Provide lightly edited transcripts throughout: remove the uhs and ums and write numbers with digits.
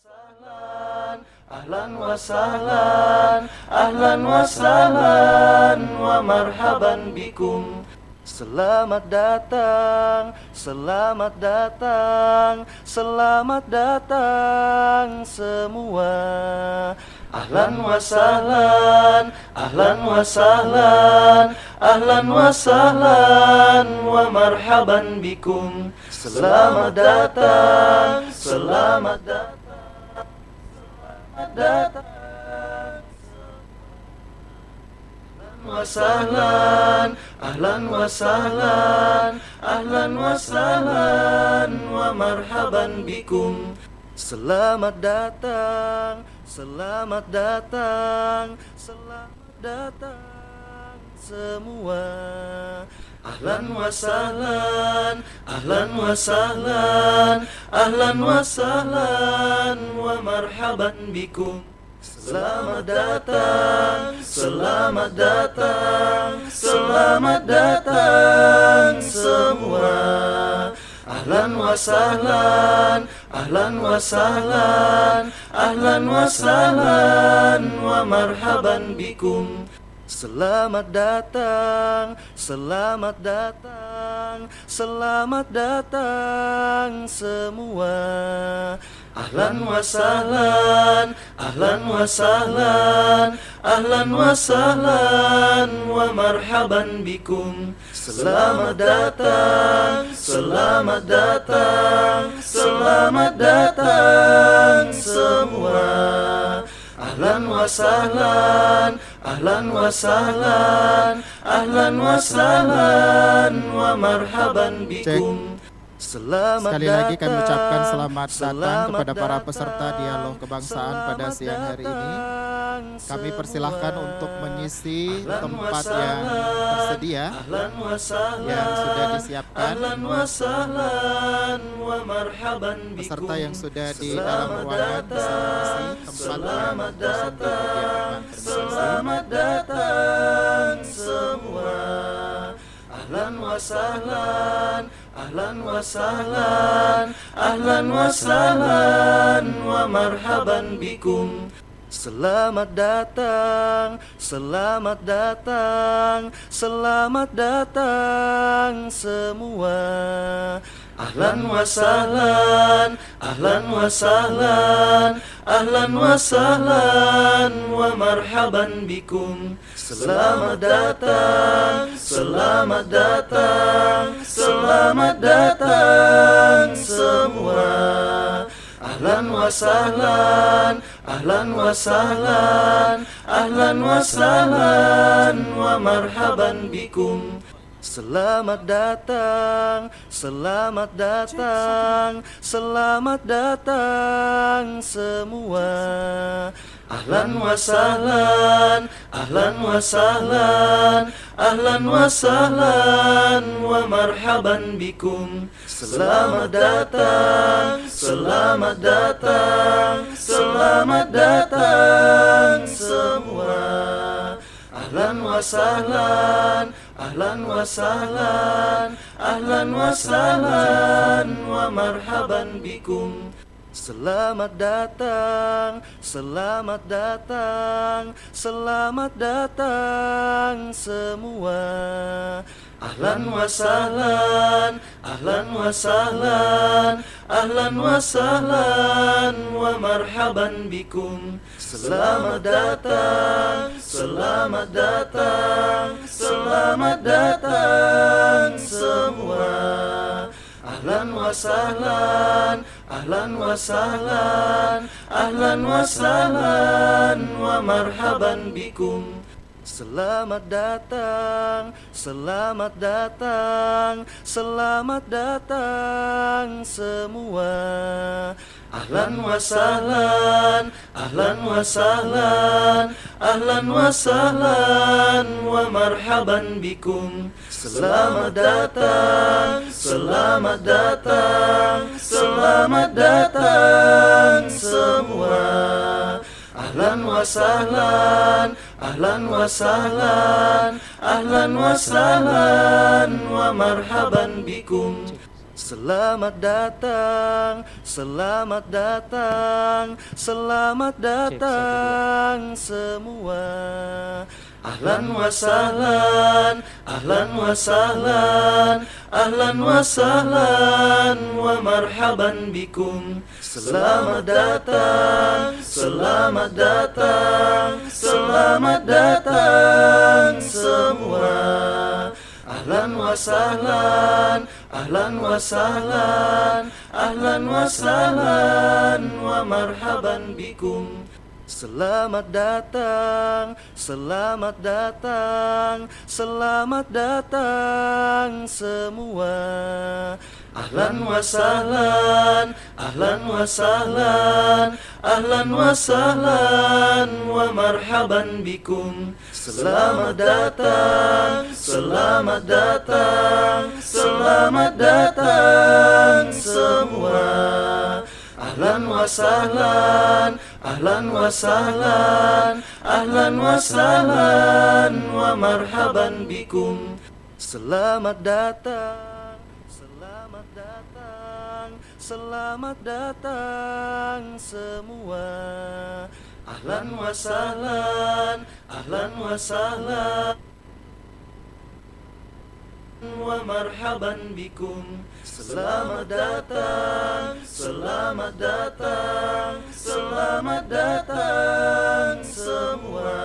sahlan, ahlan wa sahlan, ahlan wa sahlan, wa marhaban bikum. Selamat datang, selamat datang, selamat datang semua. Ahlan wa sahlan, ahlan wa sahlan, ahlan wa sahlan, wa marhaban bikum. Selamat datang, selamat datang, selamat datang. Ahlan wa sahlan, ahlan wa sahlan, ahlan wa sahlan, wa marhaban bikum. Selamat datang, selamat datang, selamat datang semua. Ahlan wa sahlan, ahlan wa sahlan, ahlan wa sahlan, wa marhaban bikum. Selamat datang, selamat datang, selamat datang semua. Ahlan wa sahlan, ahlan wa sahlan, ahlan wa sahlan, wa marhaban bikum. Selamat datang, selamat datang, selamat datang semua. Ahlan wa sahlan, ahlan wa sahlan, ahlan wa sahlan, wa marhaban bikum. Selamat datang, selamat datang, selamat datang semua. Ahlan wa sahlan, ahlan wa sahlan, ahlan wa sahlan, wa marhaban bikum. Sekali lagi kami ucapkan selamat datang kepada para peserta dialog kebangsaan pada siang hari ini. Kami persilahkan untuk mengisi tempat yang tersedia yang sudah disiapkan. Peserta yang sudah di dalam ruangan bisa mengisi tempat yang kosong di bagian depan. Selamat datang semua. Ahlan wa sahlan, ahlan wa sahlan, ahlan wa sahlan, wa marhaban bikum. Selamat datang, selamat datang, selamat datang semua. Ahlan wa sahlan, ahlan wa sahlan, ahlan wa sahlan, wa marhaban bikum. Selamat datang, selamat datang, selamat datang semua. Ahlan wa sahlan, ahlan wa sahlan, ahlan wa sahlan, wa marhaban bikum. Selamat datang, selamat datang, selamat datang semua. Ahlan wa sahlan, ahlan wa sahlan, ahlan wa sahlan, wa marhaban bikum. Selamat datang, selamat datang, selamat datang semua. Ahlan wa sahlan, ahlan wa sahlan, ahlan wa sahlan, wa marhaban bikum. Selamat datang, selamat datang, selamat datang semua. Ahlan wa sahlan, ahlan wa sahlan, ahlan wa sahlan, wa marhaban bikum. Selamat datang, selamat datang, selamat datang semua. Ahlan wa sahlan, ahlan wa sahlan, ahlan wa sahlan, wa marhaban bikum. Selamat datang, selamat datang, selamat datang semua. Ahlan wa sahlan, ahlan wa sahlan, ahlan wa sahlan, wa marhaban bikum. Selamat datang, selamat datang, selamat datang semua. Ahlan wa sahlan, ahlan wa sahlan, ahlan wa sahlan, wa marhaban bikum. Selamat datang, selamat datang, selamat datang semua. Ahlan wa sahlan, ahlan wa sahlan, ahlan wa sahlan wa marhaban bikum. Selamat datang, selamat datang, selamat datang semua. Ahlan wa sahlan, ahlan wa sahlan, ahlan wa sahlan wa marhaban bikum. Selamat datang, selamat datang, selamat datang semua. Ahlan wa sahlan, ahlan wa sahlan, ahlan wa sahlan wa marhaban bikum. Selamat datang, selamat datang, selamat datang semua. Ahlan wa sahlan, ahlan wa sahlan, ahlan wa sahlan wa marhaban bikum. Selamat datang, selamat datang, selamat datang semua. Ahlan wa sahlan, ahlan wa sahlan wa marhaban bikum. Selamat datang, selamat datang, selamat datang semua.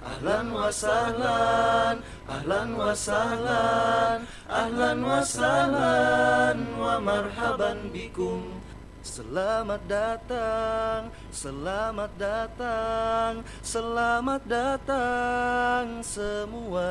Ahlan wa sahlan, ahlan wa sahlan, ahlan wa sahlan wa marhaban bikum. Selamat datang, selamat datang, selamat datang semua.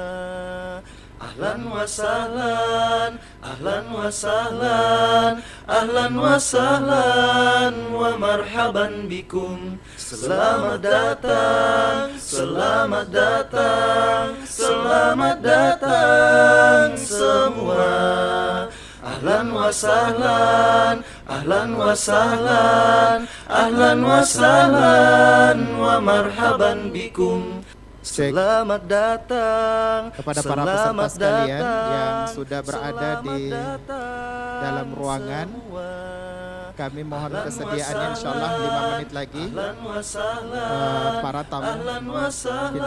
Ahlan wa sahlan, ahlan wa sahlan, ahlan wa sahlan wa marhaban bikum. Selamat datang, selamat datang, selamat datang semua. Ahlan wa sahlan, ahlan wa sahlan, ahlan wa sahlan wa marhaban bikum. Selamat datang kepada para peserta sekalian yang sudah berada di dalam ruangan. Kami mohon kesediaannya, insyaallah 5 menit lagi para tamu kita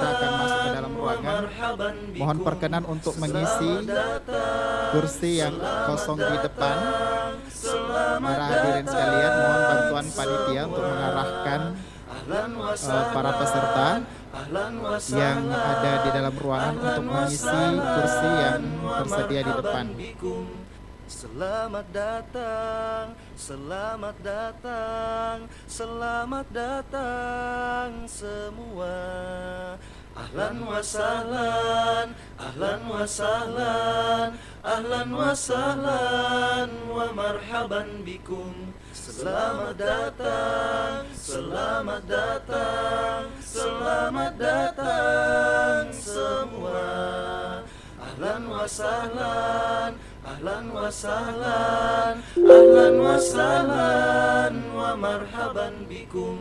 akan masuk ke dalam ruangan. Mohon perkenan untuk mengisi kursi yang kosong di depan. Para hadirin sekalian, mohon bantuan panitia untuk mengarahkan para peserta yang ada di dalam ruangan untuk mengisi kursi yang tersedia di depan. Selamat datang, selamat datang, selamat datang semua. Ahlan wa sahlan, ahlan wa sahlan, ahlan wa sahlan wa marhaban bikum. Selamat datang, selamat datang, selamat datang semua. Ahlan wa sahlan, ahlan wa sahlan, ahlan wa sahlan wa marhaban bikum.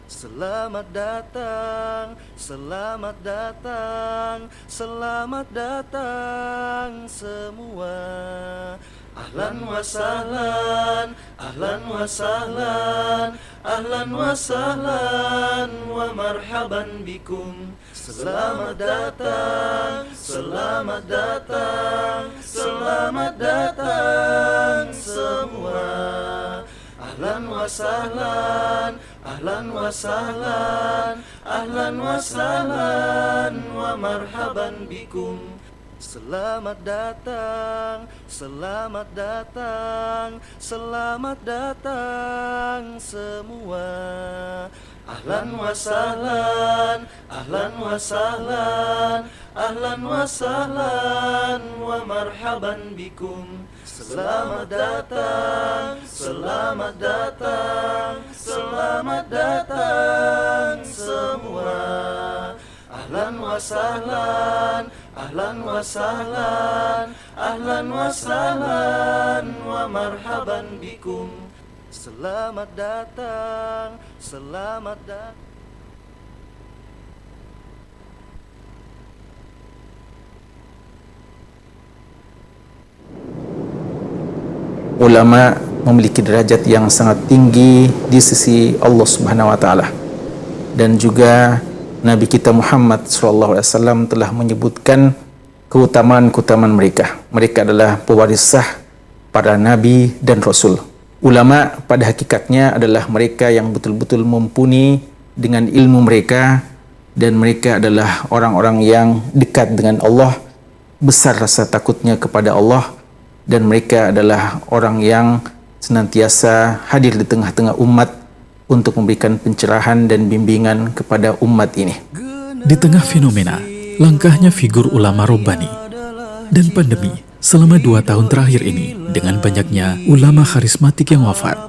Selamat datang, selamat datang, selamat datang semua. Ahlan wa sahlan, ahlan wa sahlan, ahlan wa sahlan wa marhaban bikum. Selamat datang, selamat datang, selamat datang semua. Ahlan wa sahlan, ahlan wa sahlan, ahlan wa sahlan wa marhaban bikum. Selamat datang, selamat datang, selamat datang semua. Ahlan wa sahlan, ahlan wa sahlan, ahlan wa sahlan wa marhaban bikum. Selamat datang, selamat datang, selamat datang semua. Ahlan wa sahlan, ahlan wa sahlan, ahlan wa sahlan wa marhaban bikum. Selamat datang, selamat datang. ulama memiliki derajat yang sangat tinggi di sisi Allah Subhanahu wa taala. Dan juga Nabi kita Muhammad SAW telah menyebutkan keutamaan-keutamaan mereka. Mereka adalah pewaris sah para nabi dan rasul. Ulama pada hakikatnya adalah mereka yang betul-betul mumpuni dengan ilmu mereka, dan mereka adalah orang-orang yang dekat dengan Allah, besar rasa takutnya kepada Allah, dan mereka adalah orang yang senantiasa hadir di tengah-tengah umat untuk memberikan pencerahan dan bimbingan kepada umat ini. Di tengah fenomena langkahnya figur ulama Rabbani dan pandemi selama 2 tahun terakhir ini dengan banyaknya ulama karismatik yang wafat,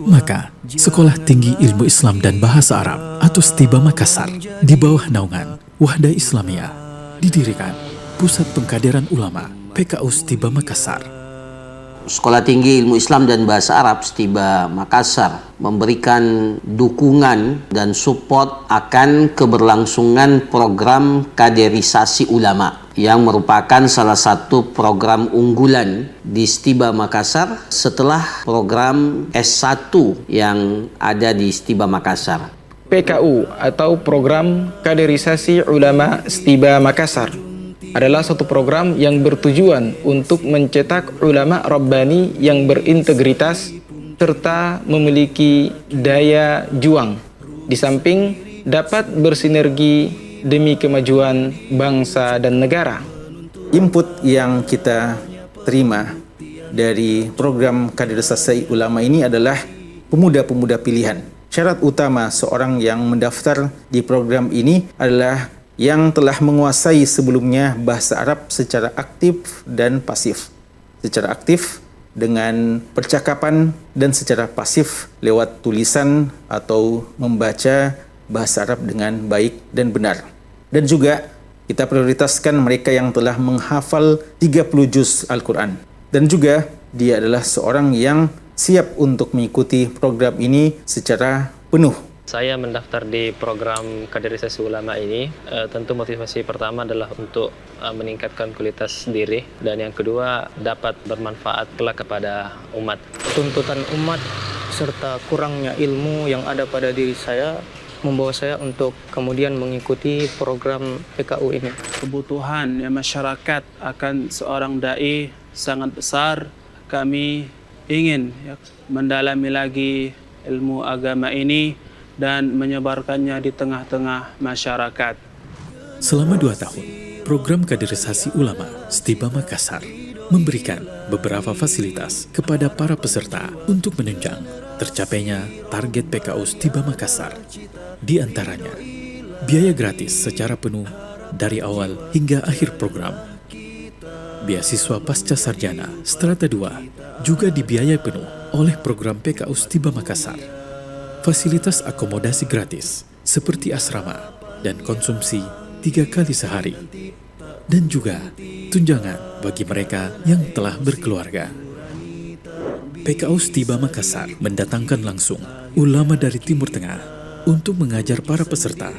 maka Sekolah Tinggi Ilmu Islam dan Bahasa Arab atau STIBA Makassar di bawah naungan Wahda Islamiyah didirikan Pusat Pengkaderan Ulama PKU STIBA Makassar. Sekolah Tinggi Ilmu Islam dan Bahasa Arab STIBA Makassar memberikan dukungan dan support akan keberlangsungan program kaderisasi ulama yang merupakan salah satu program unggulan di STIBA Makassar setelah program S1 yang ada di STIBA Makassar. PKU atau Program Kaderisasi Ulama STIBA Makassar adalah suatu program yang bertujuan untuk mencetak ulama Rabbani yang berintegritas serta memiliki daya juang, di samping dapat bersinergi demi kemajuan bangsa dan negara. Input yang kita terima dari program kaderisasi ulama ini adalah pemuda-pemuda pilihan. Syarat utama seorang yang mendaftar di program ini adalah yang telah menguasai sebelumnya bahasa Arab secara aktif dan pasif. Secara aktif dengan percakapan dan secara pasif lewat tulisan atau membaca bahasa Arab dengan baik dan benar. Dan juga kita prioritaskan mereka yang telah menghafal 30 juz Al-Quran. Dan juga dia adalah seorang yang siap untuk mengikuti program ini secara penuh. Saya mendaftar di program kaderisasi ulama ini, tentu motivasi pertama adalah untuk meningkatkan kualitas diri, dan yang kedua dapat bermanfaat kelak kepada umat. Tuntutan umat serta kurangnya ilmu yang ada pada diri saya membawa saya untuk kemudian mengikuti program PKU ini. Kebutuhan masyarakat akan seorang dai sangat besar. Kami ingin mendalami lagi ilmu agama ini dan menyebarkannya di tengah-tengah masyarakat. Selama 2 tahun, program kaderisasi ulama STIBA Makassar memberikan beberapa fasilitas kepada para peserta untuk menunjang tercapainya target PKU STIBA Makassar. Di antaranya, biaya gratis secara penuh dari awal hingga akhir program. Beasiswa pasca sarjana strata 2 juga dibiayai penuh oleh program PKU STIBA Makassar. Fasilitas akomodasi gratis seperti asrama dan konsumsi 3 kali sehari, dan juga tunjangan bagi mereka yang telah berkeluarga. PKU STIBA Makassar mendatangkan langsung ulama dari Timur Tengah untuk mengajar para peserta,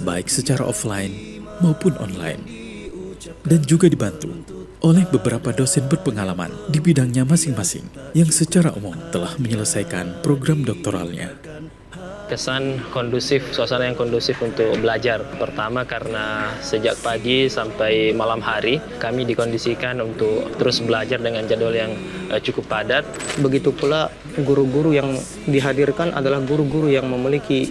baik secara offline maupun online, dan juga dibantu oleh beberapa dosen berpengalaman di bidangnya masing-masing yang secara umum telah menyelesaikan program doktoralnya. Kesan kondusif, suasana yang kondusif untuk belajar. Pertama karena sejak pagi sampai malam hari kami dikondisikan untuk terus belajar dengan jadwal yang cukup padat. Begitu pula guru-guru yang dihadirkan adalah guru-guru yang memiliki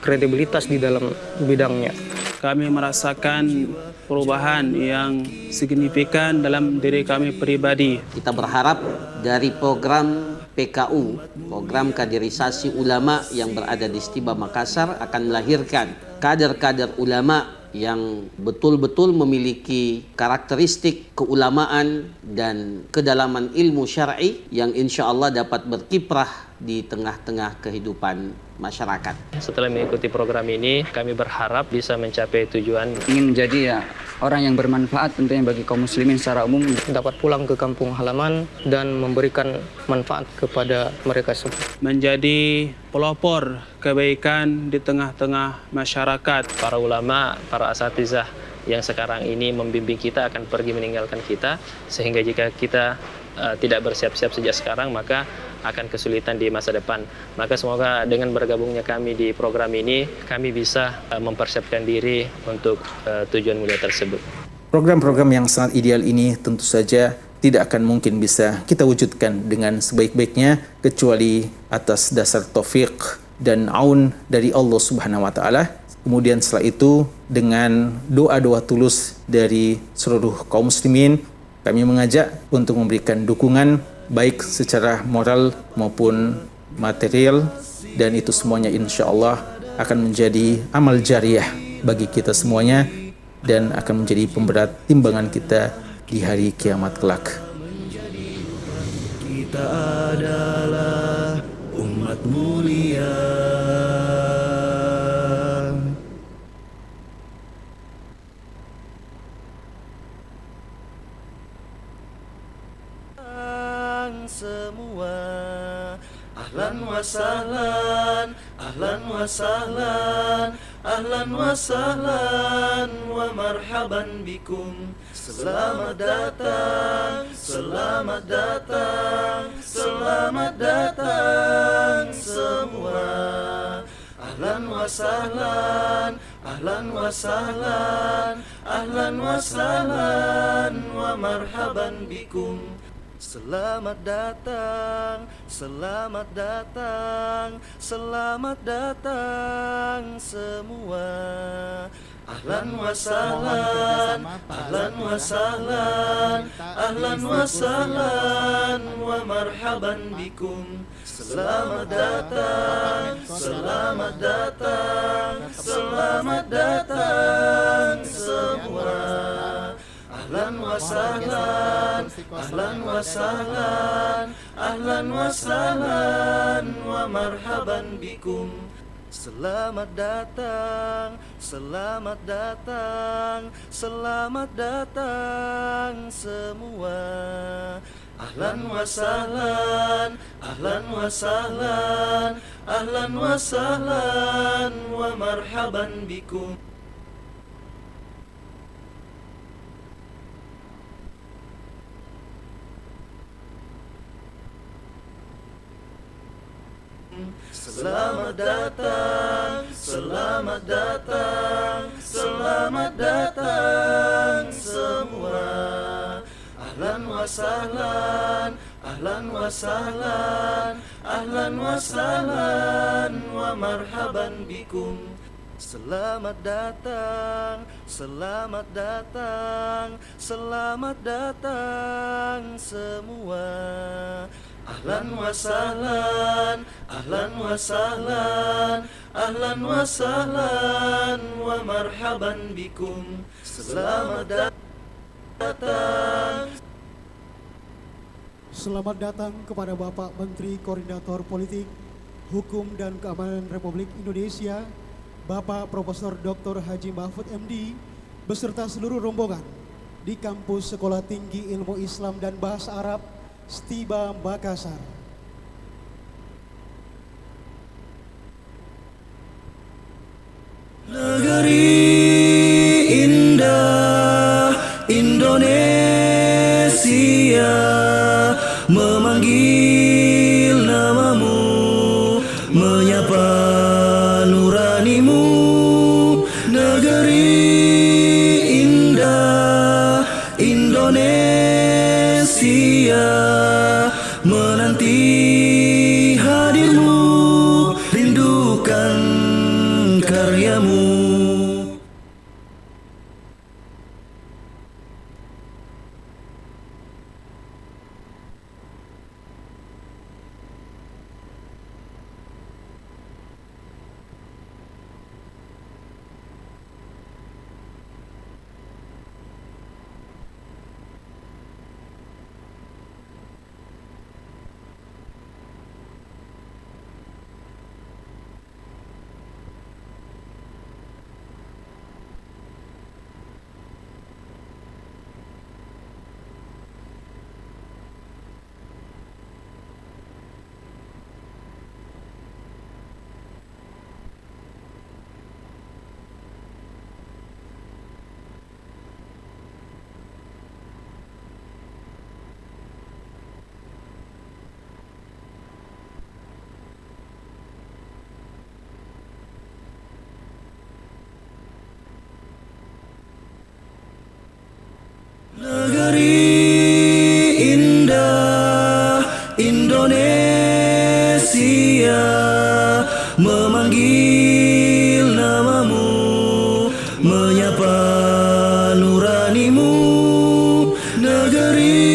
kredibilitas di dalam bidangnya. Kami merasakan perubahan yang signifikan dalam diri kami pribadi. Kita berharap dari program PKU, program kaderisasi ulama yang berada di STIBA Makassar akan melahirkan kader-kader ulama yang betul-betul memiliki karakteristik keulamaan dan kedalaman ilmu syar'i yang insya Allah dapat berkiprah di tengah-tengah kehidupan masyarakat. Setelah mengikuti program ini, kami berharap bisa mencapai tujuan. Ingin menjadi orang yang bermanfaat tentunya bagi kaum muslimin secara umum. Dapat pulang ke kampung halaman dan memberikan manfaat kepada mereka semua. Menjadi pelopor kebaikan di tengah-tengah masyarakat. Para ulama, para asatizah yang sekarang ini membimbing kita akan pergi meninggalkan kita, sehingga jika kita tidak bersiap-siap sejak sekarang, maka akan kesulitan di masa depan. Maka semoga dengan bergabungnya kami di program ini, kami bisa mempersiapkan diri untuk tujuan mulia tersebut. Program-program yang sangat ideal ini tentu saja tidak akan mungkin bisa kita wujudkan dengan sebaik-baiknya kecuali atas dasar taufik dan aun dari Allah Subhanahu wa taala. Kemudian setelah itu dengan doa-doa tulus dari seluruh kaum muslimin, kami mengajak untuk memberikan dukungan baik secara moral maupun material, dan itu semuanya insya Allah akan menjadi amal jariah bagi kita semuanya dan akan menjadi pemberat timbangan kita di hari kiamat kelak. Kita adalah umat mulia. Semua ahlan wa sahlan, ahlan wa sahlan, ahlan wa sahlan wa marhaban bikum. Selamat datang, selamat datang, selamat datang semua. Ahlan wa sahlan, ahlan wa sahlan, ahlan wa sahlan wa marhaban bikum. Selamat datang, selamat datang, selamat datang semua. Ahlan wa sahlan, ahlan wa sahlan, ahlan wa sahlan wa marhaban bikum. Selamat datang, selamat datang, selamat datang semua. Ahlan wa sahlan, ahlan wa sahlan, ahlan wa sahlan wa marhaban bikum. Selamat datang, selamat datang, selamat datang semua. Ahlan wa sahlan, ahlan wa sahlan, ahlan wa sahlan wa marhaban bikum. Selamat datang, selamat datang, selamat datang semua. Ahlan wa sahlan, ahlan wa sahlan, ahlan wa sahlan wa marhaban bikum. Selamat datang, selamat datang, selamat datang semua. Ahlan wa sahlan, ahlan wa sahlan, ahlan wa sahlan wa marhaban bikum. Selamat datang. Selamat datang kepada Bapak Menteri Koordinator Politik, Hukum dan Keamanan Republik Indonesia, Bapak Profesor Dr. Haji Mahfud MD, beserta seluruh rombongan di Kampus Sekolah Tinggi Ilmu Islam dan Bahasa Arab Stiba Makassar. Negeri indah Indonesia memanggil namamu, menyapa nuranimu. Negeri indah Indonesia menanti hadirmu, rindukan karyamu. Negeri indah Indonesia memanggil namamu, menyapa nuranimu. Negeri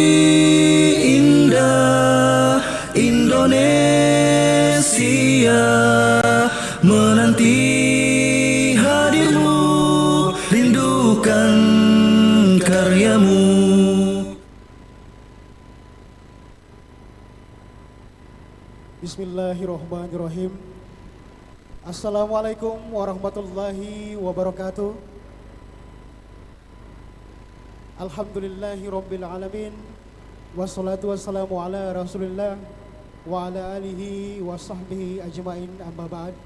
indah Indonesia menanti hadirmu, rindukan karyamu. Bismillahirrahmanirrahim. Assalamualaikum warahmatullahi wabarakatuh. Alhamdulillahi rabbil alamin. Wassalatu wassalamu ala rasulillah wa ala alihi wa sahbihi ajmain, amma ba'd.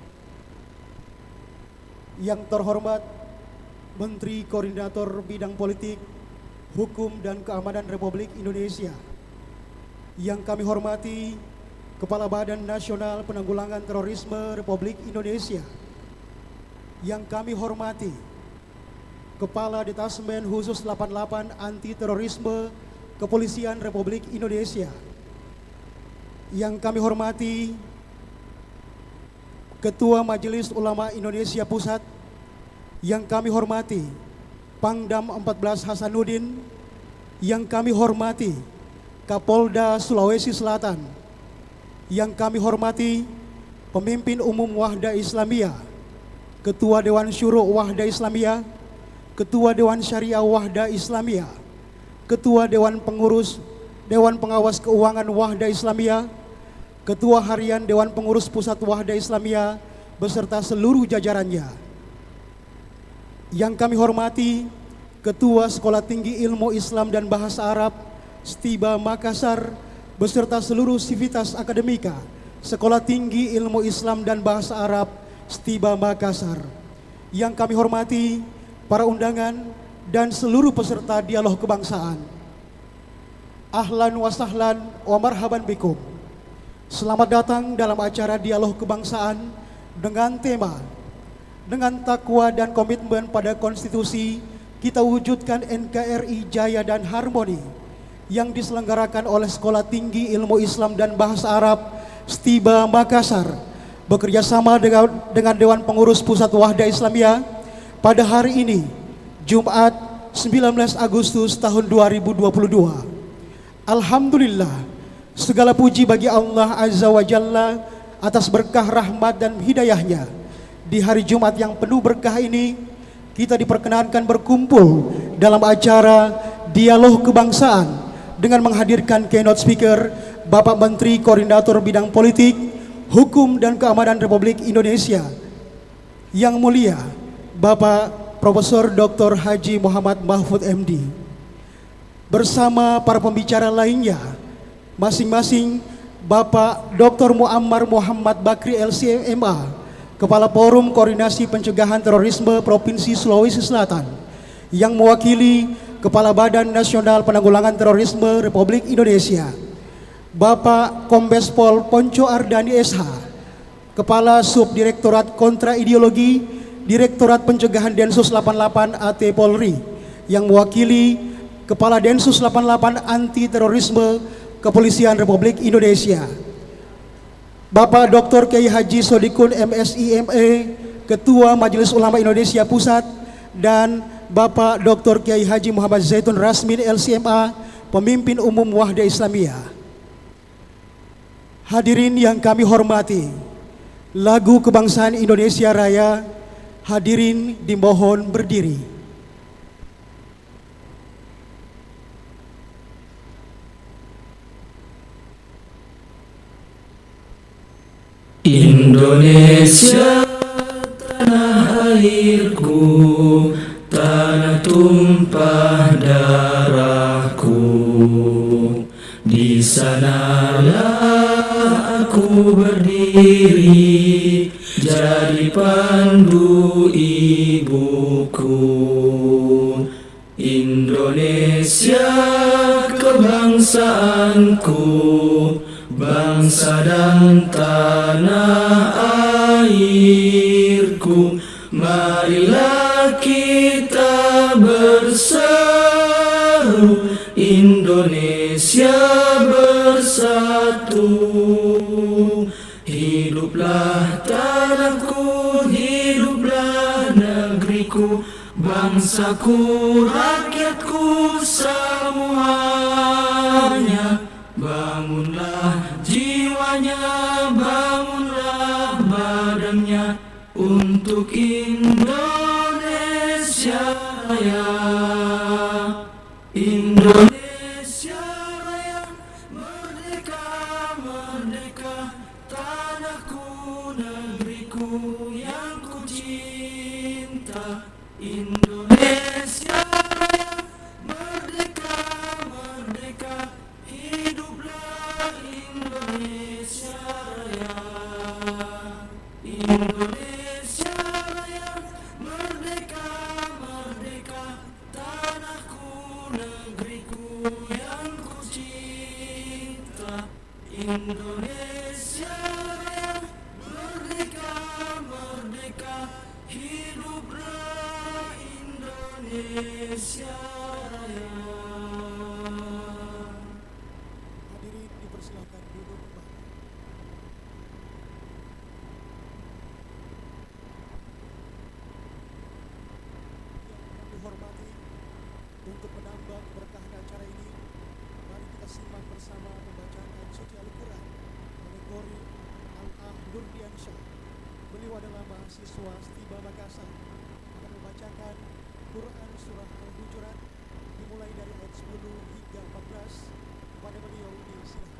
Yang terhormat Menteri Koordinator Bidang Politik, Hukum dan Keamanan Republik Indonesia. Yang kami hormati Kepala Badan Nasional Penanggulangan Terorisme Republik Indonesia. Yang kami hormati Kepala Detasmen Khusus 88 Anti Terorisme Kepolisian Republik Indonesia. Yang kami hormati Ketua Majelis Ulama Indonesia Pusat. Yang kami hormati Pangdam 14 Hasanuddin. Yang kami hormati Kapolda Sulawesi Selatan. Yang kami hormati Pemimpin Umum Wahda Islamiyah, Ketua Dewan Syuro Wahda Islamiyah, Ketua Dewan Syariah Wahda Islamiyah, Ketua Dewan Pengurus Dewan Pengawas Keuangan Wahda Islamiyah, Ketua Harian Dewan Pengurus Pusat Wahda Islamiyah beserta seluruh jajarannya. Yang kami hormati Ketua Sekolah Tinggi Ilmu Islam dan Bahasa Arab Stiba Makassar beserta seluruh sivitas akademika Sekolah Tinggi Ilmu Islam dan Bahasa Arab Stiba Makassar. Yang kami hormati para undangan dan seluruh peserta dialog kebangsaan. Ahlan wa sahlan wa marhaban bikum. Selamat datang dalam acara dialog kebangsaan dengan tema dengan takwa dan komitmen pada konstitusi kita wujudkan NKRI Jaya dan Harmoni, yang diselenggarakan oleh Sekolah Tinggi Ilmu Islam dan Bahasa Arab Stiba Makassar bekerjasama dengan Dewan Pengurus Pusat Wahda Islamiyah pada hari ini, Jumat 19 Agustus tahun 2022. Alhamdulillah, segala puji bagi Allah Azza wa Jalla atas berkah rahmat dan hidayahnya. Di hari Jumat yang penuh berkah ini, kita diperkenankan berkumpul dalam acara dialog kebangsaan dengan menghadirkan keynote speaker Bapak Menteri Koordinator Bidang Politik, Hukum dan Keamanan Republik Indonesia, Yang Mulia Bapak Profesor Dr. Haji Muhammad Mahfud MD, bersama para pembicara lainnya, masing-masing Bapak Dr. Muammar Muhammad Bakri LCMA, Kepala Forum Koordinasi Pencegahan Terorisme Provinsi Sulawesi Selatan, yang mewakili Kepala Badan Nasional Penanggulangan Terorisme Republik Indonesia, Bapak Kombes Pol Ponco Ardani SH, Kepala Subdirektorat Kontra Ideologi Direktorat Pencegahan Densus 88 AT Polri, yang mewakili Kepala Densus 88 Anti Terorisme Kepolisian Republik Indonesia, Bapak Dr. Kiai Haji Sodikun MSI ME, Ketua Majelis Ulama Indonesia Pusat, dan Bapak Dr. Kiai Haji Muhammad Zaitun Rasmin LCMA, Pemimpin Umum Wahda Islamiyah. Hadirin yang kami hormati, lagu kebangsaan Indonesia Raya, hadirin dimohon berdiri. Indonesia tanah airku, tanah tumpah darahku. Di sanalah aku berdiri, jadi pandu ibuku. Indonesia kebangsaanku, bangsa dan tanah airku. Marilah kita bersama baru, Indonesia bersatu. Hiduplah tanahku, hiduplah negeriku, bangsaku, rakyatku semuanya. Bangunlah jiwanya, bangunlah badannya untuk Indonesia Raya. Indonesia Raya, merdeka, merdeka, tanahku, negeriku yang ku cinta. Indonesia Raya, merdeka, merdeka, hiduplah Indonesia Raya. Indonesia Raya, merdeka, merdeka, tanahku, negeriku yang ku cinta. Indonesia Raya, merdeka, merdeka, hiduplah Indonesia Raya. Hadirin dipersilakan duduk kembali. Yang kami hormati, untuk menambah keberkahan acara ini, mari kita simak bersama pembacaan ayat suci Al-Quran oleh Gori Al-Ah Nurdiansyah. Beliau adalah mahasiswa Stiba Makassar, akan membacakan Quran Surah Al-Hujurat dimulai dari ayat 10 hingga 14. Kepada beliau disilakan.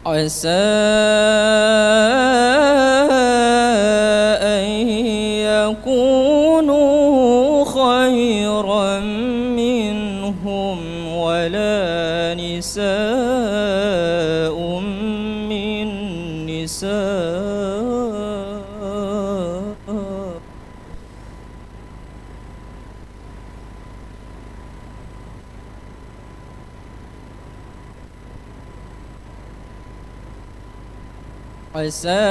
عسى أن يكونوا خيرا منهم ولا نساء من نساء عسى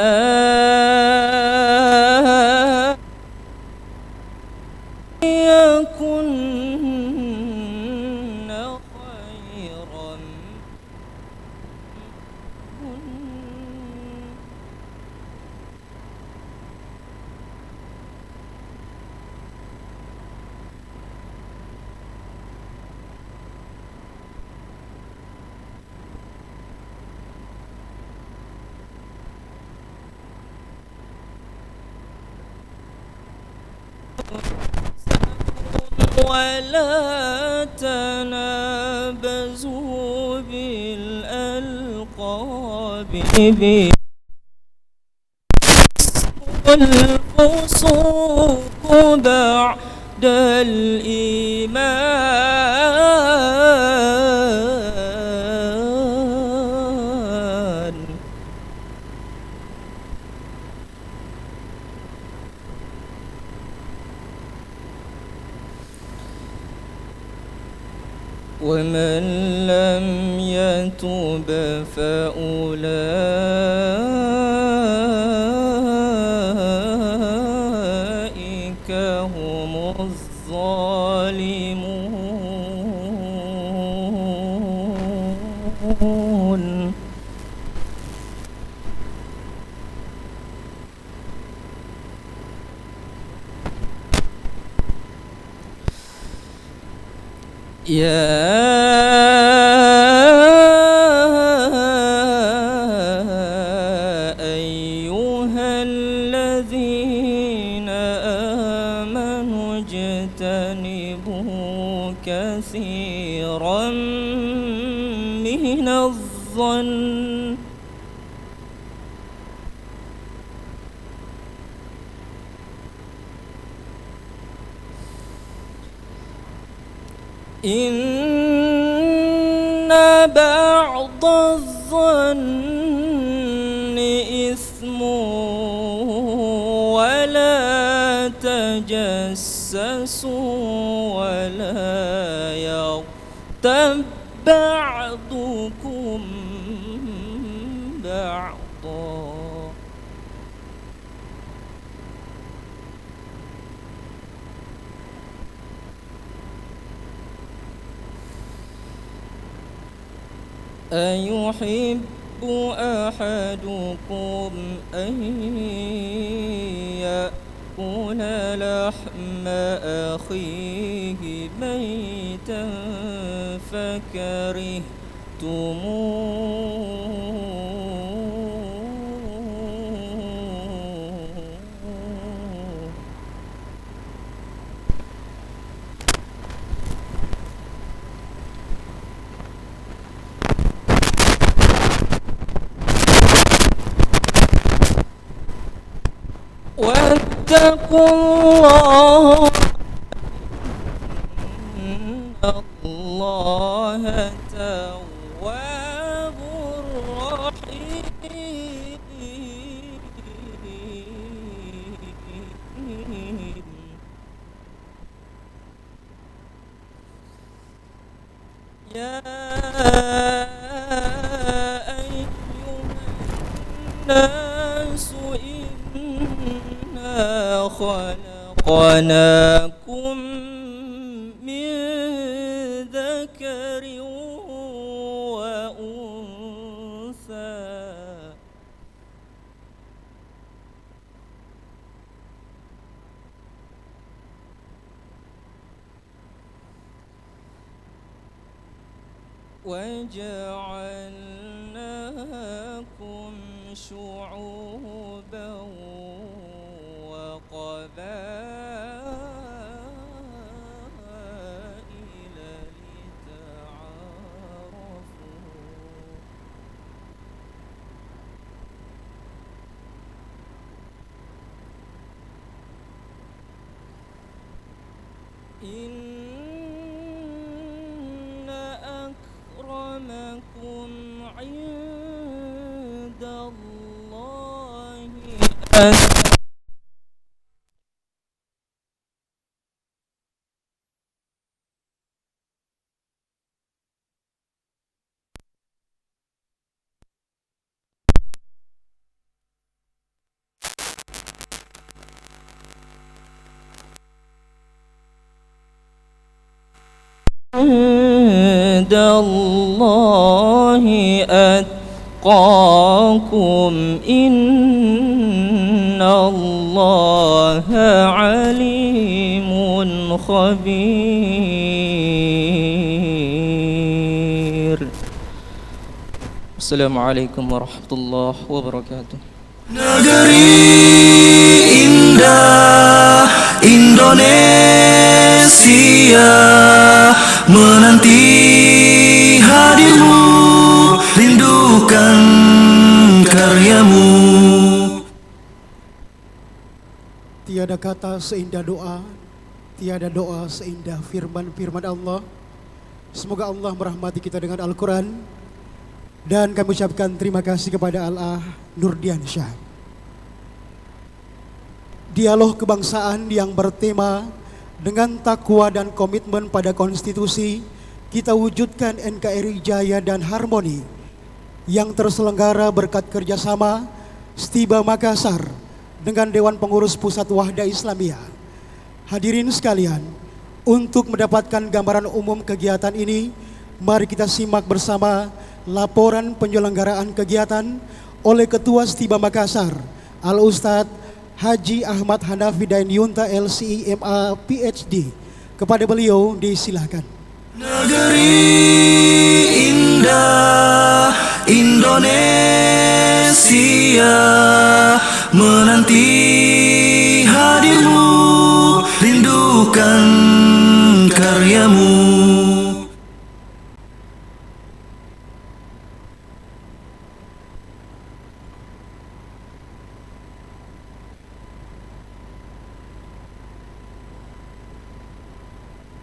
ولا تنابزوا بالألقاب الفسوق بعد الإيمان ومن لم يتب فأولئك هم الظالمون أيها الذين آمنوا اجتنبوا كثيرا من الظن إن بعض الظن إثم ولا تجسسوا ولا يغتب بعضكم بعضا أيحب أحدكم أن يأكل لحم أخيه ميتا فكرهتموه واتقوا الله إن الله تواب رحيم يا أيها الناس إنا خلقناكم من ذكر وأنثى وجعلناكم شعوبا وقبائل لتعارفوا إن أكرمكم عند الله عند الله أتقاكم إن الله عليم خبير. السلام عليكم ورحمة الله وبركاته. Negeri indah Indonesia Indonesia menanti hadirmu, rindukan karyamu. Tiada kata seindah doa, tiada doa seindah firman-firman Allah. Semoga Allah merahmati kita dengan Al-Quran. Dan kami ucapkan terima kasih kepada Al-Ah Nurdiansyah. Dialog kebangsaan yang bertema dengan takwa dan komitmen pada konstitusi, kita wujudkan NKRI Jaya dan Harmoni, yang terselenggara berkat kerjasama Stiba Makassar dengan Dewan Pengurus Pusat Wahda Islamiyah. Hadirin sekalian, untuk mendapatkan gambaran umum kegiatan ini, mari kita simak bersama laporan penyelenggaraan kegiatan oleh Ketua Stiba Makassar, Al-Ustadz Haji Ahmad Hanafi Dain Yunta LCI MA PhD. Kepada beliau disilakan. Negeri indah Indonesia menanti hadirmu, rindukan karyamu.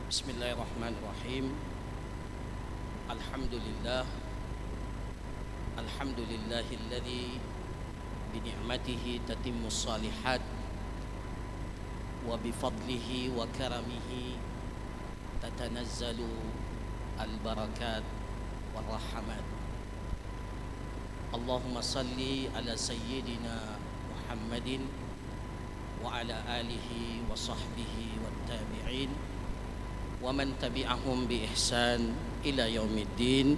Bismillahirrahmanirrahim. Alhamdulillah. Alhamdulillahilladzi bi ni'matihi tatimmus shalihat wa bi fadlihi wa karamihi tatanazzalu al-barakat war rahmat. Allahumma salli ala sayyidina Muhammadin wa ala alihi wa sahbihi wat tabi'in wa man tabi'ahum bi ihsan ila yaumiddin,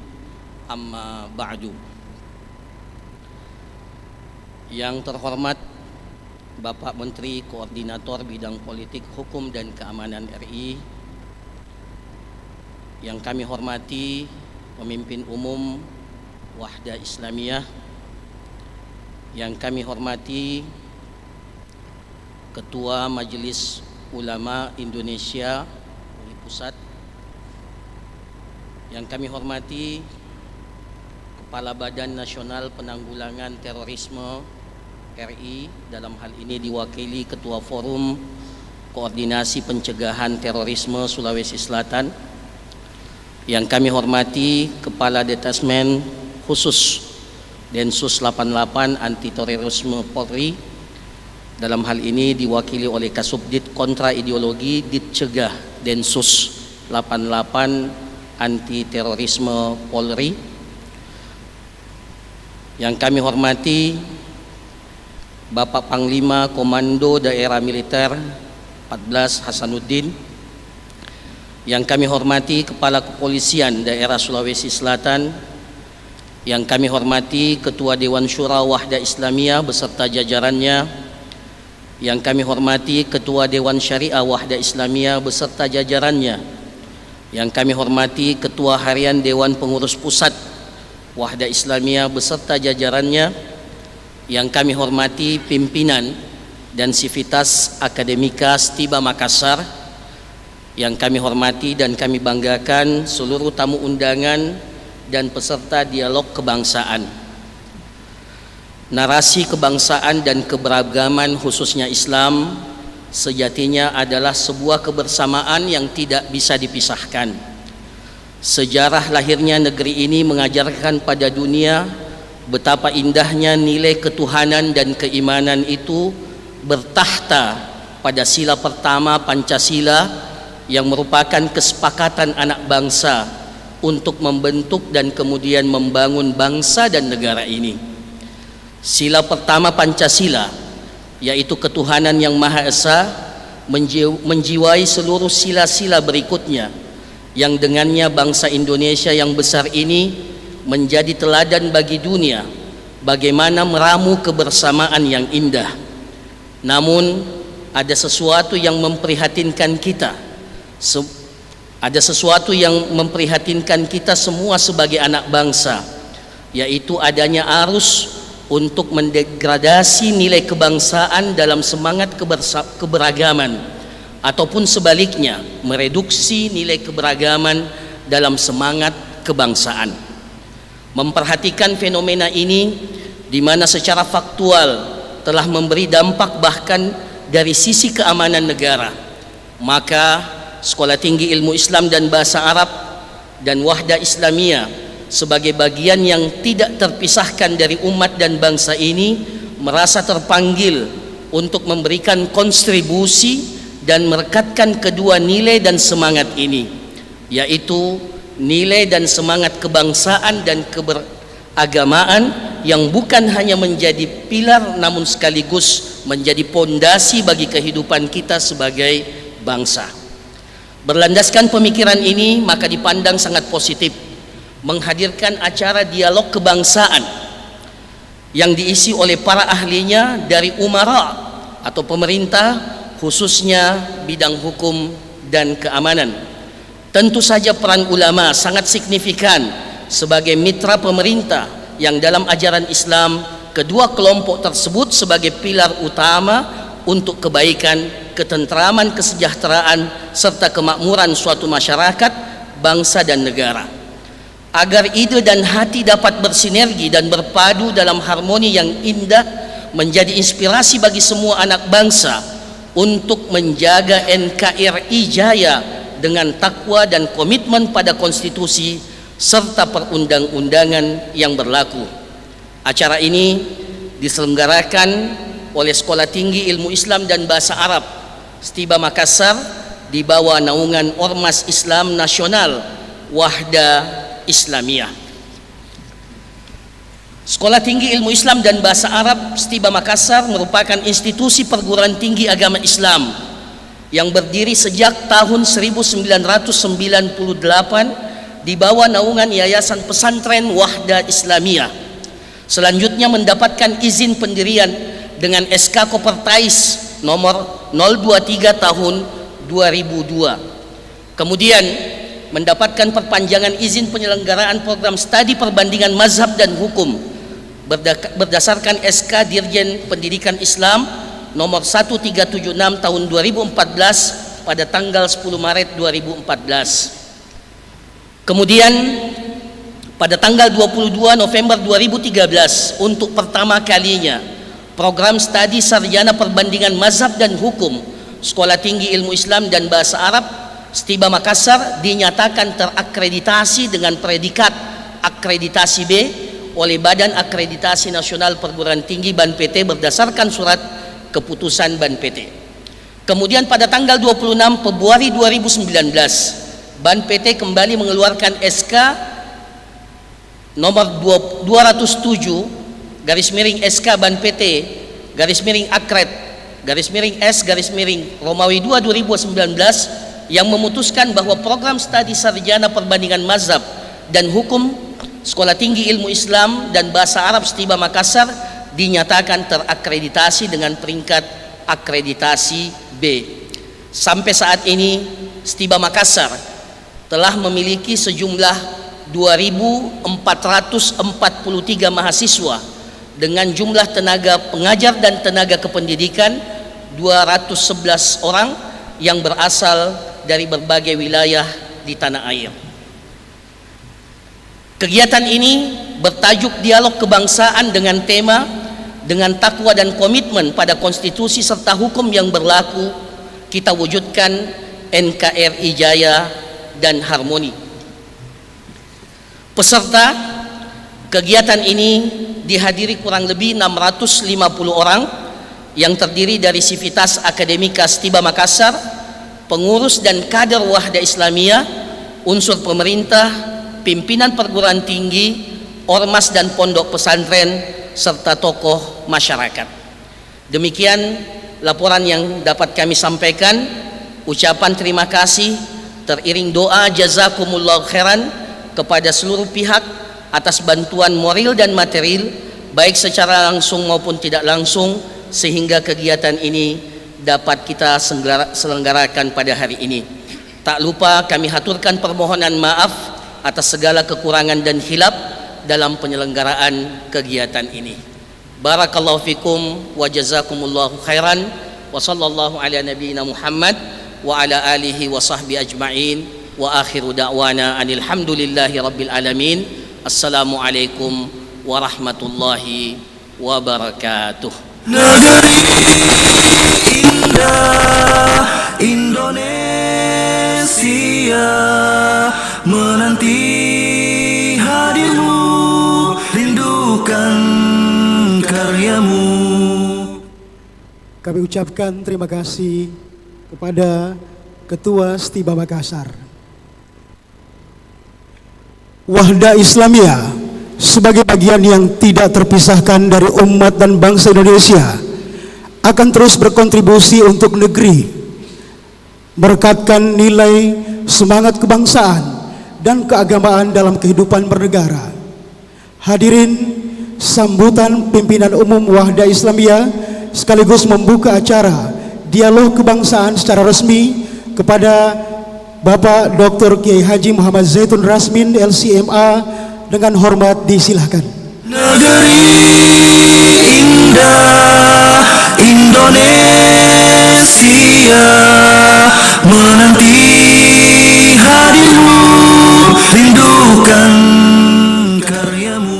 amma ba'du. Yang terhormat Bapak Menteri Koordinator Bidang Politik, Hukum dan Keamanan RI, yang kami hormati Pemimpin Umum Wahda Islamiyah, yang kami hormati Ketua Majelis Ulama Indonesia Pusat, yang kami hormati Kepala Badan Nasional Penanggulangan Terorisme RI, dalam hal ini diwakili Ketua Forum Koordinasi Pencegahan Terorisme Sulawesi Selatan, yang kami hormati Kepala Detasmen Khusus Densus 88 Anti Terorisme Polri, dalam hal ini diwakili oleh Kasubdit Kontra Ideologi Ditcegah Densus 88 Anti Terorisme Polri, yang kami hormati Bapak Panglima Komando Daerah Militer 14 Hasanuddin, yang kami hormati Kepala Kepolisian Daerah Sulawesi Selatan, yang kami hormati Ketua Dewan Syura Wahda Islamiyah beserta jajarannya, yang kami hormati Ketua Dewan Syariah Wahda Islamiyah beserta jajarannya, yang kami hormati Ketua Harian Dewan Pengurus Pusat Wahda Islamiyah beserta jajarannya, yang kami hormati pimpinan dan sivitas akademika Stiba Makassar, yang kami hormati dan kami banggakan seluruh tamu undangan dan peserta dialog kebangsaan. Narasi kebangsaan dan keberagaman khususnya Islam sejatinya adalah sebuah kebersamaan yang tidak bisa dipisahkan. Sejarah lahirnya negeri ini mengajarkan pada dunia betapa indahnya nilai ketuhanan dan keimanan itu bertahta pada sila pertama Pancasila, yang merupakan kesepakatan anak bangsa untuk membentuk dan kemudian membangun bangsa dan negara ini. Sila pertama Pancasila, yaitu ketuhanan yang Maha Esa, menjiwai seluruh sila-sila berikutnya, yang dengannya bangsa Indonesia yang besar ini menjadi teladan bagi dunia bagaimana meramu kebersamaan yang indah. Namun ada sesuatu yang memprihatinkan kita, semua sebagai anak bangsa, yaitu adanya arus untuk mendegradasi nilai kebangsaan dalam semangat keberagaman, ataupun sebaliknya mereduksi nilai keberagaman dalam semangat kebangsaan. Memperhatikan fenomena ini di mana secara faktual telah memberi dampak bahkan dari sisi keamanan negara, maka Sekolah Tinggi Ilmu Islam dan Bahasa Arab dan Wahda Islamiyah sebagai bagian yang tidak terpisahkan dari umat dan bangsa ini merasa terpanggil untuk memberikan kontribusi dan merekatkan kedua nilai dan semangat ini, yaitu nilai dan semangat kebangsaan dan keberagamaan yang bukan hanya menjadi pilar namun sekaligus menjadi pondasi bagi kehidupan kita sebagai bangsa. Berlandaskan pemikiran ini, maka dipandang sangat positif menghadirkan acara dialog kebangsaan yang diisi oleh para ahlinya dari umara atau pemerintah, khususnya bidang hukum dan keamanan. Tentu saja peran ulama sangat signifikan sebagai mitra pemerintah yang dalam ajaran Islam kedua kelompok tersebut sebagai pilar utama untuk kebaikan, ketentraman, kesejahteraan serta kemakmuran suatu masyarakat, bangsa dan negara. Agar ide dan hati dapat bersinergi dan berpadu dalam harmoni yang indah, menjadi inspirasi bagi semua anak bangsa untuk menjaga NKRI jaya dengan takwa dan komitmen pada konstitusi serta perundang-undangan yang berlaku. Acara ini diselenggarakan oleh Sekolah Tinggi Ilmu Islam dan Bahasa Arab Stiba Makassar di bawah naungan Ormas Islam Nasional Wahda Islamiyah. Sekolah Tinggi Ilmu Islam dan Bahasa Arab Stiba Makassar merupakan institusi perguruan tinggi agama Islam yang berdiri sejak tahun 1998 di bawah naungan Yayasan Pesantren Wahda Islamiyah. Selanjutnya mendapatkan izin pendirian dengan SK Kopertais nomor 023 tahun 2002. Kemudian mendapatkan perpanjangan izin penyelenggaraan program studi perbandingan mazhab dan hukum berdasarkan SK Dirjen Pendidikan Islam nomor 1376 tahun 2014 pada tanggal 10 Maret 2014. Kemudian pada tanggal 22 November 2013 untuk pertama kalinya program studi sarjana perbandingan mazhab dan hukum Sekolah Tinggi Ilmu Islam dan Bahasa Arab Stiba Makassar dinyatakan terakreditasi dengan predikat akreditasi B oleh Badan Akreditasi Nasional Perguruan Tinggi BAN-PT berdasarkan surat keputusan BAN-PT. Kemudian pada tanggal 26 Februari 2019 BAN-PT kembali mengeluarkan SK nomor 207 garis miring SK BAN-PT garis miring Akred garis miring S garis miring Romawi 2 2019 yang memutuskan bahwa program studi sarjana perbandingan mazhab dan hukum Sekolah Tinggi Ilmu Islam dan Bahasa Arab Stiba Makassar dinyatakan terakreditasi dengan peringkat akreditasi B. Sampai saat ini Stiba Makassar telah memiliki sejumlah 2.443 mahasiswa dengan jumlah tenaga pengajar dan tenaga kependidikan 211 orang yang berasal dari berbagai wilayah di tanah air. Kegiatan ini bertajuk Dialog Kebangsaan dengan tema dengan takwa dan komitmen pada konstitusi serta hukum yang berlaku, kita wujudkan NKRI jaya dan harmoni. Peserta kegiatan ini dihadiri kurang lebih 650 orang yang terdiri dari sivitas akademika Stiba Makassar, pengurus dan kader Wahda Islamiyah, unsur pemerintah, pimpinan perguruan tinggi, ormas dan pondok pesantren, serta tokoh masyarakat. Demikian laporan yang dapat kami sampaikan. Ucapan terima kasih teriring doa jazakumullah khairan kepada seluruh pihak atas bantuan moral dan material baik secara langsung maupun tidak langsung sehingga kegiatan ini dapat kita selenggarakan pada hari ini. Tak lupa kami haturkan permohonan maaf atas segala kekurangan dan hilaf dalam penyelenggaraan kegiatan ini. Barakallahu fikum wa jazakumullahu khairan wa sallallahu ala nabiyyina Muhammad wa ala alihi wa sahbihi ajma'in wa akhiru da'wana anil hamdulillahi rabbil alamin. Assalamualaikum warahmatullahi wabarakatuh. Negeri indah Indonesia menanti hadirmu, rindukan karyamu. Kami ucapkan terima kasih kepada Ketua Stiba Makassar. Wahda Islamiyah sebagai bagian yang tidak terpisahkan dari umat dan bangsa Indonesia akan terus berkontribusi untuk negeri, merekatkan nilai semangat kebangsaan dan keagamaan dalam kehidupan bernegara. Hadirin, sambutan pimpinan umum Wahda Islamiyah sekaligus membuka acara dialog kebangsaan secara resmi kepada Bapak Dr. Kiai Haji Muhammad Zaitun Rasmin LCMA dengan hormat disilahkan. Negeri indah Indonesia menanti hadirmu, rindukan karyamu.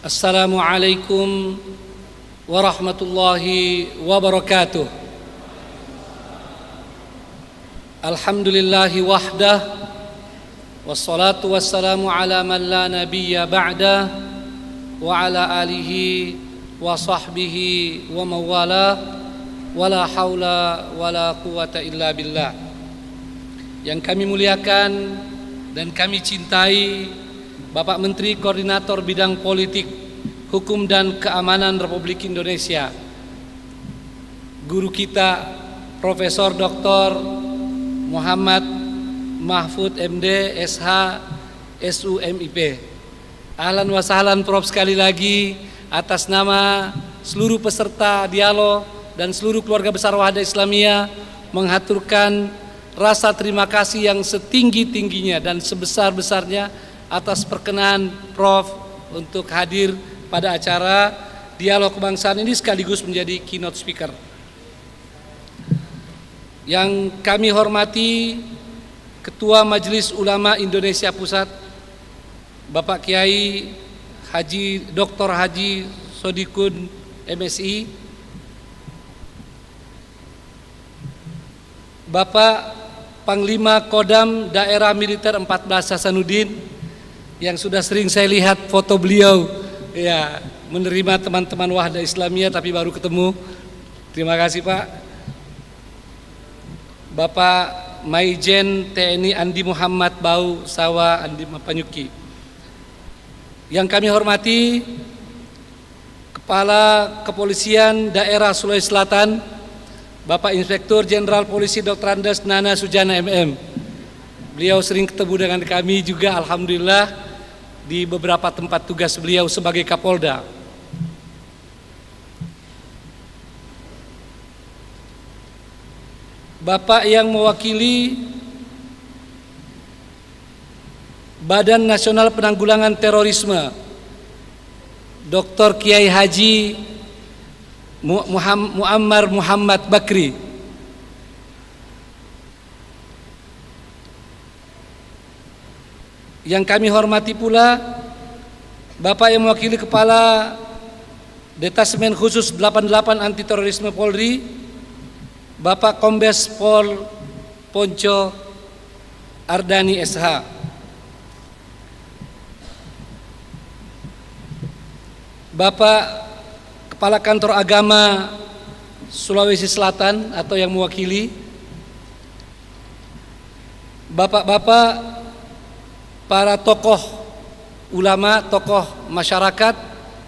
Assalamualaikum warahmatullahi wabarakatuh. Alhamdulillahi wahdah, wassalatu wassalamu ala man la nabiyya ba'dah, wa ala alihi wa sahbihi wa mawala, wala hawla wala quwata illa billah. Yang kami muliakan dan kami cintai Bapak Menteri Koordinator Bidang Politik, Hukum dan Keamanan Republik Indonesia, guru kita Profesor Dr. Muhammad Mahfud MD SH SUMIP. Ahlan wa sahlan Prof sekali lagi atas nama seluruh peserta dialog dan seluruh keluarga besar Wahda Islamiyah mengaturkan rasa terima kasih yang setinggi-tingginya dan sebesar-besarnya atas perkenan Prof untuk hadir pada acara dialog kebangsaan ini sekaligus menjadi keynote speaker. Yang kami hormati Ketua Majelis Ulama Indonesia Pusat Bapak Kiai Haji Dr. Haji Sodikun MSI, Bapak Panglima Kodam Daerah Militer 14 Hasanuddin, yang sudah sering saya lihat foto beliau ya menerima teman-teman Wahda Islamiyah tapi baru ketemu. Terima kasih Pak. Bapak Maijen TNI Andi Muhammad Bau Sawa Andi Mapanyuki. Yang kami hormati Kepala Kepolisian Daerah Sulawesi Selatan Bapak Inspektur Jenderal Polisi Dr. Andes Nana Sujana MM. Beliau sering ketemu dengan kami juga, alhamdulillah, di beberapa tempat tugas beliau sebagai Kapolda. Bapak yang mewakili Badan Nasional Penanggulangan Terorisme Dr. Kiai Haji Muammar Muhammad Bakri. Yang kami hormati pula Bapak yang mewakili Kepala Detasmen Khusus 88 Anti Terorisme Polri, Bapak Kombes Pol Ponco Ardani SH. Bapak Kepala Kantor Agama Sulawesi Selatan atau yang mewakili, Bapak-bapak para tokoh ulama, tokoh masyarakat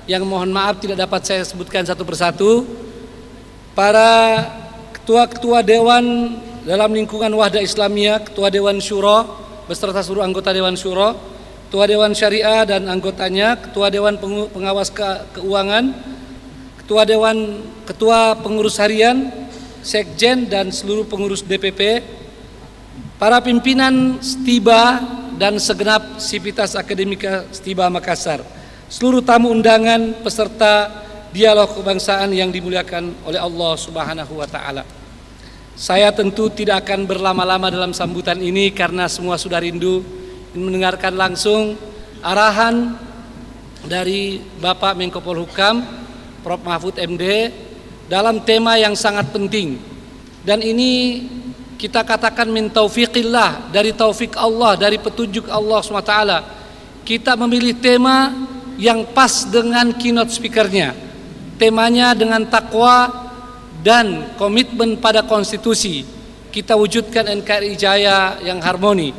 yang mohon maaf tidak dapat saya sebutkan satu persatu, para ketua-ketua dewan dalam lingkungan Wahda Islamiyah, ketua Dewan Syuro beserta seluruh anggota Dewan Syuro, ketua Dewan Syariah dan anggotanya, ketua Dewan Pengawas Keuangan, ketua pengurus harian, sekjen dan seluruh pengurus DPP, para pimpinan Stiba dan segenap sivitas akademika Stiba Makassar, seluruh tamu undangan peserta dialog kebangsaan yang dimuliakan oleh Allah Subhanahu wa taala. Saya tentu tidak akan berlama-lama dalam sambutan ini karena semua sudah rindu mendengarkan langsung arahan dari Bapak Menko Polhukam Prof. Mahfud MD dalam tema yang sangat penting. Dan ini kita katakan min taufiqillah, dari taufik Allah, dari petunjuk Allah SWT. Kita memilih tema yang pas dengan keynote speakernya. Temanya dengan takwa dan komitmen pada konstitusi. Kita wujudkan NKRI Jaya yang harmoni.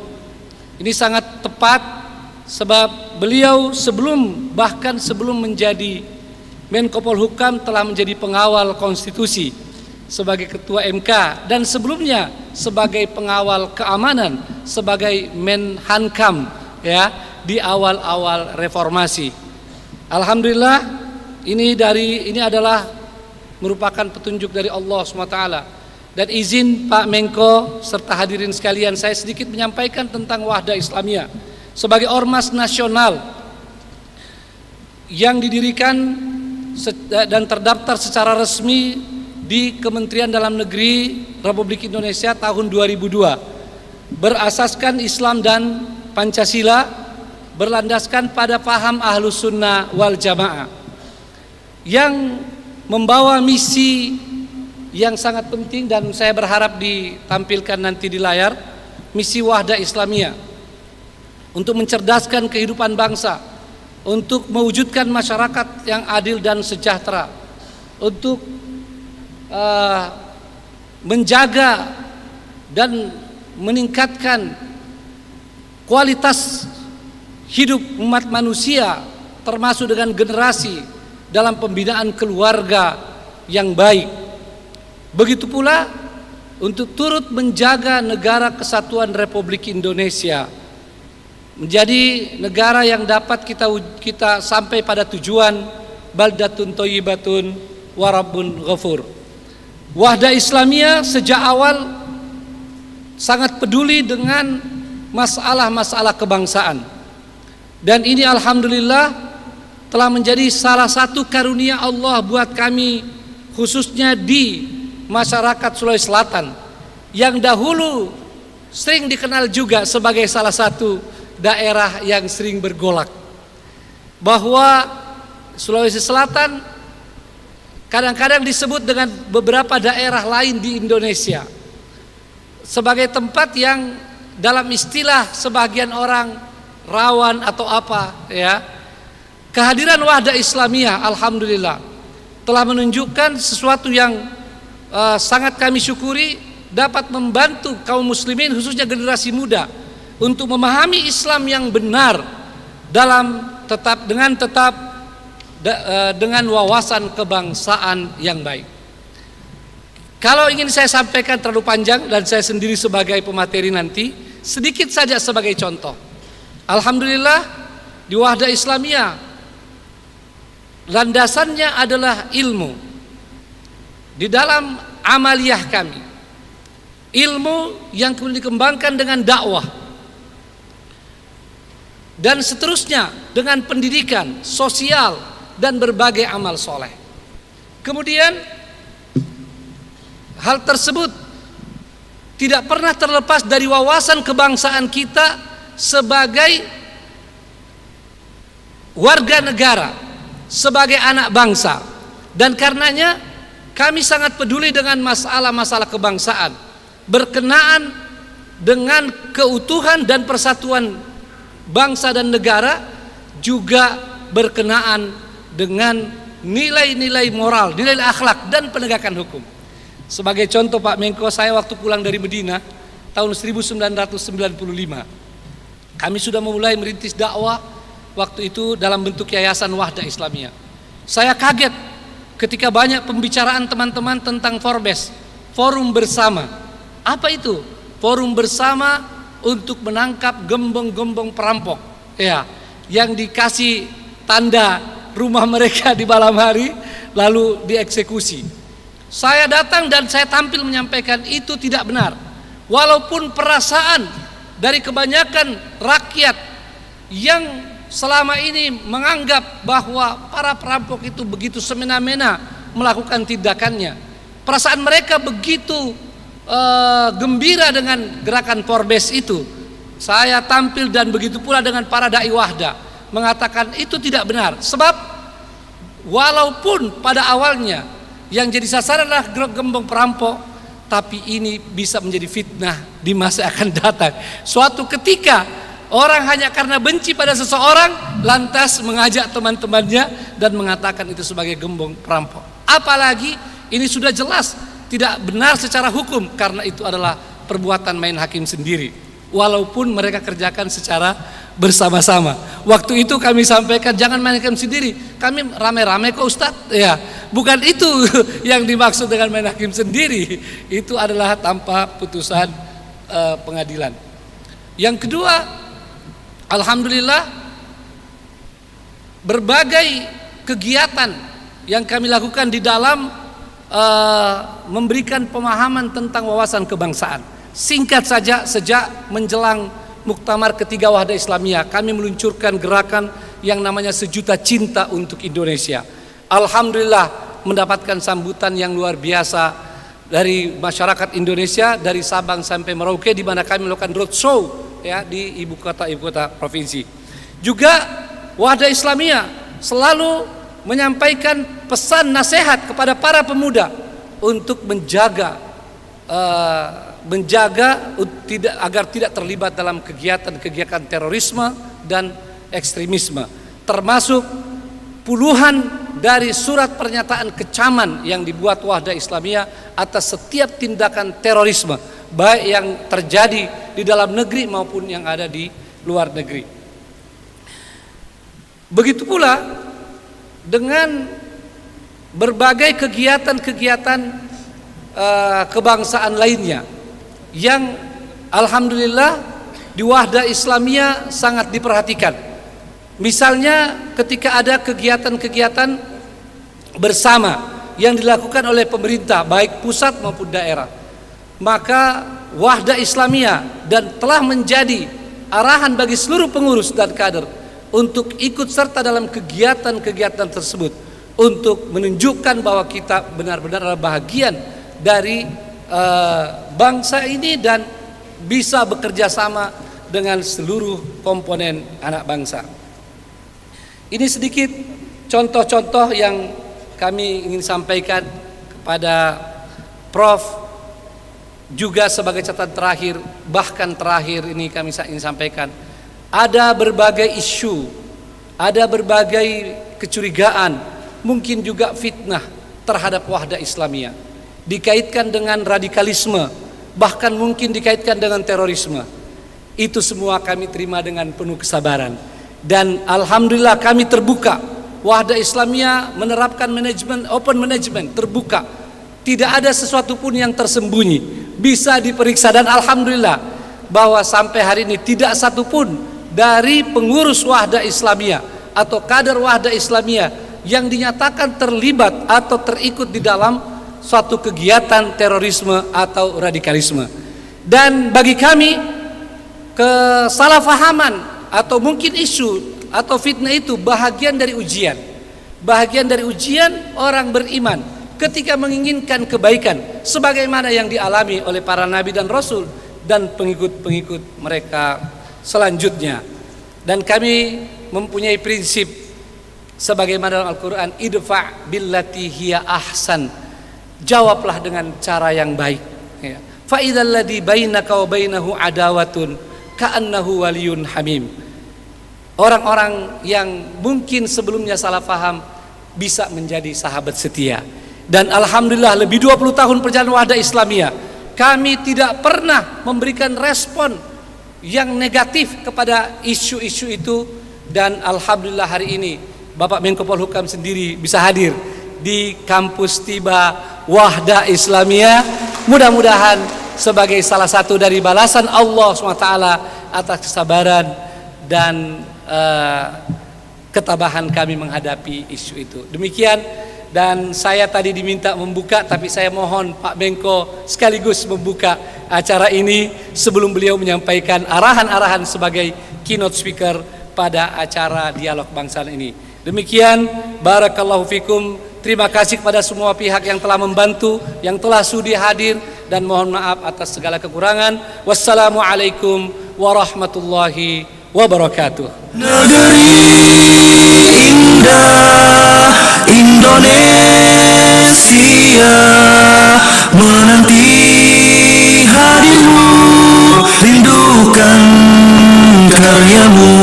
Ini sangat tepat sebab beliau bahkan sebelum menjadi Menko Polhukam telah menjadi pengawal konstitusi sebagai ketua MK, dan sebelumnya sebagai pengawal keamanan sebagai Menhankam ya di awal-awal reformasi. Alhamdulillah ini adalah merupakan petunjuk dari Allah SWT. Dan izin Pak Menko serta hadirin sekalian, saya sedikit menyampaikan tentang Wahda Islamiyah sebagai ormas nasional yang didirikan dan terdaftar secara resmi di Kementerian Dalam Negeri Republik Indonesia tahun 2002, berasaskan Islam dan Pancasila, berlandaskan pada paham Ahlus Sunnah wal Jamaah, yang membawa misi yang sangat penting dan saya berharap ditampilkan nanti di layar, misi Wahda Islamiyah untuk mencerdaskan kehidupan bangsa, untuk mewujudkan masyarakat yang adil dan sejahtera, untuk menjaga dan meningkatkan kualitas hidup umat manusia termasuk dengan generasi dalam pembinaan keluarga yang baik. Begitu pula untuk turut menjaga negara kesatuan Republik Indonesia menjadi negara yang dapat kita sampai pada tujuan baldatun thayyibatun wa rabbun ghafur. Wahda Islamiyah sejak awal sangat peduli dengan masalah-masalah kebangsaan. Dan ini alhamdulillah telah menjadi salah satu karunia Allah buat kami, khususnya di masyarakat Sulawesi Selatan yang dahulu sering dikenal juga sebagai salah satu daerah yang sering bergolak. Bahwa Sulawesi Selatan kadang-kadang disebut dengan beberapa daerah lain di Indonesia sebagai tempat yang dalam istilah sebagian orang rawan atau apa ya. Kehadiran Wahda Islamiyah alhamdulillah telah menunjukkan sesuatu yang sangat kami syukuri, dapat membantu kaum muslimin khususnya generasi muda untuk memahami Islam yang benar dengan wawasan kebangsaan yang baik. Kalau ingin saya sampaikan terlalu panjang dan saya sendiri sebagai pemateri nanti, sedikit saja sebagai contoh. Alhamdulillah di Wahda Islamiyah landasannya adalah ilmu. Di dalam amaliyah kami, ilmu yang kemudian dikembangkan dengan dakwah dan seterusnya dengan pendidikan, sosial dan berbagai amal soleh. Kemudian hal tersebut tidak pernah terlepas dari wawasan kebangsaan kita sebagai warga negara, sebagai anak bangsa. Dan karenanya kami sangat peduli dengan masalah-masalah kebangsaan berkenaan dengan keutuhan dan persatuan bangsa dan negara, juga berkenaan dengan nilai-nilai moral, nilai akhlak dan penegakan hukum. Sebagai contoh Pak Menko, saya waktu pulang dari Medina tahun 1995, kami sudah memulai merintis dakwah waktu itu dalam bentuk Yayasan Wahda Islamiyah. Saya kaget ketika banyak pembicaraan teman-teman tentang Forbes, forum bersama. Apa itu? Forum bersama untuk menangkap gembong-gembong perampok, ya, yang dikasih tanda rumah mereka di malam hari lalu dieksekusi. Saya datang dan saya tampil menyampaikan itu tidak benar. walaupun perasaan dari kebanyakan rakyat yang selama ini menganggap bahwa para perampok itu begitu semena-mena melakukan tindakannya, perasaan mereka begitu gembira dengan gerakan Forbes itu. Saya tampil dan begitu pula dengan para dai wahda mengatakan itu tidak benar. Sebab walaupun pada awalnya yang jadi sasaran adalah gembong perampok, tapi ini bisa menjadi fitnah di masa akan datang. Suatu ketika orang hanya karena benci pada seseorang lantas mengajak teman-temannya dan mengatakan itu sebagai gembong perampok. Apalagi ini sudah jelas tidak benar secara hukum karena itu adalah perbuatan main hakim sendiri, walaupun mereka kerjakan secara bersama-sama. Waktu itu kami sampaikan jangan main hakim sendiri, kami rame-rame kok Ustadz. Ya, bukan itu yang dimaksud dengan main hakim sendiri, itu adalah tanpa putusan pengadilan. Yang kedua, alhamdulillah berbagai kegiatan yang kami lakukan di dalam memberikan pemahaman tentang wawasan kebangsaan. Singkat saja, sejak menjelang Muktamar ketiga Wahda Islamiyah, kami meluncurkan gerakan yang namanya Sejuta Cinta untuk Indonesia. Alhamdulillah mendapatkan sambutan yang luar biasa dari masyarakat Indonesia, dari Sabang sampai Merauke, di mana kami melakukan roadshow ya di ibu kota provinsi. Juga Wahda Islamiyah selalu menyampaikan pesan nasihat kepada para pemuda untuk menjaga agar tidak terlibat dalam kegiatan terorisme dan ekstremisme, termasuk puluhan dari surat pernyataan kecaman yang dibuat Wahda Islamiyah atas setiap tindakan terorisme, baik yang terjadi di dalam negeri maupun yang ada di luar negeri. Begitu pula dengan berbagai kegiatan-kegiatan kebangsaan lainnya yang alhamdulillah di Wahda Islamiyah sangat diperhatikan. Misalnya ketika ada kegiatan-kegiatan bersama yang dilakukan oleh pemerintah baik pusat maupun daerah, maka Wahda Islamiyah dan telah menjadi arahan bagi seluruh pengurus dan kader untuk ikut serta dalam kegiatan-kegiatan tersebut, untuk menunjukkan bahwa kita benar-benar adalah bahagian dari bangsa ini dan bisa bekerja sama dengan seluruh komponen anak bangsa. Ini sedikit contoh-contoh yang kami ingin sampaikan kepada Prof. Juga sebagai catatan terakhir, bahkan terakhir ini kami ingin sampaikan, ada berbagai isu, ada berbagai kecurigaan, mungkin juga fitnah terhadap Wahda Islamiyah, dikaitkan dengan radikalisme, bahkan mungkin dikaitkan dengan terorisme. Itu semua kami terima dengan penuh kesabaran. Dan alhamdulillah kami terbuka. Wahda Islamiyah menerapkan manajemen, open management, terbuka. Tidak ada sesuatu pun yang tersembunyi, bisa diperiksa. Dan alhamdulillah bahwa sampai hari ini tidak satu pun dari pengurus Wahda Islamiyah atau kader Wahda Islamiyah yang dinyatakan terlibat atau terikut di dalam suatu kegiatan terorisme atau radikalisme. Dan bagi kami, kesalahpahaman atau mungkin isu atau fitnah itu bahagian dari ujian. Bahagian dari ujian orang beriman ketika menginginkan kebaikan sebagaimana yang dialami oleh para nabi dan rasul dan pengikut-pengikut mereka selanjutnya. Dan kami mempunyai prinsip sebagaimana dalam Al-Quran, idfa' billati hiya ahsan, jawablah dengan cara yang baik. Fa idzal ladzi bainaka wa bainahu adawatun ka'annahu waliyun hamim. Orang-orang yang mungkin sebelumnya salah paham bisa menjadi sahabat setia. Dan alhamdulillah lebih 20 tahun perjalanan Wahda Islamiyah, kami tidak pernah memberikan respon yang negatif kepada isu-isu itu. Dan alhamdulillah hari ini Bapak Menko Polhukam sendiri bisa hadir di kampus Tiba Wahda Islamiyah. Mudah-mudahan sebagai salah satu dari balasan Allah SWT atas kesabaran dan ketabahan kami menghadapi isu itu. Demikian, Dan saya tadi diminta membuka, tapi saya mohon Pak Menko sekaligus membuka acara ini sebelum beliau menyampaikan arahan-arahan sebagai keynote speaker pada acara dialog kebangsaan ini. Demikian, barakallahu fikum. Terima kasih kepada semua pihak yang telah membantu, yang telah sudi hadir, dan mohon maaf atas segala kekurangan. Wassalamualaikum warahmatullahi wabarakatuh. Negeri indah Indonesia menanti hadirmu, rindukan karyamu.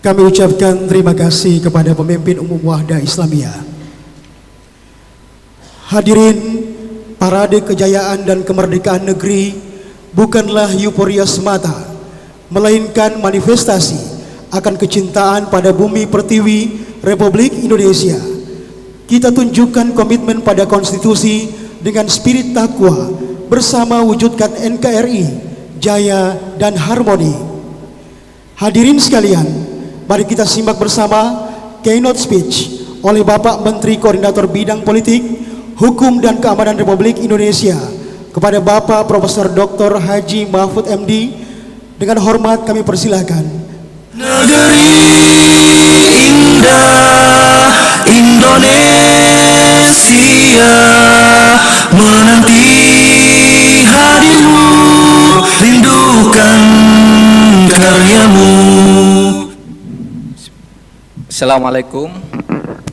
Kami ucapkan terima kasih kepada pemimpin umum Wahda Islamiyah. Hadirin, parade kejayaan dan kemerdekaan negeri bukanlah euforia semata, melainkan manifestasi akan kecintaan pada bumi pertiwi Republik Indonesia. Kita tunjukkan komitmen pada konstitusi dengan spirit takwa, bersama wujudkan NKRI, jaya dan harmoni. Hadirin sekalian, mari kita simak bersama keynote speech oleh Bapak Menteri Koordinator Bidang Politik, Hukum dan Keamanan Republik Indonesia kepada Bapak Profesor Dr. Haji Mahfud MD. Dengan hormat kami persilahkan. Negeri indah Indonesia menanti hadirmu, rindukan karyamu. Assalamualaikum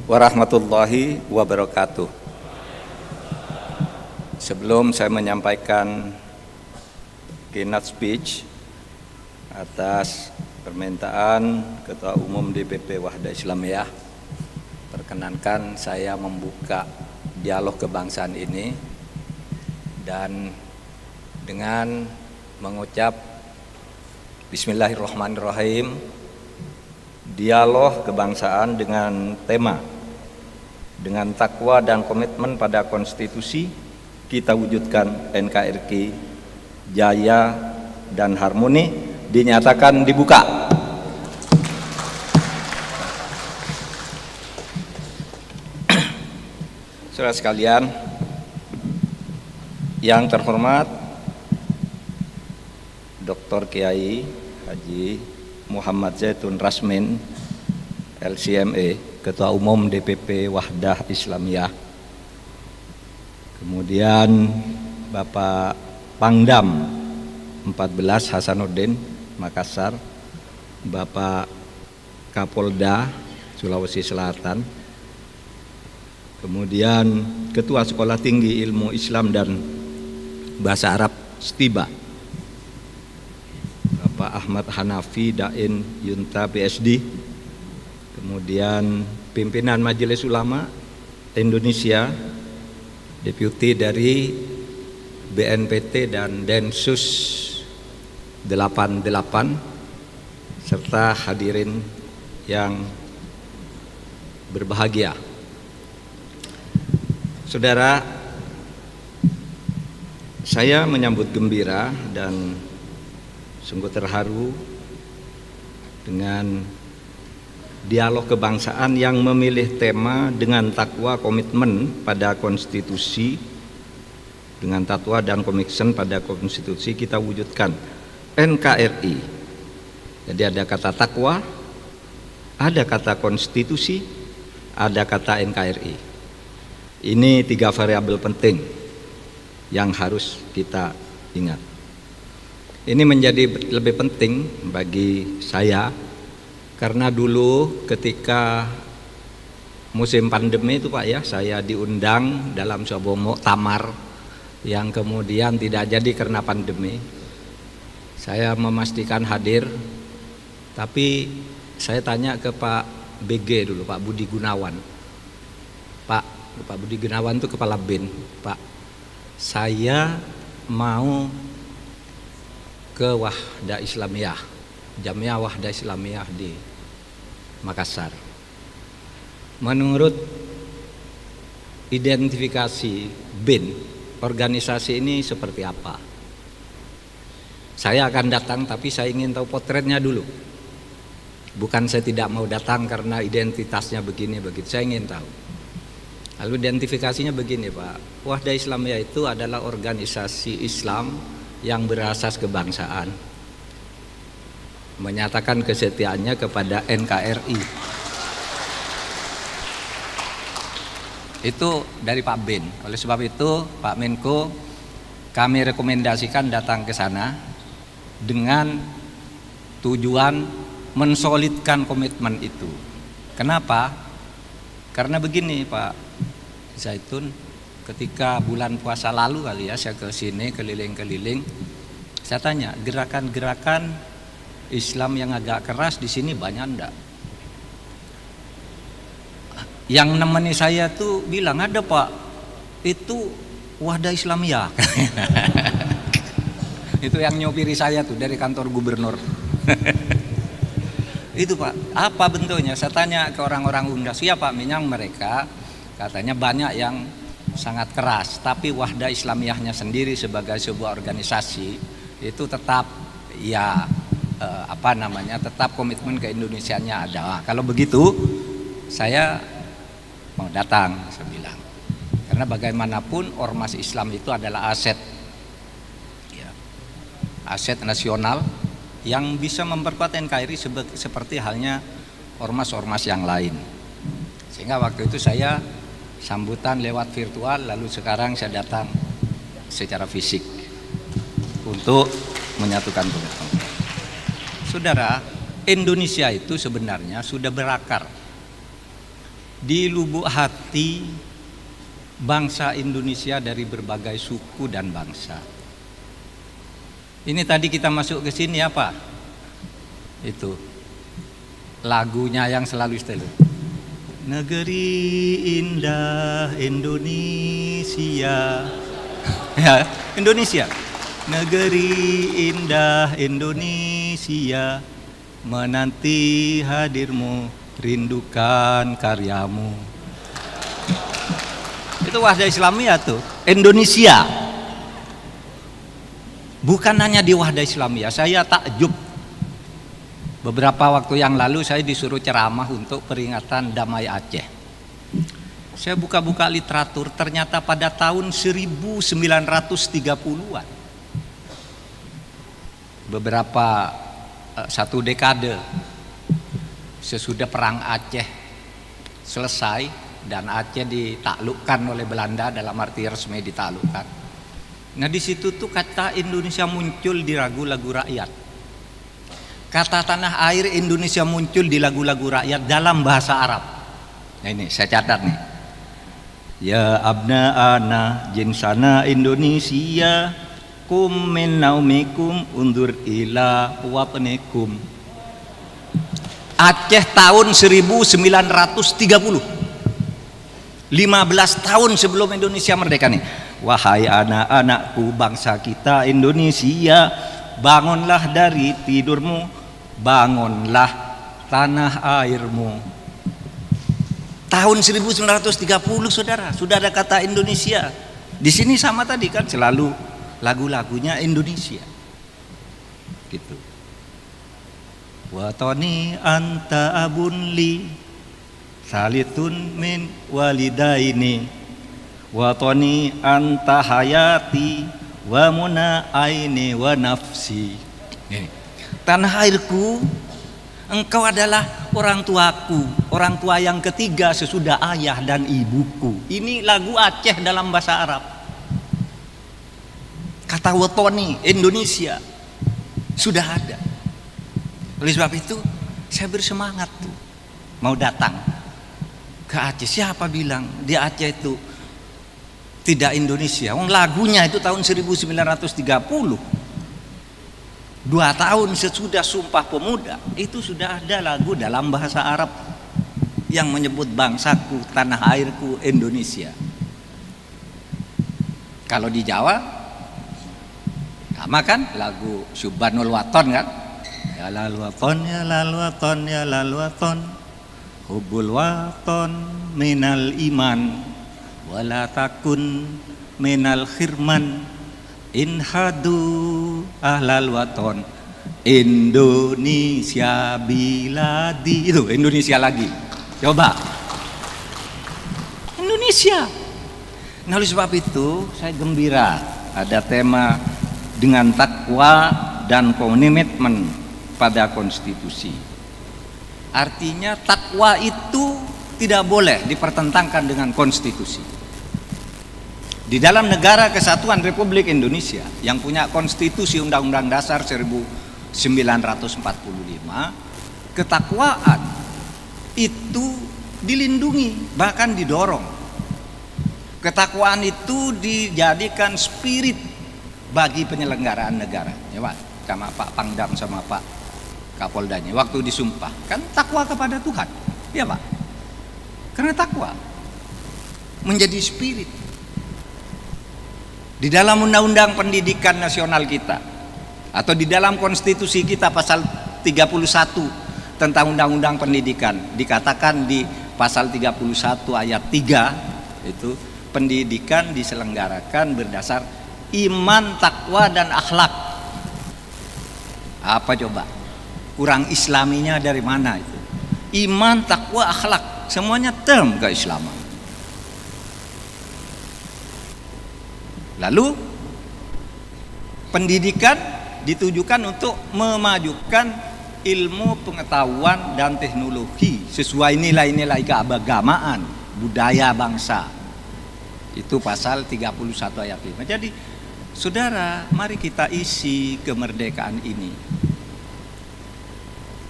warahmatullahi wabarakatuh. Sebelum saya menyampaikan keynote speech atas permintaan Ketua Umum DPP Wahda Islamiyah, perkenankan saya membuka dialog kebangsaan ini dan dengan mengucap Bismillahirrahmanirrahim. Dialog kebangsaan dengan tema dengan takwa dan komitmen pada konstitusi, kita wujudkan NKRI, jaya dan harmoni, dinyatakan dibuka. Saudara sekalian yang terhormat, Dr. Kiai Haji Muhammad Zaitun Rasmin, LCMA, Ketua Umum DPP Wahdah Islamiyah. Kemudian Bapak Pangdam 14 Hasanuddin Makassar, Bapak Kapolda Sulawesi Selatan, kemudian Ketua Sekolah Tinggi Ilmu Islam dan Bahasa Arab STIBA, Bapak Ahmad Hanafi Dain Yunta PSD, kemudian pimpinan Majelis Ulama Indonesia, Deputi dari BNPT dan Densus 88, serta hadirin yang berbahagia. Saudara, saya menyambut gembira dan sungguh terharu dengan dialog kebangsaan yang memilih tema dengan takwa komitmen pada konstitusi, dengan takwa dan komitmen pada konstitusi kita wujudkan NKRI. Jadi ada kata takwa, ada kata konstitusi, ada kata NKRI. Ini 3 variabel penting yang harus kita ingat. Ini menjadi lebih penting bagi saya karena dulu ketika musim pandemi itu Pak ya, saya diundang dalam sebuah muktamar yang kemudian tidak jadi karena pandemi. Saya memastikan hadir, tapi saya tanya ke Pak BG dulu, Pak Budi Gunawan. Pak Budi Gunawan itu kepala BIN. Pak, saya mau ke Wahda Islamiyah, Jamiah Wahda Islamiyah di Makassar. Menurut identifikasi BIN, organisasi ini seperti apa? Saya akan datang, tapi saya ingin tahu potretnya dulu. Bukan saya tidak mau datang karena identitasnya begini begitu. Saya ingin tahu. Lalu identifikasinya begini, Pak. Wahda Islamiyah itu adalah organisasi Islam yang berasas kebangsaan, menyatakan kesetiaannya kepada NKRI. Itu dari Pak Bin. Oleh sebab itu, Pak Menko, kami rekomendasikan datang ke sana dengan tujuan mensolidkan komitmen itu. Kenapa? Karena begini, Pak Zaitun, ketika bulan puasa lalu kali ya, saya ke sini keliling-keliling, saya tanya, gerakan-gerakan Islam yang agak keras di sini banyak enggak? Yang nemeni saya tuh bilang, ada Pak, itu Wahda Islamiyah. Itu yang nyopiri saya tuh dari kantor gubernur. Itu Pak, apa bentuknya? Saya tanya ke orang-orang Unda, siapa Minang mereka? Katanya banyak yang sangat keras, tapi Wahda Islamiyahnya sendiri sebagai sebuah organisasi itu tetap ya tetap komitmen ke Indonesianya ada. Kalau begitu saya mau datang, saya bilang. Karena bagaimanapun ormas Islam itu adalah aset, ya, aset nasional yang bisa memperkuat NKRI seperti halnya ormas-ormas yang lain. Sehingga waktu itu saya sambutan lewat virtual, lalu sekarang saya datang secara fisik untuk menyatukan komitmen. Saudara, Indonesia itu sebenarnya sudah berakar di lubuk hati bangsa Indonesia dari berbagai suku dan bangsa. Ini tadi kita masuk ke sini apa? Itu lagunya yang selalu setel. Negeri indah Indonesia. Ya, Indonesia. Negeri indah Indonesia, menanti hadirmu, rindukan karyamu. Itu Wahda Islamiyah tuh, Indonesia. Bukan hanya di Wahda Islamiyah, saya takjub. Beberapa waktu yang lalu saya disuruh ceramah untuk peringatan Damai Aceh. Saya buka-buka literatur, ternyata pada tahun 1930-an, beberapa satu dekade sesudah perang Aceh selesai dan Aceh ditaklukkan oleh Belanda, dalam arti resmi ditaklukkan. Nah di situ tuh kata Indonesia muncul di lagu-lagu rakyat. Kata tanah air Indonesia muncul di lagu-lagu rakyat dalam bahasa Arab. Nah ini saya catat nih. Ya abna ana jinsana Indonesia, kum min naumikum undur ila watanikum. Aceh tahun 1930, 15 tahun sebelum Indonesia merdeka nih. Wahai anak-anakku bangsa kita Indonesia, bangunlah dari tidurmu, bangunlah tanah airmu. Tahun 1930 saudara, sudah ada kata Indonesia. Di sini sama tadi kan, selalu lagu-lagunya Indonesia. Gitu. Watoni anta abun li salitun min walidaini, watoni anta hayati wa muna aini wa nafsi. Tanah airku, engkau adalah orang tuaku, orang tua yang ketiga sesudah ayah dan ibuku. Ini lagu Aceh dalam bahasa Arab. Kata watoni Indonesia sudah ada. Oleh sebab itu saya bersemangat tuh mau datang ke Aceh. Siapa bilang di Aceh itu tidak Indonesia? Wong lagunya itu tahun 1930. 2 tahun sesudah Sumpah Pemuda itu sudah ada lagu dalam bahasa Arab yang menyebut bangsaku, tanah airku Indonesia. Kalau di Jawa sama kan lagu Subhanul Waton kan? Ya lal waton, ya lal waton, ya lal waton, hubbul waton minal iman, wala takun minal khirman. Inhadu ahlal waton Indonesia biladi. Itu Indonesia lagi. Coba. Indonesia. Nah, oleh sebab itu saya gembira ada tema dengan takwa dan komitmen pada konstitusi. Artinya takwa itu tidak boleh dipertentangkan dengan konstitusi. Di dalam negara kesatuan Republik Indonesia yang punya konstitusi Undang-Undang Dasar 1945, ketakwaan itu dilindungi, bahkan didorong. Ketakwaan itu dijadikan spirit bagi penyelenggaraan negara. Ya Pak, sama Pak Pangdam sama Pak Kapoldanya waktu disumpah kan takwa kepada Tuhan. Ya Pak. Karena takwa menjadi spirit. Di dalam Undang-Undang Pendidikan Nasional kita atau di dalam konstitusi kita pasal 31 tentang Undang-Undang Pendidikan dikatakan di pasal 31 ayat 3 itu pendidikan diselenggarakan berdasar iman, takwa dan akhlak. Apa coba? Kurang islaminya dari mana itu? Iman, takwa, akhlak, semuanya term keislaman. Lalu pendidikan ditujukan untuk memajukan ilmu pengetahuan dan teknologi sesuai nilai-nilai keagamaan, budaya bangsa. Itu pasal 31 ayat 5. Jadi saudara, mari kita isi kemerdekaan ini.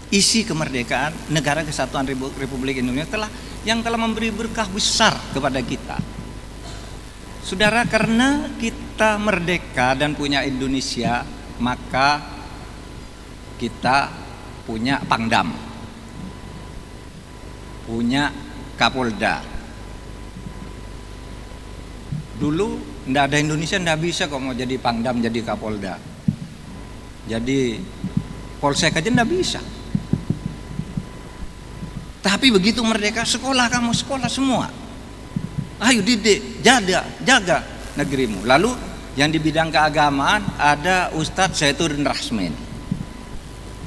Isi kemerdekaan negara kesatuan Republik Indonesia yang telah memberi berkah besar kepada kita. Saudara, karena kita merdeka dan punya Indonesia, maka kita punya Pangdam, punya Kapolda. Dulu ndak ada Indonesia, ndak bisa kok mau jadi Pangdam, jadi Kapolda, jadi Polsek aja ndak bisa. Tapi begitu merdeka, sekolah kamu, sekolah semua. Ayo didik, jaga negerimu. Lalu yang di bidang keagamaan ada Ustadz Zaitun Rasmin.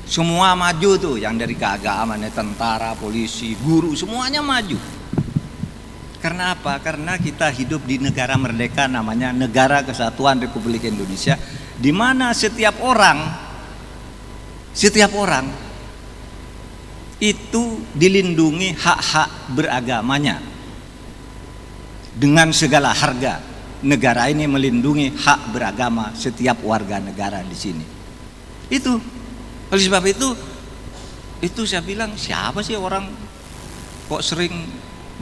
Semua maju tuh, yang dari keagamaan, tentara, polisi, guru, semuanya maju. Karena apa? Karena kita hidup di negara merdeka namanya Negara Kesatuan Republik Indonesia, di mana setiap orang itu dilindungi hak-hak beragamanya. Dengan segala harga, negara ini melindungi hak beragama setiap warga negara di sini. Itu, oleh sebab itu saya bilang, siapa sih orang kok sering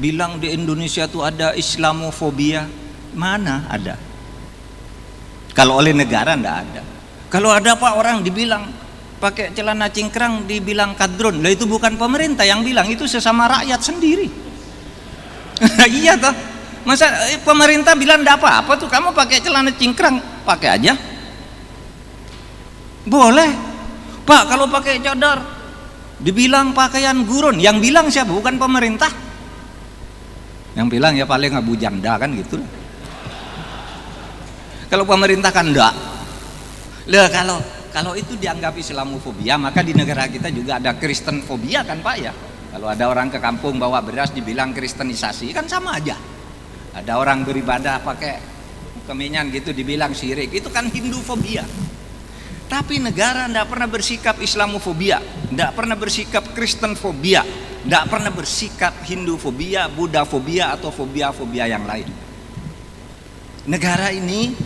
bilang di Indonesia itu ada Islamofobia? Mana ada? Kalau oleh negara ndak ada. Kalau ada Pak, orang dibilang pakai celana cingkrang dibilang kadrun, lah itu bukan pemerintah yang bilang, itu sesama rakyat sendiri. Iya toh. Masa pemerintah bilang enggak apa-apa tuh kamu pakai celana cingkrang, pakai aja. Boleh. Pak, kalau pakai cadar dibilang pakaian gurun, yang bilang siapa? Bukan pemerintah. Yang bilang ya paling Abu Janda kan gitu. Kalau pemerintah kan enggak. Lah kalau itu dianggap Islamofobia, maka di negara kita juga ada Kristenfobia kan Pak ya. Kalau ada orang ke kampung bawa beras dibilang kristenisasi, kan sama aja. Ada orang beribadah pakai kemenyan gitu dibilang syirik, itu kan Hindufobia. Tapi negara tidak pernah bersikap Islamofobia, tidak pernah bersikap Kristenfobia, tidak pernah bersikap Hindufobia, Buddhafobia atau fobia-fobia yang lain. Negara ini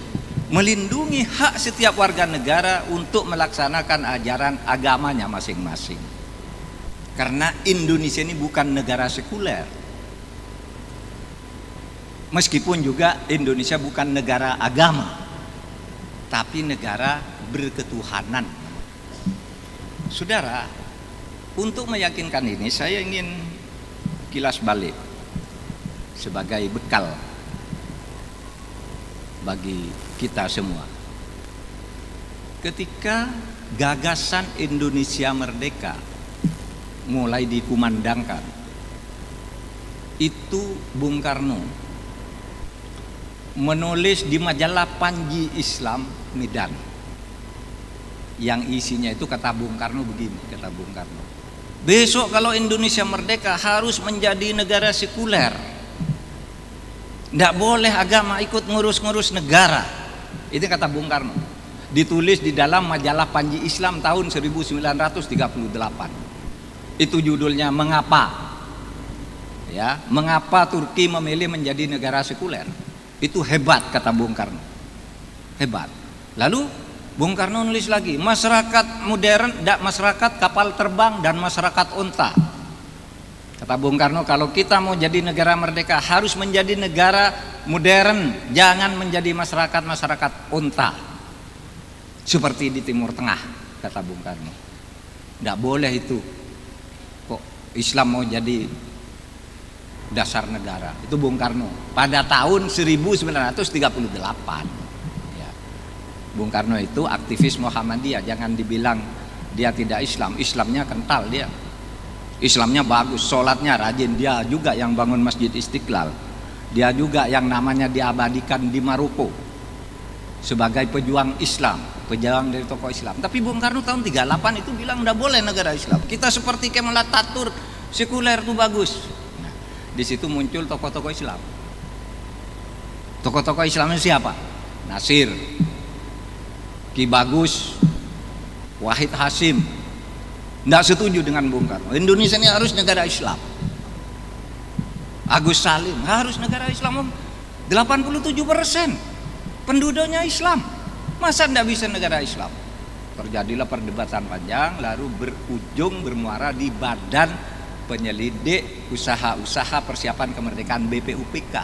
melindungi hak setiap warga negara untuk melaksanakan ajaran agamanya masing-masing. Karena Indonesia ini bukan negara sekuler. Meskipun juga Indonesia bukan negara agama, tapi negara berketuhanan. Saudara, untuk meyakinkan ini saya ingin kilas balik sebagai bekal bagi kita semua. Ketika gagasan Indonesia merdeka mulai dikumandangkan, itu Bung Karno menulis di majalah Panji Islam Medan, yang isinya itu kata Bung Karno begini, kata Bung Karno, besok kalau Indonesia merdeka harus menjadi negara sekuler, tidak boleh agama ikut ngurus-ngurus negara. Itu kata Bung Karno, ditulis di dalam majalah Panji Islam tahun 1938. Itu judulnya Mengapa, ya, mengapa Turki memilih menjadi negara sekuler. Itu hebat, kata Bung Karno, hebat. Lalu Bung Karno nulis lagi, masyarakat modern, masyarakat kapal terbang dan masyarakat unta. Kata Bung Karno, kalau kita mau jadi negara merdeka harus menjadi negara modern, jangan menjadi masyarakat unta seperti di Timur Tengah, kata Bung Karno. Tidak boleh itu. Kok Islam mau jadi dasar negara? Itu Bung Karno pada tahun 1938. Ya. Bung Karno itu aktivis Muhammadiyah, jangan dibilang dia tidak Islam. Islamnya kental dia, Islamnya bagus, sholatnya rajin. Dia juga yang bangun Masjid Istiqlal, dia juga yang namanya diabadikan di Maroko sebagai pejuang Islam, pejuang dari tokoh Islam. Tapi Bung Karno tahun 38 itu bilang tidak boleh negara Islam, kita seperti Kemal Atatürk, sekuler itu bagus. Di situ muncul tokoh-tokoh Islam. Tokoh-tokoh Islamnya siapa? Nasir, Ki Bagus, Wahid Hasim. Tidak setuju dengan Bung Karno, Indonesia ini harus negara Islam. Agus Salim, harus negara Islam. 87% penduduknya Islam, masa tidak bisa negara Islam? Terjadilah perdebatan panjang, lalu berujung bermuara di Badan Penyelidik Usaha-Usaha Persiapan Kemerdekaan BPUPK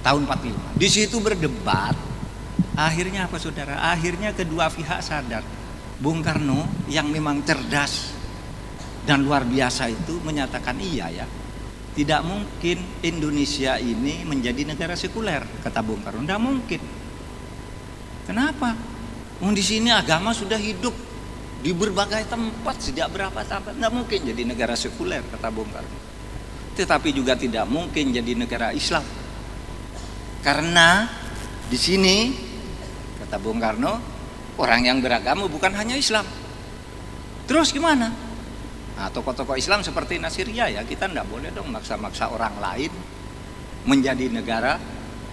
tahun 45. Di situ berdebat. Akhirnya apa saudara? Akhirnya kedua pihak sadar. Bung Karno yang memang cerdas dan luar biasa itu menyatakan iya ya, tidak mungkin Indonesia ini menjadi negara sekuler, kata Bung Karno. Tidak mungkin. Kenapa? Di sini agama sudah hidup di berbagai tempat sejak berapa tahun, tidak mungkin jadi negara sekuler, kata Bung Karno. Tetapi juga tidak mungkin jadi negara Islam, karena di sini, kata Bung Karno, orang yang beragama bukan hanya Islam. Terus gimana? Nah, tokoh-tokoh Islam seperti Nasiriyah, ya kita tidak boleh dong maksa-maksa orang lain menjadi negara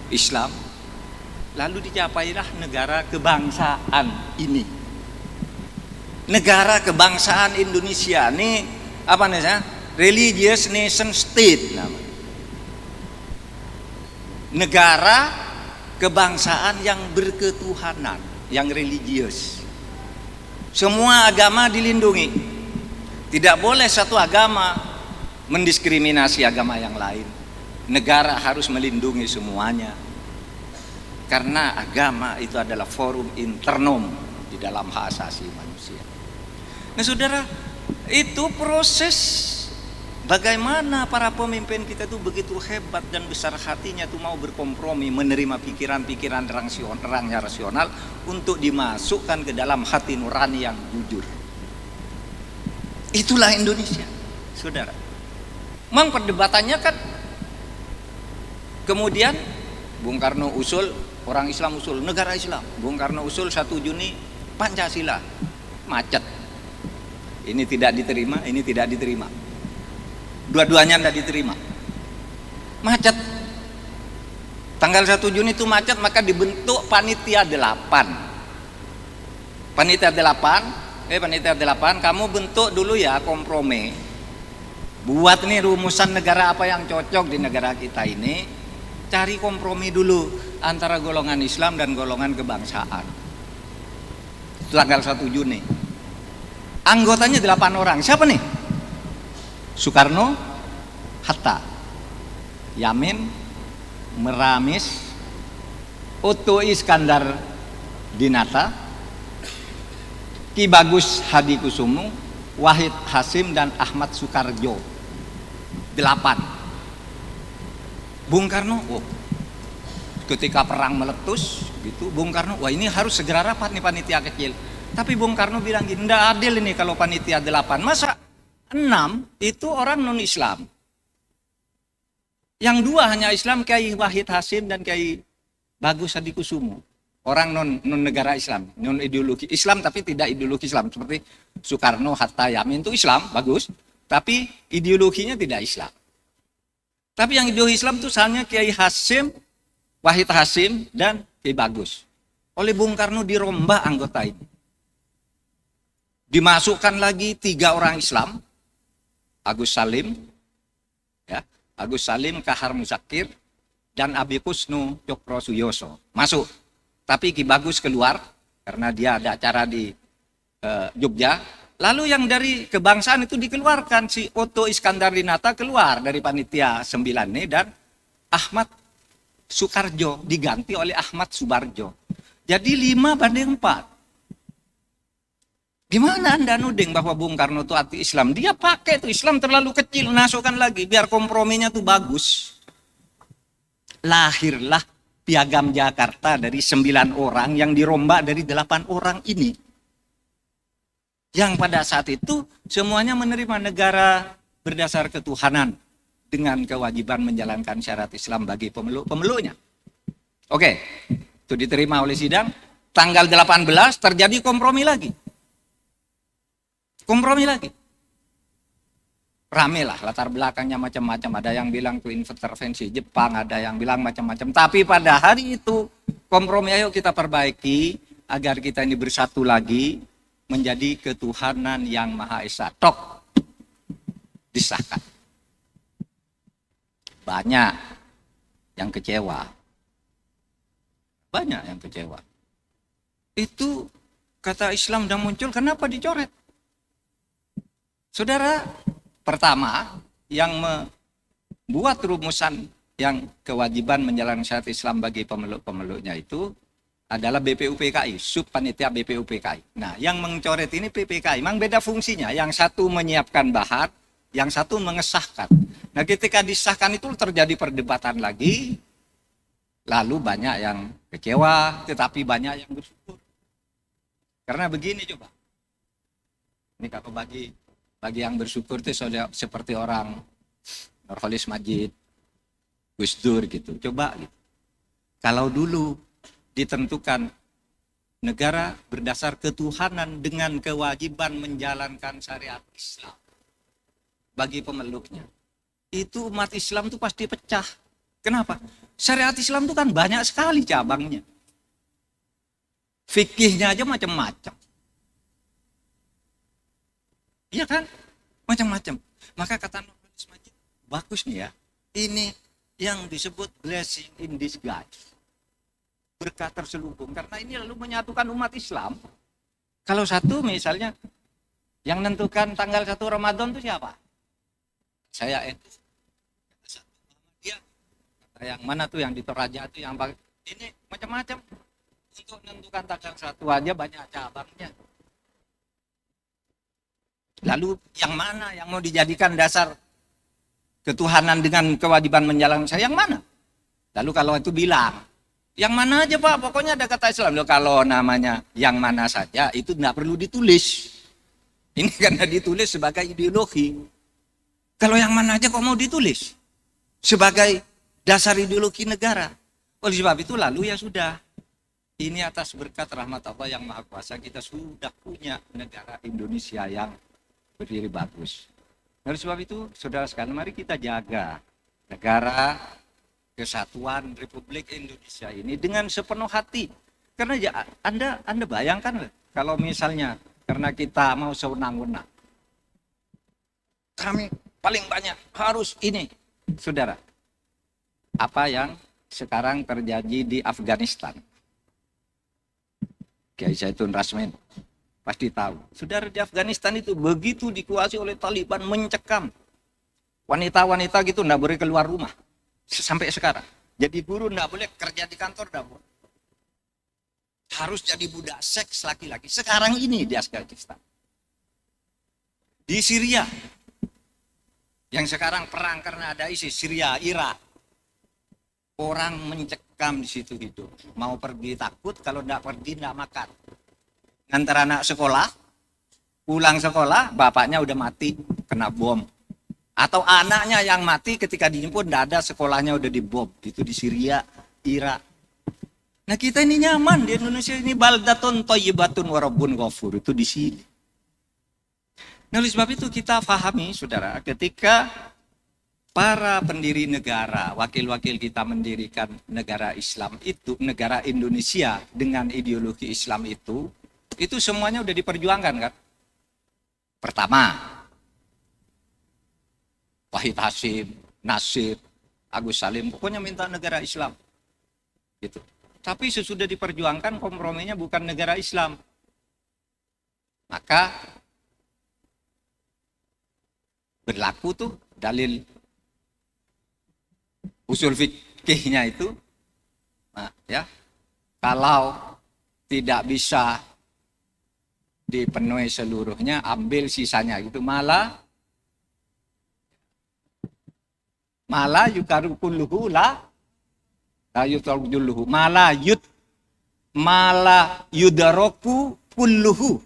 Islam. Lalu dicapailah negara kebangsaan ini. Negara kebangsaan Indonesia ini apa namanya? Religious Nation State namanya. Negara kebangsaan yang berketuhanan, yang religius. Semua agama dilindungi. Tidak boleh satu agama mendiskriminasi agama yang lain. Negara harus melindungi semuanya. Karena agama itu adalah forum internum di dalam hak asasi manusia. Nah saudara, itu proses bagaimana para pemimpin kita itu begitu hebat dan besar hatinya tuh mau berkompromi, menerima pikiran-pikiran rasional untuk dimasukkan ke dalam hati nurani yang jujur. Itulah Indonesia, saudara. Memang perdebatannya kan kemudian Bung Karno usul, orang Islam usul negara Islam. Bung Karno usul 1 Juni Pancasila. Macet. Ini tidak diterima, ini tidak diterima. Dua-duanya tidak diterima. Macet. Tanggal 1 Juni itu macet, maka dibentuk Panitia 8. Panitia 8, kamu bentuk dulu ya kompromi. Buat nih rumusan negara apa yang cocok di negara kita ini. Cari kompromi dulu antara golongan Islam dan golongan kebangsaan. Tanggal 1 Juni. Anggotanya 8 orang. Siapa nih? Soekarno, Hatta, Yamin, Meramis, Otto Iskandar Dinata, Ki Bagus Hadikusumo, Wahid Hasim, dan Ahmad Sukarjo. 8. Bung Karno, ketika perang meletus gitu, Bung Karno, wah ini harus segera rapat nih panitia kecil. Tapi Bung Karno bilang gini, nggak adil ini kalau panitia 8, masa 6 itu orang non Islam, yang 2 hanya Islam, Kiai Wahid Hasim dan Kiai Bagus Hadikusumo. Orang non negara Islam, non ideologi Islam tapi tidak ideologi Islam, seperti Soekarno, Hatta, Yamin itu Islam, bagus, tapi ideologinya tidak Islam. Tapi yang ideologi Islam itu hanya Kiai Hasim, Wahid Hasim, dan Kiai Bagus. Oleh Bung Karno dirombak anggota ini. Dimasukkan lagi 3 orang Islam, Agus Salim, ya, Agus Salim, Kahar Muzakir, dan Abi Kusnu Cokro Suyoso. Masuk. Tapi Ki Bagus keluar karena dia ada acara di Jogja. Lalu yang dari kebangsaan itu dikeluarkan, si Otto Iskandar Dinata keluar dari panitia 9 ini, dan Ahmad Sukarjo diganti oleh Ahmad Subarjo. Jadi 5-4. Gimana Anda nuding bahwa Bung Karno itu anti Islam? Dia pakai itu Islam terlalu kecil, masukkan lagi biar komprominya tuh bagus. Lahirlah Piagam Jakarta dari 9 orang yang dirombak dari 8 orang ini. Yang pada saat itu semuanya menerima negara berdasar ketuhanan dengan kewajiban menjalankan syarat Islam bagi pemeluk-pemeluknya. Oke, itu diterima oleh sidang. Tanggal 18 terjadi kompromi lagi. Kompromi lagi. Rame lah, latar belakangnya macam-macam. Ada yang bilang itu intervensi Jepang, ada yang bilang macam-macam. Tapi pada hari itu kompromi, ayo kita perbaiki agar kita ini bersatu lagi menjadi ketuhanan yang Maha Esa. Tok, disahkan. Banyak yang kecewa. Banyak yang kecewa. Itu kata Islam sudah muncul, kenapa dicoret? Saudara, pertama, yang membuat rumusan yang kewajiban menjalankan syariat Islam bagi pemeluk-pemeluknya itu adalah BPUPKI, subpanitia BPUPKI. Nah, yang mencoret ini PPKI, memang beda fungsinya. Yang satu menyiapkan bahan, yang satu mengesahkan. Nah, ketika disahkan itu terjadi perdebatan lagi, lalu banyak yang kecewa, tetapi banyak yang bersyukur. Karena begini coba, ini kalau bagi yang bersyukur itu seperti orang Nurholis Majid, Gus Dur gitu. Coba gitu. Kalau dulu ditentukan negara berdasar ketuhanan dengan kewajiban menjalankan syariat Islam bagi pemeluknya, itu umat Islam itu pasti pecah. Kenapa? Syariat Islam itu kan banyak sekali cabangnya. Fikihnya aja macam-macam. Iya kan? Macam-macam. Maka kata Nurholis Majid, bagus nih ya. Ini yang disebut blessing in disguise. Berkah terselubung. Karena ini lalu menyatukan umat Islam. Kalau satu misalnya, yang menentukan tanggal 1 Ramadan itu siapa? Saya itu. Dia. Kata yang mana tuh yang di Toraja itu yang ini macam-macam. Untuk menentukan tanggal 1 aja banyak cabangnya. Lalu yang mana yang mau dijadikan dasar ketuhanan dengan kewajiban menjalankan syariat, yang mana? Lalu kalau itu bilang, yang mana aja Pak, pokoknya ada kata Islam. Loh, kalau namanya yang mana saja itu tidak perlu ditulis. Ini karena ditulis sebagai ideologi. Kalau yang mana aja kok mau ditulis? Sebagai dasar ideologi negara. Oleh sebab itu lalu ya sudah. Ini atas berkat rahmat Allah yang Maha Kuasa kita sudah punya negara Indonesia yang berdiri bagus. Oleh sebab itu, saudara sekalian, mari kita jaga negara kesatuan Republik Indonesia ini dengan sepenuh hati. Karena ya, Anda bayangkan kalau misalnya karena kita mau sewenang-wenang, kami paling banyak harus ini, saudara. Apa yang sekarang terjadi di Afghanistan? Kiai Zaitun Rasmin pasti tahu. Saudara, di Afghanistan itu begitu dikuasai oleh Taliban, mencekam. Wanita-wanita gitu enggak boleh keluar rumah. Sampai sekarang. Jadi buruh enggak boleh, kerja di kantor enggak boleh. Harus jadi budak seks laki-laki. Sekarang ini di Afghanistan. Di Syria. Yang sekarang perang karena ada ISIS, Syria, Irak. Orang mencekam di situ hidup. Mau pergi takut, kalau enggak pergi enggak makan. Antara anak sekolah, pulang sekolah, bapaknya udah mati, kena bom. Atau anaknya yang mati ketika dijemput, tidak ada, sekolahnya udah dibom. Itu di Syria, Irak. Nah kita ini nyaman di Indonesia ini, baldatun thayyibatun wa rabbun ghafur, itu di sini. Nah oleh sebab itu kita pahami saudara, ketika para pendiri negara, wakil-wakil kita mendirikan negara Islam itu, negara Indonesia dengan ideologi Islam itu semuanya udah diperjuangkan kan. Pertama, Wahid Hasyim, Nasir, Agus Salim, pokoknya minta negara Islam. Gitu. Tapi sesudah diperjuangkan komprominya bukan negara Islam. Maka berlaku tuh dalil usul fikihnya itu, nah, ya, kalau tidak bisa dipenuhi seluruhnya, ambil sisanya, itu malah yukaru kulluhu la yukaru kulluhu malah yudaroku kulluhu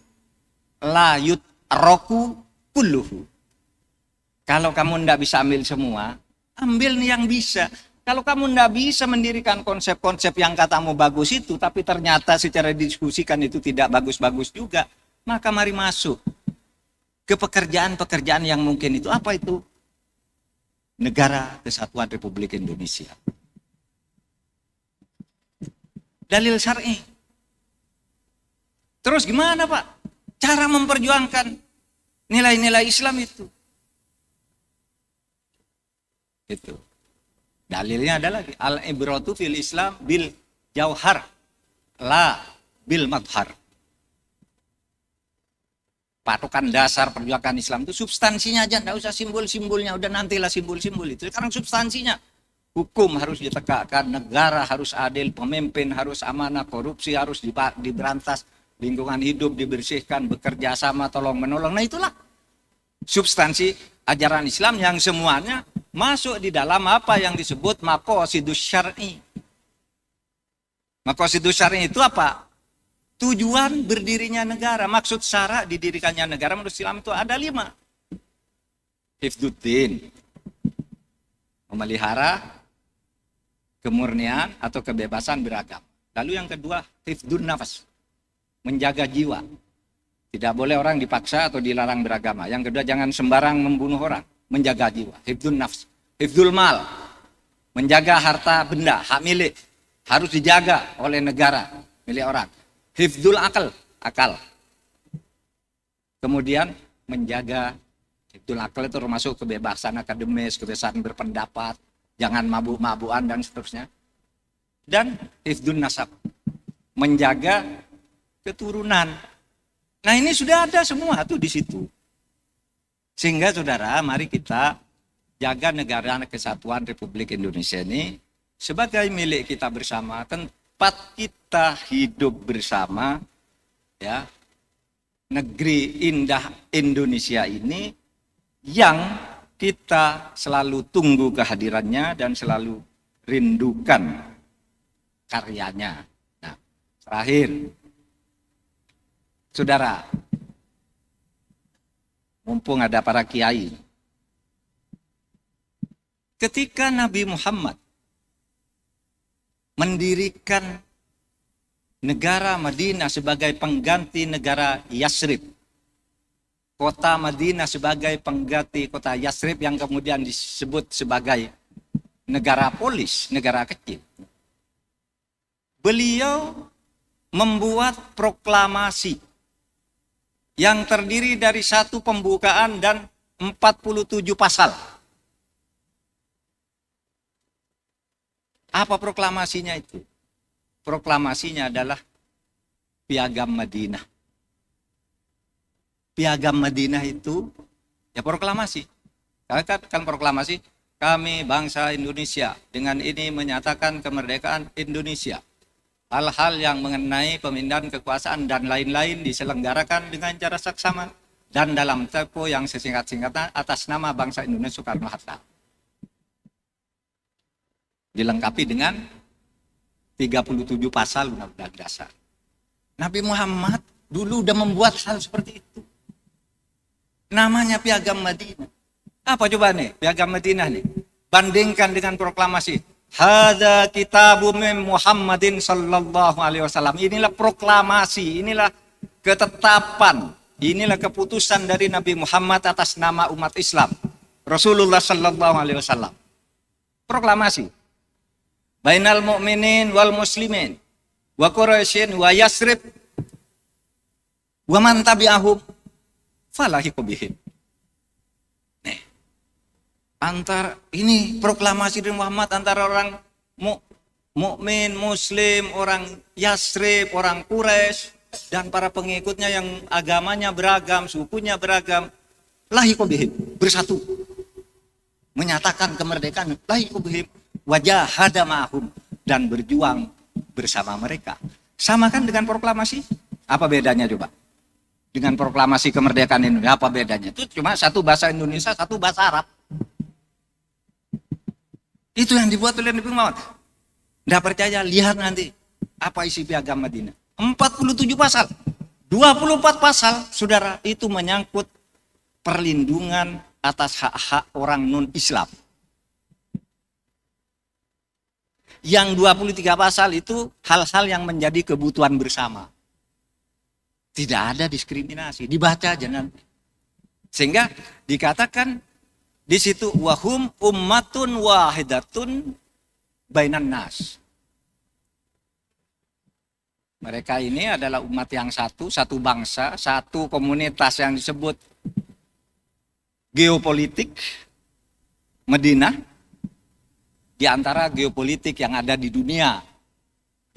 la yudaroku kulluhu. Kalau kamu tidak bisa ambil semua, ambil nih yang bisa. Kalau kamu tidak bisa mendirikan konsep-konsep yang katamu bagus itu, tapi ternyata secara diskusikan itu tidak bagus-bagus juga, maka mari masuk ke pekerjaan-pekerjaan yang mungkin itu. Apa itu? Negara Kesatuan Republik Indonesia. Dalil syar'i. Terus gimana Pak? Cara memperjuangkan nilai-nilai Islam itu. Itu. Dalilnya adalah al-ibratu fil Islam bil jauhar la bil madhar. Patokan dasar perjuangan Islam itu substansinya aja, enggak usah simbol-simbolnya, udah nantilah simbol-simbol itu. Sekarang substansinya. Hukum harus ditegakkan, negara harus adil, pemimpin harus amanah, korupsi harus diberantas, lingkungan hidup dibersihkan, bekerja sama, tolong menolong. Nah itulah substansi ajaran Islam yang semuanya masuk di dalam apa yang disebut maqasidus syar'i. Maqasidus syar'i itu apa? Tujuan berdirinya negara, maksud syarat didirikannya negara menurut Islam itu ada 5. Hifdzuddin, memelihara kemurnian atau kebebasan beragama. Lalu yang kedua, hifdzun nafas, menjaga jiwa. Tidak boleh orang dipaksa atau dilarang beragama. Yang kedua, jangan sembarang membunuh orang, menjaga jiwa. Hifdzun nafs. Hifdzul mal, menjaga harta benda, hak milik, harus dijaga oleh negara, milik orang. Hifdzul akal, akal. Kemudian menjaga hifdzul akal itu termasuk kebebasan akademis, kebebasan berpendapat, jangan mabuk-mabukan dan seterusnya. Dan hifdzun nasab, menjaga keturunan. Nah ini sudah ada semua tuh di situ. Sehingga saudara, mari kita jaga negara Kesatuan Republik Indonesia ini sebagai milik kita bersama, tempat kita hidup bersama, ya, negeri indah Indonesia ini yang kita selalu tunggu kehadirannya dan selalu rindukan karyanya. Nah, terakhir, saudara, mumpung ada para kiai, ketika Nabi Muhammad mendirikan negara Madinah sebagai pengganti negara Yasrib, kota Madinah sebagai pengganti kota Yasrib yang kemudian disebut sebagai negara polis, negara kecil. Beliau membuat proklamasi yang terdiri dari 1 pembukaan dan 47 pasal. Apa proklamasinya itu? Proklamasinya adalah Piagam Madinah. Piagam Madinah itu ya proklamasi. Kan proklamasi, kami bangsa Indonesia dengan ini menyatakan kemerdekaan Indonesia. Hal-hal yang mengenai pemindahan kekuasaan dan lain-lain diselenggarakan dengan cara saksama dan dalam tempo yang sesingkat-singkatnya atas nama bangsa Indonesia Soekarno-Hatta. Dilengkapi dengan 37 pasal Undang-Undang Dasar. Nabi Muhammad dulu udah membuat hal seperti itu. Namanya Piagam Madinah. Apa coba nih Piagam Madinah nih? Bandingkan dengan proklamasi. Hadza kitabu min Muhammadin sallallahu alaihi wasallam. Inilah proklamasi, inilah ketetapan, inilah keputusan dari Nabi Muhammad atas nama umat Islam. Rasulullah sallallahu alaihi wasallam. Proklamasi. Bainal mu'minin wal muslimin wa Quraisyin wa Yasrib wa man tabi'ahum falahiqu bihim. Antar ini proklamasi dari Muhammad antara orang mukmin, muslim, orang Yasrib, orang Quraisy dan para pengikutnya yang agamanya beragam, sukunya beragam, lahiqu bihim, bersatu. Menyatakan kemerdekaan, lahiqu bihim, wajahada ma'hum, dan berjuang bersama mereka. Sama kan dengan proklamasi? Apa bedanya coba? Dengan proklamasi kemerdekaan Indonesia, apa bedanya? Itu cuma satu bahasa Indonesia, satu bahasa Arab. Itu yang dibuat oleh Nabi Muhammad. Tidak percaya, lihat nanti apa isi piagam Madinah. 47 pasal, 24 pasal, saudara, itu menyangkut perlindungan atas hak-hak orang non-Islam. Yang 23 pasal itu hal-hal yang menjadi kebutuhan bersama. Tidak ada diskriminasi, dibaca aja nanti. Sehingga dikatakan di situ wahum ummatun wahidatun bainan nas. Mereka ini adalah umat yang satu, satu bangsa, satu komunitas yang disebut geopolitik Madinah di antara geopolitik yang ada di dunia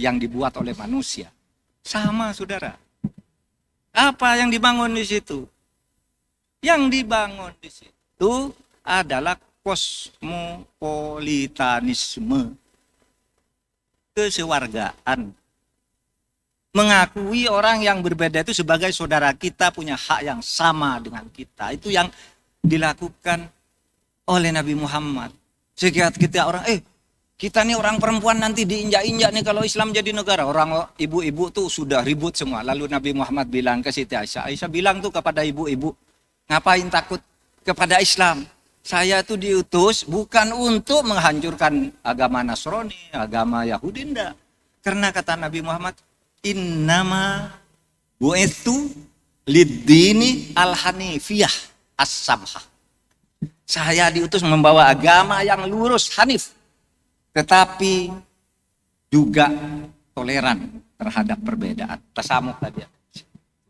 yang dibuat oleh manusia. Sama, saudara. Apa yang dibangun di situ? Yang dibangun di situ adalah kosmopolitanisme, kesewargaan. Mengakui orang yang berbeda itu sebagai saudara kita, punya hak yang sama dengan kita. Itu yang dilakukan oleh Nabi Muhammad. Sehingga kita orang, kita nih orang perempuan nanti diinjak-injak nih kalau Islam jadi negara. Orang ibu-ibu tuh sudah ribut semua. Lalu Nabi Muhammad bilang ke Siti Aisyah. Aisyah bilang tuh kepada ibu-ibu, ngapain takut kepada Islam? Saya tuh diutus bukan untuk menghancurkan agama Nasrani, agama Yahudi, enggak. Karena kata Nabi Muhammad, innama bu'ithu lid-dini al-hanifiyah as-samhah. Saya diutus membawa agama yang lurus, hanif, tetapi juga toleran terhadap perbedaan. Tasamuk tadi,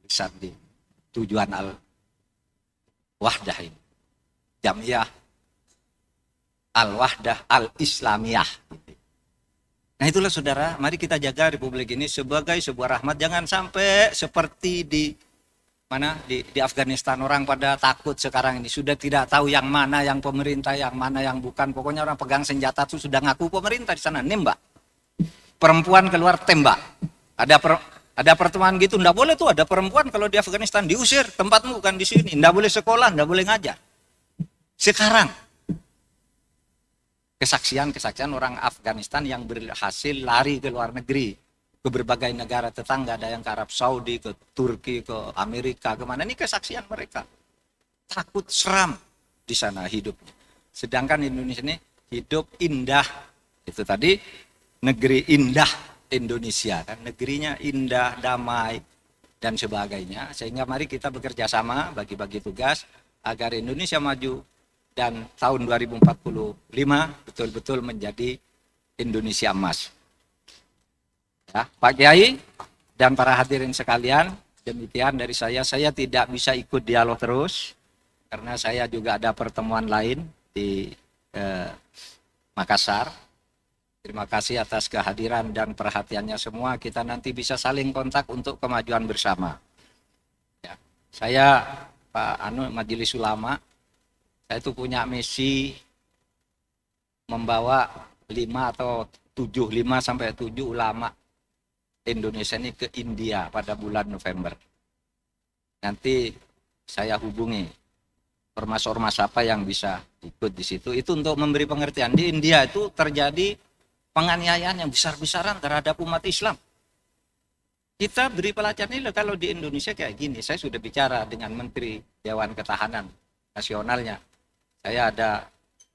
tulisan di tujuan al-wahdah ini. Jamiyah al-wahdah al-islamiyah. Nah itulah saudara, mari kita jaga Republik ini sebagai sebuah rahmat. Jangan sampai seperti di Afghanistan, orang pada takut sekarang ini. Sudah tidak tahu yang mana yang pemerintah, yang mana yang bukan. Pokoknya orang pegang senjata itu sudah ngaku pemerintah di sana, nembak. Perempuan keluar tembak. Ada pertemuan gitu, enggak boleh tuh ada perempuan kalau di Afghanistan, diusir, tempatmu bukan di sini. Enggak boleh sekolah, enggak boleh ngajar. Sekarang kesaksian orang Afghanistan yang berhasil lari ke luar negeri, ke berbagai negara tetangga, ada yang ke Arab Saudi, ke Turki, ke Amerika, kemana, ini kesaksian mereka. Takut, seram di sana hidupnya. Sedangkan Indonesia ini hidup indah. Itu tadi negeri indah Indonesia, kan negerinya indah, damai dan sebagainya. Sehingga mari kita bekerja sama, bagi-bagi tugas agar Indonesia maju dan tahun 2045 betul-betul menjadi Indonesia emas. Ya, Pak Kiai dan para hadirin sekalian, demikian dari saya. Saya tidak bisa ikut dialog terus karena saya juga ada pertemuan lain di Makassar. Terima kasih atas kehadiran dan perhatiannya semua. Kita nanti bisa saling kontak untuk kemajuan bersama. Ya, saya Pak Majelis Ulama, saya itu punya misi membawa 5 sampai 7 ulama Indonesia ini ke India pada bulan November. Nanti saya hubungi ormas-ormas apa yang bisa ikut di situ. Itu untuk memberi pengertian. Di India itu terjadi penganiayaan yang besar-besaran terhadap umat Islam. Kita beri pelajaran ini kalau di Indonesia kayak gini. Saya sudah bicara dengan Menteri Dewan Ketahanan Nasionalnya. Saya ada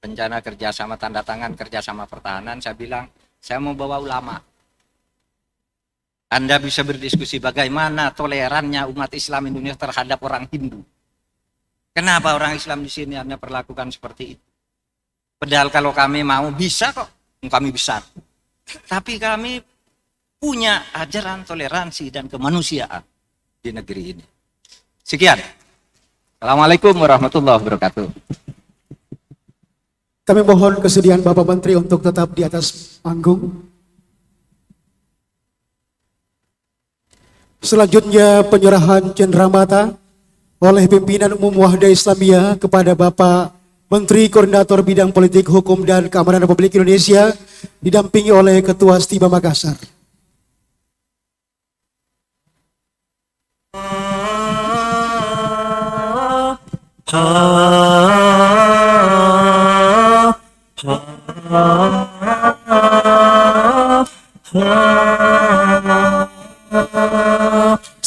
rencana kerjasama tanda tangan kerjasama pertahanan, saya bilang saya mau bawa ulama. Anda bisa berdiskusi bagaimana tolerannya umat Islam Indonesia terhadap orang Hindu. Kenapa orang Islam di sini Anda perlakukan seperti itu? Padahal kalau kami mau bisa kok, kami besar. Tapi kami punya ajaran toleransi dan kemanusiaan di negeri ini. Sekian. Assalamualaikum warahmatullahi wabarakatuh. Kami mohon kesediaan Bapak Menteri untuk tetap di atas panggung. Selanjutnya penyerahan cenderamata oleh pimpinan umum Wahda Islamiyah kepada Bapak Menteri Koordinator Bidang Politik, Hukum, dan Keamanan Republik Indonesia didampingi oleh Ketua Stiba Makassar.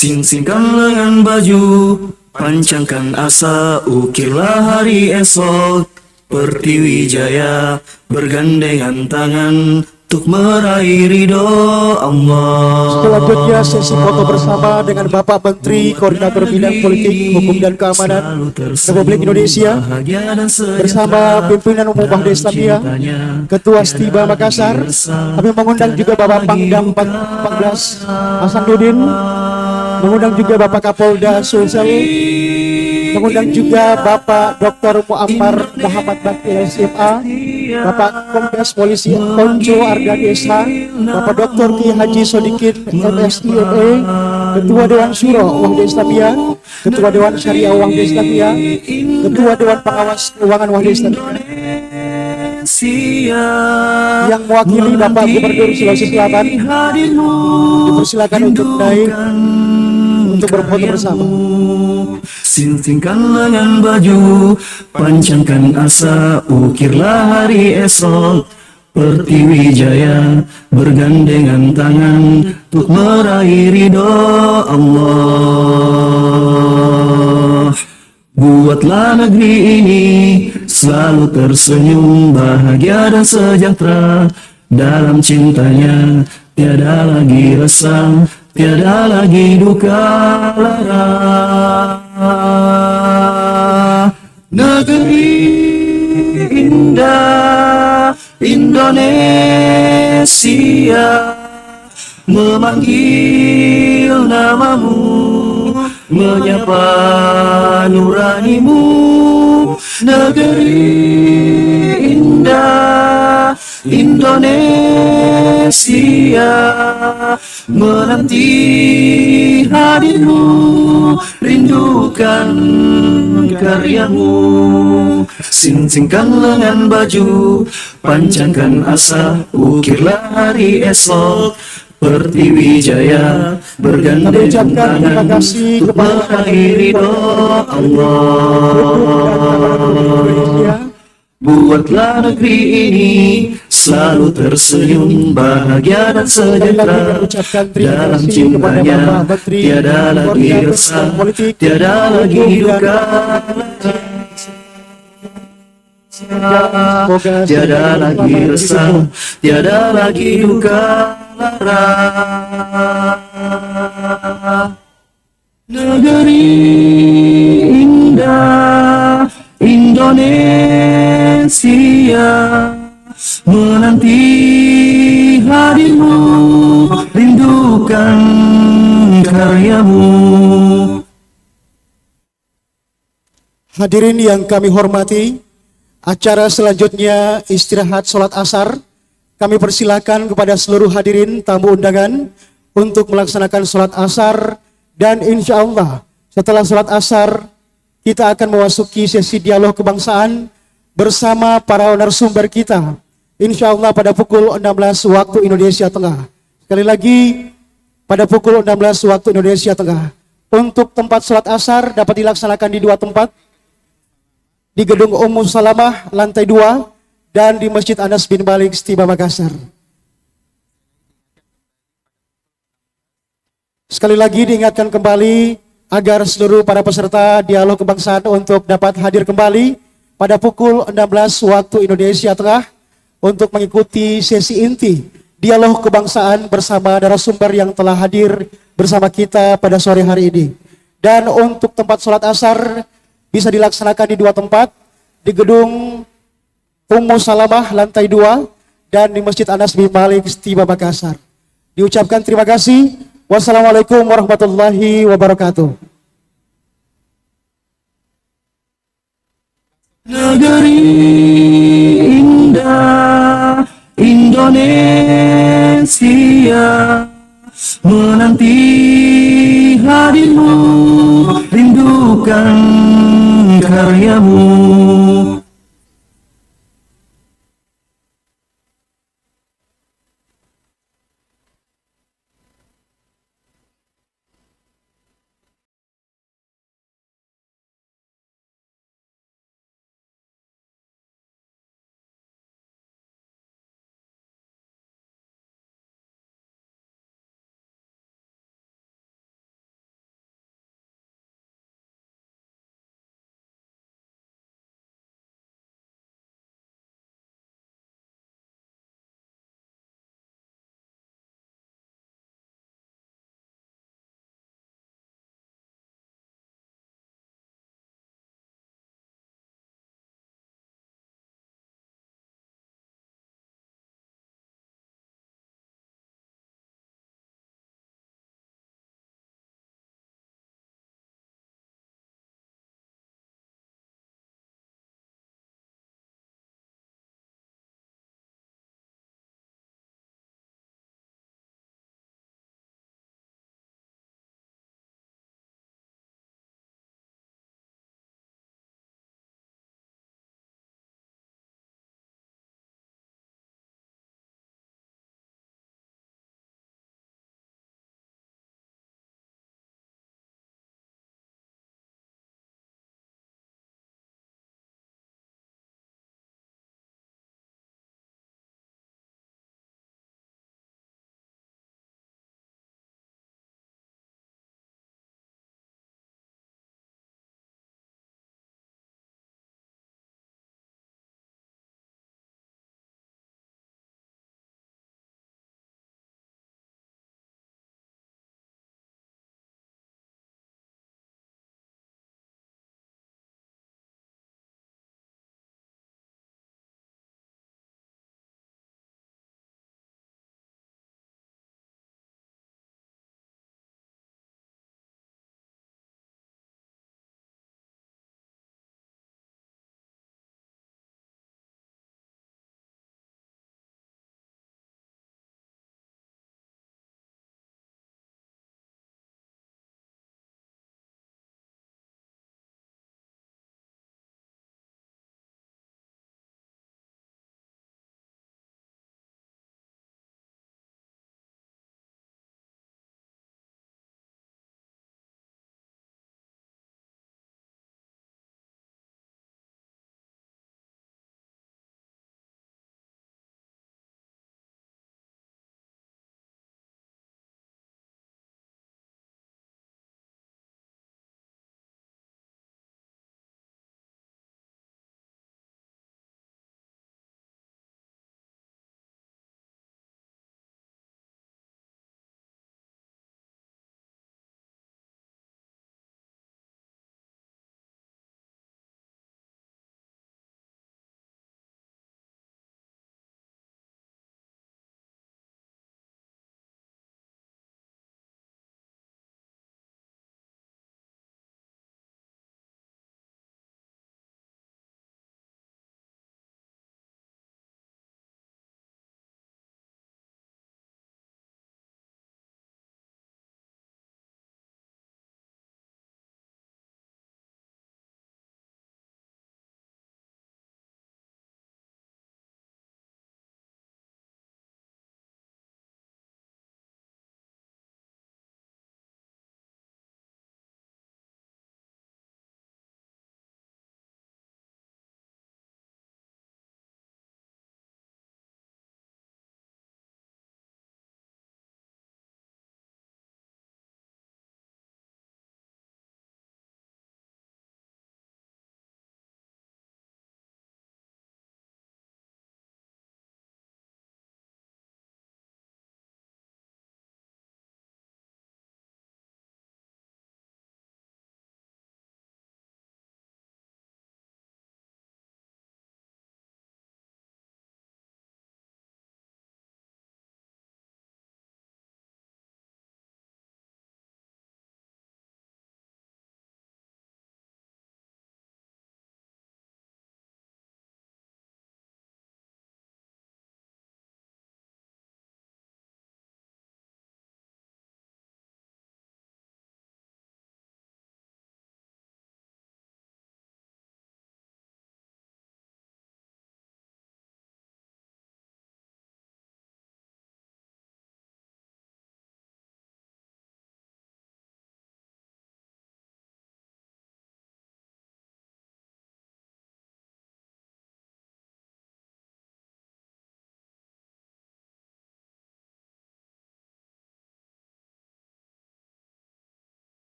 Sing-singkan lengan baju, pancangkan asa, ukirlah hari esok. Pertiwi Jaya bergandengan tangan untuk meraih ridho Allah. Selanjutnya sesi foto bersama dengan Bapak Menteri Koordinator Bidang Politik, Hukum, dan Keamanan Republik Indonesia bersama pimpinan umum Wahda Islamiyah, Ketua Stiba Makassar. Kami mengundang juga Bapak Pangdam 14 Hasanuddin, mengundang juga Bapak Kapolda Sulsel, mengundang juga Bapak Dr. Muammar Muhammad Bakir SMA, Bapak Kombes Polisi Konco Ardani SH, Bapak Dr. Ki Haji Sodikin MSI ME, Ketua Dewan Syuro Wahda Islamiyah, Ketua Dewan Syariah Wahda Islamiyah, Ketua Dewan Pengawas Keuangan Wahda Islamiyah, yang mewakili Bapak Gubernur Sulawesi Selatan, dipersilakan untuk naik untuk berfoto bersama. Singtingkan lengan baju, pancangkan asa, ukirlah hari esok. Pertiwi Jaya bergandengan tangan untuk meraih ridho Allah. Buatlah negeri ini selalu tersenyum, bahagia dan sejahtera. Dalam cintanya tiada lagi resah, tiada lagi duka lara. Negeri indah Indonesia memanggil namamu, menyapa nuranimu. Negeri indah Indonesia menanti hadirmu, rindukan karyamu. Sing-singkan lengan baju, pancangkan asa, ukirlah hari esok. Pertiwi Jaya bergandengan tangan untuk meraih ridho Allah. Buatlah negeri ini selalu tersenyum, bahagia dan sejahtera. Dalam cintanya tiada lagi resah, tiada lagi duka. Tiada lagi resah, tiada lagi duka lara. Negeri indah Indonesia menanti hadirmu, rindukan karyamu. Hadirin yang kami hormati, acara selanjutnya istirahat sholat asar. Kami persilakan kepada seluruh hadirin tamu undangan untuk melaksanakan sholat asar. Dan insya Allah setelah sholat asar kita akan memasuki sesi dialog kebangsaan bersama para narasumber kita. Insya Allah pada pukul 16 waktu Indonesia Tengah. Sekali lagi pada pukul 16 waktu Indonesia Tengah. Untuk tempat sholat asar dapat dilaksanakan di dua tempat. Di Gedung Ummu Salamah lantai 2 dan di Masjid Anas bin Malik Stiba Makassar. Sekali lagi diingatkan kembali agar seluruh para peserta dialog kebangsaan untuk dapat hadir kembali pada pukul 16 waktu Indonesia Tengah untuk mengikuti sesi inti dialog kebangsaan bersama narasumber yang telah hadir bersama kita pada sore hari ini. Dan untuk tempat sholat asar bisa dilaksanakan di dua tempat, di gedung Ummu Salamah lantai 2 dan di Masjid Anas bin Malik Stiba Makassar. Diucapkan terima kasih. Wassalamualaikum warahmatullahi wabarakatuh. Negeri indah Indonesia menanti hadirmu, rindukan karyamu.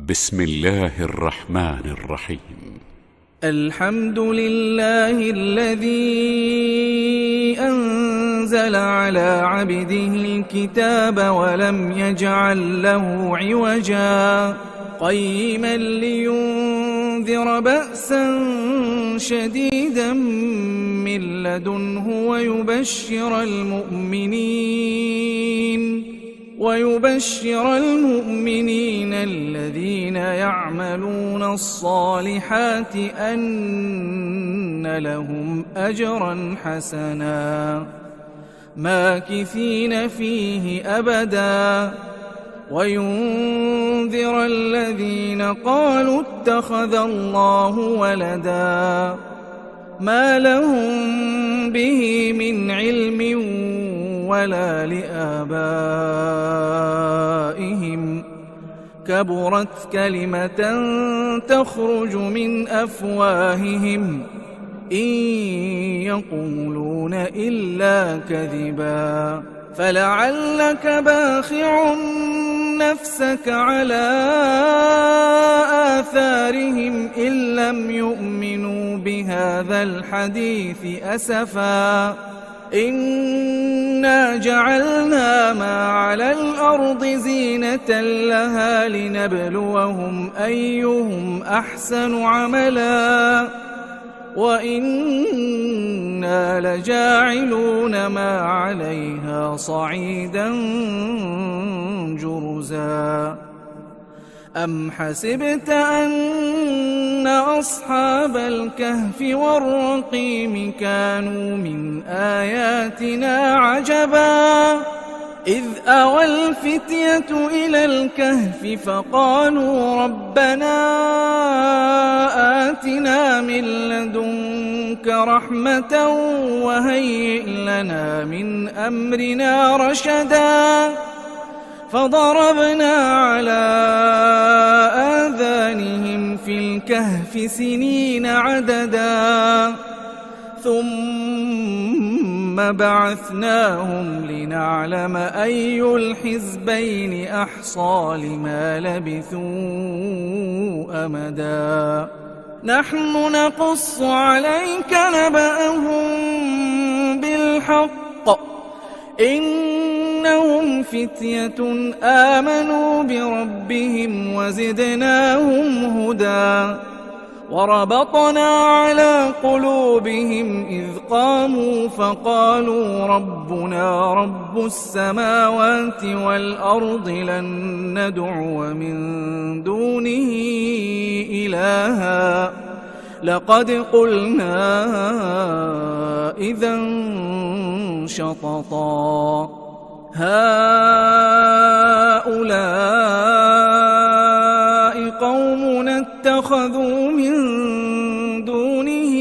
بسم الله الرحمن الرحيم الحمد لله الذي أنزل على عبده الكتاب ولم يجعل له عوجا قيما لينذر بأسا شديدا من لدنه ويبشر المؤمنين الذين يعملون الصالحات أن لهم أجرا حسنا ماكثين فيه أبدا وينذر الذين قالوا اتخذ الله ولدا ما لهم به من علم ولا لآبائهم كبرت كلمة تخرج من أفواههم إن يقولون إلا كذبا فلعلك باخع نفسك على آثارهم إن لم يؤمنوا بهذا الحديث أسفا إنا جعلنا ما على الأرض زينة لها لنبلوهم أيهم أحسن عملا وإنا لجاعلون ما عليها صعيدا جرزا أم حسبت أن أصحاب الكهف والرقيم كانوا من آياتنا عجبا إذ أوى الفتية إلى الكهف فقالوا ربنا آتنا من لدنك رحمة وهيئ لنا من أمرنا رشدا فضربنا على آذانهم في الكهف سنين عددا ثم بعثناهم لنعلم أي الحزبين أحصى لما لبثوا أمدا نحن نقص عليك نبأهم بالحق إنهم فتية آمنوا بربهم وزدناهم هدى وربطنا على قلوبهم إذ قاموا فقالوا ربنا رب السماوات والأرض لن ندعو من دونه إلها لقد قلنا إذا شططا هؤلاء قومنا اتخذوا من دونه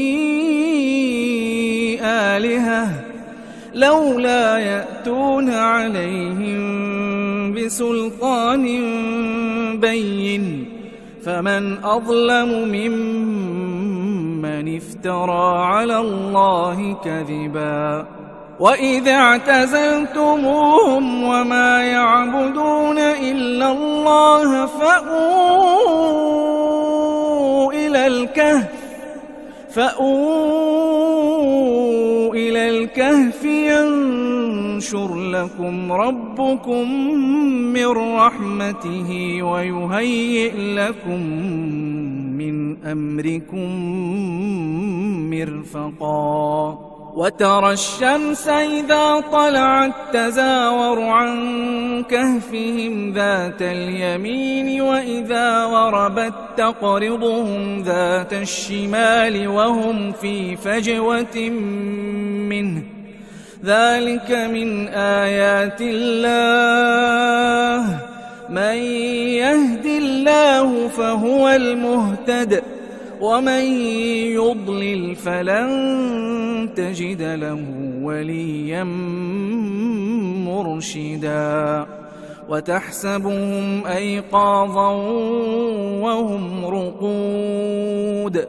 آلهة لولا يأتون عليهم بسلطان بين فمن أظلم ممن افترى على الله كذبا وإذا اعتزلتموهم وما يعبدون إلا الله فأووا إلى الكهف ينشر لكم ربكم من رحمته ويهيئ لكم من أمركم مرفقا وترى الشمس إذا طلعت تزاور عن كهفهم ذات اليمين وإذا غربت تقرضهم ذات الشمال وهم في فجوة منه ذلك من آيات الله من يهد الله فهو المهتد ومن يضلل فلن تجد له وليا مرشدا وتحسبهم أيقاظا وهم رقود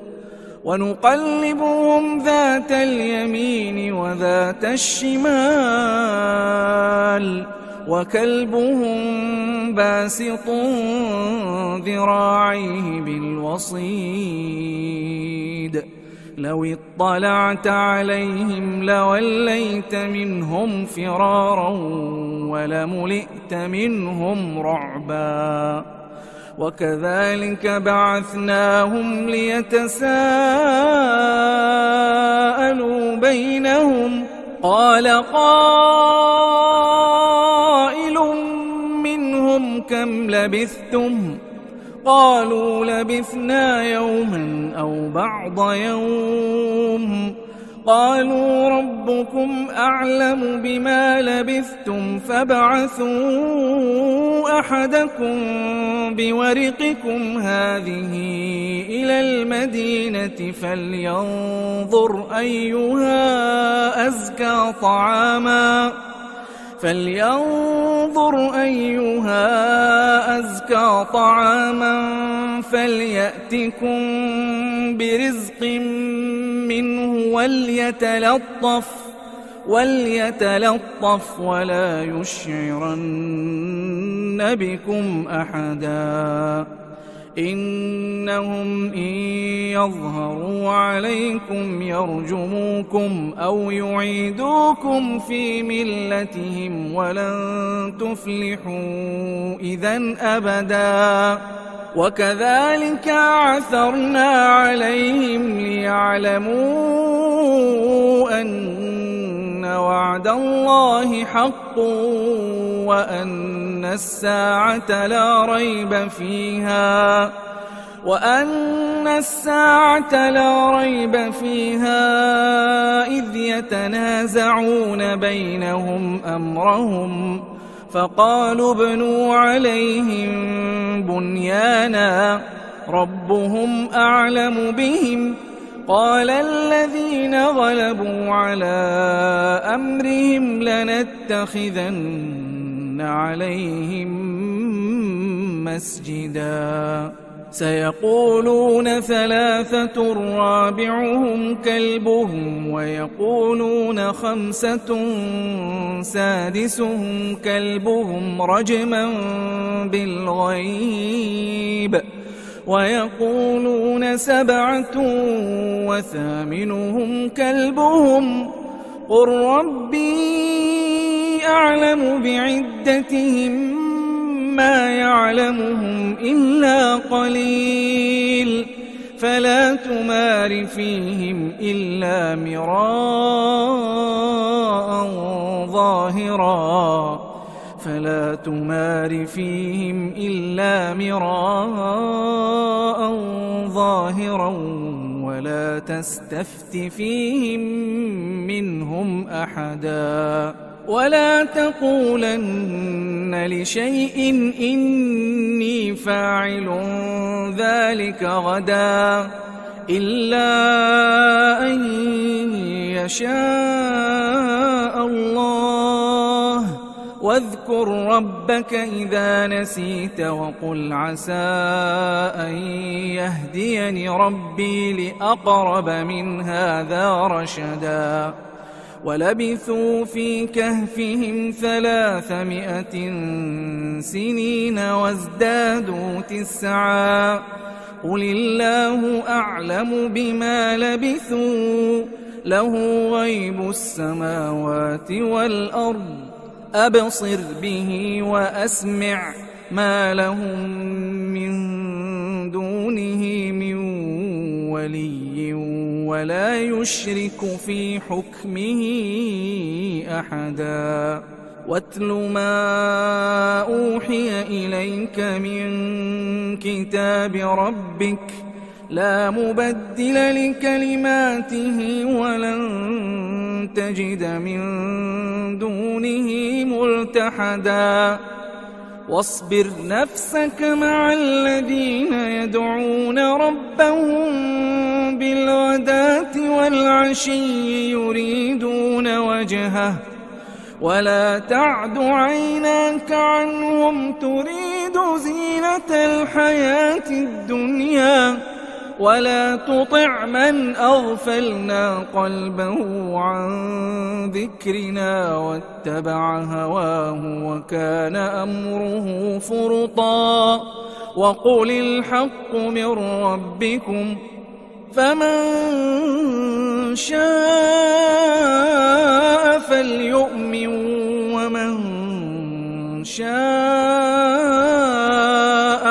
ونقلبهم ذات اليمين وذات الشمال وكلبهم باسط ذراعيه بالوصيد لو اطلعت عليهم لوليت منهم فرارا ولملئت منهم رعبا وكذلك بعثناهم ليتساءلوا بينهم قال قائل منهم كم لبثتم قالوا لبثنا يوما أو بعض يوم قالوا ربكم أعلم بما لبثتم فابعثوا أحدكم بورقكم هذه إلى المدينة فلينظر أيها أزكى طعاما فليأتكم برزق منه وليتلطف ولا يشعرن بكم أحدا إنهم إن يظهروا عليكم يرجموكم أو يعيدوكم في ملتهم ولن تفلحوا إذا أبدا وكذلك عثرنا عليهم ليعلموا أن وعد الله حق وأن الساعة لا ريب فيها إذ يتنازعون بينهم أمرهم فقالوا ابنوا عليهم بنيانا ربهم أعلم بهم قال الذين غلبوا على أمرهم لنتخذن عليهم مسجدا سيقولون ثلاثة رابعهم كلبهم ويقولون خمسة سادسهم كلبهم رجما بالغيب ويقولون سبعة وثامنهم كلبهم قل ربي أعلم بعدتهم ما يعلمهم إلا قليل فلا تمار فيهم إلا مراء ظاهرا ولا تستفت فيهم منهم أحدا ولا تقولن لشيء إني فاعل ذلك غدا إلا أن يشاء الله واذكر ربك إذا نسيت وقل عسى أن يهديني ربي لأقرب من هذا رشدا ولبثوا في كهفهم 300 سنين وازدادوا 9 قل الله أعلم بما لبثوا له غيب السماوات والأرض أبصر به وأسمع ما لهم من دونه من ولي ولا يشرك في حكمه أحدا واتل ما أوحي إليك من كتاب ربك لا مبدل لكلماته ولن تجد من دونه ملتحدا واصبر نفسك مع الذين يدعون ربهم بالغداة والعشي يريدون وجهه ولا تعد عيناك عنهم تريد زينة الحياة الدنيا ولا تطع من أغفلنا قلبه عن ذكرنا واتبع هواه وكان أمره فرطا وقل الحق من ربكم فمن شاء فليؤمن ومن شاء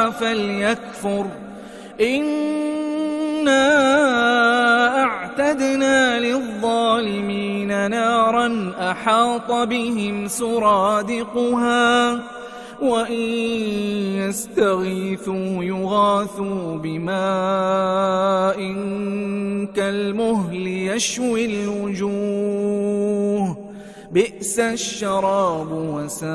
فليكفر إنا أعتدنا للظالمين نارا أحاط بهم سرادقها وإن يستغيثوا يغاثوا بماء كالمهل يشوي الوجوه بئس الشراب وساءت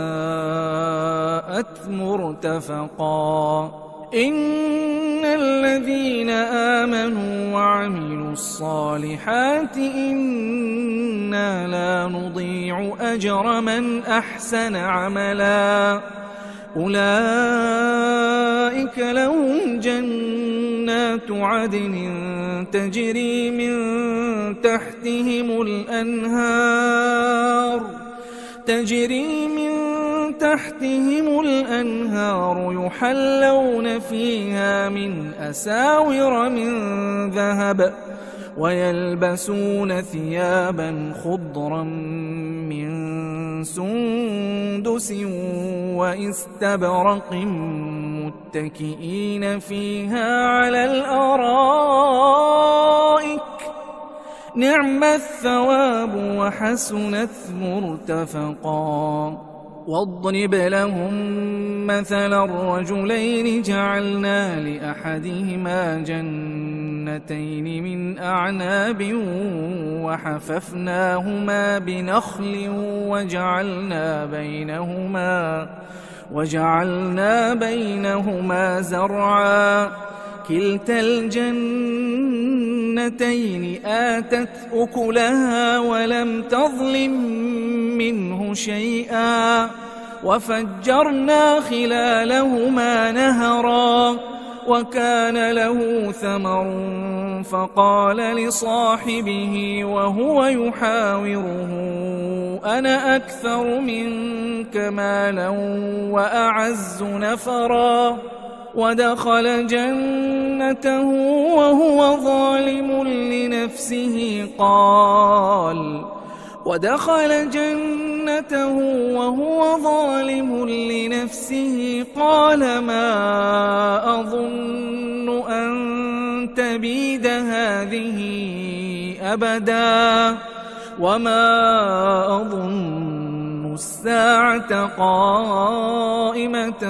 مرتفقا إن الذين آمنوا وعملوا الصالحات إنا لا نضيع أجر من أحسن عملا أولئك لهم جنات عدن تجري من تحتهم الأنهار يحلون فيها من أساور من ذهب ويلبسون ثيابا خضرا من سندس واستبرق متكئين فيها على الأرائك نعم الثواب وحسنت مرتفقا واضرب لهم مثلا الرجلين جعلنا لأحدهما جنتين من أعناب وحففناهما بنخل وجعلنا بينهما زرعا كلتا الجنتين آتت أكلها ولم تظلم منه شيئا وفجرنا خلالهما نهرا وكان له ثمر فقال لصاحبه وهو يحاوره أنا أكثر منك مالا وأعز نفرا ودخل جنته وهو ظالم لنفسه قال ما أظن أن تبيد هذه أبدا وما أظن الساعة قائمة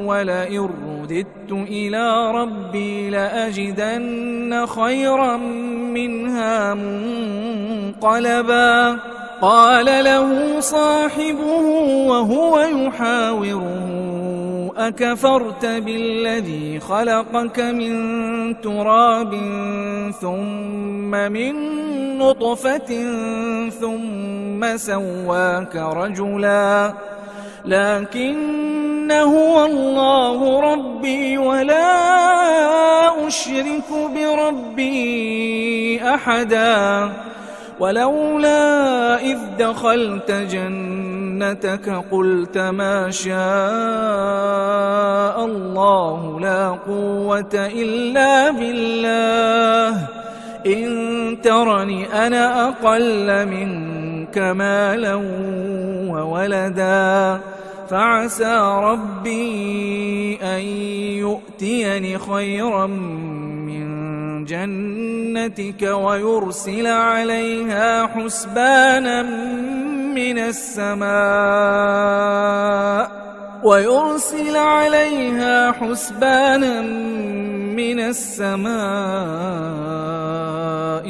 ولئن رددت إلى ربي لأجدن خيرا منها منقلبا قال له صاحبه وهو يحاوره أكفرت بالذي خلقك من تراب ثم من نطفة ثم سواك رجلا لكن هو الله ربي ولا أشرك بربي أحدا ولولا إذ دخلت جنتك قلت ما شاء الله لا قوة إلا بالله إن ترني أنا أقل منك مالا وولدا فعسى ربي أن يؤتيني خيرا من جنتك ويرسل عليها حسبانا من السماء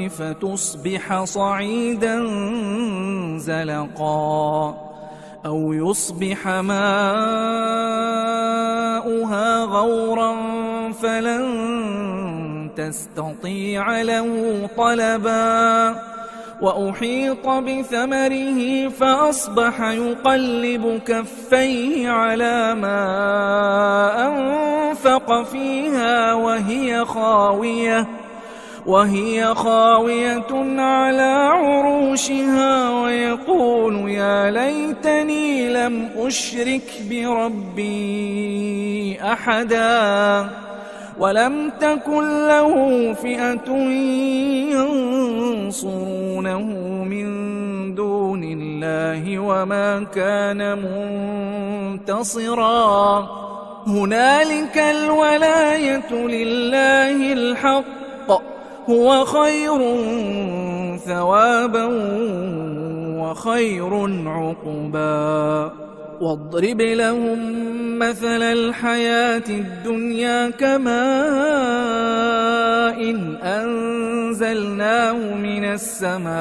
فتصبح صعيدا زلقا أو يصبح ماؤها غورا فلن تستطيع له طلبا وأحيط بثمره فأصبح يقلب كفيه على ما أنفق فانفلق فيها وهي خاوية على عروشها ويقول يا ليتني لم أشرك بربي أحدا ولم تكن له فئة ينصرونه من دون الله وما كان منتصرا هنالك الولاية لله الحق هو خير ثوابا وخير عقبا واضرب لهم مثل الحياة الدنيا كماء أنزلناه من السماء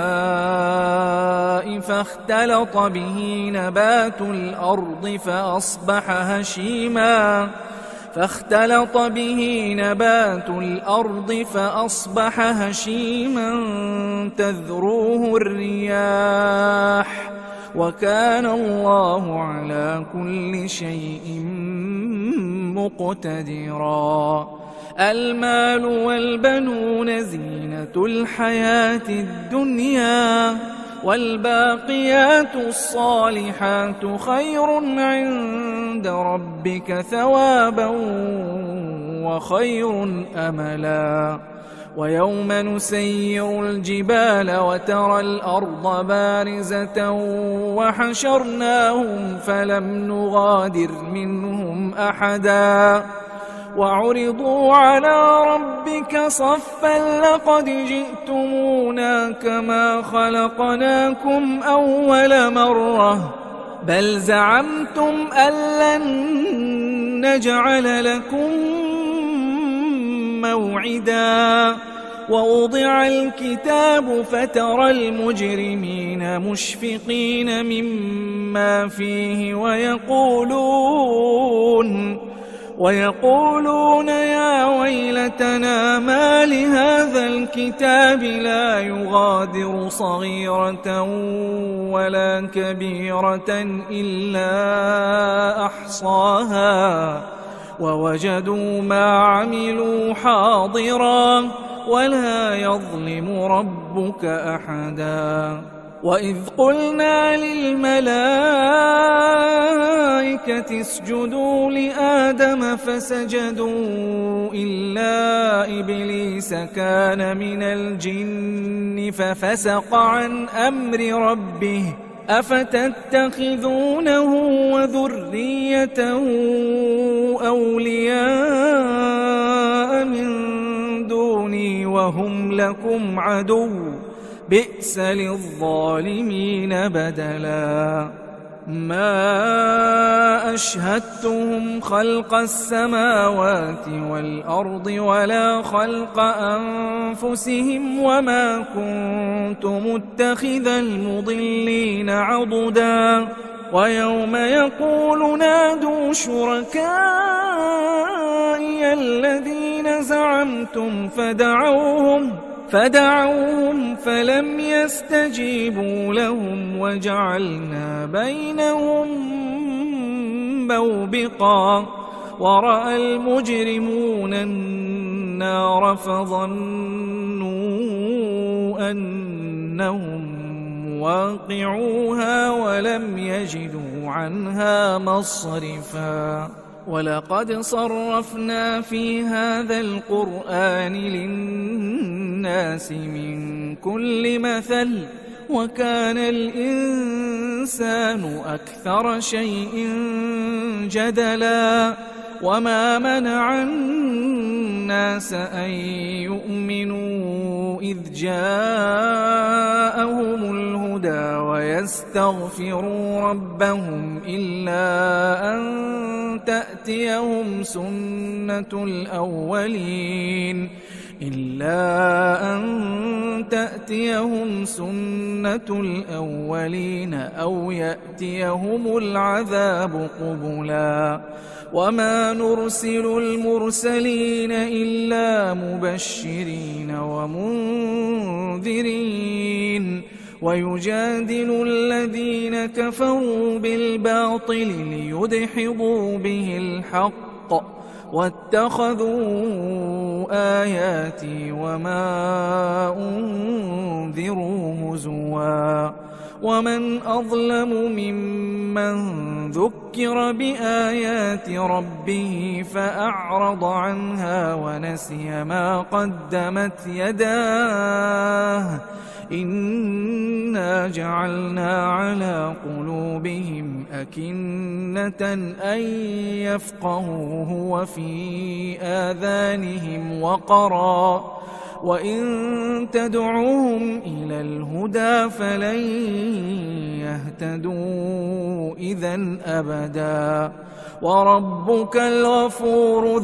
فاختلط به نبات الأرض فأصبح هشيما تذروه الرياح وكان الله على كل شيء مقتدرا المال والبنون زينة الحياة الدنيا والباقيات الصالحات خير عند ربك ثوابا وخير أملا ويوم نسير الجبال وترى الأرض بارزة وحشرناهم فلم نغادر منهم أحدا وعرضوا على ربك صفا لقد جئتمونا كما خلقناكم أول مرة بل زعمتم أن لن نجعل لكم موعدا ووضع الكتاب فترى المجرمين مشفقين مما فيه ويقولون يا ويلتنا ما لهذا الكتاب لا يغادر صغيرة ولا كبيرة إلا أحصاها ووجدوا ما عملوا حاضرا ولا يظلم ربك أحدا وإذ قلنا للملائكة اسجدوا لآدم فسجدوا إلا إبليس كان من الجن ففسق عن أمر ربه أفتتخذونه وذريته أولياء من دوني وهم لكم عدو بئس للظالمين بدلا ما أشهدتهم خلق السماوات والأرض ولا خلق أنفسهم وما كنت متخذ المضلين عضدا ويوم يقول نادوا شركائي الذين زعمتم فدعوهم فلم يستجيبوا لهم وجعلنا بينهم موبقا ورأى المجرمون النار فظنوا أنهم واقعوها ولم يجدوا عنها مصرفا ولقد صرفنا في هذا القرآن للناس من كل مثل وكان الإنسان أكثر شيء جدلا وما منع الناس أن يؤمنوا إذ جاءهم الهدى ويستغفروا ربهم إلا أن تأتيهم سنة الأولين أو يأتيهم العذاب قبلا وما نرسل المرسلين إلا مبشرين ومنذرين ويجادل الذين كفروا بالباطل ليدحضوا به الحق واتخذوا آياتي وما أنذروا هزوا ومن أظلم ممن ذكر بآيات ربه فأعرض عنها ونسي ما قدمت يداه إنا جعلنا على قلوبهم أكنة أن يفقهوه وفي آذانهم وقرا وإن تدعوهم إلى الهدى فلن يهتدوا إذا أبدا وربك الغفور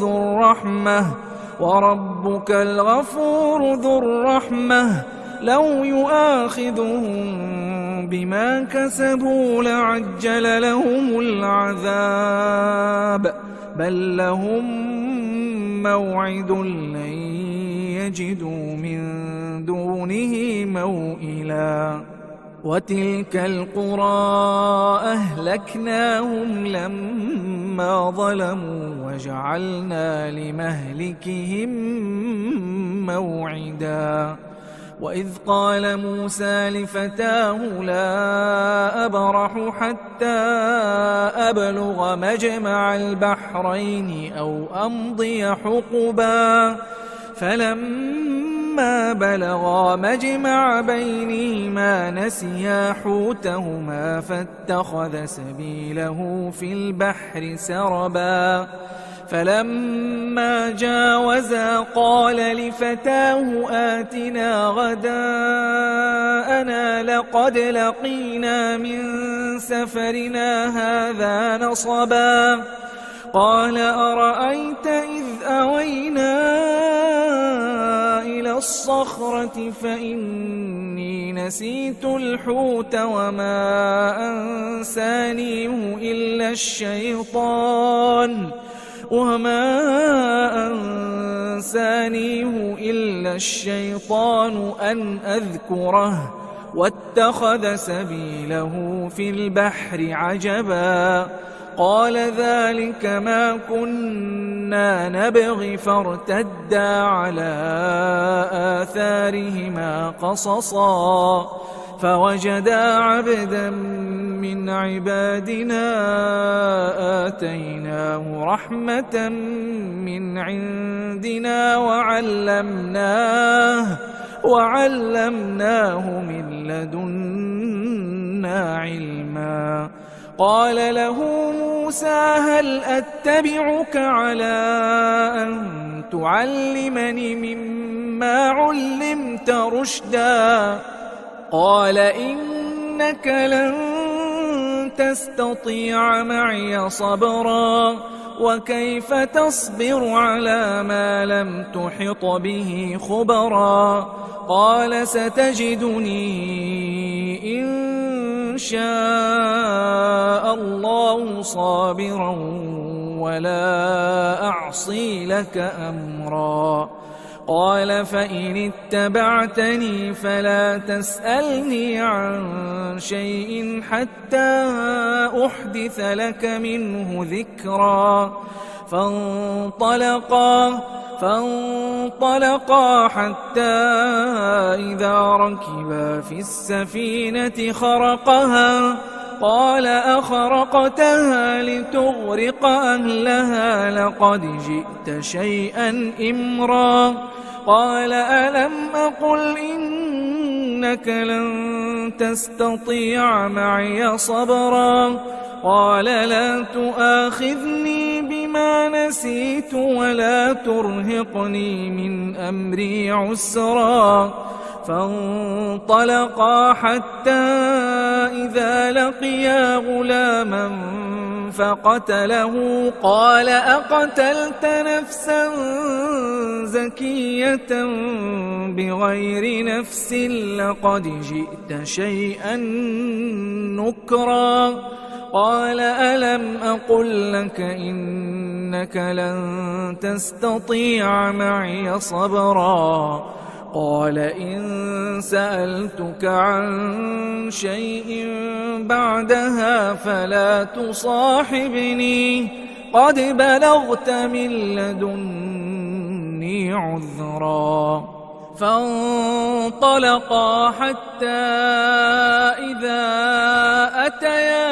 ذو الرحمة لو يؤاخذهم بما كسبوا لعجل لهم العذاب بل لهم موعد لن يجدوا من دونه موئلا وتلك القرى أهلكناهم لما ظلموا وجعلنا لمهلكهم موعدا وإذ قال موسى لفتاه لا أبرح حتى أبلغ مجمع البحرين أو أمضي حقبا فلما بلغا مجمع بينهما نسيا حوتهما فاتخذ سبيله في البحر سربا فلما جاوزا قال لفتاه آتنا غداءنا لقد لقينا من سفرنا هذا نصبا قال أرأيت إذ أوينا إلى الصخرة فإني نسيت الحوت وما أنسانيه إلا الشيطان أن أذكره واتخذ سبيله في البحر عجبا قال ذلك ما كنا نبغي فارتدا على آثارهما قصصا فوجدا عبدا من عبادنا آتيناه رحمة من عندنا وعلمناه من لدنا علما قال له موسى هل أتبعك على أن تعلمني مما علمت رشدا قال إنك لن تستطيع معي صبرا وكيف تصبر على ما لم تحط به خبرا قال ستجدني إن شاء الله صابرا ولا أعصي لك أمرا قال فإن اتبعتني فلا تسألني عن شيء حتى أحدث لك منه ذكرا فانطلقا حتى إذا ركبا في السفينة خرقها قال أخرقتها لتغرق أهلها لقد جئت شيئا إمرا قال ألم أقل إنك لن تستطيع معي صبرا قال لا تؤاخذني بما نسيت ولا ترهقني من أمري عسرا فانطلقا حتى إذا لقيا غلاما فقتله قال أقتلت نفسا زكية بغير نفس لقد جئت شيئا نكرا قال ألم أقل لك إنك لن تستطيع معي صبرا قال إن سألتك عن شيء بعدها فلا تصاحبني قد بلغت من لدني عذرا فانطلقا حتى إذا أتيا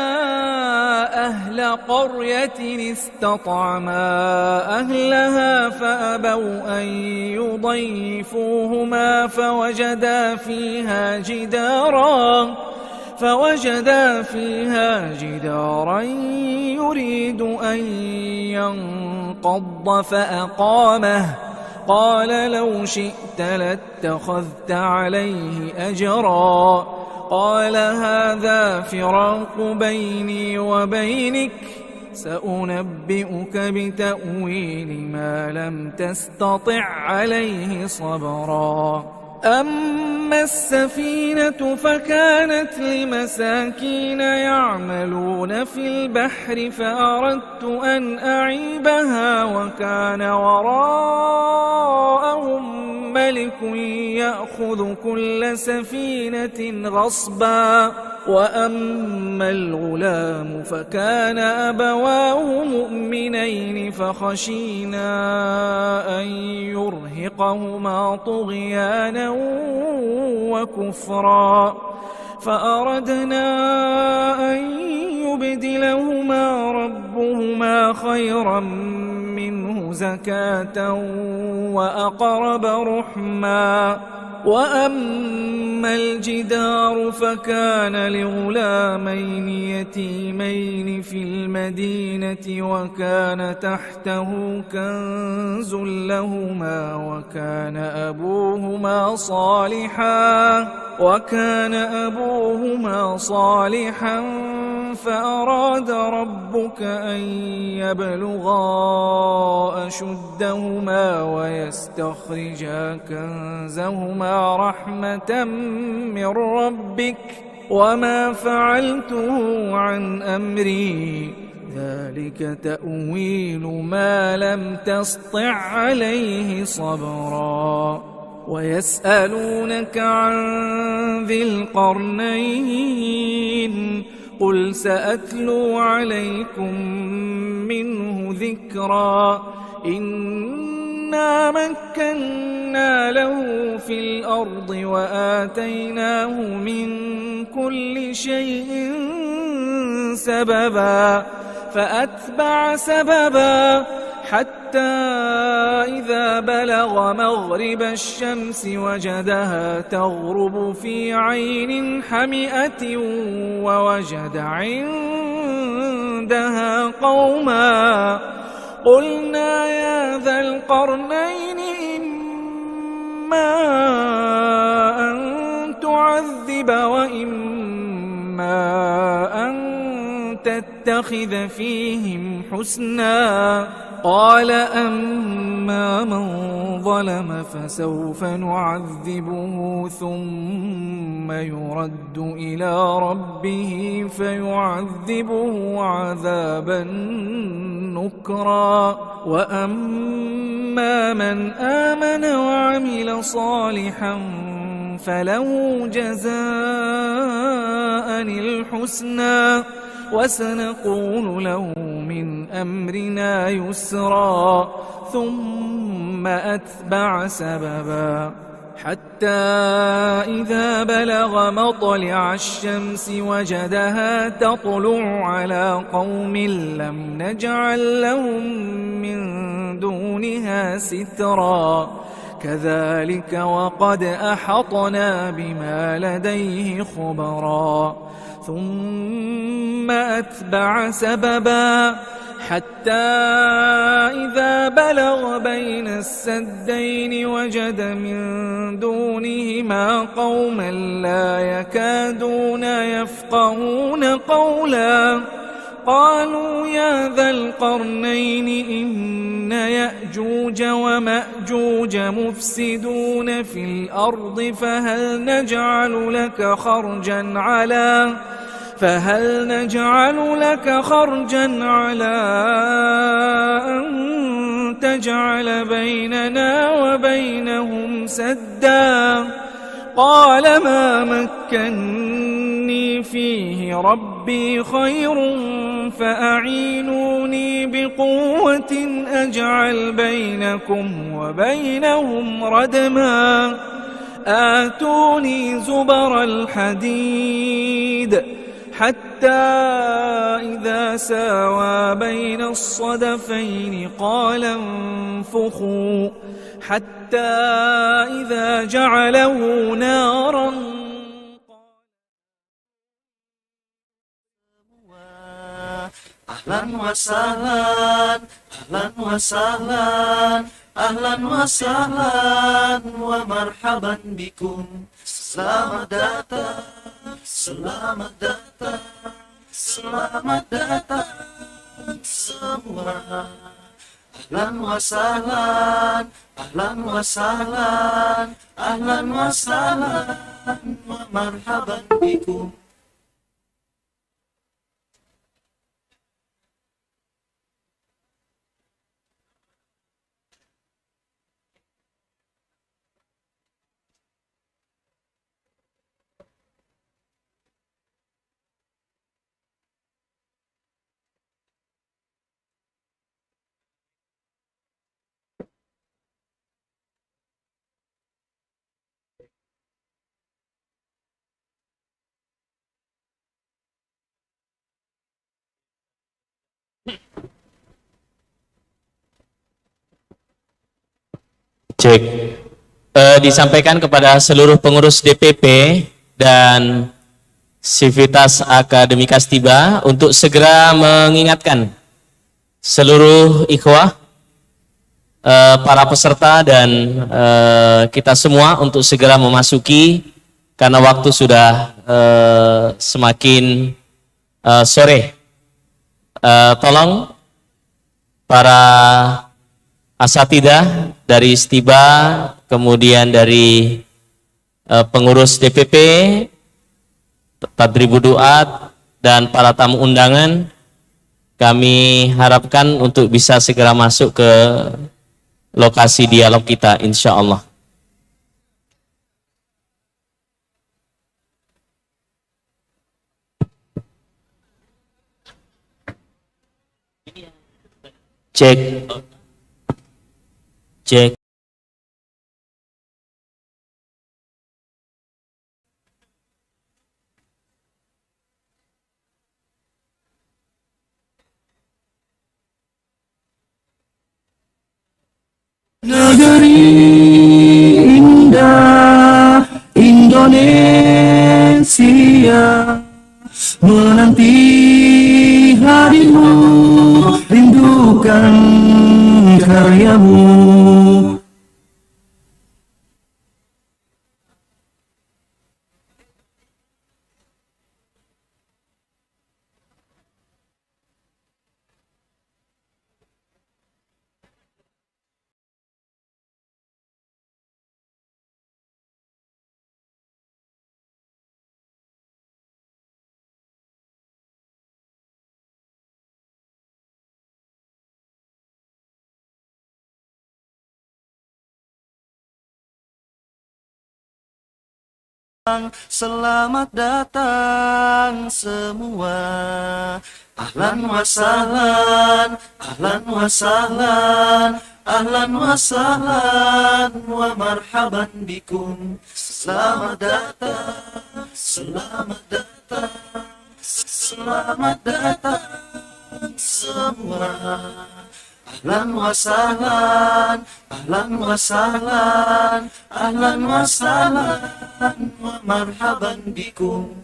أهل قرية استطعما أهلها فأبوا أن يضيفوهما فوجدا فيها جدارا يريد أن ينقض فأقامه قال لو شئت لاتخذت عليه أجرا قال هذا فراق بيني وبينك سأنبئك بتأويل ما لم تستطع عليه صبرا أما السفينة فكانت لمساكين يعملون في البحر فأردت أن أعيبها وكان وراءهم ملك يأخذ كل سفينة غصبا وأما الغلام فكان أبواه مؤمنين فخشينا أن يرهقهما طغيانا وكفرا فأردنا أن يبدلهما ربهما خيرا منه زكاة وأقرب رحما وأما الجدار فكان لغلامين يتيمين في المدينة وكان تحته كنز لهما وكان أبوهما صالحا فأراد ربك أن يبلغا أشدهما ويستخرجا كنزهما رحمة من ربك وما فعلته عن أمري ذلك تأويل ما لم تسطع عليه صبرا ويسألونك عن ذي القرنين قل سأتلو عليكم منه ذكرا إنا مكنا له في الأرض وآتيناه من كل شيء سببا فأتبع سببا حتى إذا بلغ مغرب الشمس وجدها تغرب في عين حمئة ووجد عندها قوما قلنا يا ذا القرنين إما أن تعذب وإما أن تتخذ فيهم حسنا قال أما من ظلم فسوف نعذبه ثم يرد إلى ربه فيعذبه عذابا نكرا وأما من آمن وعمل صالحا فله جزاء الحسنى وسنقول له من أمرنا يسرا ثم أتبع سببا حتى إذا بلغ مطلع الشمس وجدها تطلع على قوم لم نجعل لهم من دونها سترا كذلك وقد أحطنا بما لديه خبرا ثم أتبع سببا حتى إذا بلغ بين السدين وجد من دونهما قوما لا يكادون يفقهون قولا قالوا يا ذا القرنين إن يأجوج ومأجوج مفسدون في الأرض فهل نجعل لك خرجا على أن تجعل بيننا وبينهم سدا قال ما مكني فيه ربي ربي خير فأعينوني بقوة أجعل بينكم وبينهم ردما آتوني زبر الحديد حتى إذا ساوى بين الصدفين قال انفخوا حتى إذا جعله نارا Ahlan wa sahlan, ahlan wa sahlan, ahlan wa sahlan wa marhaban bikum. Selamat datang, selamat datang, selamat datang semua. Ahlan wa sahlan, ahlan wa sahlan, ahlan wa sahlan wa marhaban bikum. Cek. Disampaikan kepada seluruh pengurus DPP dan Sivitas Akademika Stiba untuk segera mengingatkan seluruh ikhwah, para peserta dan kita semua untuk segera memasuki karena waktu sudah semakin sore. Tolong para asatidah dari Stiba, kemudian dari pengurus DPP, Tadribu Duat, dan para tamu undangan, kami harapkan untuk bisa segera masuk ke lokasi dialog kita, insya Allah. Cek. Cek. Negeri indah Indonesia menanti harimu, rindukan karyamu. Selamat datang semua. Ahlan wa sahlan, ahlan wa sahlan, ahlan wa sahlan wa marhaban bikum. Selamat datang, selamat datang, selamat datang semua. Ahlan wa sahlan, ahlan wa sahlan, ahlan wa sahlan wa marhaban bikum.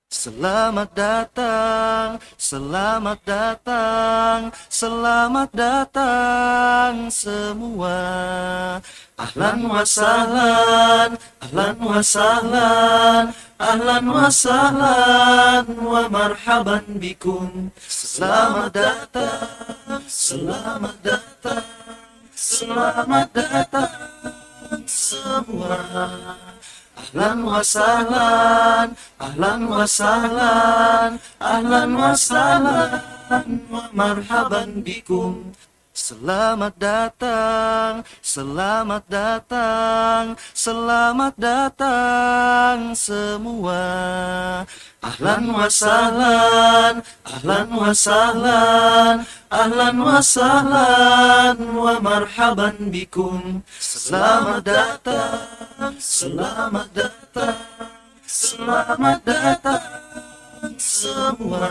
Selamat datang, selamat datang, selamat datang semua. Ahlan wa sahlan, ahlan wa sahlan, ahlan wa sahlan wa marhaban bikum. Selamat datang, selamat datang, selamat datang semua. Ahlan wa sahlan, ahlan wa sahlan, ahlan wa sahlan wa marhaban bikum. Selamat datang, selamat datang, selamat datang semua. Ahlan wa sahlan, ahlan wa sahlan, ahlan wa sahlan wa marhaban bikum. Selamat datang, selamat datang, selamat datang semua.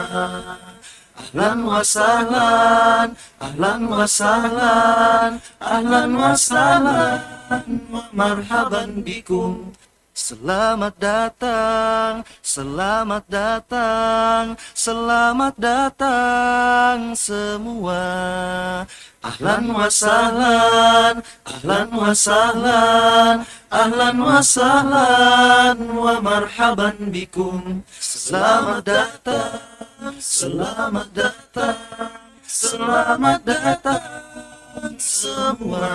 Ahlan wa sahlan, ahlan wa sahlan, ahlan wa sahlan wa marhaban bikum. Selamat datang, selamat datang, selamat datang semua. Ahlan wa sahlan, ahlan wa sahlan, ahlan wa sahlan wa marhaban bikum. Selamat datang, selamat datang, selamat datang semua.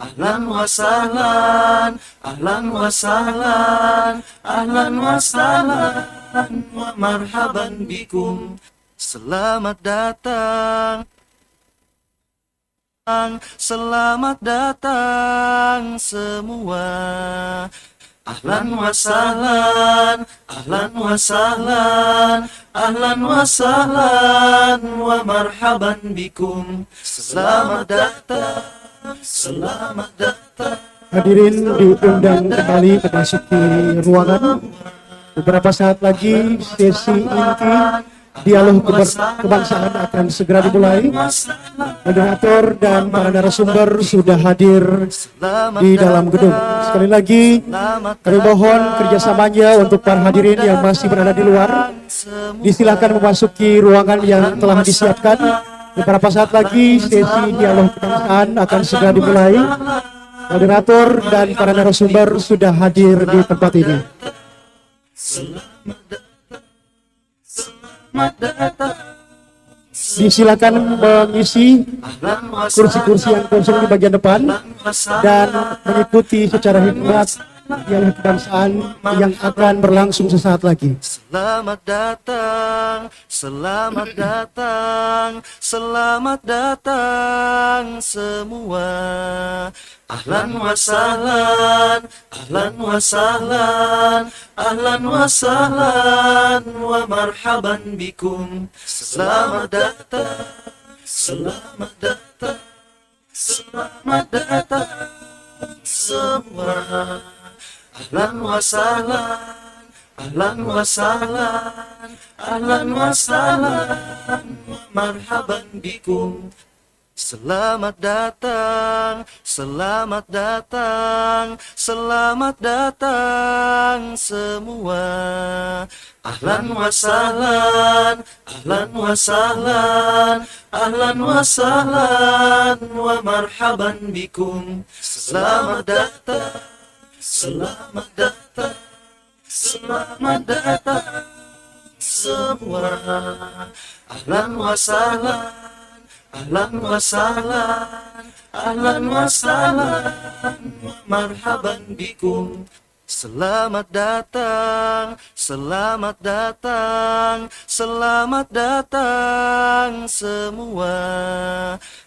Ahlan wa sahlan, ahlan wa sahlan, ahlan wa sahlan wa marhaban bikum. Selamat datang, selamat datang semua. Ahlan wa sahlan, ahlan wa sahlan, ahlan wa sahlan wa marhaban bikum. Selamat datang, selamat datang. Hadirin diundang kembali memasuki ruangan. Beberapa saat lagi sesi inti dialog kebangsaan akan segera dimulai. Moderator dan para narasumber sudah hadir di dalam gedung. Sekali lagi kami mohon kerjasamanya untuk para hadirin yang masih berada di luar. Disilakan memasuki ruangan yang telah disiapkan. Beberapa saat lagi sesi dialog kebangsaan akan segera dimulai. Moderator dan para narasumber sudah hadir di tempat ini. Disilakan mengisi kursi-kursi yang kosong di bagian depan dan mengikuti secara hikmat dialog kebangsaan yang akan berlangsung sesaat lagi. Selamat datang, selamat datang, selamat datang semua. Ahlan wa sahlan, ahlan wa sahlan, ahlan wa sahlan wa marhaban bikum. Selamat datang, selamat datang, selamat datang semua. Ahlan wa sahlan, ahlan wa sahlan, ahlan wa sahlan wa marhaban bikum. Selamat datang, selamat datang, selamat datang semua. Ahlan wa sahlan, ahlan wa sahlan, ahlan wa sahlan wa marhaban bikum. Selamat datang, selamat datang, selamat datang semua. Ahlan wa sahlan, ahlan wa sahlan, ahlan wa sahlan wa marhaban bikum. Selamat datang, selamat datang, selamat datang semua.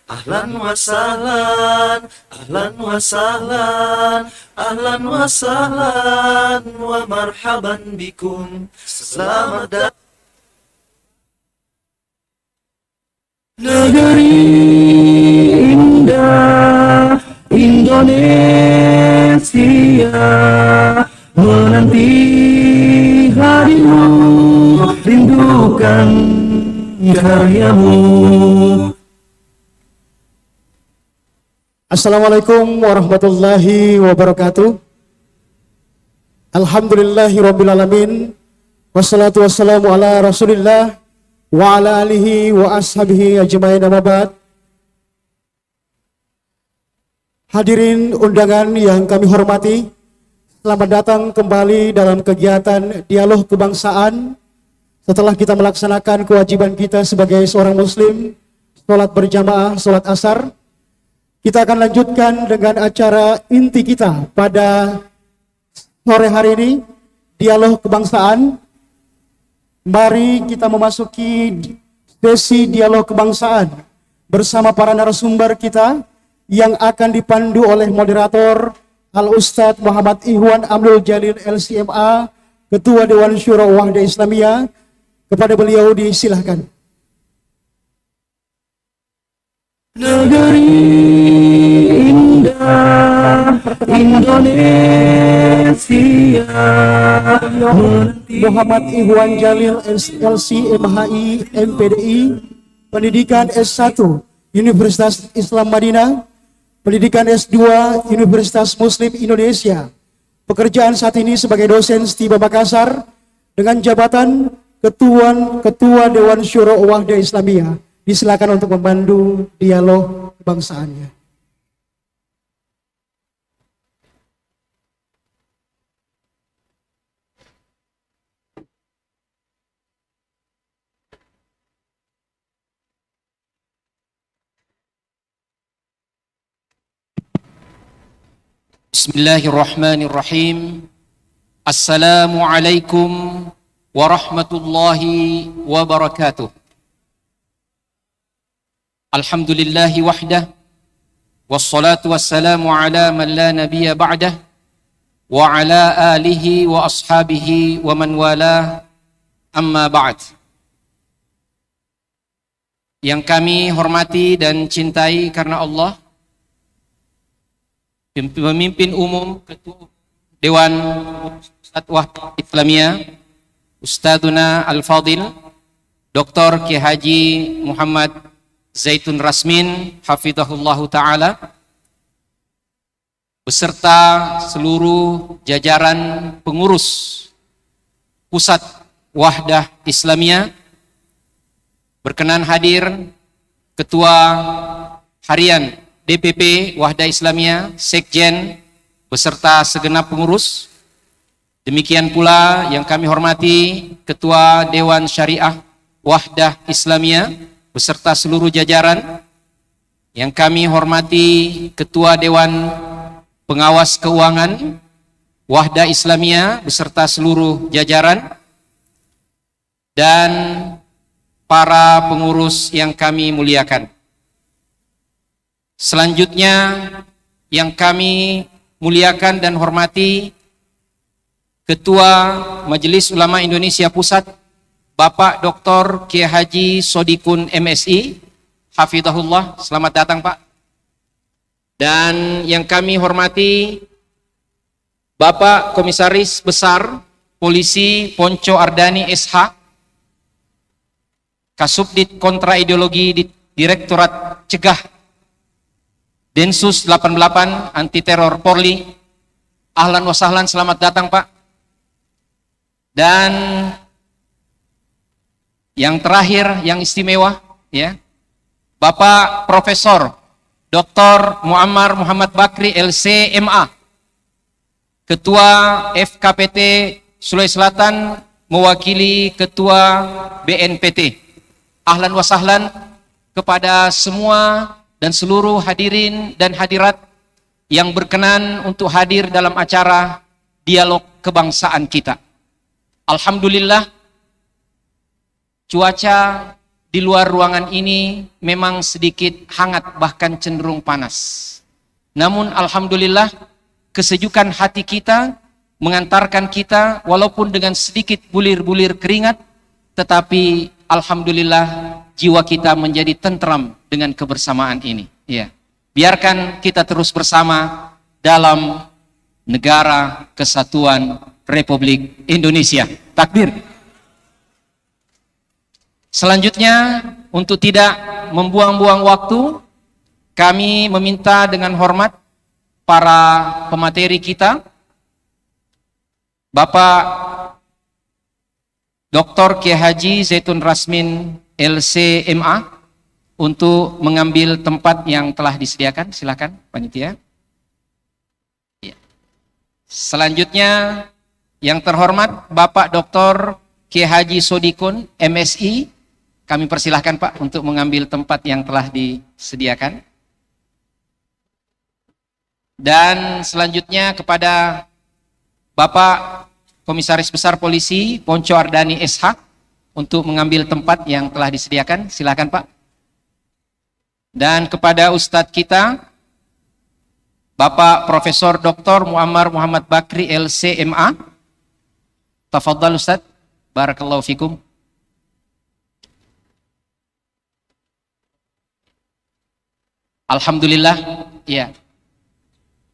Ahlan wa sahlan, ahlan wa sahlan, ahlan wa sahlan wa marhaban bikum. Selamat datang. Negeri indah Indonesia, menanti harimu, rindukan karyamu. Assalamualaikum warahmatullahi wabarakatuh. Alhamdulillahirrabbilalamin. Wassalatu wassalamu ala rasulillah wa ala alihi wa ashabihi ajmain, amma ba'd. Hadirin undangan yang kami hormati, selamat datang kembali dalam kegiatan dialog kebangsaan. Setelah kita melaksanakan kewajiban kita sebagai seorang muslim, sholat berjamaah, sholat asar, kita akan lanjutkan dengan acara inti kita pada sore hari ini, dialog kebangsaan. Mari kita memasuki sesi dialog kebangsaan bersama para narasumber kita yang akan dipandu oleh moderator Al-Ustadz Muhammad Ihwan Amrul Jalil LCMA, Ketua Dewan Syura Wahda Islamiyah. Kepada beliau disilahkan. Negeri indah Indonesia. Muhammad Ihwan Jalil LCMHI MPDI, pendidikan S1 Universitas Islam Madinah, pendidikan S2 Universitas Muslim Indonesia. Pekerjaan saat ini sebagai dosen STIBA Makassar dengan jabatan Ketua Dewan Syura Wahda Islamiyah. Disilakan untuk membantu dialog kebangsaannya. Bismillahirrahmanirrahim. Assalamualaikum warahmatullahi wabarakatuh. Alhamdulillahi wahdah, wassalatu wassalamu ala man la nabiyya ba'dah, wa ala alihi wa ashabihi wa man walah, amma ba'd. Yang kami hormati dan cintai karena Allah, pemimpin umum Ketua Dewan Wahda Islamiyah, Ustadzuna Al-Fadil, Dr. Kiai Haji Muhammad Zaitun Rasmin, hafizahullahu ta'ala, beserta seluruh jajaran pengurus Pusat Wahdah Islamiyah, berkenan hadir Ketua Harian DPP Wahda Islamiyah, Sekjen, beserta segenap pengurus. Demikian pula yang kami hormati Ketua Dewan Syariah Wahdah Islamiyah, beserta seluruh jajaran. Yang kami hormati Ketua Dewan Pengawas Keuangan Wahda Islamiyah, beserta seluruh jajaran. Dan para pengurus yang kami muliakan. Selanjutnya yang kami muliakan dan hormati Ketua Majelis Ulama Indonesia Pusat, Bapak Dr. Kiai Haji Sodikun MSI, hafizahullah, selamat datang Pak. Dan yang kami hormati Bapak Komisaris Besar Polisi Ponco Ardani SH, Kasubdit Kontra Ideologi di Direktorat Cegah Densus 88 Anti Teror Polri, ahlan wa sahlan, selamat datang Pak. Dan yang terakhir, yang istimewa, ya, Bapak Profesor Dr. Muammar Muhammad Bakri LCMA, Ketua FKPT Sulawesi Selatan, mewakili Ketua BNPT. Ahlan wa sahlan kepada semua dan seluruh hadirin dan hadirat yang berkenan untuk hadir dalam acara dialog kebangsaan kita. Alhamdulillah, cuaca di luar ruangan ini memang sedikit hangat, bahkan cenderung panas. Namun alhamdulillah, kesejukan hati kita mengantarkan kita, walaupun dengan sedikit bulir-bulir keringat, tetapi alhamdulillah jiwa kita menjadi tentram dengan kebersamaan ini. Ya. Biarkan kita terus bersama dalam negara kesatuan Republik Indonesia. Takbir. Selanjutnya, untuk tidak membuang-buang waktu, kami meminta dengan hormat para pemateri kita, Bapak Dr. Kiai Haji Zaitun Rasmin LCMA, untuk mengambil tempat yang telah disediakan. Silakan panitia. Ya. Selanjutnya, yang terhormat Bapak Dr. Kiai Haji Sodikun MSI, kami persilahkan Pak untuk mengambil tempat yang telah disediakan. Dan selanjutnya kepada Bapak Komisaris Besar Polisi Ponco Ardani SH untuk mengambil tempat yang telah disediakan. Silakan Pak. Dan kepada Ustadz kita, Bapak Profesor Dr. Muammar Muhammad Bakri LCMA. Tafadhal Ustadz, barakallahu fikum. Alhamdulillah, ya.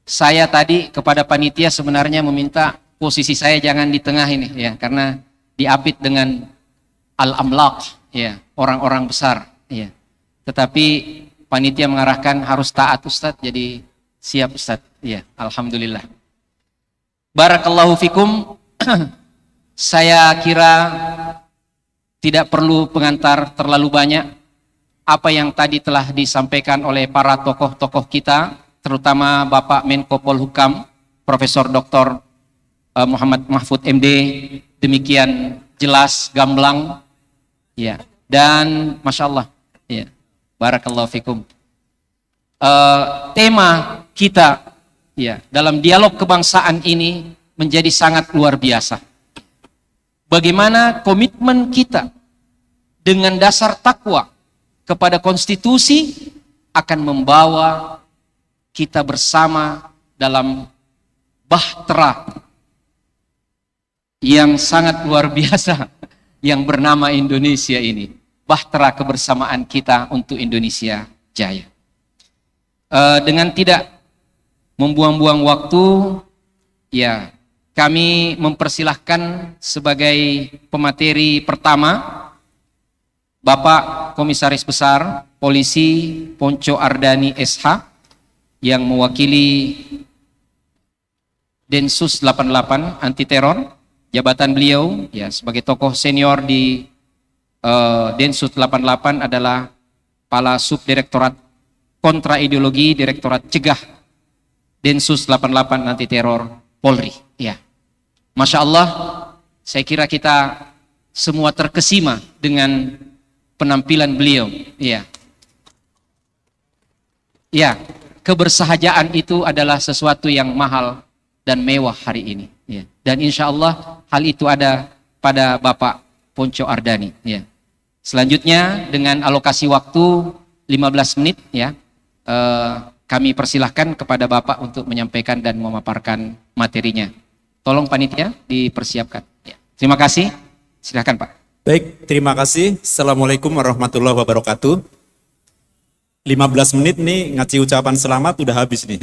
Saya tadi kepada panitia sebenarnya meminta posisi saya jangan di tengah ini, ya, karena diapit dengan al-amlaq, ya, orang-orang besar, ya. Tetapi panitia mengarahkan harus taat Ustadz, jadi siap Ustadz, ya, alhamdulillah. Barakallahu fikum. Saya kira tidak perlu pengantar terlalu banyak. Apa yang tadi telah disampaikan oleh para tokoh-tokoh kita, terutama Bapak Menko Polhukam, Profesor Dr. Muhammad Mahfud MD, demikian jelas, gamblang, ya, dan Masya Allah, ya, barakallahu fikum. Tema kita, ya, dalam dialog kebangsaan ini menjadi sangat luar biasa. Bagaimana komitmen kita dengan dasar takwa kepada konstitusi akan membawa kita bersama dalam bahtera yang sangat luar biasa yang bernama Indonesia ini. Bahtera kebersamaan kita untuk Indonesia Jaya. Dengan tidak membuang-buang waktu, ya, kami mempersilahkan sebagai pemateri pertama Bapak Komisaris Besar Polisi Ponco Ardani SH yang mewakili Densus 88 anti teror. Jabatan beliau, ya, sebagai tokoh senior di Densus 88 adalah Kepala Subdirektorat Kontra Ideologi Direktorat Cegah Densus 88 anti teror Polri, ya. Masya Allah, saya kira kita semua terkesima dengan penampilan beliau, ya. Ya, kebersahajaan itu adalah sesuatu yang mahal dan mewah hari ini, ya. Dan insya Allah hal itu ada pada Bapak Ponco Ardani, ya. Selanjutnya dengan alokasi waktu 15 menit, ya, kami persilahkan kepada Bapak untuk menyampaikan dan memaparkan materinya. Tolong panitia dipersiapkan. Ya. Terima kasih. Silahkan Pak. Baik, terima kasih. Assalamualaikum warahmatullahi wabarakatuh. 15 menit nih ngaci ucapan selamat udah habis nih.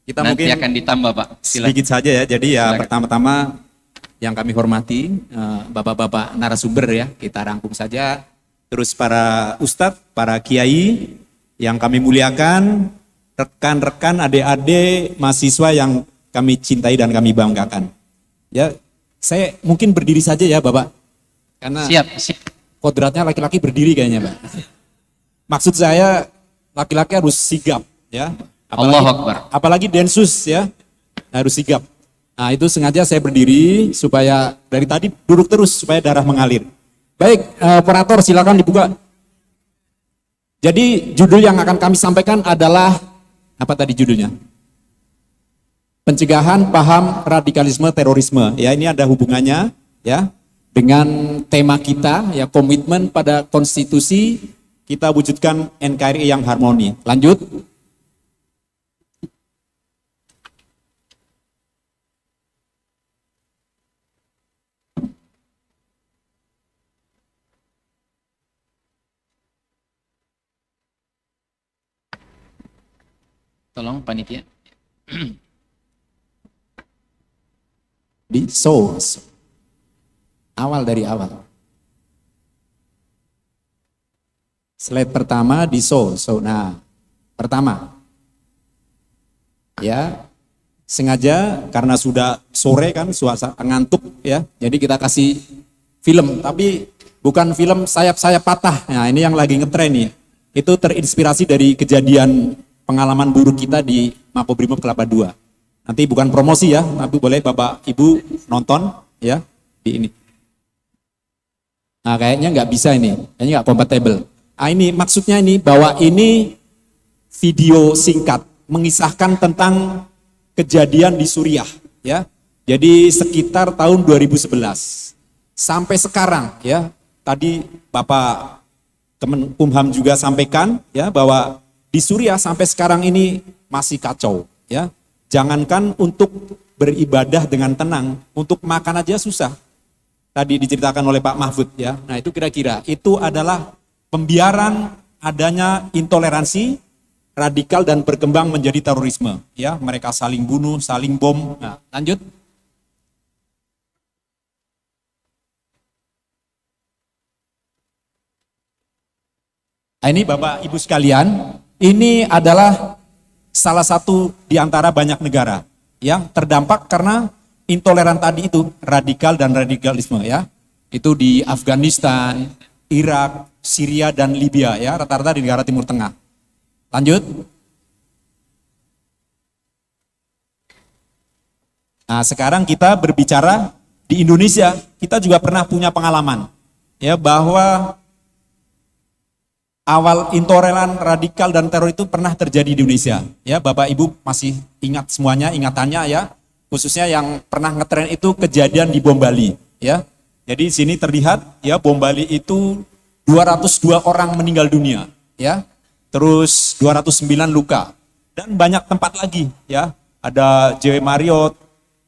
Kita nanti mungkin akan ditambah Pak. Silahkan. Sedikit saja ya. Jadi ya pertama-tama yang kami hormati bapak-bapak narasumber ya, kita rangkum saja. Terus para ustadz, para kiai yang kami muliakan, rekan-rekan, adik-adik, mahasiswa yang kami cintai dan kami banggakan. Ya, saya mungkin berdiri saja ya Bapak. Karena siap. kodratnya laki-laki berdiri kayaknya Pak. Maksud saya laki-laki harus sigap ya. Allahu Akbar. Apalagi Densus ya, harus sigap. Nah itu sengaja saya berdiri supaya dari tadi duduk terus supaya darah mengalir. Baik, operator silakan dibuka. Jadi judul yang akan kami sampaikan adalah apa tadi judulnya? Pencegahan paham radikalisme terorisme. Ya ini ada hubungannya ya dengan tema kita ya, komitmen pada konstitusi kita wujudkan NKRI yang harmoni. Lanjut. Tolong panitia. Di source. Awal dari awal. Slide pertama di source. Nah, pertama. Ya, sengaja karena sudah sore kan, suasana ngantuk ya. Jadi kita kasih film, tapi bukan film sayap-sayap patah. Nah, ini yang lagi ngetren nih. Itu terinspirasi dari kejadian pengalaman buruk kita di Makobrimob Kelapa II. Nanti bukan promosi ya, tapi boleh Bapak Ibu nonton ya di ini. Nah kayaknya nggak bisa ini, kayaknya nggak kompatibel. Nah ini maksudnya ini bahwa ini video singkat mengisahkan tentang kejadian di Suriah ya. Jadi sekitar tahun 2011 sampai sekarang ya. Tadi Bapak Kemenkumham juga sampaikan ya bahwa di Suriah sampai sekarang ini masih kacau ya. Jangankan untuk beribadah dengan tenang, untuk makan aja susah. Tadi diceritakan oleh Pak Mahfud ya. Nah, itu kira-kira itu adalah pembiaran adanya intoleransi radikal dan berkembang menjadi terorisme ya. Mereka saling bunuh, saling bom. Nah, lanjut. Nah, ini Bapak Ibu sekalian, ini adalah salah satu di antara banyak negara yang terdampak karena intoleran tadi itu, radikal dan radikalisme ya. Itu di Afghanistan, Irak, Syria dan Libya ya, rata-rata di negara Timur Tengah. Lanjut. Nah, sekarang kita berbicara di Indonesia, kita juga pernah punya pengalaman ya bahwa awal intoleran, radikal dan teror itu pernah terjadi di Indonesia. Ya, Bapak Ibu masih ingat semuanya, ingatannya ya. Khususnya yang pernah ngetren itu kejadian di Bom Bali, ya. Jadi di sini terlihat ya Bom Bali itu 202 orang meninggal dunia, ya. Terus 209 luka dan banyak tempat lagi, ya. Ada JW Marriott,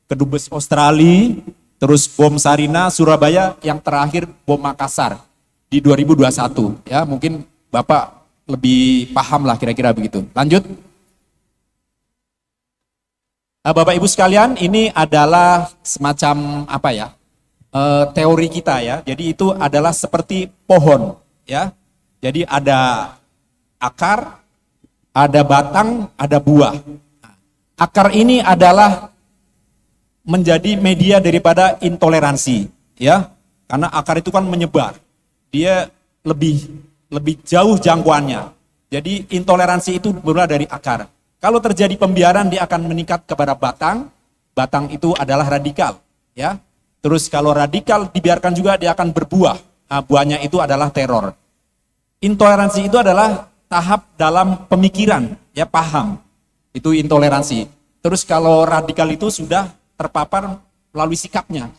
Kedubes Australia, terus bom Sarina, Surabaya, yang terakhir bom Makassar di 2021, ya. Mungkin Bapak lebih paham lah kira-kira begitu. Lanjut. Nah, Bapak Ibu sekalian, ini adalah semacam apa ya? Teori kita ya. Jadi itu adalah seperti pohon ya. Jadi ada akar, ada batang, ada buah. Akar ini adalah menjadi media daripada intoleransi ya. Karena akar itu kan menyebar. Dia lebih jauh jangkauannya. Jadi intoleransi itu bermula dari akar. Kalau terjadi pembiaran dia akan meningkat kepada batang. Batang itu adalah radikal, ya. Terus kalau radikal dibiarkan juga dia akan berbuah. Nah, buahnya itu adalah teror. Intoleransi itu adalah tahap dalam pemikiran, ya, paham. Itu intoleransi. Terus kalau radikal itu sudah terpapar melalui sikapnya.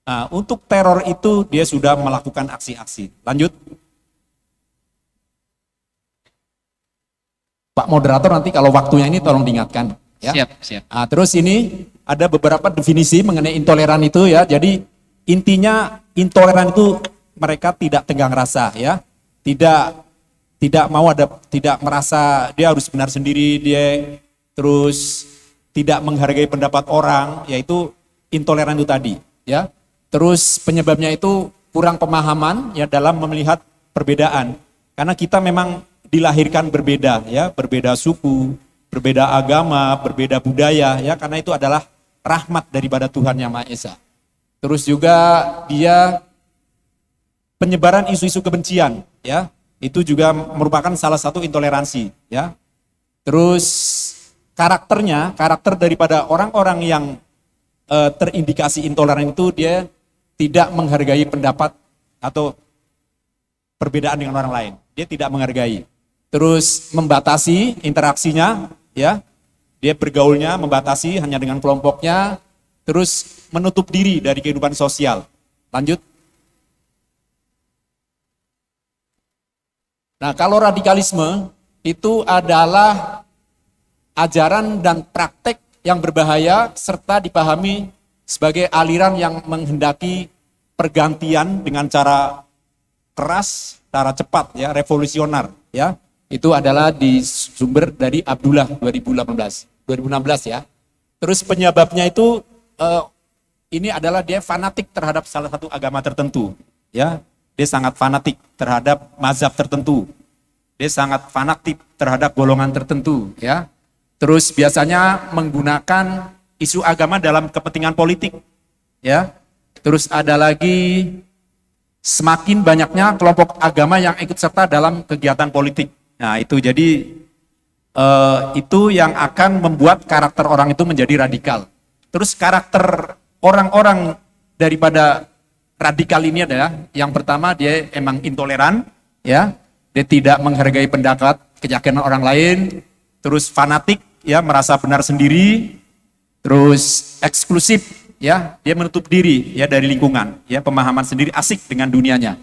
Nah, untuk teror itu dia sudah melakukan aksi-aksi. Lanjut. Pak moderator nanti kalau waktunya ini tolong diingatkan. Ya. Siap. Nah, terus ini ada beberapa definisi mengenai intoleran itu ya. Jadi intinya intoleran itu mereka tidak tenggang rasa ya. Tidak merasa dia harus benar sendiri, dia terus tidak menghargai pendapat orang, yaitu intoleran itu tadi ya. Terus penyebabnya itu kurang pemahaman ya dalam melihat perbedaan. Karena kita memang dilahirkan berbeda ya, berbeda suku, berbeda agama, berbeda budaya ya, karena itu adalah rahmat daripada Tuhan Yang Maha Esa. Terus juga dia penyebaran isu-isu kebencian ya, itu juga merupakan salah satu intoleransi ya. Terus karakter daripada orang-orang yang terindikasi intoleran itu dia tidak menghargai pendapat atau perbedaan dengan orang lain. Dia tidak menghargai. Terus membatasi interaksinya, ya. Dia bergaulnya membatasi hanya dengan kelompoknya, terus menutup diri dari kehidupan sosial. Lanjut. Nah, kalau radikalisme itu adalah ajaran dan praktek yang berbahaya serta dipahami sebagai aliran yang menghendaki pergantian dengan cara keras, cara cepat, ya, revolusioner, ya. Itu adalah di sumber dari Abdullah 2016 ya. Terus penyebabnya itu ini adalah dia fanatik terhadap salah satu agama tertentu, ya. Dia sangat fanatik terhadap mazhab tertentu. Dia sangat fanatik terhadap golongan tertentu, ya. Terus biasanya menggunakan isu agama dalam kepentingan politik, ya. Terus ada lagi semakin banyaknya kelompok agama yang ikut serta dalam kegiatan politik. Nah, itu jadi itu yang akan membuat karakter orang itu menjadi radikal. Terus karakter orang-orang daripada radikal ini adalah yang pertama dia emang intoleran, ya. Dia tidak menghargai pendapat keyakinan orang lain, terus fanatik, ya, merasa benar sendiri, terus eksklusif, ya, dia menutup diri, ya, dari lingkungan, ya, pemahaman sendiri, asik dengan dunianya.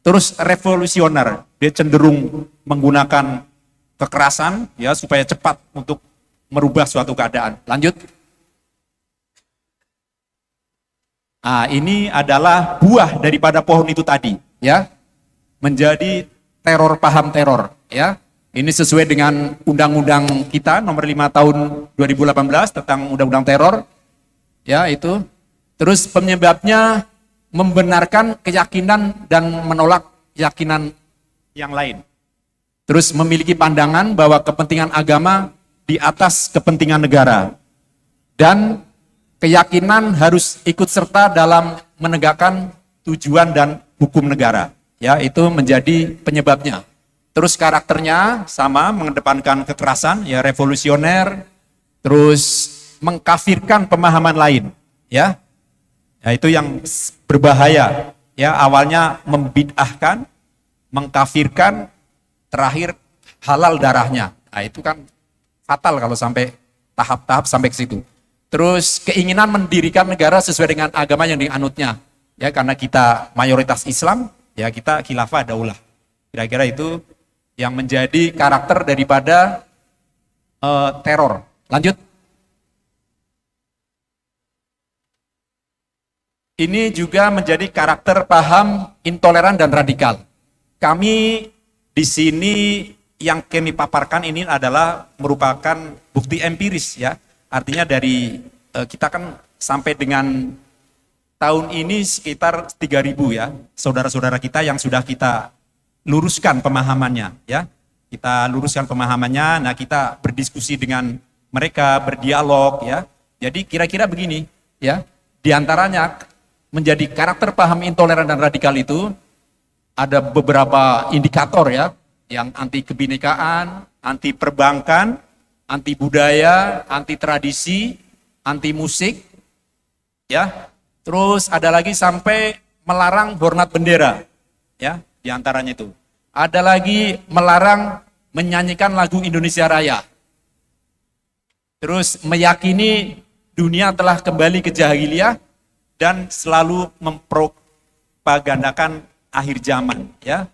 Terus revolusioner. dia cenderung menggunakan kekerasan ya supaya cepat untuk merubah suatu keadaan. Lanjut. Nah, ini adalah buah daripada pohon itu tadi, ya. Menjadi teror, paham teror, ya. Ini sesuai dengan undang-undang kita nomor 5 tahun 2018 tentang undang-undang teror. Ya, itu. Terus penyebabnya membenarkan keyakinan dan menolak keyakinan yang lain. Terus memiliki pandangan bahwa kepentingan agama di atas kepentingan negara. Dan keyakinan harus ikut serta dalam menegakkan tujuan dan hukum negara. Ya, itu menjadi penyebabnya. Terus karakternya sama, mengedepankan kekerasan, ya revolusioner, terus mengkafirkan pemahaman lain, ya. Ya, itu yang berbahaya. Ya, awalnya membid'ahkan, mengkafirkan, terakhir halal darahnya. Nah, itu kan fatal kalau sampai tahap-tahap sampai ke situ. Terus keinginan mendirikan negara sesuai dengan agama yang dianutnya. Ya, karena kita mayoritas Islam, ya kita khilafah daulah. Kira-kira itu yang menjadi karakter daripada teror. Lanjut. Ini juga menjadi karakter paham intoleran dan radikal. Kami di sini yang kami paparkan ini adalah merupakan bukti empiris, ya. Artinya dari kita kan sampai dengan tahun ini sekitar 3.000 ya saudara-saudara kita yang sudah kita luruskan pemahamannya, ya. Kita luruskan pemahamannya, nah kita berdiskusi dengan mereka, berdialog, ya. Jadi kira-kira begini, ya. Di antaranya menjadi karakter paham intoleran dan radikal itu ada beberapa indikator, ya, yang anti kebinekaan, anti perbankan, anti budaya, anti tradisi, anti musik, ya. Terus ada lagi sampai melarang hormat bendera, ya, di antaranya itu. Ada lagi melarang menyanyikan lagu Indonesia Raya. Terus meyakini dunia telah kembali ke jahiliyah dan selalu mempropagandakan akhir zaman, ya.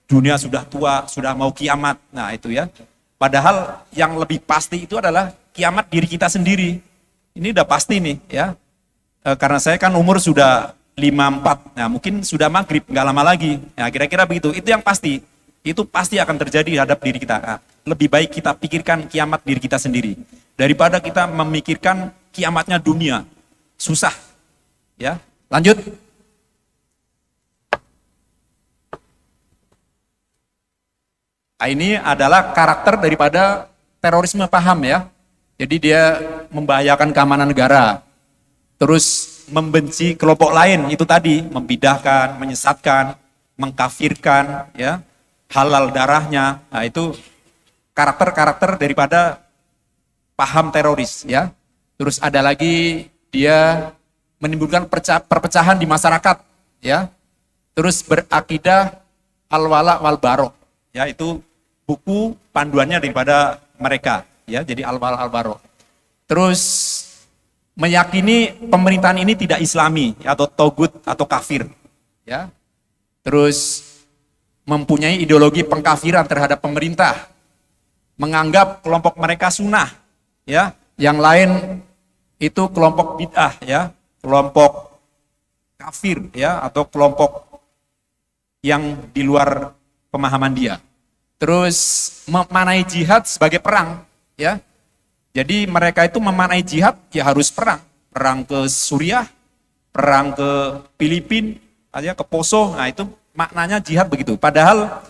Dunia sudah tua, sudah mau kiamat. Nah, itu ya. Padahal yang lebih pasti itu adalah kiamat diri kita sendiri. Ini udah pasti nih, ya. Karena saya kan umur sudah 54, nah mungkin sudah maghrib, nggak lama lagi. Nah, kira-kira begitu. Itu yang pasti. Itu pasti akan terjadi terhadap diri kita. Nah, lebih baik kita pikirkan kiamat diri kita sendiri daripada kita memikirkan kiamatnya dunia. Susah, ya. Lanjut. Nah, ini adalah karakter daripada terorisme paham, ya. Jadi dia membahayakan keamanan negara. Terus membenci kelompok lain, itu tadi, membidahkan, menyesatkan, mengkafirkan, ya, halal darahnya. Nah, itu karakter-karakter daripada paham teroris, ya. Terus ada lagi dia menimbulkan perpecahan di masyarakat, ya. Terus berakidah al-wala wal barok, ya, itu buku panduannya daripada mereka, ya. Jadi al-wala al barok. Terus meyakini pemerintahan ini tidak islami, ya, atau togut atau kafir, ya. Terus mempunyai ideologi pengkafiran terhadap pemerintah, menganggap kelompok mereka sunnah, ya, yang lain itu kelompok bid'ah, ya, kelompok kafir, ya, atau kelompok yang di luar pemahaman dia. Terus memaknai jihad sebagai perang, ya. Jadi mereka itu memaknai jihad ya harus perang, perang ke Suriah, perang ke Filipina, aja ke Poso. Nah, itu maknanya jihad begitu. Padahal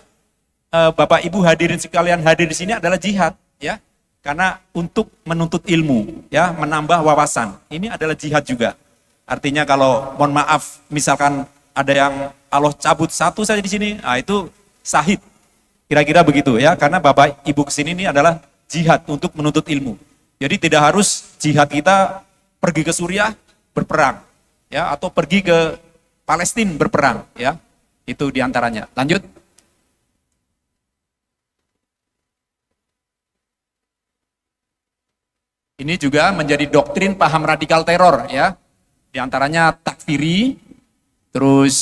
Bapak Ibu hadirin sekalian hadir di sini adalah jihad, ya. Karena untuk menuntut ilmu, ya, menambah wawasan. Ini adalah jihad juga. Artinya kalau mohon maaf misalkan ada yang Allah cabut satu saja di sini, nah itu syahid. Kira-kira begitu, ya. Karena Bapak Ibu kesini ini adalah jihad untuk menuntut ilmu. Jadi tidak harus jihad kita pergi ke Suriah berperang, ya, atau pergi ke Palestina berperang, ya. Itu diantaranya. Lanjut. Ini juga menjadi doktrin paham radikal teror, ya. Di antaranya takfiri, terus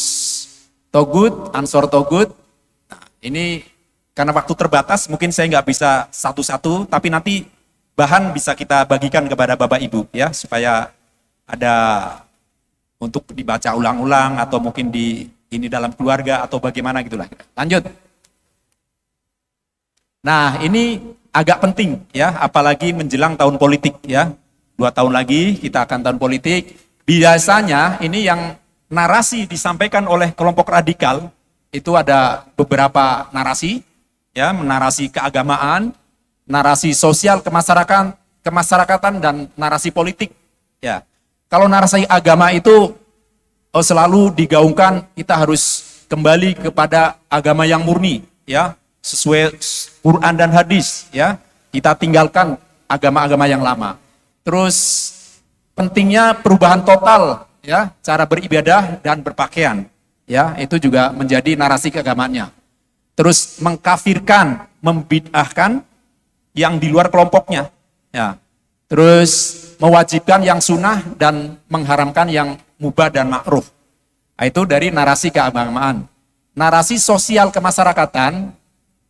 togut, ansor togut. Nah, Ini karena waktu terbatas, mungkin saya nggak bisa satu-satu, tapi nanti bahan bisa kita bagikan kepada Bapak Ibu ya, supaya ada untuk dibaca ulang-ulang atau mungkin di ini dalam keluarga atau bagaimana gitulah. Lanjut. Nah, ini agak penting ya, apalagi menjelang tahun politik ya. 2 tahun lagi kita akan tahun politik. Biasanya ini yang narasi disampaikan oleh kelompok radikal itu ada beberapa narasi ya, narasi keagamaan, narasi sosial kemasyarakatan dan narasi politik ya. Kalau narasi agama itu selalu digaungkan kita harus kembali kepada agama yang murni ya, sesuai Quran dan hadis ya. Kita tinggalkan agama-agama yang lama. Terus pentingnya perubahan total ya, cara beribadah dan berpakaian ya, itu juga menjadi narasi keagamaannya. Terus mengkafirkan, membid'ahkan yang di luar kelompoknya ya. Terus mewajibkan yang sunnah dan mengharamkan yang mubah dan ma'ruf. Nah, itu dari narasi keagamaan. Narasi sosial kemasyarakatan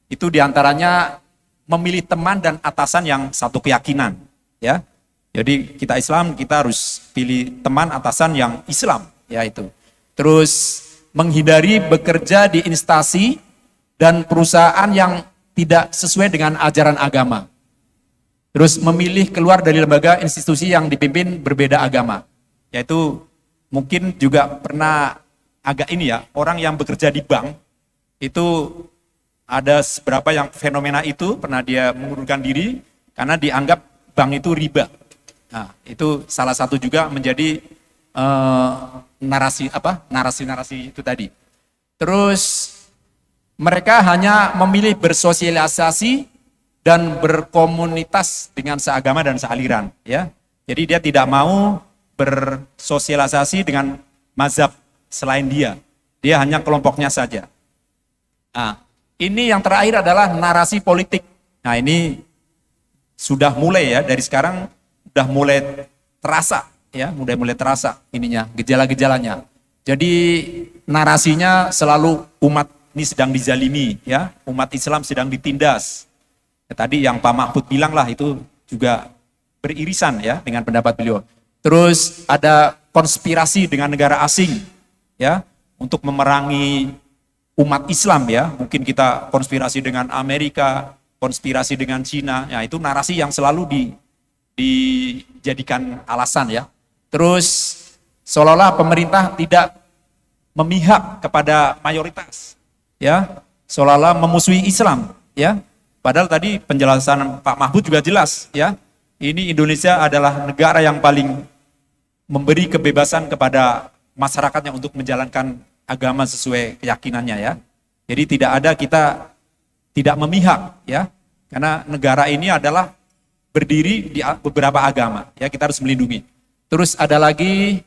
itu diantaranya memilih teman dan atasan yang satu keyakinan ya. Jadi kita Islam, kita harus pilih teman atasan yang Islam ya itu. Terus menghindari bekerja di instansi dan perusahaan yang tidak sesuai dengan ajaran agama. Terus memilih keluar dari lembaga institusi yang dipimpin berbeda agama. Yaitu mungkin juga pernah agak ini ya, orang yang bekerja di bank itu ada beberapa yang fenomena itu pernah dia mengundurkan diri karena dianggap bank itu riba. Nah, itu salah satu juga menjadi narasi itu tadi. Terus mereka hanya memilih bersosialisasi dan berkomunitas dengan seagama dan sealiran ya. Jadi dia tidak mau bersosialisasi dengan mazhab selain dia. Dia hanya kelompoknya saja. Nah, ini yang terakhir adalah narasi politik. Nah, ini sudah mulai ya, dari sekarang sudah mulai terasa ya, mulai terasa ininya, gejala-gejalanya. Jadi narasinya selalu umat ini sedang dizalimi ya, umat Islam sedang ditindas. Ya, tadi yang Pak Mahfud bilang lah itu juga beririsan ya dengan pendapat beliau. Terus ada konspirasi dengan negara asing ya untuk memerangi umat Islam ya. Mungkin kita konspirasi dengan Amerika, konspirasi dengan Cina. Ya, itu narasi yang selalu dijadikan alasan ya. Terus seolah-olah pemerintah tidak memihak kepada mayoritas ya, seolah-olah memusuhi Islam ya. Padahal tadi penjelasan Pak Mahfud juga jelas ya. Ini Indonesia adalah negara yang paling memberi kebebasan kepada masyarakatnya untuk menjalankan agama sesuai keyakinannya ya. Jadi tidak ada, kita tidak memihak ya. Karena negara ini adalah berdiri di beberapa agama ya, kita harus melindungi. Terus ada lagi,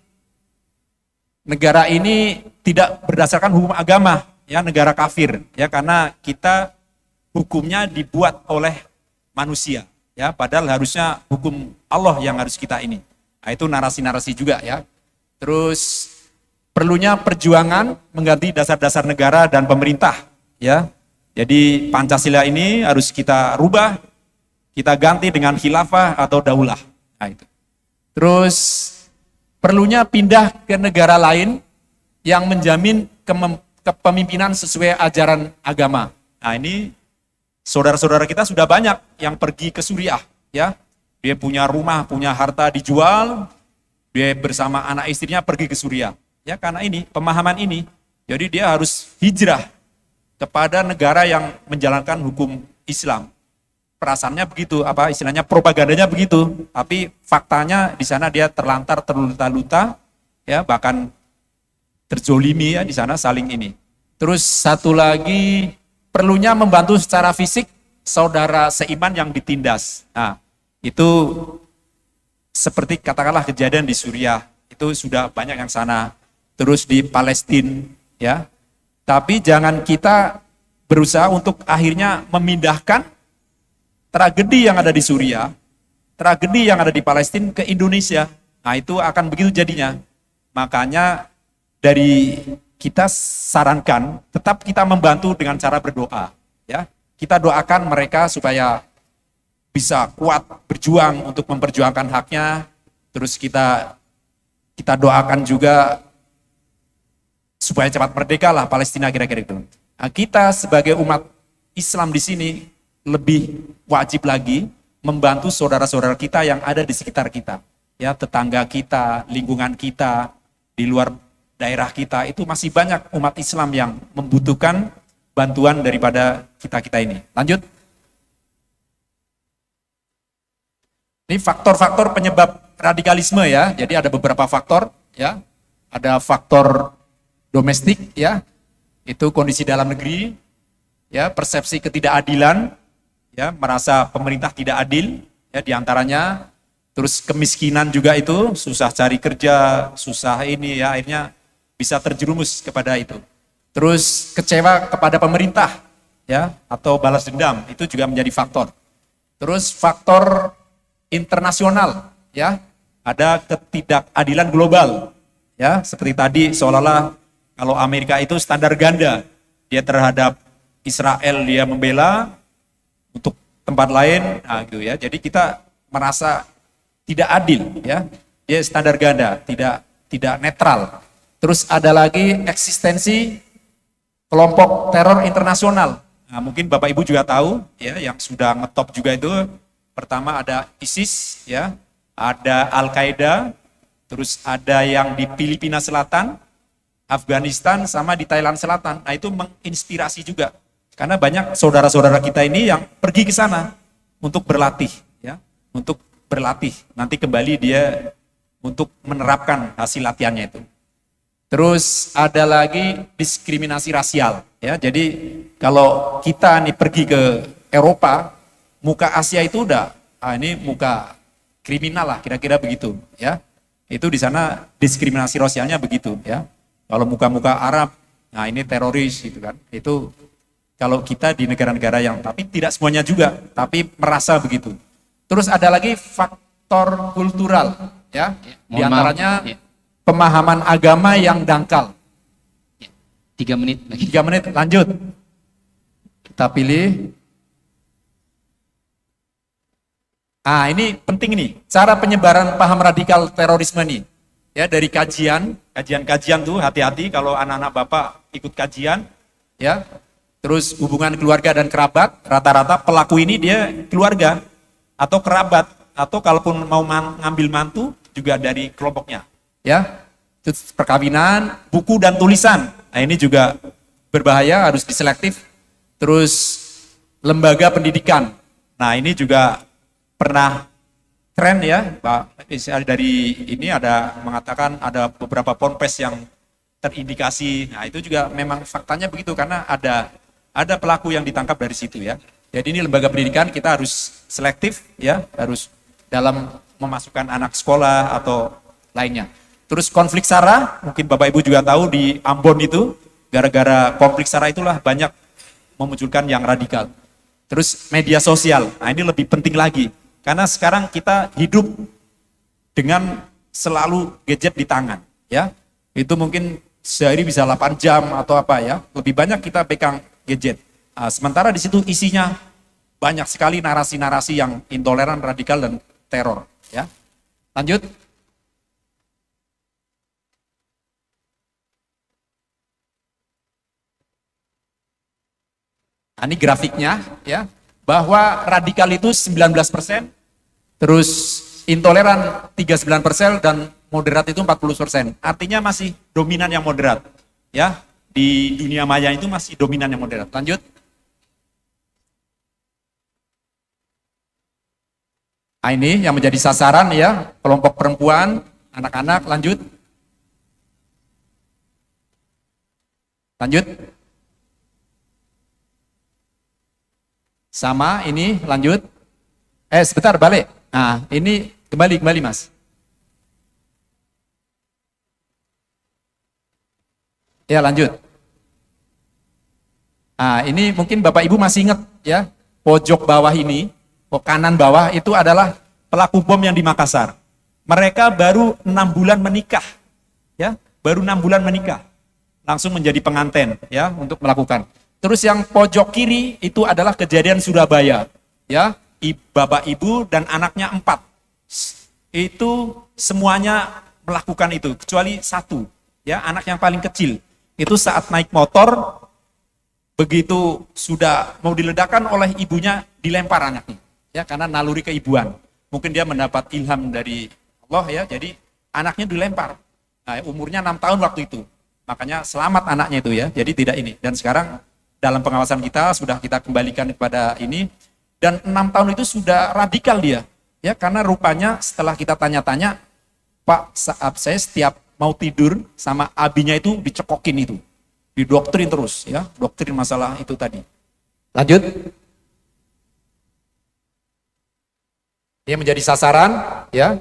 negara ini tidak berdasarkan hukum agama ya, negara kafir ya, karena kita hukumnya dibuat oleh manusia ya, padahal harusnya hukum Allah yang harus kita ini. Nah, itu narasi-narasi juga ya. Terus perlunya perjuangan mengganti dasar-dasar negara dan pemerintah ya. Jadi Pancasila ini harus kita rubah, kita ganti dengan khilafah atau daulah. Nah, itu. Terus perlunya pindah ke negara lain yang menjamin kepemimpinan sesuai ajaran agama. Nah, ini saudara-saudara kita sudah banyak yang pergi ke Suriah ya. Dia punya rumah, punya harta dijual, dia bersama anak istrinya pergi ke Suriah. Ya, karena ini, pemahaman ini. Jadi dia harus hijrah kepada negara yang menjalankan hukum Islam. Perasaannya begitu, istilahnya propagandanya begitu. Tapi faktanya di sana dia terlantar, terluta-luta, ya, bahkan terzolimi ya di sana, saling ini. Terus satu lagi, perlunya membantu secara fisik saudara seiman yang ditindas. Nah, itu seperti katakanlah kejadian di Suriah, itu sudah banyak yang sana. Terus di Palestina ya. Tapi jangan kita berusaha untuk akhirnya memindahkan tragedi yang ada di Suriah, tragedi yang ada di Palestina ke Indonesia. Nah, itu akan begitu jadinya. Makanya dari kita sarankan tetap kita membantu dengan cara berdoa, ya. Kita doakan mereka supaya bisa kuat berjuang untuk memperjuangkan haknya. Terus kita doakan juga supaya cepat merdeka lah Palestina, kira-kira itu. Nah, kita sebagai umat Islam di sini lebih wajib lagi membantu saudara-saudara kita yang ada di sekitar kita, ya, tetangga kita, lingkungan kita, di luar daerah kita, itu masih banyak umat Islam yang membutuhkan bantuan daripada kita-kita ini. Lanjut. Ini faktor-faktor penyebab radikalisme, ya. Jadi ada beberapa faktor, ya. Ada faktor domestik, ya. Itu kondisi dalam negeri, ya, persepsi ketidakadilan, ya, merasa pemerintah tidak adil, ya, diantaranya. Terus kemiskinan juga itu, susah cari kerja, susah ini, ya, akhirnya bisa terjerumus kepada itu. Terus kecewa kepada pemerintah, ya, atau balas dendam, itu juga menjadi faktor. Terus faktor internasional, ya, ada ketidakadilan global, ya, seperti tadi seolah-olah kalau Amerika itu standar ganda, dia terhadap Israel dia membela, untuk tempat lain, nah gitu ya. Jadi kita merasa tidak adil, ya, dia standar ganda, tidak netral. Terus ada lagi eksistensi kelompok teror internasional. Nah, mungkin Bapak Ibu juga tahu, ya, yang sudah ngetop juga itu. Pertama ada ISIS, ya, ada Al-Qaeda, terus ada yang di Filipina Selatan, Afghanistan, sama di Thailand Selatan. Nah, itu menginspirasi juga. Karena banyak saudara-saudara kita ini yang pergi ke sana untuk berlatih, ya, untuk berlatih. Nanti kembali dia untuk menerapkan hasil latihannya itu. Terus ada lagi diskriminasi rasial, ya. Jadi kalau kita nih pergi ke Eropa, muka Asia itu udah, ini muka kriminal lah, kira-kira begitu, ya. Itu di sana diskriminasi rasialnya begitu, ya. Kalau muka-muka Arab, nah ini teroris gitu kan. Itu kalau kita di negara-negara yang, tapi tidak semuanya juga, tapi merasa begitu. Terus ada lagi faktor kultural, ya. Di antaranya pemahaman agama yang dangkal. 3 menit lagi. 3 menit, lanjut. Kita pilih. Ah, ini penting nih, cara penyebaran paham radikal terorisme nih. Ya, dari kajian tuh hati-hati kalau anak-anak Bapak ikut kajian, ya. Terus hubungan keluarga dan kerabat, rata-rata pelaku ini dia keluarga atau kerabat, atau kalaupun mau ngambil mantu juga dari kelompoknya, ya. Terus perkawinan, buku dan tulisan, nah ini juga berbahaya, harus diselektif. Terus lembaga pendidikan, nah ini juga pernah tren, ya, Pak. Dari ini ada mengatakan ada beberapa ponpes yang terindikasi, nah itu juga memang faktanya begitu, karena ada pelaku yang ditangkap dari situ, ya. Jadi ini lembaga pendidikan kita harus selektif, ya, harus dalam memasukkan anak sekolah atau lainnya. Terus konflik SARA, mungkin Bapak Ibu juga tahu di Ambon itu, gara-gara konflik SARA itulah banyak memunculkan yang radikal. Terus media sosial, nah ini lebih penting lagi, karena sekarang kita hidup dengan selalu gadget di tangan, ya. Itu mungkin sehari bisa 8 jam atau apa, ya. Lebih banyak kita pegang gadget. Nah, sementara di situ isinya banyak sekali narasi-narasi yang intoleran, radikal, dan teror, ya. Lanjut. Nah, ini grafiknya, ya, bahwa radikal itu 19%, terus intoleran 39%, dan moderat itu 40%. Artinya masih dominan yang moderat, ya. Di dunia maya itu masih dominan yang moderat. Lanjut. Nah, ini yang menjadi sasaran, ya, kelompok perempuan, anak-anak. Lanjut. Lanjut. Sama ini, lanjut. Sebentar, balik. Nah, ini kembali Mas. Ya, lanjut. Nah, ini mungkin Bapak Ibu masih ingat, ya, pojok bawah ini, kanan bawah itu adalah pelaku bom yang di Makassar. Mereka baru 6 bulan menikah, ya, baru 6 bulan menikah. langsung menjadi penganten ya untuk melakukan. Terus yang pojok kiri itu adalah kejadian Surabaya ya, bapak ibu dan anaknya 4. Itu semuanya melakukan itu kecuali satu ya, anak yang paling kecil. Itu saat naik motor, begitu sudah mau diledakkan oleh ibunya, dilempar anaknya ya, karena naluri keibuan. Mungkin dia mendapat ilham dari Allah ya, jadi anaknya dilempar. Nah, umurnya 6 tahun waktu itu. Makanya selamat anaknya itu ya, jadi tidak ini. Dan sekarang dalam pengawasan kita sudah kita kembalikan kepada ini, dan 6 tahun itu sudah radikal dia ya, karena rupanya setelah kita tanya-tanya, Pak, saat saya setiap mau tidur sama abinya itu dicekokin itu, didoktrin terus ya, doktrin masalah itu tadi. Lanjut. Dia menjadi sasaran ya,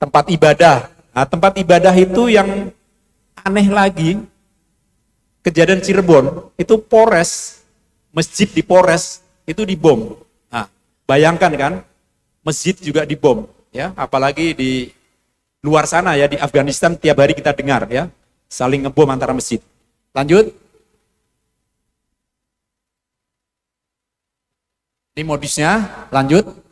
tempat ibadah. Nah, tempat ibadah itu yang aneh lagi, kejadian Cirebon itu Polres, masjid di Polres itu dibom. Nah, bayangkan kan, masjid juga dibom ya, apalagi di luar sana ya, di Afghanistan tiap hari kita dengar ya, saling ngebom antara masjid. Lanjut. Ini modusnya, lanjut.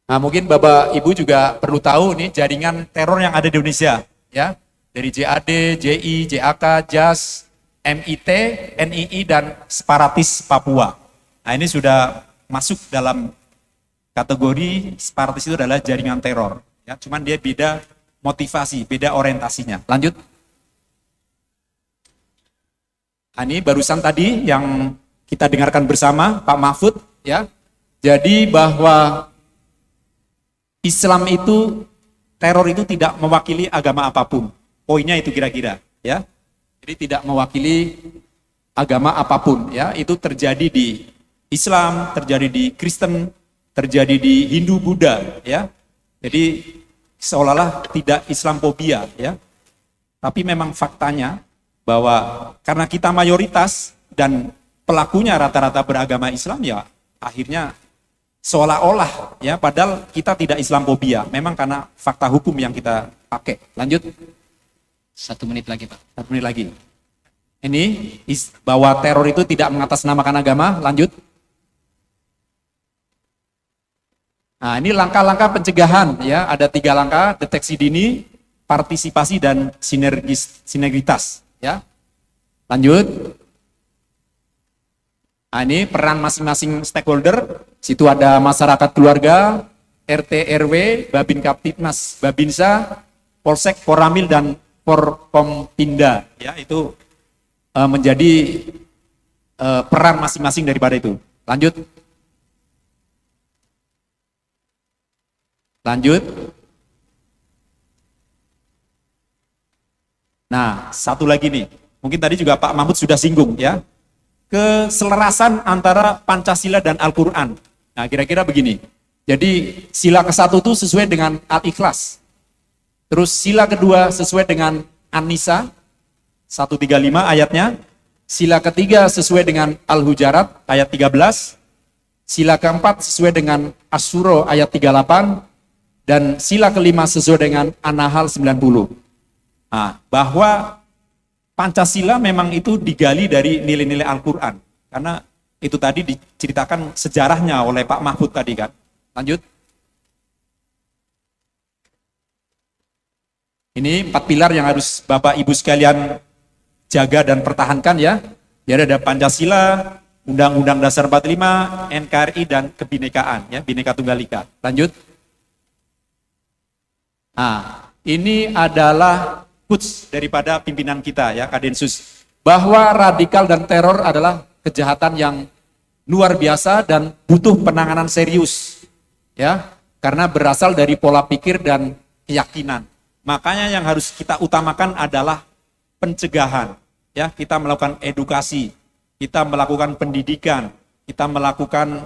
Nah, mungkin Bapak Ibu juga perlu tahu nih jaringan teror yang ada di Indonesia ya. Dari JAD, JI, JAK, JAS, MIT, NII dan separatis Papua. Nah, ini sudah masuk dalam kategori separatis, itu adalah jaringan teror ya, cuman dia beda motivasi, beda orientasinya. Lanjut. Nah, ini barusan tadi yang kita dengarkan bersama Pak Mahfud ya. Jadi bahwa Islam itu, teror itu tidak mewakili agama apapun. Poinnya itu kira-kira ya. Jadi tidak mewakili agama apapun ya. Itu terjadi di Islam, terjadi di Kristen, terjadi di Hindu, Buddha ya. Jadi seolah-olah tidak Islamophobia ya. Tapi memang faktanya bahwa karena kita mayoritas dan pelakunya rata-rata beragama Islam ya, akhirnya seolah-olah ya, padahal kita tidak Islamophobia. Memang karena fakta hukum yang kita pakai. Lanjut. 1 menit lagi, Pak. 1 menit lagi. Ini bahwa teror itu tidak mengatasnamakan agama. Lanjut. Nah, ini langkah-langkah pencegahan ya, ada 3 langkah: deteksi dini, partisipasi dan sinergitas ya. Lanjut. Nah, ini peran masing-masing stakeholder. Situ ada masyarakat keluarga, RT RW, Babin Kaptipmas, Babinsa, Polsek, Poramil dan Forkompinda ya, itu menjadi peran masing-masing daripada itu. Lanjut. Lanjut. Nah, satu lagi nih, mungkin tadi juga Pak Mahmud sudah singgung ya, keselarasan antara Pancasila dan Al-Quran. Nah, kira-kira begini. Jadi sila ke-1 itu sesuai dengan Al-Ikhlas. Terus sila kedua sesuai dengan An-Nisa 135 ayatnya. Sila ketiga sesuai dengan Al-Hujarat ayat 13. Sila keempat sesuai dengan Asy-Syura ayat 38. Dan sila kelima sesuai dengan An-Nahl 90. Nah, bahwa Pancasila memang itu digali dari nilai-nilai Al-Quran. Karena itu tadi diceritakan sejarahnya oleh Pak Mahfud tadi kan. Lanjut. Ini 4 pilar yang harus Bapak Ibu sekalian jaga dan pertahankan ya. Jadi ada Pancasila, Undang-Undang Dasar 45, NKRI dan kebinekaan ya, Bhinneka Tunggal Ika. Lanjut. Nah, ini adalah quotes daripada pimpinan kita ya, Kadensus, bahwa radikal dan teror adalah kejahatan yang luar biasa dan butuh penanganan serius ya, karena berasal dari pola pikir dan keyakinan. Makanya yang harus kita utamakan adalah pencegahan ya, kita melakukan edukasi, kita melakukan pendidikan, kita melakukan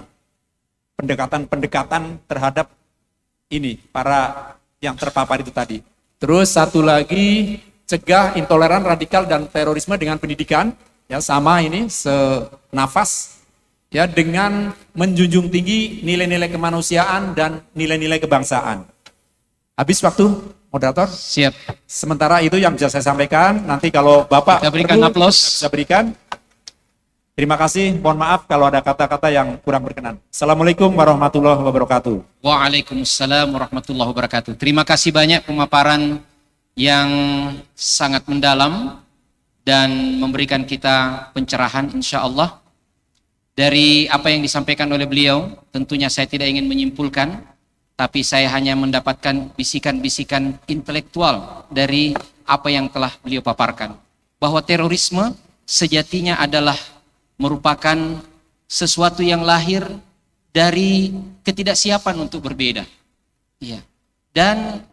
pendekatan-pendekatan terhadap ini para yang terpapar itu tadi. Terus satu lagi, cegah intoleran, radikal dan terorisme dengan pendidikan ya, sama ini senafas ya, dengan menjunjung tinggi nilai-nilai kemanusiaan dan nilai-nilai kebangsaan. Habis waktu? moderator. Siap. Sementara itu yang bisa saya sampaikan, nanti kalau Bapak Kita berikan perlu, aplaus. bisa berikan. Terima kasih, mohon maaf kalau ada kata-kata yang kurang berkenan. Assalamualaikum warahmatullahi wabarakatuh. Waalaikumsalam warahmatullahi wabarakatuh. Terima kasih banyak pemaparan yang sangat mendalam dan memberikan kita pencerahan insya Allah. Dari apa yang disampaikan oleh beliau, tentunya saya tidak ingin menyimpulkan, tapi saya hanya mendapatkan bisikan-bisikan intelektual dari apa yang telah beliau paparkan. Bahwa terorisme sejatinya adalah merupakan sesuatu yang lahir dari ketidaksiapan untuk berbeda. Ya. Dan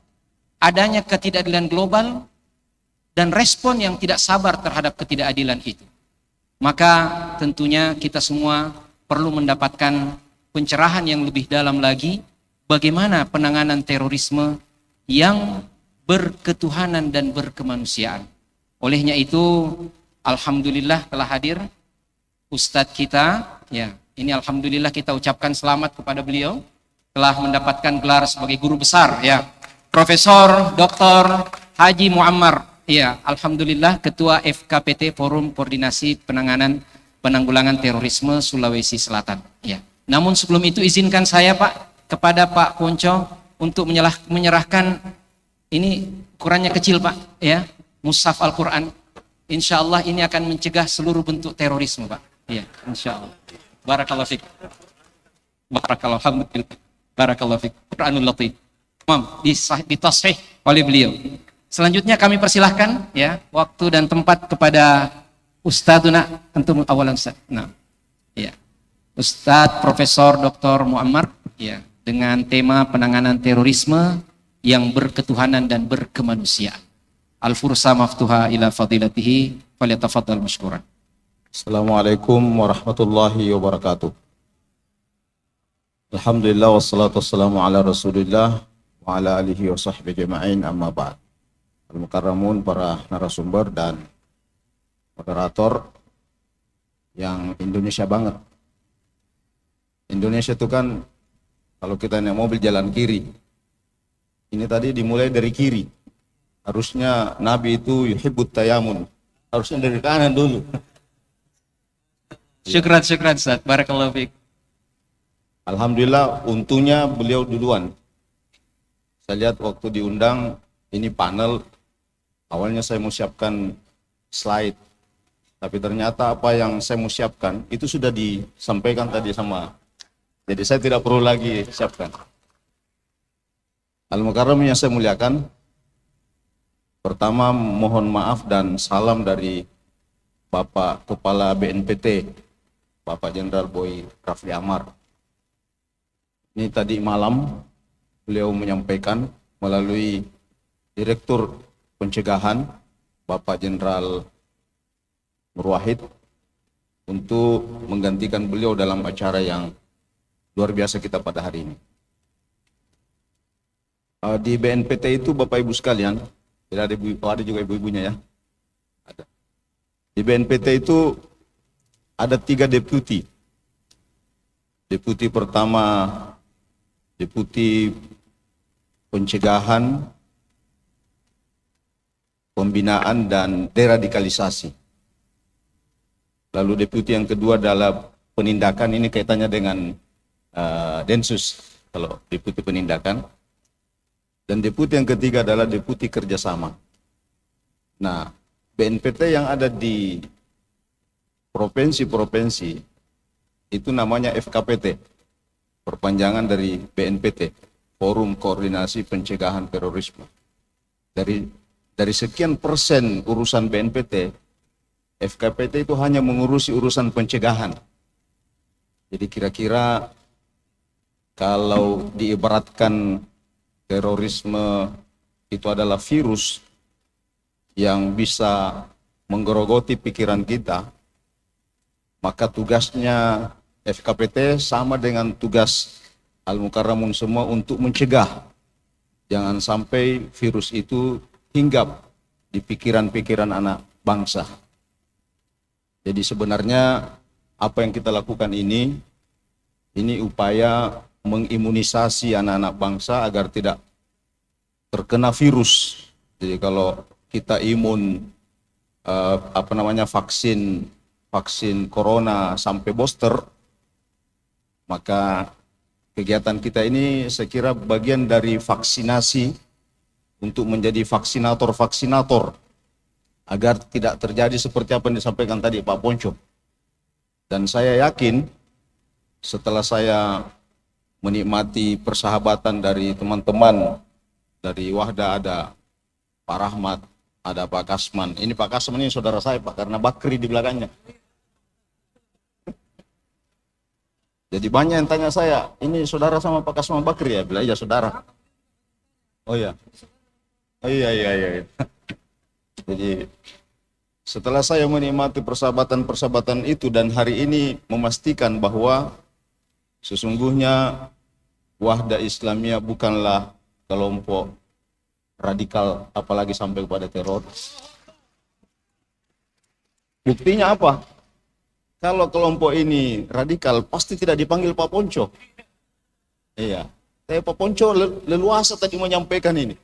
adanya ketidakadilan global dan respon yang tidak sabar terhadap ketidakadilan itu. Maka tentunya kita semua perlu mendapatkan pencerahan yang lebih dalam lagi bagaimana penanganan terorisme yang berketuhanan dan berkemanusiaan. Olehnya itu, alhamdulillah telah hadir Ustadz kita, ya, ini alhamdulillah kita ucapkan selamat kepada beliau telah mendapatkan gelar sebagai guru besar, ya, Profesor Dr. Haji Muammar, ya, alhamdulillah Ketua FKPT Forum Koordinasi Penanggulangan Terorisme Sulawesi Selatan, ya. Namun sebelum itu izinkan saya Pak kepada Pak Ponco untuk menyerahkan ini ukurannya kecil Pak, ya, mushaf Al-Quran. Insya Allah ini akan mencegah seluruh bentuk terorisme Pak. Ya, insya Allah. Barakallahu fiik. Barakallahu, alhamdulillah. Barakallahu fiik. Quranul Latif. Ditashih oleh beliau. Selanjutnya kami persilahkan ya waktu dan tempat kepada Ustadzuna antum awalan Ustaz. Nah, ya. Ustadz Profesor Dr. Muammar ya dengan tema penanganan terorisme yang berketuhanan dan berkemanusiaan. Al-fursa maftuha ila fadilatihi falyatafaddal mashkuran. Assalamualaikum warahmatullahi wabarakatuh. Alhamdulillah wassalatu wassalamu ala Rasulillah wa ala alihi wa sahbihi ajma'in amma ba'd. Al-mukarramun, para narasumber dan moderator yang Indonesia banget. Indonesia itu kan kalau kita naik mobil jalan kiri. Ini tadi dimulai dari kiri. Harusnya Nabi itu yuhibbut tayamun. Harusnya dari kanan dulu. Syukran Ustaz. Barakallahu fiik. Alhamdulillah, untungnya beliau duluan. Saya lihat waktu diundang, ini panel, awalnya saya mau siapkan slide. Tapi ternyata apa yang saya mau siapkan, itu sudah disampaikan tadi sama. Jadi saya tidak perlu lagi siapkan. Al-Mukarram yang saya muliakan, pertama mohon maaf dan salam dari Bapak Kepala BNPT, Bapak Jenderal Boy Rafli Amar. Ini tadi malam beliau menyampaikan melalui Direktur Pencegahan Bapak Jenderal Murwahid untuk menggantikan beliau dalam acara yang luar biasa kita pada hari ini. Di BNPT itu Bapak Ibu sekalian, tidak ada juga ibu-ibunya ya. Ada. Di BNPT itu ada 3 deputi. Deputi pertama, deputi pencegahan, pembinaan dan deradikalisasi. Lalu deputi yang kedua adalah penindakan, ini kaitannya dengan Densus, kalau deputi penindakan. Dan deputi yang ketiga adalah deputi kerjasama. Nah, BNPT yang ada di provinsi-provinsi itu namanya FKPT, perpanjangan dari BNPT, Forum Koordinasi Pencegahan Terorisme. Dari sekian persen urusan BNPT, FKPT itu hanya mengurusi urusan pencegahan. Jadi kira-kira kalau diibaratkan terorisme itu adalah virus yang bisa menggerogoti pikiran kita, maka tugasnya FKPT sama dengan tugas Al-Mukarramun semua untuk mencegah. Jangan sampai virus itu hinggap di pikiran-pikiran anak bangsa. Jadi sebenarnya apa yang kita lakukan ini upaya mengimunisasi anak-anak bangsa agar tidak terkena virus. Jadi kalau kita imun vaksin corona sampai booster, maka kegiatan kita ini saya kira bagian dari vaksinasi untuk menjadi vaksinator agar tidak terjadi seperti apa yang disampaikan tadi Pak Ponco. Dan saya yakin setelah saya menikmati persahabatan dari teman-teman dari Wahda, ada Pak Rahmat, ada Pak Kasman. Ini Pak Kasman ini saudara saya Pak, karena Bakri di belakangnya. Jadi banyak yang tanya saya, ini saudara sama Pak Kasman Bakri ya? Bila iya saudara. Oh iya. Oh iya. Jadi setelah saya menikmati persahabatan itu dan hari ini memastikan bahwa sesungguhnya Wahda Islamiyah bukanlah kelompok radikal, apalagi sampai kepada teror. Buktinya apa? Kalau kelompok ini radikal, pasti tidak dipanggil Pak Ponco. Iya, Pak Ponco leluasa tadi menyampaikan ini.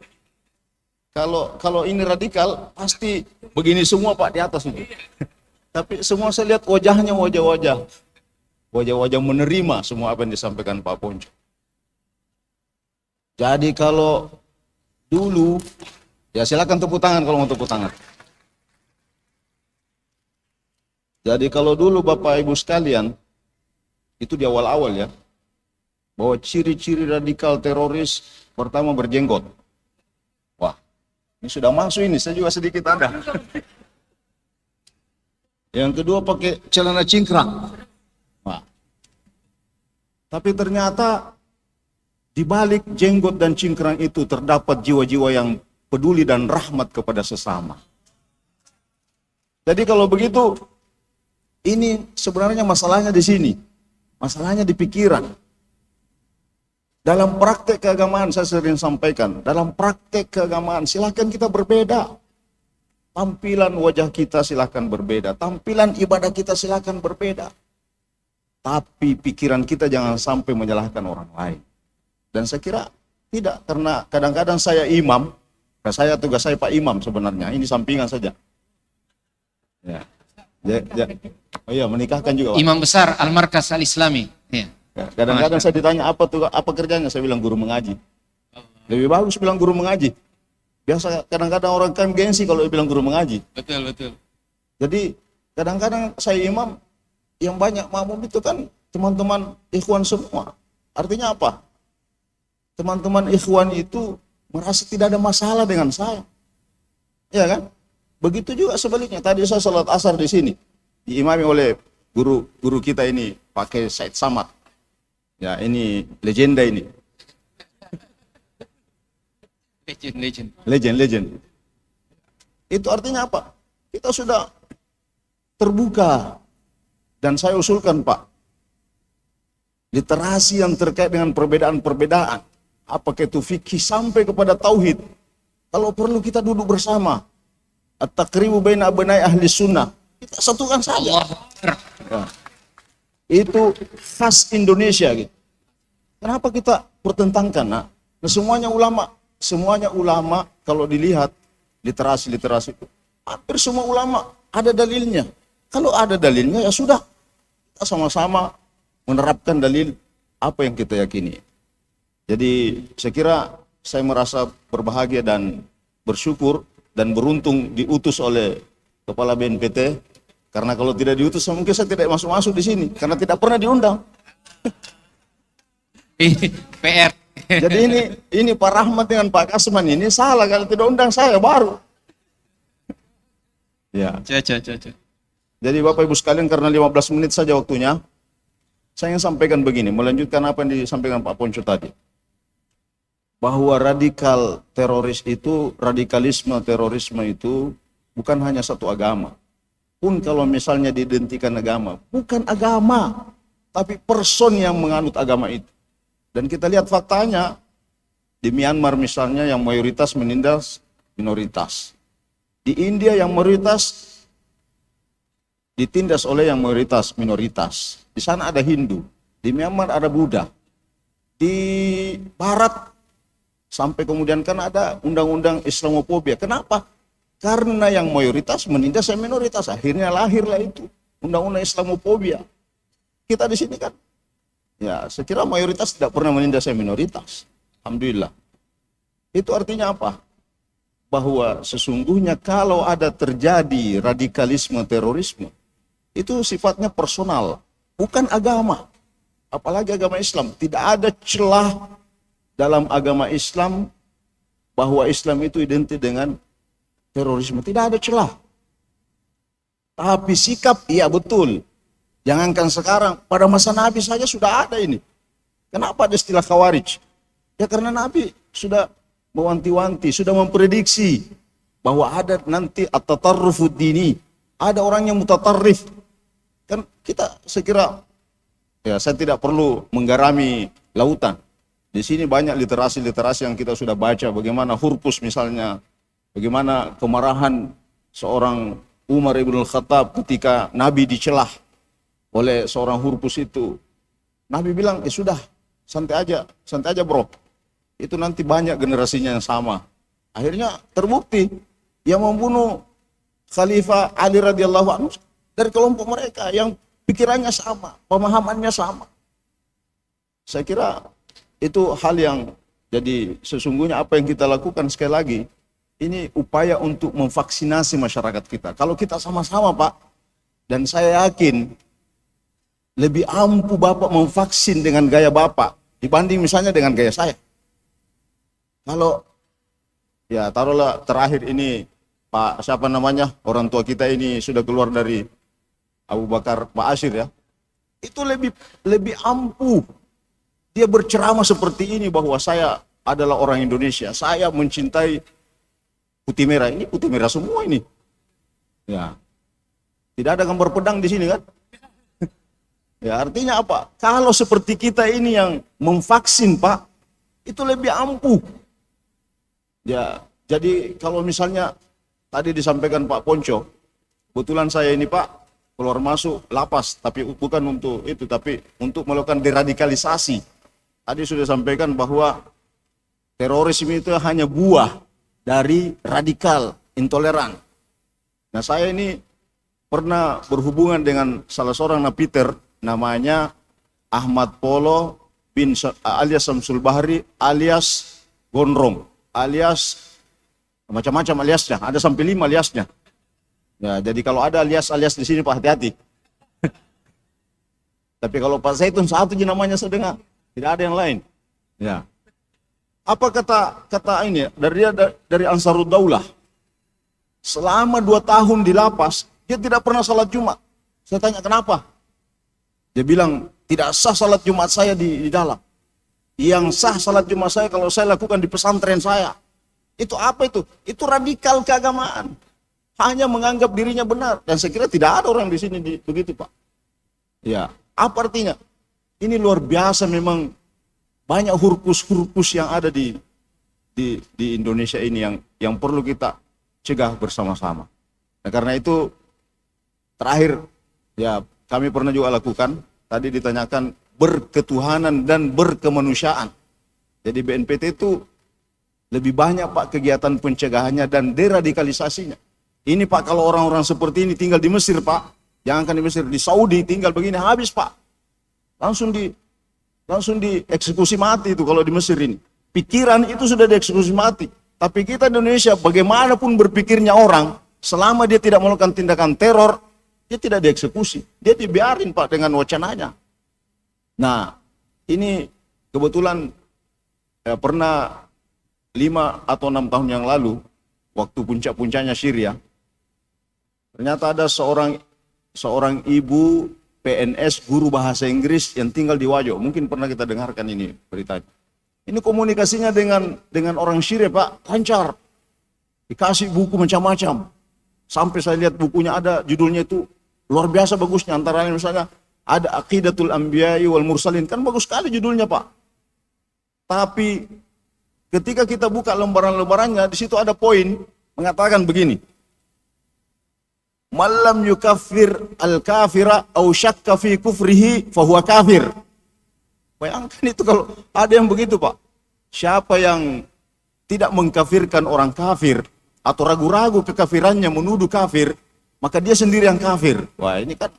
Kalau ini radikal, pasti begini semua Pak di atas ini. Tapi semua saya lihat wajahnya wajah-wajah menerima semua apa yang disampaikan Pak Ponco. Jadi kalau dulu, ya silakan tepuk tangan kalau mau tepuk tangan. Jadi kalau dulu Bapak Ibu sekalian, itu di awal-awal ya, bahwa ciri-ciri radikal teroris pertama berjenggot. Wah, ini sudah masuk ini, saya juga sedikit ada. Yang kedua pakai celana cingkrang. Wah. Tapi ternyata di balik jenggot dan cingkrang itu terdapat jiwa-jiwa yang peduli dan rahmat kepada sesama. Jadi kalau begitu, ini sebenarnya masalahnya di sini. Masalahnya di pikiran. Dalam praktek keagamaan saya sering sampaikan, dalam praktek keagamaan silakan kita berbeda. Tampilan wajah kita silakan berbeda, tampilan ibadah kita silakan berbeda. Tapi pikiran kita jangan sampai menyalahkan orang lain. Dan saya kira tidak, karena kadang-kadang saya imam, tugas saya Pak Imam sebenarnya, ini sampingan saja. Ya. Oh iya, menikahkan juga Pak. Imam besar Al-Markas Al-Islami. Ya. Kadang-kadang saya ditanya apa kerjanya, saya bilang guru mengaji. Lebih bagus bilang guru mengaji. Biasa kadang-kadang orang kan gengsi kalau bilang guru mengaji. Betul. Jadi kadang-kadang saya imam, yang banyak makmum itu kan teman-teman ikhwan semua. Artinya apa? Teman-teman ikhwan itu merasa tidak ada masalah dengan saya. Ya kan? Begitu juga sebaliknya. Tadi saya salat asar di sini, diimami oleh guru kita ini, pakai Said Samad. Ya, ini legenda ini. Legend. Itu artinya apa? Kita sudah terbuka. Dan saya usulkan Pak, literasi yang terkait dengan perbedaan-perbedaan, apakah itu fikih sampai kepada tauhid. Kalau perlu kita duduk bersama. At-taqribu baina abnai ahli sunnah. Kita satukan saja. Ya. Itu khas Indonesia gitu. Kenapa kita pertentangkan? Nah, semuanya ulama kalau dilihat literasi itu, hampir semua ulama ada dalilnya. Kalau ada dalilnya ya sudah, kita sama-sama menerapkan dalil apa yang kita yakini. Jadi saya kira saya merasa berbahagia dan bersyukur dan beruntung diutus oleh Kepala BNPT, karena kalau tidak diutus mungkin saya tidak masuk di sini karena tidak pernah diundang. PR. Jadi ini Pak Rahmat dengan Pak Kasman ini salah kalau tidak undang saya baru. Ya. Jadi Bapak Ibu sekalian, karena 15 menit saja waktunya, saya ingin sampaikan begini, melanjutkan apa yang disampaikan Pak Ponco tadi. Bahwa radikalisme terorisme itu bukan hanya satu agama. Pun kalau misalnya diidentikan agama, bukan agama, tapi person yang menganut agama itu. Dan kita lihat faktanya, di Myanmar misalnya yang mayoritas menindas minoritas. Di India yang mayoritas ditindas oleh yang mayoritas minoritas. Di sana ada Hindu, di Myanmar ada Buddha. Di Barat Sampai kemudian kan ada undang-undang Islamofobia. Kenapa? Karena yang mayoritas menindas yang minoritas. Akhirnya lahirlah itu undang-undang Islamofobia. Kita di sini kan, ya saya kira mayoritas tidak pernah menindas yang minoritas. Alhamdulillah. Itu artinya apa? Bahwa sesungguhnya kalau ada terjadi radikalisme, terorisme, itu sifatnya personal, bukan agama. Apalagi agama Islam. Tidak ada celah dalam agama Islam bahwa Islam itu identik dengan terorisme. Tidak ada celah. Tapi sikap, iya betul. Jangankan sekarang, pada masa Nabi saja sudah ada ini. Kenapa ada istilah khawarij? Ya karena Nabi sudah mewanti-wanti, sudah memprediksi bahwa ada nanti at-tatarrufud dini. Ada orang yang mutatarrif. Kan kita sekira, ya saya tidak perlu menggarami lautan. Di sini banyak literasi-literasi yang kita sudah baca, bagaimana Hurpus misalnya, bagaimana kemarahan seorang Umar ibn al-Khattab ketika Nabi dicelah oleh seorang Hurpus itu. Nabi bilang, ya sudah, santai aja bro. Itu nanti banyak generasinya yang sama. Akhirnya terbukti, yang membunuh Khalifah Ali radhiyallahu anhu dari kelompok mereka yang pikirannya sama, pemahamannya sama. Saya kira itu hal yang jadi sesungguhnya apa yang kita lakukan sekali lagi, ini upaya untuk memvaksinasi masyarakat kita. Kalau kita sama-sama Pak, dan saya yakin lebih ampuh Bapak memvaksin dengan gaya Bapak dibanding misalnya dengan gaya saya. Kalau ya taruhlah terakhir ini Pak siapa namanya, orang tua kita ini sudah keluar dari Abu Bakar Pak Asyir ya, itu lebih ampuh. Dia berceramah seperti ini bahwa saya adalah orang Indonesia, saya mencintai putih merah. Ini putih merah semua ini. Ya. Tidak ada gambar pedang di sini kan? Ya, artinya apa? Kalau seperti kita ini yang memvaksin, Pak, itu lebih ampuh. Ya, jadi kalau misalnya tadi disampaikan Pak Ponco, kebetulan saya ini Pak keluar masuk lapas, tapi bukan untuk itu, tapi untuk melakukan deradikalisasi. Tadi sudah sampaikan bahwa terorisme itu hanya buah dari radikal, intoleran. Nah saya ini pernah berhubungan dengan salah seorang napiter, namanya Ahmad Polo bin alias Samsul Bahri alias Gondrong, alias macam-macam aliasnya, ada sampai 5 aliasnya. Ya, jadi kalau ada alias-alias di sini Pak hati-hati. Tapi kalau Pak Zaitun satu aja namanya saya dengar. Tidak ada yang lain. Ya. Apa kata ini dari Ansarud Daulah? Selama 2 tahun di lapas, dia tidak pernah salat Jumat. Saya tanya kenapa? Dia bilang, tidak sah salat Jumat saya di dalam. Yang sah salat Jumat saya kalau saya lakukan di pesantren saya. Itu apa itu? Itu radikal keagamaan. Hanya menganggap dirinya benar. Dan saya kira tidak ada orang di sini begitu Pak. Ya, apa artinya? Ini luar biasa memang, banyak hurkus-hurkus yang ada di Indonesia ini yang perlu kita cegah bersama-sama. Nah, karena itu terakhir ya kami pernah juga lakukan, tadi ditanyakan berketuhanan dan berkemanusiaan. Jadi BNPT itu lebih banyak Pak kegiatan pencegahannya dan deradikalisasinya. Ini Pak kalau orang-orang seperti ini tinggal di Mesir Pak, jangankan di Mesir, di Saudi tinggal begini habis Pak. Langsung dieksekusi mati itu kalau di Mesir ini. Pikiran itu sudah dieksekusi mati. Tapi kita di Indonesia bagaimanapun berpikirnya orang, selama dia tidak melakukan tindakan teror, dia tidak dieksekusi. Dia dibiarin Pak dengan wacananya. Nah, ini kebetulan pernah 5 atau 6 tahun yang lalu, waktu puncak-puncaknya Syria, ternyata ada seorang ibu PNS guru bahasa Inggris yang tinggal di Wajo. Mungkin pernah kita dengarkan ini beritanya. Ini komunikasinya dengan orang Syria Pak, lancar. Dikasih buku macam-macam. Sampai saya lihat bukunya ada, judulnya itu luar biasa bagusnya. Antara lain misalnya ada Aqidatul Anbiya'i wal Mursalin. Kan bagus sekali judulnya Pak. Tapi ketika kita buka lembaran-lembarannya, di situ ada poin mengatakan begini. Malam yukaffir al-kafira au syakka fi kufrihi fahuwa kafir. Bayangkan itu kalau ada yang begitu Pak. Siapa yang tidak mengkafirkan orang kafir atau ragu-ragu kekafirannya, menuduh kafir, maka dia sendiri yang kafir. Wah, ini kan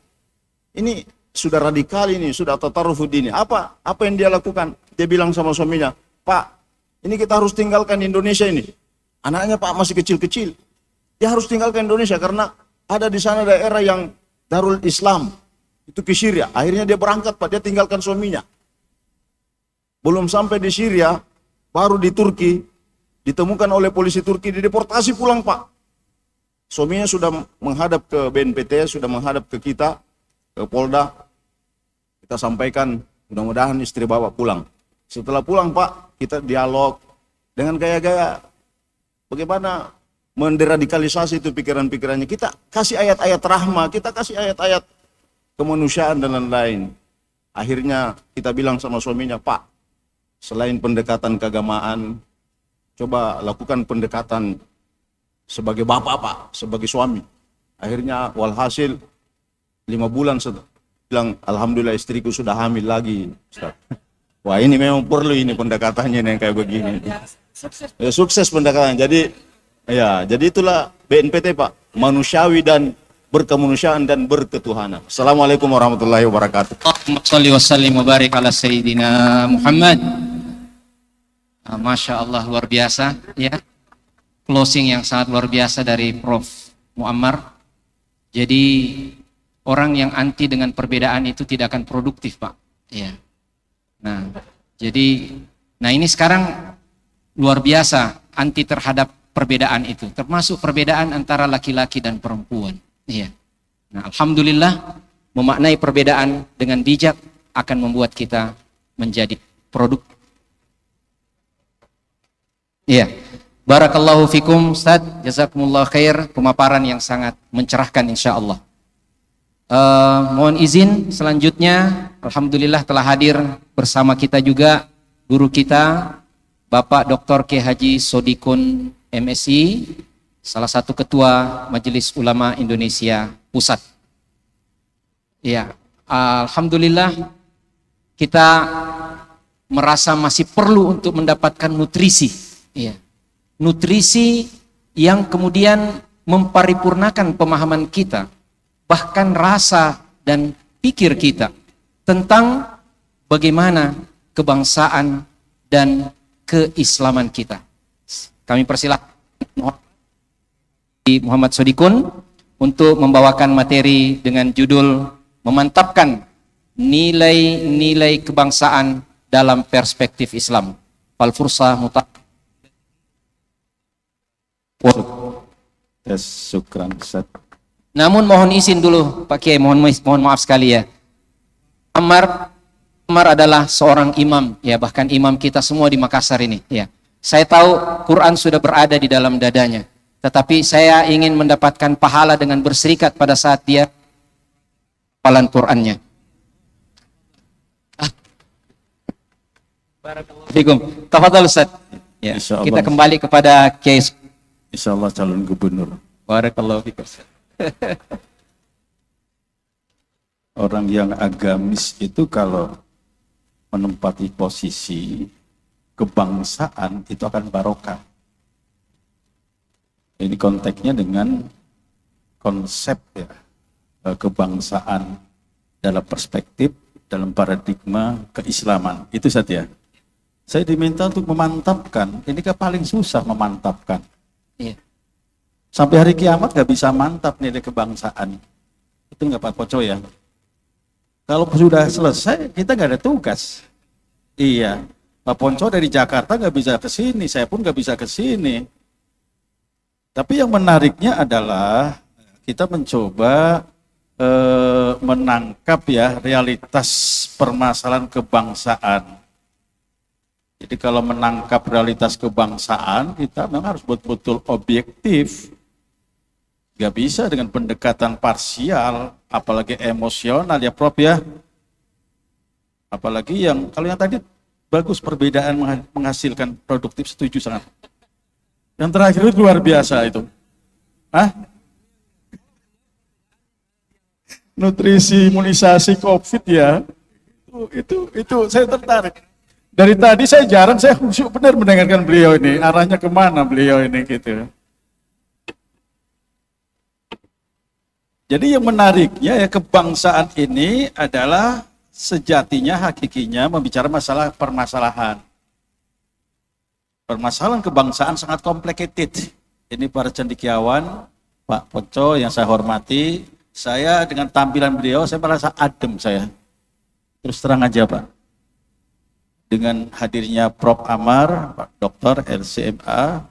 ini sudah radikal, ini sudah tatarrufud ini. Apa yang dia lakukan? Dia bilang sama suaminya, "Pak, ini kita harus tinggalkan Indonesia ini." Anaknya Pak masih kecil-kecil. Dia harus tinggalkan Indonesia karena ada di sana daerah yang Darul Islam. Itu ke Syria. Akhirnya dia berangkat, Pak. Dia tinggalkan suaminya. Belum sampai di Syria, baru di Turki, ditemukan oleh polisi Turki, dideportasi pulang, Pak. Suaminya sudah menghadap ke BNPT, sudah menghadap ke kita, ke Polda. Kita sampaikan, mudah-mudahan istri bawa pulang. Setelah pulang, Pak, kita dialog dengan gaya-gaya bagaimana menderadikalisasi itu pikiran-pikirannya. Kita kasih ayat-ayat rahmah, kita kasih ayat-ayat kemanusiaan dan lain-lain. Akhirnya kita bilang sama suaminya, "Pak, selain pendekatan keagamaan, coba lakukan pendekatan sebagai bapak, Pak, sebagai suami." Akhirnya walhasil 5 bulan setelah bilang, "Alhamdulillah istriku sudah hamil lagi, Ustaz." Wah, ini memang perlu ini pendekatannya yang kayak begini. Ya, sukses pendekatan. Jadi itulah BNPT, Pak, manusiawi dan berkemanusiaan dan berketuhanan. Assalamualaikum warahmatullahi wabarakatuh. Shalli wa sallim wa barik ala Sayyidina Muhammad. Masya Allah, luar biasa ya. Closing yang sangat luar biasa dari Prof. Muammar. Jadi orang yang anti dengan perbedaan itu tidak akan produktif, Pak. Ya. Nah, ini sekarang luar biasa anti terhadap perbedaan itu, termasuk perbedaan antara laki-laki dan perempuan. Iya. Nah, alhamdulillah memaknai perbedaan dengan bijak akan membuat kita menjadi produk. Iya. Barakallahu fikum, Ustaz. Jazakumullah khair, pemaparan yang sangat mencerahkan insyaallah. Mohon izin selanjutnya, alhamdulillah telah hadir bersama kita juga guru kita Bapak Dr. K. Haji Sodikun MSI, salah satu ketua Majelis Ulama Indonesia Pusat. Ya, alhamdulillah kita merasa masih perlu untuk mendapatkan nutrisi. Ya. Nutrisi yang kemudian memparipurnakan pemahaman kita, bahkan rasa dan pikir kita tentang bagaimana kebangsaan dan keislaman kita. Kami persilahkan Muhammad Sodikun untuk membawakan materi dengan judul memantapkan nilai-nilai kebangsaan dalam perspektif Islam. Fal-Fursa Muta. Syukran, Ustaz. Namun mohon izin dulu Pak Kiai, mohon maaf sekali ya. Ammar adalah seorang imam, ya, bahkan imam kita semua di Makassar ini, ya. Saya tahu Quran sudah berada di dalam dadanya, tetapi saya ingin mendapatkan pahala dengan berserikat pada saat dia hafalan Qurannya. Barakallahu. Tafadhal Ustaz. Ya, kita kembali kepada Kiai. Insyaallah calon gubernur. Barakallahu fikum. Orang yang agamis itu kalau menempati posisi kebangsaan itu akan barokah. Ini konteksnya dengan konsep ya, kebangsaan dalam perspektif, dalam paradigma keislaman. Itu saja. Saya diminta untuk memantapkan. Ini kan paling susah memantapkan. Iya. Sampai hari kiamat nggak bisa mantap nilai kebangsaan. Itu nggak Pak Poco ya. Kalau sudah selesai, kita nggak ada tugas. Iya, Pak Ponco dari Jakarta nggak bisa ke sini, saya pun nggak bisa ke sini. Tapi yang menariknya adalah kita mencoba menangkap ya realitas permasalahan kebangsaan. Jadi kalau menangkap realitas kebangsaan, kita memang harus betul-betul objektif. Gak bisa dengan pendekatan parsial, apalagi emosional ya Prof ya. Apalagi yang, kalau yang tadi bagus perbedaan menghasilkan produktif, setuju sangat. Yang terakhir itu luar biasa itu. Hah? Nutrisi imunisasi COVID ya. Itu saya tertarik. Dari tadi saya jarang, saya khusyuk benar mendengarkan beliau ini. Arahnya kemana beliau ini gitu. Jadi yang menariknya ya kebangsaan ini adalah sejatinya, hakikinya membicara masalah permasalahan. Permasalahan kebangsaan sangat complicated. Ini para cendekiawan, Pak Poco yang saya hormati, saya dengan tampilan beliau, saya merasa adem saya. Terus terang aja Pak. Dengan hadirnya Prof. Amar, Pak Dokter LCMA,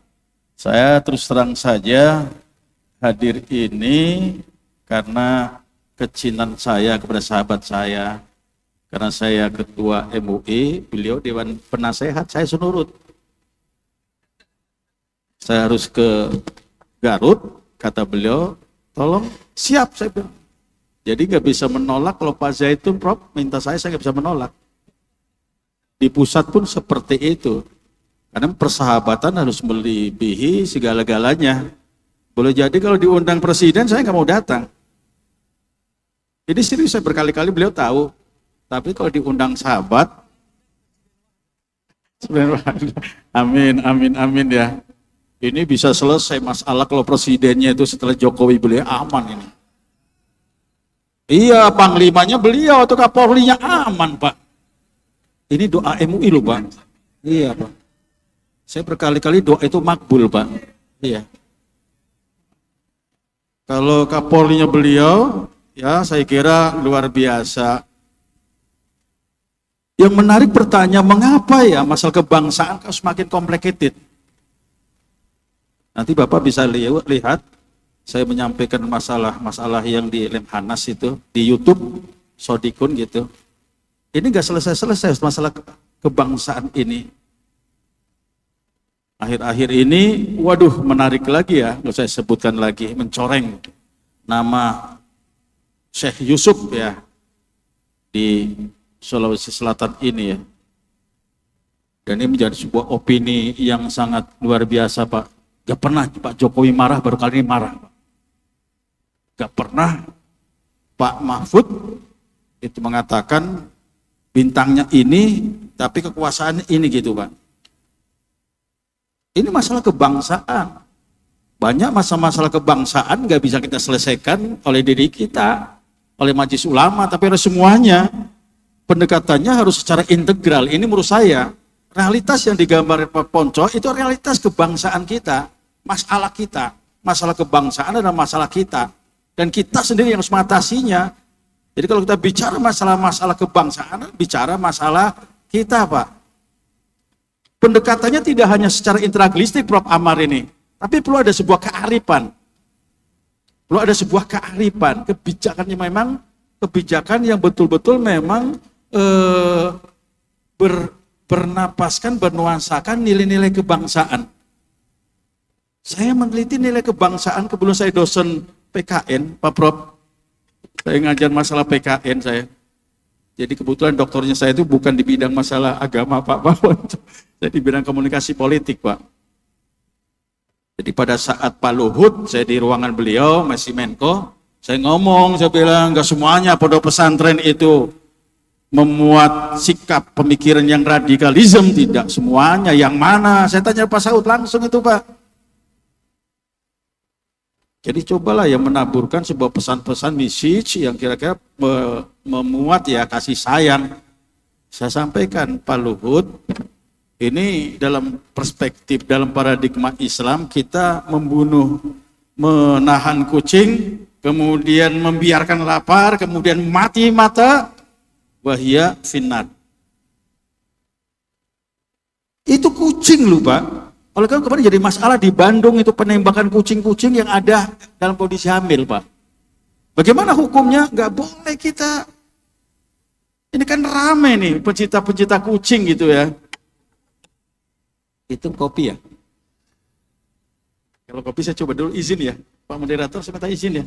saya terus terang saja hadir ini karena kecintaan saya kepada sahabat saya. Karena saya ketua MUI, beliau Dewan Penasehat, saya senurut. Saya harus ke Garut, kata beliau, tolong siap saya bilang. Jadi nggak bisa menolak kalau Pak Zaitun, Prof, minta saya nggak bisa menolak. Di pusat pun seperti itu. Karena persahabatan harus melebihi segala-galanya. Boleh jadi kalau diundang presiden saya nggak mau datang. Ini serius, saya berkali-kali beliau tahu. Tapi kalau diundang sahabat, amin, amin, amin ya. Ini bisa selesai masalah kalau presidennya itu setelah Jokowi beliau aman ini. Iya, panglimanya beliau atau kapolrinya aman Pak. Ini doa MUI loh Pak. Iya Pak. Saya berkali-kali doa itu makbul Pak. Iya. Kalau kapolrinya beliau, ya saya kira luar biasa. Yang menarik bertanya, mengapa ya masalah kebangsaan kok semakin complicated? Nanti Bapak bisa lihat, saya menyampaikan masalah yang di Lemhanas itu, di YouTube, Sodikun gitu. Ini nggak selesai-selesai masalah kebangsaan ini. Akhir-akhir ini, waduh menarik lagi ya, kalau saya sebutkan lagi, mencoreng nama Syekh Yusuf ya, di Sulawesi Selatan ini ya. Dan ini menjadi sebuah opini yang sangat luar biasa Pak. Gak pernah Pak Jokowi marah, baru kali ini marah. Gak pernah Pak Mahfud itu mengatakan bintangnya ini, tapi kekuasaan ini gitu Pak. Ini masalah kebangsaan. Banyak masalah kebangsaan gak bisa kita selesaikan oleh diri kita, oleh majelis ulama, tapi oleh semuanya. Pendekatannya harus secara integral. Ini menurut saya, realitas yang digambarkan Pak Ponco itu realitas kebangsaan kita, masalah kita. Masalah kebangsaan adalah masalah kita. Dan kita sendiri yang harus mengatasinya. Jadi kalau kita bicara masalah kebangsaan, bicara masalah kita Pak. Pendekatannya tidak hanya secara intelektualistik Prof. Amar ini, tapi perlu ada sebuah kearifan. Perlu ada sebuah kearifan, kebijakannya memang kebijakan yang betul-betul memang bernapaskan, bernuansakan nilai-nilai kebangsaan. Saya meneliti nilai kebangsaan kebetulan saya dosen PKN, Pak Prof. Saya ngajar masalah PKN saya. Jadi kebetulan doktornya saya itu bukan di bidang masalah agama Pak Ponco. Saya di bidang komunikasi politik Pak. Jadi pada saat Pak Luhut, saya di ruangan beliau, masih Menko, saya ngomong, saya bilang, nggak semuanya pondok pesantren itu memuat sikap pemikiran yang radikalisme, tidak semuanya. Yang mana? Saya tanya Pak Saud langsung itu Pak. Jadi cobalah yang menaburkan sebuah pesan-pesan message yang kira-kira memuat ya kasih sayang. Saya sampaikan Pak Luhut, ini dalam perspektif, dalam paradigma Islam kita membunuh, menahan kucing, kemudian membiarkan lapar, kemudian mati mata, wahya finnar. Itu kucing loh Pak. Oleh karena kemarin jadi masalah di Bandung itu penembakan kucing-kucing yang ada dalam kondisi hamil Pak. Bagaimana hukumnya? Nggak boleh kita. Ini kan rame nih pencinta-pencinta kucing gitu ya. Itu kopi ya? Kalau kopi saya coba dulu izin ya. Pak moderator saya minta izin ya.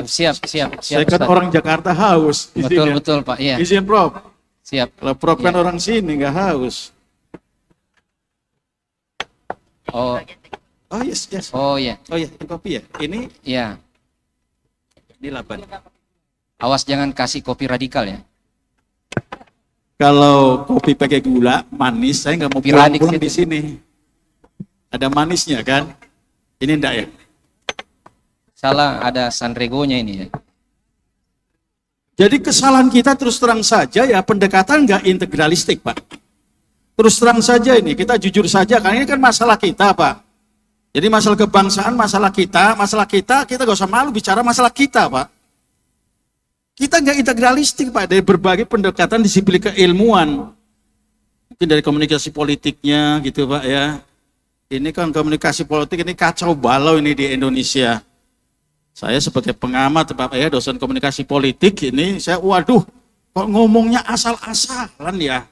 Siap. Saya kan orang Jakarta haus. Betul Pak. Iya. Izin Prof. Siap. Kalau Prof kan orang sini nggak haus. Oh yes. Oh iya. Oh iya, kopi ya. Ini. Iya. Ini 8. Awas jangan kasih kopi radikal ya. Kalau kopi pakai gula manis, saya nggak mau pulang-pulang di sini. Ada manisnya kan? Ini enggak ya? Salah, ada Sanregonya ini ya. Jadi kesalahan kita terus terang saja ya, pendekatan nggak integralistik Pak. Terus terang saja ini, kita jujur saja, karena ini kan masalah kita Pak. Jadi masalah kebangsaan, masalah kita gak usah malu bicara masalah kita Pak. Kita nggak integralistik Pak, dari berbagai pendekatan disiplin keilmuan. Mungkin dari komunikasi politiknya gitu Pak ya. Ini kan komunikasi politik ini kacau balau ini di Indonesia. Saya sebagai pengamat Pak ya, dosen komunikasi politik ini, saya waduh, kok ngomongnya asal-asalan ya.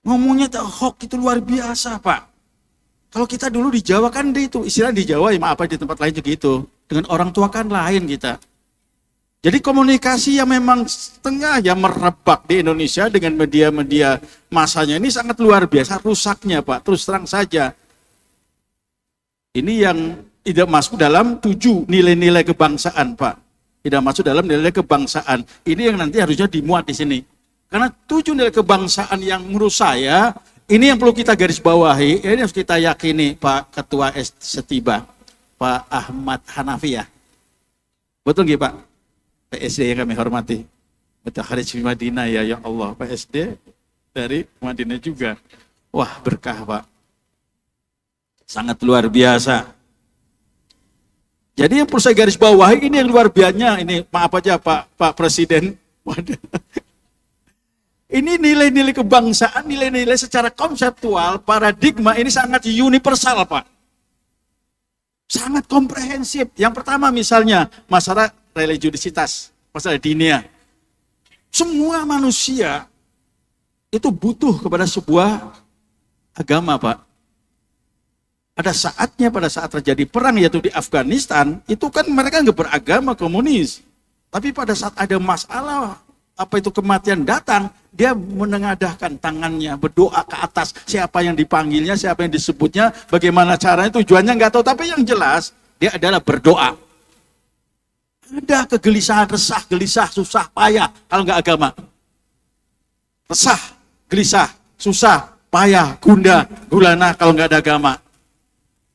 Ngomongnya hoax itu luar biasa Pak. Kalau kita dulu di Jawa kan itu, istilah di Jawa ya maaf di tempat lain juga gitu. Dengan orang tua kan lain kita. Jadi komunikasi yang memang setengah yang merebak di Indonesia dengan media-media masanya ini sangat luar biasa rusaknya Pak, terus terang saja. Ini yang tidak masuk dalam 7 nilai-nilai kebangsaan Pak. Tidak masuk dalam nilai kebangsaan. Ini yang nanti harusnya dimuat di sini. Karena 7 nilai kebangsaan yang menurut saya, ini yang perlu kita garis bawahi, ini harus kita yakini Pak Ketua Setiba, Pak Ahmad Hanafi ya. Betul nggih Pak? PSD yang kami hormati. Mutaharij Madinah ya Allah. PSD dari Madinah juga. Wah berkah Pak. Sangat luar biasa. Jadi yang perlu saya garis bawahi ini yang luar biasanya. Ini maaf aja Pak Presiden. Ini nilai-nilai kebangsaan, nilai-nilai secara konseptual, paradigma ini sangat universal Pak. Sangat komprehensif. Yang pertama misalnya masalah religiusitas, masalah dinia. Semua manusia itu butuh kepada sebuah agama Pak. Pada saatnya, pada saat terjadi perang yaitu di Afghanistan, itu kan mereka nggak beragama komunis. Tapi pada saat ada masalah, apa itu kematian datang, dia menengadahkan tangannya, berdoa ke atas, siapa yang dipanggilnya, siapa yang disebutnya, bagaimana caranya, tujuannya nggak tahu, tapi yang jelas, dia adalah berdoa. Ada kegelisahan, resah, gelisah, susah, payah, kalau nggak agama. Resah, gelisah, susah, payah, gundah, gulana, kalau nggak ada agama.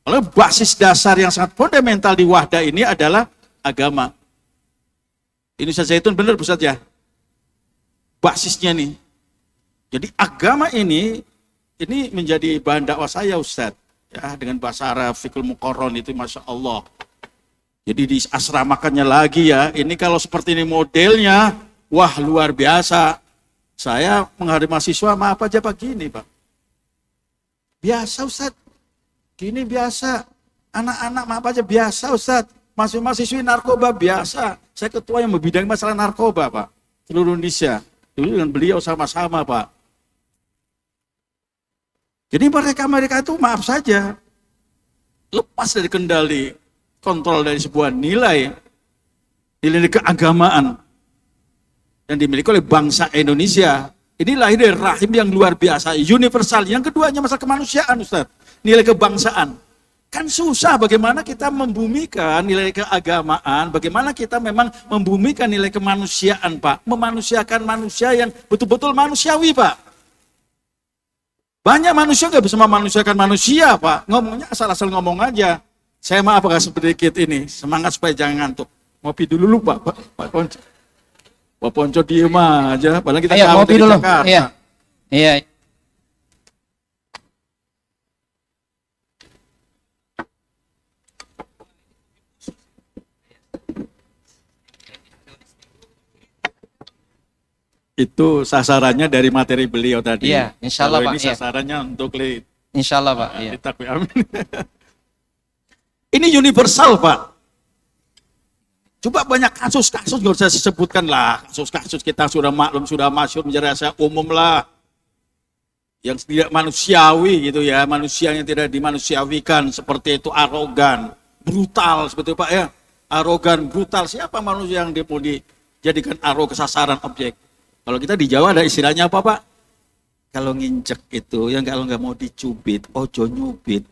Kalau basis dasar yang sangat fundamental di Wahdah ini adalah agama. Ini Ustaz Zaitun benar Ustaz ya? Basisnya nih. Jadi agama ini menjadi bahan dakwah saya Ustaz. Ya, dengan bahasa Arab, fikul muqarron itu Masya Allah. Jadi diasramakannya lagi ya. Ini kalau seperti ini modelnya, wah luar biasa. Saya menghadapi mahasiswa, maaf aja Pak gini Pak. Biasa Ustaz. Gini biasa. Anak-anak maaf aja biasa Ustaz. Mahasiswi narkoba biasa. Saya ketua yang membidangi masalah narkoba Pak. Seluruh Indonesia. Dulu dengan beliau sama-sama Pak. Jadi mereka itu maaf saja. Lepas dari kendali. Kontrol dari sebuah nilai. Nilai keagamaan. Yang dimiliki oleh bangsa Indonesia. Ini lahir dari rahim yang luar biasa. Universal. Yang keduanya masalah kemanusiaan Ustaz. Nilai kebangsaan. Kan susah bagaimana kita membumikan nilai keagamaan, bagaimana kita memang membumikan nilai kemanusiaan Pak. Memanusiakan manusia yang betul-betul manusiawi Pak. Banyak manusia nggak bisa memanusiakan manusia Pak. Ngomongnya asal-asal ngomong aja. Saya maaf agak sedikit ini, semangat supaya jangan ngantuk. Ngopi dulu Pak Ponco. Pak Ponco diem aja, padahal kita kawan dari Jakarta. Iya. Iya. Itu sasarannya dari materi beliau tadi. Iya, insya Allah Pak. Ini sasarannya untuk lead. Insya Allah Pak. Iya. Ini universal Pak. Coba banyak kasus-kasus nggak usah disebutkan lah. Kasus-kasus kita sudah maklum, sudah masyhur menjadi rahasia umum lah. Yang tidak manusiawi gitu ya, manusia yang tidak dimanusiawikan seperti itu, arogan, brutal seperti itu Pak ya. Arogan, brutal, siapa manusia yang mau dijadikan sasaran objek? Kalau kita di Jawa ada istilahnya apa Pak? Kalau nginjek itu, yang kalau nggak mau dicubit, ojo nyubit.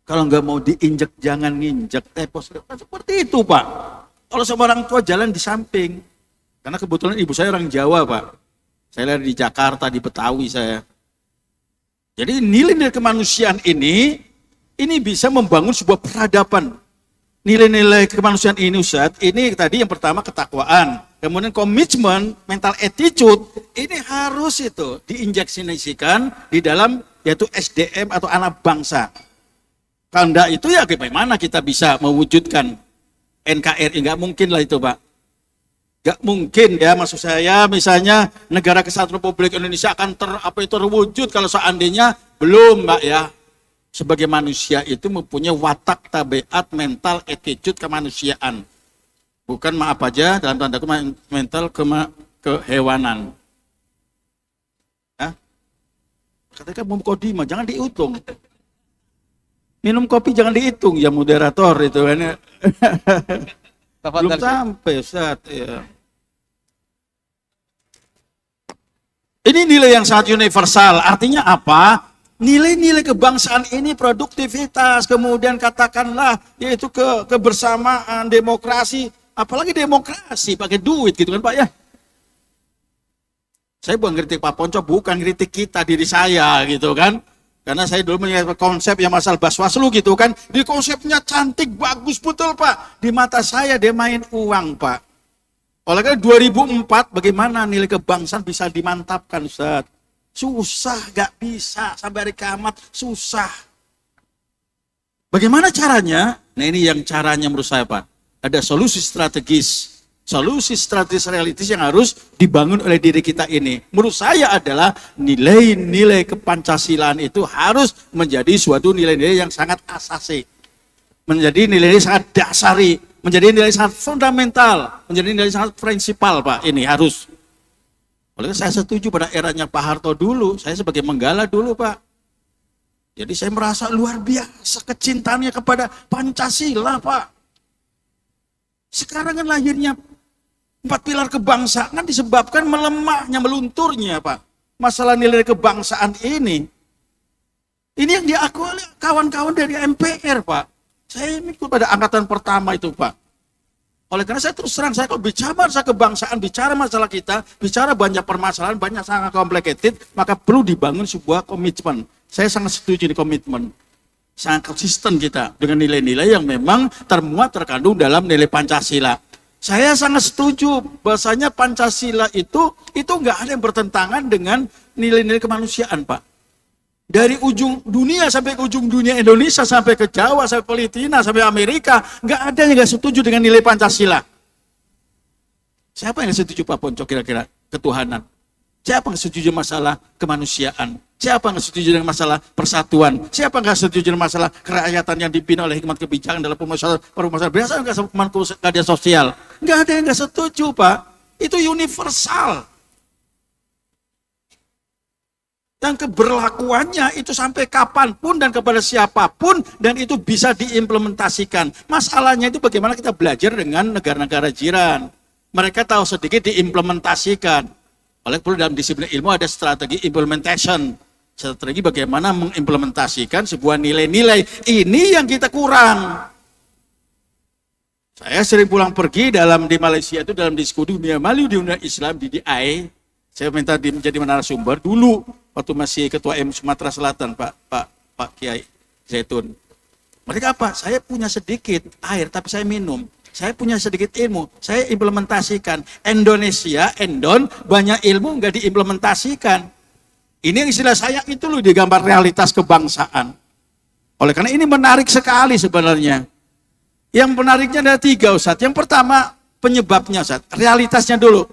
Kalau nggak mau diinjek, jangan nginjek. Tepos, seperti itu Pak. Kalau sama orang tua jalan di samping. Karena kebetulan ibu saya orang Jawa Pak. Saya lihat di Jakarta, di Betawi saya. Jadi nilai-nilai kemanusiaan ini bisa membangun sebuah peradaban. Nilai-nilai kemanusiaan ini Ustaz, ini tadi yang pertama ketakwaan, kemudian komitmen, mental attitude, ini harus itu diinjeksikan di dalam yaitu SDM atau anak bangsa. Kalau enggak itu ya bagaimana kita bisa mewujudkan NKRI? Enggak mungkin lah itu Pak. Enggak mungkin ya, maksud saya misalnya negara kesatuan Republik Indonesia akan terwujud kalau seandainya belum Mbak ya. Sebagai manusia itu mempunyai watak, tabiat, mental, attitude, kemanusiaan. Bukan maaf aja dalam tanda kutip mental kehewanan. Ya? Katakan minum kopi jangan dihitung. Minum kopi jangan dihitung ya moderator itu kan. Belum sampai Ustaz ya. Ini nilai yang sangat universal. Artinya apa? Nilai-nilai kebangsaan ini produktivitas, kemudian katakanlah yaitu kebersamaan, demokrasi, apalagi demokrasi pakai duit gitu kan Pak ya. Saya bukan kritik Pak Ponco, bukan kritik kita diri saya gitu kan. Karena saya dulu punya konsep yang masalah Baswaslu gitu kan. Di konsepnya cantik, bagus betul Pak. Di mata saya dia main uang Pak. Oleh karena 2004 bagaimana nilai kebangsaan bisa dimantapkan Ustaz? Susah, gak bisa, sampai hari kiamat, susah. Bagaimana caranya? Nah ini yang caranya menurut saya Pak. Ada solusi strategis realistis yang harus dibangun oleh diri kita ini. Menurut saya adalah nilai-nilai kepancasilaan itu harus menjadi suatu nilai-nilai yang sangat asasi. Menjadi nilai-nilai sangat dasari, menjadi nilai sangat fundamental, menjadi nilai sangat prinsipal Pak. Ini harus. Oleh saya setuju pada eranya Pak Harto dulu, saya sebagai menggala dulu Pak. Jadi saya merasa luar biasa kecintaannya kepada Pancasila Pak. Sekarang kan lahirnya 4 pilar kebangsaan disebabkan melemahnya, melunturnya Pak. Masalah nilai kebangsaan ini. Ini yang diakui oleh kawan-kawan dari MPR Pak. Saya ikut pada angkatan pertama itu Pak. Oleh karena saya terus terang, saya kalau bicara masalah kebangsaan, bicara masalah kita, bicara banyak permasalahan, banyak sangat complicated, maka perlu dibangun sebuah komitmen. Saya sangat setuju di komitmen. Sangat konsisten kita dengan nilai-nilai yang memang terkandung dalam nilai Pancasila. Saya sangat setuju bahwasanya Pancasila itu nggak ada yang bertentangan dengan nilai-nilai kemanusiaan Pak. Dari ujung dunia sampai ke ujung dunia Indonesia, sampai ke Jawa, sampai Palestina, sampai Amerika, nggak ada yang nggak setuju dengan nilai Pancasila. Siapa yang nggak setuju Pak Ponco kira-kira? Ketuhanan. Siapa yang setuju masalah kemanusiaan? Siapa yang setuju dengan masalah persatuan? Siapa yang nggak setuju dengan masalah kerakyatan yang dibina oleh hikmat kebijakan dalam permasalahan biasa, nggak keadilan sosial? Nggak ada yang nggak setuju Pak. Itu universal. Dan keberlakuannya itu sampai kapanpun dan kepada siapapun, dan itu bisa diimplementasikan. Masalahnya itu bagaimana kita belajar dengan negara-negara jiran. Mereka tahu sedikit diimplementasikan. Oleh perlu dalam disiplin ilmu ada strategi implementation. Strategi bagaimana mengimplementasikan sebuah nilai-nilai. Ini yang kita kurang. Saya sering pulang pergi di Malaysia itu dalam diskusi dunia Melayu di dunia Islam di DI. Saya minta menjadi narasumber dulu waktu masih Ketua M Sumatera Selatan Pak Kiai Zaitun. Mereka apa? Saya punya sedikit air tapi saya minum. Saya punya sedikit ilmu, saya implementasikan. Indonesia, banyak ilmu nggak diimplementasikan. Ini yang istilah saya itu loh di gambar realitas kebangsaan. Oleh karena ini menarik sekali sebenarnya. Yang menariknya ada 3 Ustaz. Yang pertama penyebabnya Ustaz, realitasnya dulu.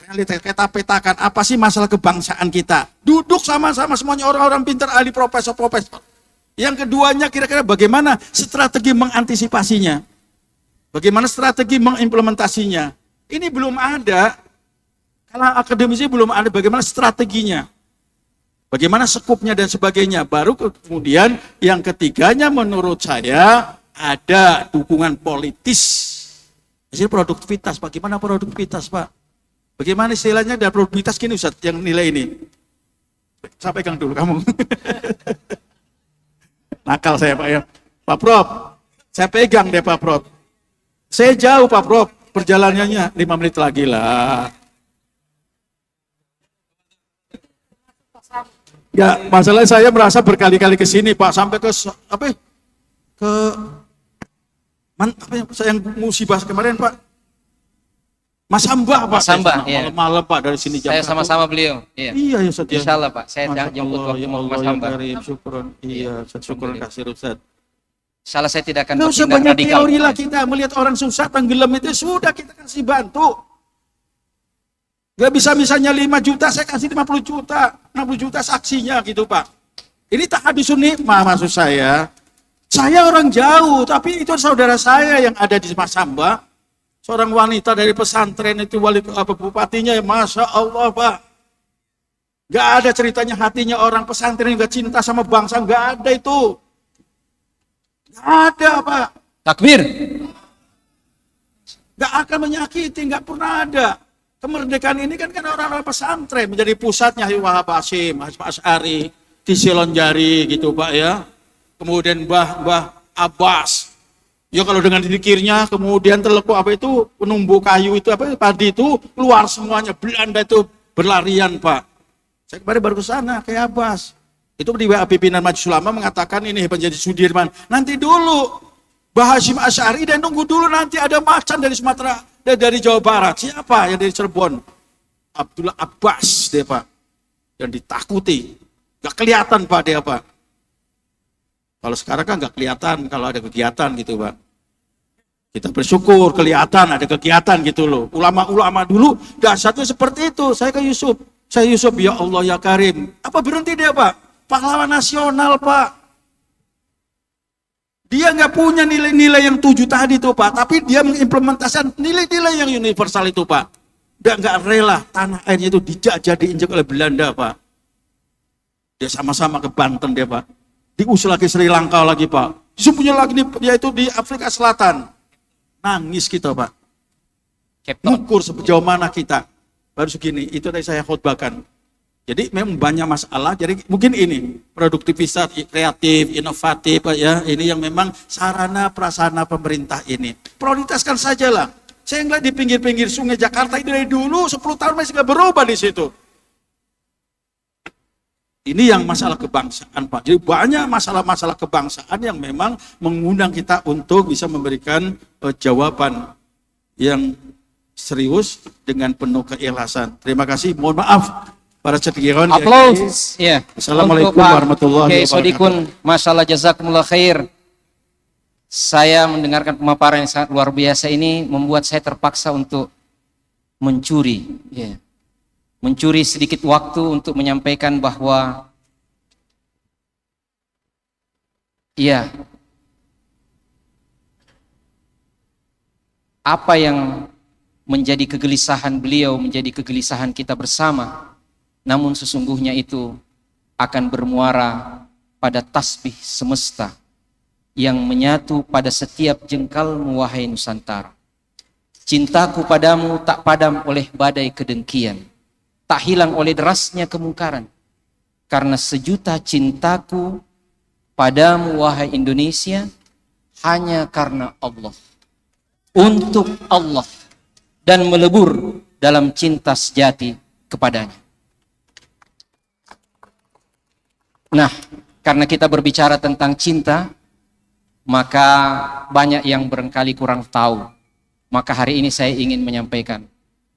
Realitas kita petakan apa sih masalah kebangsaan kita. Duduk sama-sama semuanya orang-orang pintar, ahli, profesor-profesor. Yang keduanya kira-kira bagaimana strategi mengantisipasinya. Bagaimana strategi mengimplementasinya. Ini belum ada. Kalau akademisi belum ada bagaimana strateginya. Bagaimana skupnya dan sebagainya. Baru kemudian yang ketiganya menurut saya ada dukungan politis. Jadi produktivitas, bagaimana produktivitas Pak? Bagaimana istilahnya dari produktivitas gini Ustaz, yang nilai ini? Saya pegang dulu kamu. Nakal saya Pak ya. Pak Prof, saya pegang deh Pak Prof. Saya jauh Pak Prof, perjalanannya 5 menit lagi lah. Ya, masalahnya saya merasa berkali-kali ke sini Pak, sampai ke apa? Ke apa yang musibah kemarin Pak? Mas Hamba Pak. Mas Hamba, iya. Malam-malam Pak dari sini jam Saya 1. sama-sama beliau. Iya. Iya ya Ustaz. Insya Allah Pak, saya jemput waktu ya mau ke Allah, Mas ya Hamba. Karim, syukron. Iya, Ustaz, syukron kasih Ustaz. Salah saya tidak akan Nggak usah bertindak banyak radikal. teori lah kita, melihat orang susah tenggelam itu sudah kita kasih bantu. Gak bisa misalnya 5 juta, saya kasih 50 juta, 60 juta saksinya gitu Pak. Ini tak habis nikmah maksud saya. Saya orang jauh, tapi itu saudara saya yang ada di Mas Hamba. Seorang wanita dari pesantren itu wali bupatinya, ya Masya Allah Pak. Gak ada ceritanya hatinya orang pesantren yang gak cinta sama bangsa, gak ada itu. Gak ada Pak. Takbir. Gak akan menyakiti, gak pernah ada. Kemerdekaan ini kan orang-orang pesantren menjadi pusatnya Wahab Hasyim, Asy'ari, di Silonjari gitu Pak ya. Kemudian Mbah Abbas. Ya kalau dengan dikirnya kemudian terlekuk apa itu penumbuh kayu itu apa padi itu keluar semuanya, Belanda itu berlarian Pak. Saya kemarin baru ke sana kayak Abbas. Itu di WA pimpinan Majelis Ulama mengatakan ini menjadi Sudirman. Nanti dulu Mbah Hasyim Asy'ari dan nunggu dulu nanti ada macan dari Sumatera, dari Jawa Barat. Siapa yang dari Cirebon? Abdullah Abbas dia Pak. Yang ditakuti. Gak kelihatan Pak dia Pak. Kalau sekarang kan gak kelihatan kalau ada kegiatan gitu Pak. Kita bersyukur kelihatan ada kegiatan gitu loh. Ulama-ulama dulu dasarnya seperti itu. Saya ke Yusuf. Saya Yusuf, ya Allah ya Karim. Apa berhenti dia Pak? Pahlawan nasional Pak. Dia nggak punya nilai-nilai yang 7 tadi tuh Pak, tapi dia mengimplementasikan nilai-nilai yang universal itu Pak. Dia nggak rela tanah airnya itu dijajah, diinjak oleh Belanda Pak. Dia sama-sama ke Banten dia Pak. Diusir lagi Sri Lanka lagi Pak. Punya lagi dia itu di Afrika Selatan. Nangis kita Pak. Ukur sejauh mana kita. Baru segini, itu tadi saya khutbahkan. Jadi memang banyak masalah, jadi mungkin ini produktivitas, kreatif, inovatif ya, ini yang memang sarana prasarana pemerintah ini. Prioritaskan sajalah. Saya ngeliat di pinggir-pinggir sungai Jakarta itu dari dulu 10 tahun masih nggak berubah di situ. Ini yang masalah kebangsaan Pak. Jadi banyak masalah-masalah kebangsaan yang memang mengundang kita untuk bisa memberikan jawaban yang serius dengan penuh keikhlasan. Terima kasih. Mohon maaf para cediron. Aplaus. Ya. Assalamualaikum warahmatullahi wabarakatuh. Sodikun, masalah jazakumullah khair. Saya mendengarkan pemaparan yang sangat luar biasa ini membuat saya terpaksa untuk mencuri. Ya. Mencuri sedikit waktu untuk menyampaikan bahwa ya, apa yang menjadi kegelisahan beliau menjadi kegelisahan kita bersama, namun sesungguhnya itu akan bermuara pada tasbih semesta yang menyatu pada setiap jengkalmu wahai Nusantara. Cintaku padamu tak padam oleh badai kedengkian, tak hilang oleh derasnya kemungkaran. Karena sejuta cintaku padamu wahai Indonesia hanya karena Allah, untuk Allah, dan melebur dalam cinta sejati kepadanya. Nah, karena kita berbicara tentang cinta, maka banyak yang barangkali kurang tahu. Maka hari ini saya ingin menyampaikan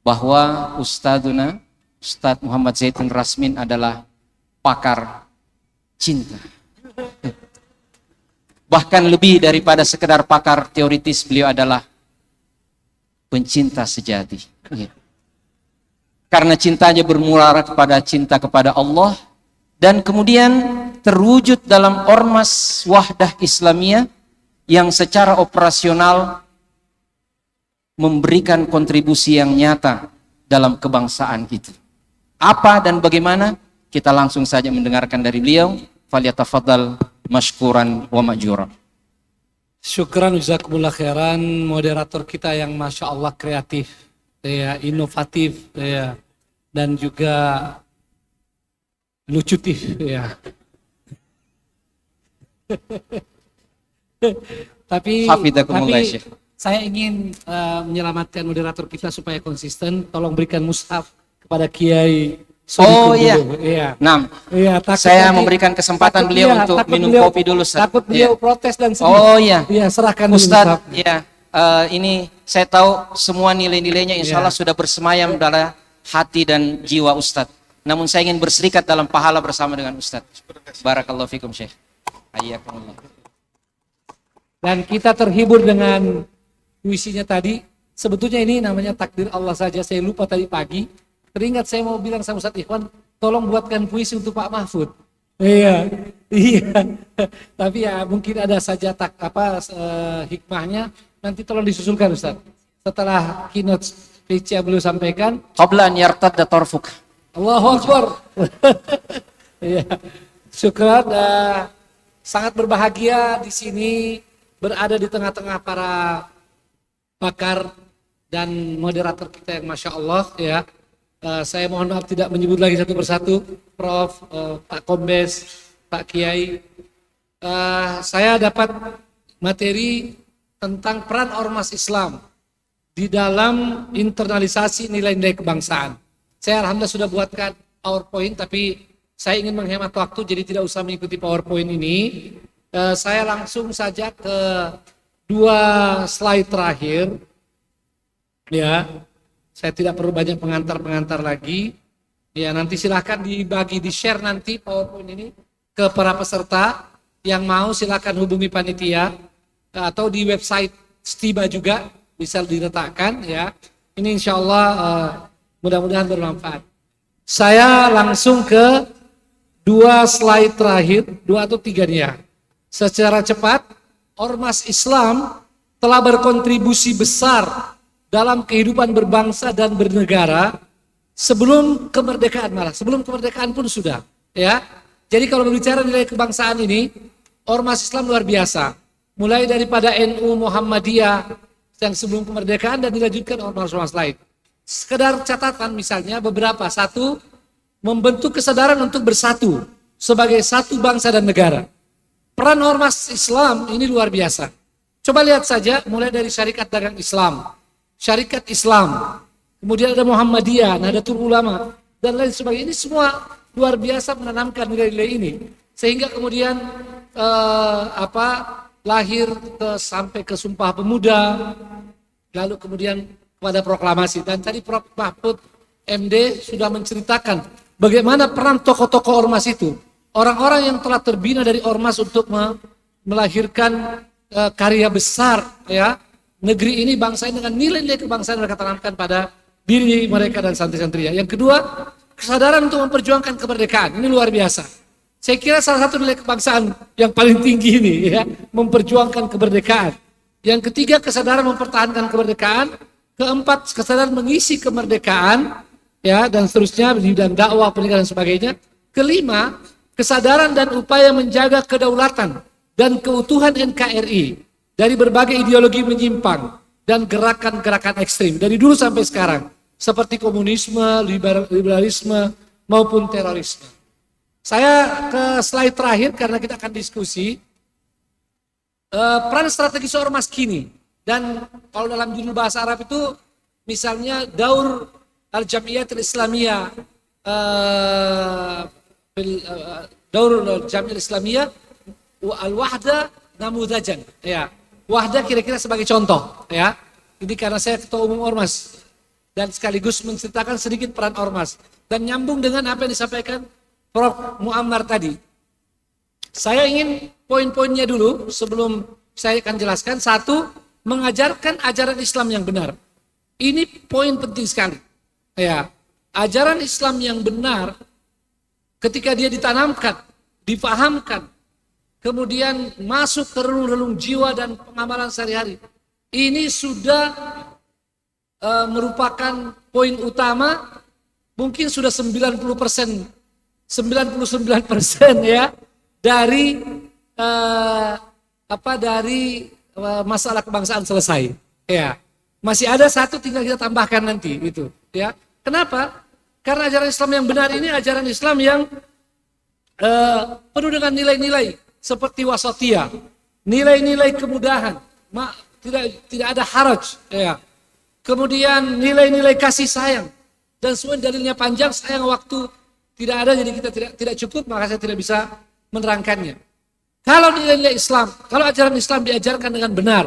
bahwa Ustadzuna Ustadz Muhammad Zaitun Rasmin adalah pakar cinta. Bahkan lebih daripada sekedar pakar teoritis, beliau adalah pencinta sejati. Karena cintanya bermula kepada cinta kepada Allah dan kemudian terwujud dalam ormas Wahdah Islamiyah yang secara operasional memberikan kontribusi yang nyata dalam kebangsaan itu. Apa dan bagaimana? Kita langsung saja mendengarkan dari beliau. Falyatafaddal mashkuran wa ma'jura. Syukran jazakumullah khairan, moderator kita yang Masya Allah kreatif, ya, inovatif, ya, dan juga lucutif, ya. Tapi saya ingin menyelamatkan moderator kita supaya konsisten. Tolong berikan mushaf kepada Kiai Oh iya. Iya. Nah, Iya, takut saya nanti- memberikan kesempatan takut- beliau iya, untuk takut minum beliau- kopi dulu, Ustaz. Takut beliau Iya. protes dan sedih. Oh iya. Iya, serahkan dulu, Ustaz, Ustaz. ya, ini saya tahu semua nilai-nilainya insya Allah sudah bersemayam dalam hati dan jiwa Ustaz. Namun saya ingin berserikat dalam pahala bersama dengan Ustaz. Barakallahu fikum, Syekh. Hayyakumullah. Dan kita terhibur dengan puisinya tadi. Sebetulnya ini namanya takdir Allah saja. Saya lupa tadi pagi. Teringat saya mau bilang sama Ustaz Ikhwan, tolong buatkan puisi untuk Pak Mahfud. Iya, iya. Tapi ya mungkin ada saja hikmahnya. Nanti tolong disusulkan Ustaz. Setelah keynote speech yang beliau sampaikan. Qabla an yartadda tarfuk. Allahu Akbar. Iya. Syukran. Sangat berbahagia di sini berada di tengah-tengah para pakar dan moderator kita yang Masya Allah ya. Saya mohon maaf tidak menyebut lagi satu persatu, Prof, Pak Kombes, Pak Kiai. Saya dapat materi tentang peran ormas Islam di dalam internalisasi nilai-nilai kebangsaan. Saya alhamdulillah sudah buatkan PowerPoint, tapi saya ingin menghemat waktu jadi tidak usah mengikuti PowerPoint ini. Saya langsung saja ke 2 slide terakhir. Ya, saya tidak perlu banyak pengantar-pengantar lagi. Ya, nanti silahkan dibagi, di-share nanti PowerPoint ini ke para peserta. Yang mau silahkan hubungi panitia atau di website Stiba juga bisa diletakkan ya. Ini insya Allah mudah-mudahan bermanfaat. Saya langsung ke 2 slide terakhir, 2 atau 3 nih ya. Secara cepat, ormas Islam telah berkontribusi besar dalam kehidupan berbangsa dan bernegara sebelum kemerdekaan, malah sebelum kemerdekaan pun sudah ya. Jadi kalau berbicara nilai kebangsaan ini, ormas Islam luar biasa. Mulai daripada NU Muhammadiyah yang sebelum kemerdekaan dan dilanjutkan ormas-ormas lain. Sekedar catatan misalnya beberapa. 1, membentuk kesadaran untuk bersatu sebagai satu bangsa dan negara. Peran ormas Islam ini luar biasa. Coba lihat saja mulai dari Syarikat Dagang Islam, Syarikat Islam, kemudian ada Muhammadiyah, Nahdlatul Ulama, dan lain sebagainya. Ini semua luar biasa menanamkan nilai-nilai ini. Sehingga kemudian lahir sampai ke Sumpah Pemuda, lalu kemudian pada proklamasi. Dan tadi Prof. Mahfud MD sudah menceritakan bagaimana peran tokoh-tokoh ormas itu. Orang-orang yang telah terbina dari ormas untuk melahirkan karya besar ya. Negeri ini, bangsa ini dengan nilai-nilai kebangsaan mereka tanamkan pada diri mereka dan santri-santrinya. Yang kedua, kesadaran untuk memperjuangkan kemerdekaan. Ini luar biasa. Saya kira salah satu nilai kebangsaan yang paling tinggi ini ya, memperjuangkan kemerdekaan. Yang ketiga, kesadaran mempertahankan kemerdekaan. Keempat, kesadaran mengisi kemerdekaan ya, dan seterusnya di bidang dakwah, pendidikan dan sebagainya. Kelima, kesadaran dan upaya menjaga kedaulatan dan keutuhan NKRI dari berbagai ideologi menyimpang dan gerakan-gerakan ekstrim dari dulu sampai sekarang, seperti komunisme, liberalisme maupun terorisme. Saya ke slide terakhir karena kita akan diskusi peran strategis ormas kini. Dan kalau dalam judul bahasa Arab itu misalnya Daur Al-Jamiyatul Islamiyah, Daur Al-Jamiyatul Islamiyah Al-Wahda Namudajan ya. Wahda kira-kira sebagai contoh ya. Ini karena saya ketua umum ormas dan sekaligus menceritakan sedikit peran ormas dan nyambung dengan apa yang disampaikan Prof. Muammar tadi. Saya ingin poin-poinnya dulu sebelum saya akan jelaskan. 1, mengajarkan ajaran Islam yang benar. Ini poin penting sekali. Ya, ajaran Islam yang benar ketika dia ditanamkan, difahamkan, kemudian masuk ke relung-relung jiwa dan pengamalan sehari-hari. Ini sudah merupakan poin utama, mungkin sudah 99% ya dari masalah kebangsaan selesai. Ya, masih ada 1 tinggal kita tambahkan nanti itu. Ya, kenapa? Karena ajaran Islam yang benar ini ajaran Islam yang penuh dengan nilai-nilai seperti wasatiyah, nilai-nilai kemudahan, tidak ada haraj, ya. Kemudian nilai-nilai kasih sayang dan semua dalilnya panjang. Sayang waktu Tidak ada, jadi kita tidak cukup, maka saya tidak bisa menerangkannya. Kalau nilai-nilai Islam, kalau ajaran Islam diajarkan dengan benar,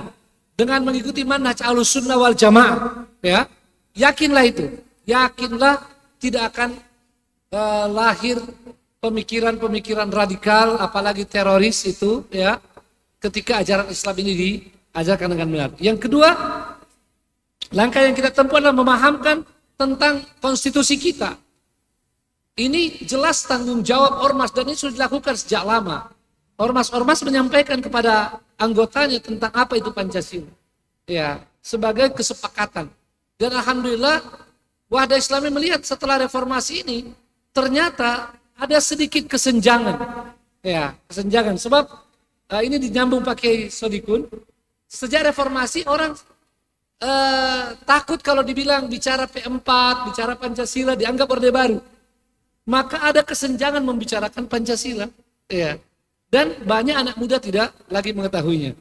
dengan mengikuti manhaj Ahlussunnah wal Jamaah, ya, yakinlah itu, yakinlah tidak akan lahir pemikiran-pemikiran radikal, apalagi teroris itu, ya, ketika ajaran Islam ini diajarkan dengan benar. Yang kedua, langkah yang kita tempuh adalah memahamkan tentang konstitusi kita. Ini jelas tanggung jawab ormas dan ini sudah dilakukan sejak lama. Ormas-ormas menyampaikan kepada anggotanya tentang apa itu Pancasila, ya, sebagai kesepakatan. Dan alhamdulillah Wahda Islami melihat setelah reformasi ini ternyata ada sedikit kesenjangan, ya, kesenjangan. Sebab ini dinyambung pakai Sodikun. Sejak reformasi orang takut kalau dibilang bicara P4, bicara Pancasila dianggap Orde Baru. Maka ada kesenjangan membicarakan Pancasila, ya. Dan banyak anak muda tidak lagi mengetahuinya.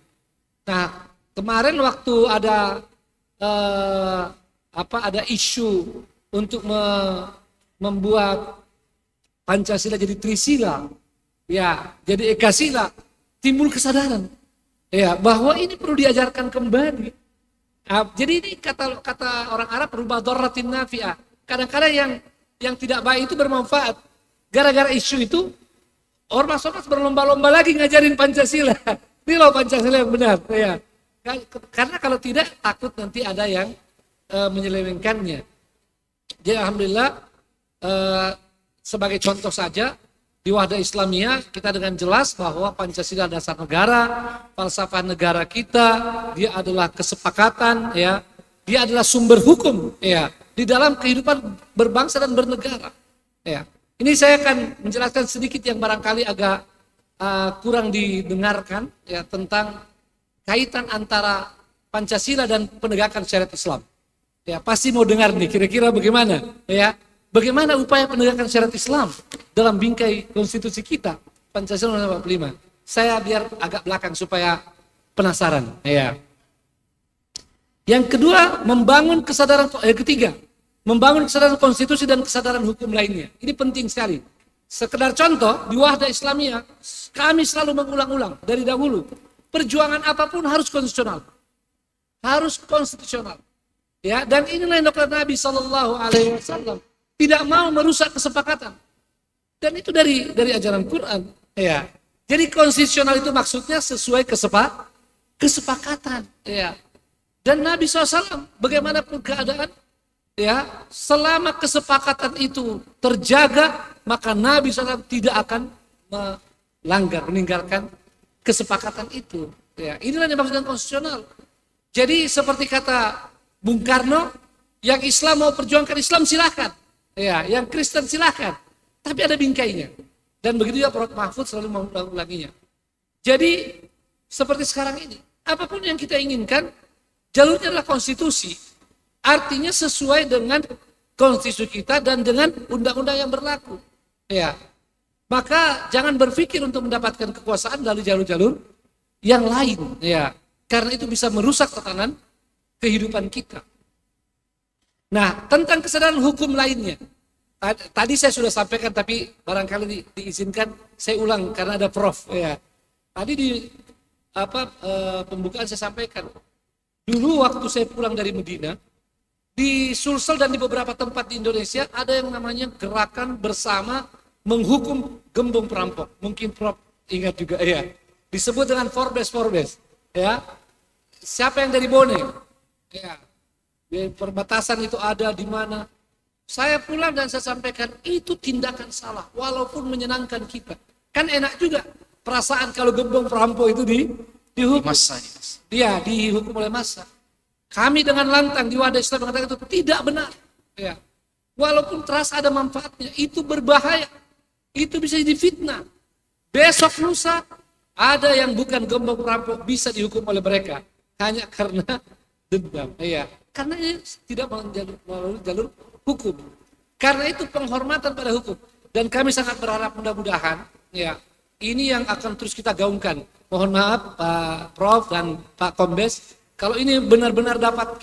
Nah, kemarin waktu ada ada isu untuk membuat Pancasila jadi Trisila, ya, jadi Ekasila, timbul kesadaran, ya, bahwa ini perlu diajarkan kembali. Jadi ini kata orang Arab rubah dharratin nafi'ah. Kadang-kadang yang tidak baik itu bermanfaat. Gara-gara isu itu ormas-ormas berlomba-lomba lagi ngajarin Pancasila. Ini loh Pancasila yang benar, ya. Karena kalau tidak takut nanti ada yang menyelewengkannya. Jadi alhamdulillah sebagai contoh saja di Wahda Islamiyah kita dengan jelas bahwa Pancasila dasar negara, falsafah negara kita, dia adalah kesepakatan, ya. Dia adalah sumber hukum, ya, di dalam kehidupan berbangsa dan bernegara, ya. Ini saya akan menjelaskan sedikit yang barangkali agak kurang didengarkan, ya, tentang kaitan antara Pancasila dan penegakan syariat Islam. Ya, pasti mau dengar nih kira-kira bagaimana, ya. Bagaimana upaya penegakan syariat Islam dalam bingkai konstitusi kita Pancasila 45. Saya biar agak belakang supaya penasaran, ya. Yang kedua, membangun kesadaran ketiga, membangun kesadaran konstitusi dan kesadaran hukum lainnya. Ini penting sekali. Sekedar contoh, di Wahda Islamiyah kami selalu mengulang-ulang dari dahulu, perjuangan apapun harus konstitusional. Harus konstitusional. Ya, dan inilah yang dilakukan Nabi SAW. Tidak mau merusak kesepakatan. Dan itu dari ajaran Quran, ya. Jadi konstitusional itu maksudnya sesuai kesepakatan, ya. Dan Nabi SAW bagaimanapun keadaan, ya, selama kesepakatan itu terjaga, maka Nabi SAW tidak akan meninggalkan kesepakatan itu. Ya, inilah yang dimaksud dengan konstitusional. Jadi seperti kata Bung Karno, yang Islam mau perjuangkan Islam silahkan, ya, yang Kristen silahkan, tapi ada bingkainya. Dan begitu juga Prof. Mahfud selalu mengulanginya. Jadi seperti sekarang ini, apapun yang kita inginkan, jalurnya adalah konstitusi. Artinya sesuai dengan konstitusi kita dan dengan undang-undang yang berlaku. Ya. Maka jangan berpikir untuk mendapatkan kekuasaan dari jalur-jalur yang lain, ya. Karena itu bisa merusak tatanan kehidupan kita. Nah, tentang kesadaran hukum lainnya. Tadi saya sudah sampaikan tapi barangkali diizinkan saya ulang karena ada Prof, ya. Tadi di pembukaan saya sampaikan. Dulu waktu saya pulang dari Medina, di Sulsel dan di beberapa tempat di Indonesia ada yang namanya gerakan bersama menghukum gembong perampok. Mungkin Prof ingat juga, ya. Disebut dengan Forbes, ya. Siapa yang dari Bone? Ya. Di perbatasan itu ada di mana? Saya pulang dan saya sampaikan itu tindakan salah, walaupun menyenangkan kita. Kan enak juga perasaan kalau gembong perampok itu dihukum. Dia dihukum oleh massa. Kami dengan lantang di Wahda Islam mengatakan itu tidak benar. Ya. Walaupun terasa ada manfaatnya, itu berbahaya. Itu bisa jadi fitnah. Besok lusa ada yang bukan gembong perampok bisa dihukum oleh mereka hanya karena dendam. Ya. Karena ini tidak melalui jalur hukum. Karena itu penghormatan pada hukum. Dan kami sangat berharap mudah-mudahan, ya, ini yang akan terus kita gaungkan. Mohon maaf Pak Prof dan Pak Kombes, kalau ini benar-benar dapat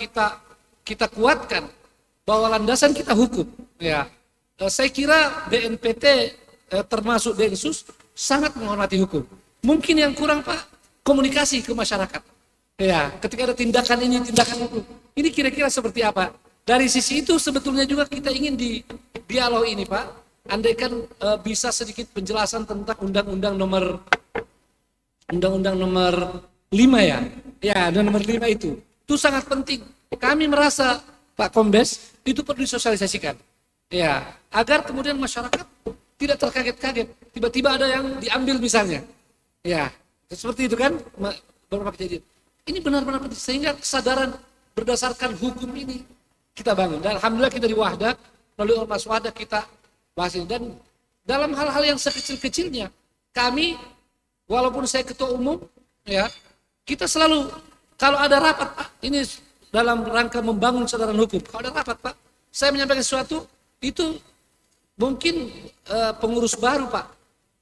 kita kuatkan bahwa landasan kita hukum, ya. Saya kira BNPT termasuk Densus sangat menghormati hukum. Mungkin yang kurang Pak, komunikasi ke masyarakat. Ya, ketika ada tindakan ini, tindakan itu. Ini kira-kira seperti apa? Dari sisi itu sebetulnya juga kita ingin di dialog ini Pak, andaikan bisa sedikit penjelasan tentang Undang-Undang nomor 5 ya. Ya, nomor 5 itu sangat penting. Kami merasa Pak Kombes itu perlu disosialisasikan. Ya, agar kemudian masyarakat tidak terkaget-kaget. Tiba-tiba ada yang diambil misalnya. Ya, seperti itu kan beberapa kejadian. Ini benar-benar penting sehingga kesadaran berdasarkan hukum ini kita bangun. Dan alhamdulillah kita di Wahda melalui Ormas Wahda kita bahas ini. Dan dalam hal-hal yang sekecil-kecilnya kami walaupun saya ketua umum ya, kita selalu kalau ada rapat Pak, ini dalam rangka membangun kesadaran hukum. Kalau ada rapat Pak, saya menyampaikan sesuatu itu mungkin pengurus baru Pak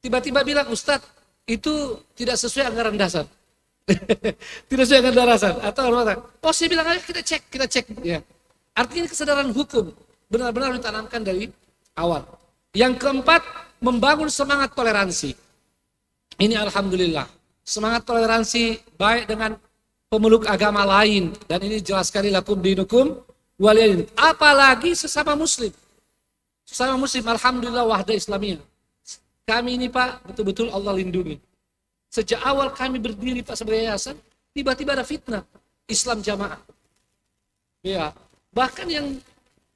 tiba-tiba bilang Ustadz itu tidak sesuai anggaran dasar. Tidak sesuai anggaran dasar atau apa? Oh saya bilang ayo kita cek ya. Artinya kesadaran hukum benar-benar ditanamkan dari awal. Yang keempat, membangun semangat toleransi. Ini alhamdulillah semangat toleransi baik dengan pemeluk agama lain, dan ini jelas sekali lakum dinukum waliyadin, apalagi sesama muslim. Sesama muslim, alhamdulillah Wahda Islamiyah. Kami ini Pak, betul-betul Allah lindungi. Sejak awal kami berdiri Pak sebagai yayasan, tiba-tiba ada fitnah Islam Jamaah. Ya, bahkan yang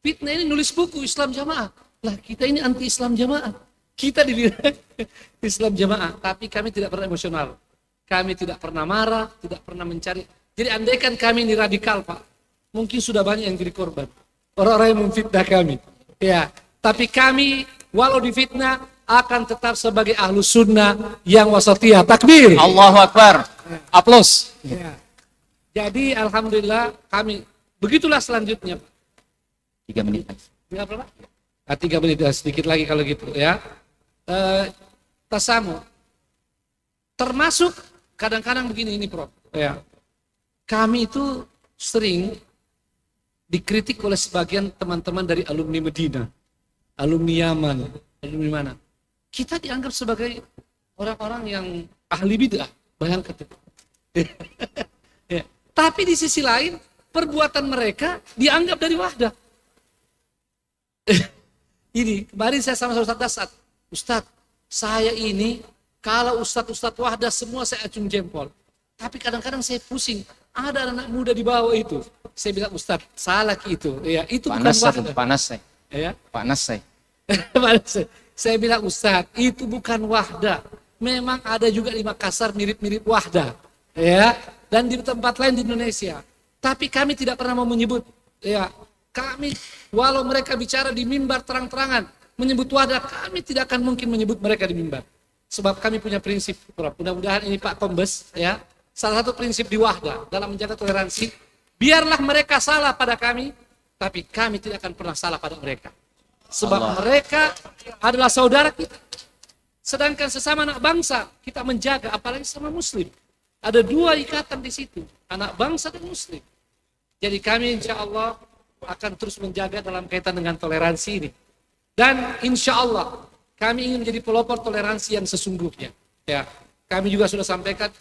fitnah ini nulis buku Islam Jamaah. Lah kita ini anti Islam Jamaah. Kita dibilang Islam Jamaah, tapi kami tidak pernah emosional. Kami tidak pernah marah, tidak pernah mencari. Jadi andaikan kami ini radikal Pak, mungkin sudah banyak yang jadi korban. Orang-orang yang memfitnah kami. Ya, tapi kami walau difitnah akan tetap sebagai ahlus sunnah yang wasatiyah. Takbir. Allahu Akbar. Aplaus. Ya. Jadi alhamdulillah kami begitulah selanjutnya. 3 menit. Tinggal berapa? 3 menit sedikit lagi kalau gitu ya. Tasamu. Termasuk kadang-kadang begini ini Prof. Ya. Kami itu sering dikritik oleh sebagian teman-teman dari alumni Medina, alumni Yaman, alumni mana. Kita dianggap sebagai orang-orang yang ahli bid'ah, bayangkan itu. Ya. Tapi di sisi lain, perbuatan mereka dianggap dari Wahda. Ini, kemarin saya sama Ustadz Dasat, Ustadz, saya ini, kalau Ustadz Wahda semua saya acung jempol. Tapi kadang-kadang saya pusing, ada anak muda di bawah itu. Saya bilang, Ustadz, salah itu. Ya, itu Panas bukan Wahda. Panas saya. Ya? Panas saya. Saya bilang Ustadz, itu bukan Wahda. Memang ada juga di Makassar mirip-mirip Wahda, ya, dan di tempat lain di Indonesia. Tapi kami tidak pernah mau menyebut, ya, kami walau mereka bicara di mimbar terang-terangan menyebut Wahda, kami tidak akan mungkin menyebut mereka di mimbar. Sebab kami punya prinsip, mudah-mudahan ini Pak Kombes, ya, salah satu prinsip di Wahda dalam menjaga toleransi, biarlah mereka salah pada kami, tapi kami tidak akan pernah salah pada mereka. Sebab mereka adalah saudara kita. Sedangkan sesama anak bangsa kita menjaga, apalagi sama muslim. Ada 2 ikatan di situ, anak bangsa dan muslim. Jadi kami insya Allah akan terus menjaga dalam kaitan dengan toleransi ini. Dan insya Allah kami ingin menjadi pelopor toleransi yang sesungguhnya. Ya, kami juga sudah sampaikan,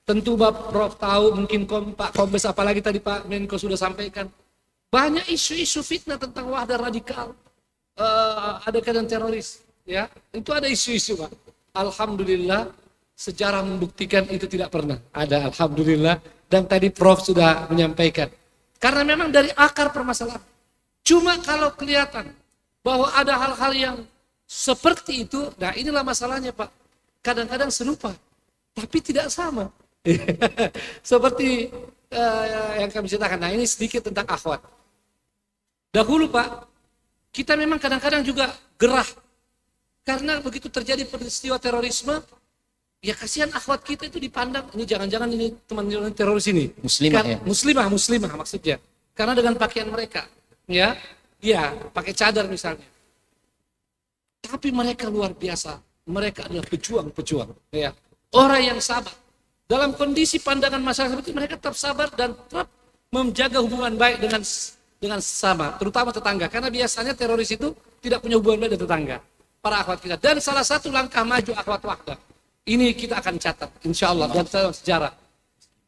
tentu Bapak Prof tahu, mungkin Pak Kombes apalagi tadi Pak Menko sudah sampaikan, banyak isu-isu fitnah tentang Wahda radikal. Ada keadaan teroris, ya itu ada isu-isu Pak. Alhamdulillah sejarah membuktikan itu tidak pernah ada, alhamdulillah. Dan tadi Prof sudah menyampaikan karena memang dari akar permasalahan. Cuma kalau kelihatan bahwa ada hal-hal yang seperti itu, nah inilah masalahnya Pak. Kadang-kadang serupa tapi tidak sama. Seperti yang kami ceritakan. Nah ini sedikit tentang akhwat. Dahulu Pak, kita memang kadang-kadang juga gerah. Karena begitu terjadi peristiwa terorisme, ya kasihan akhwat kita itu dipandang, ini jangan-jangan ini teman-teman teroris ini. Muslimah maksudnya. Karena dengan pakaian mereka, ya pakai cadar misalnya. Tapi mereka luar biasa. Mereka adalah pejuang-pejuang. Ya. Orang yang sabar. Dalam kondisi pandangan masyarakat seperti mereka tetap sabar dan tetap menjaga hubungan baik dengan dengan sesama, terutama tetangga. Karena biasanya teroris itu tidak punya hubungan baik dengan tetangga. Para akhwat kita. Dan salah satu langkah maju akhwat wahdah, ini kita akan catat, insya Allah, dalam sejarah.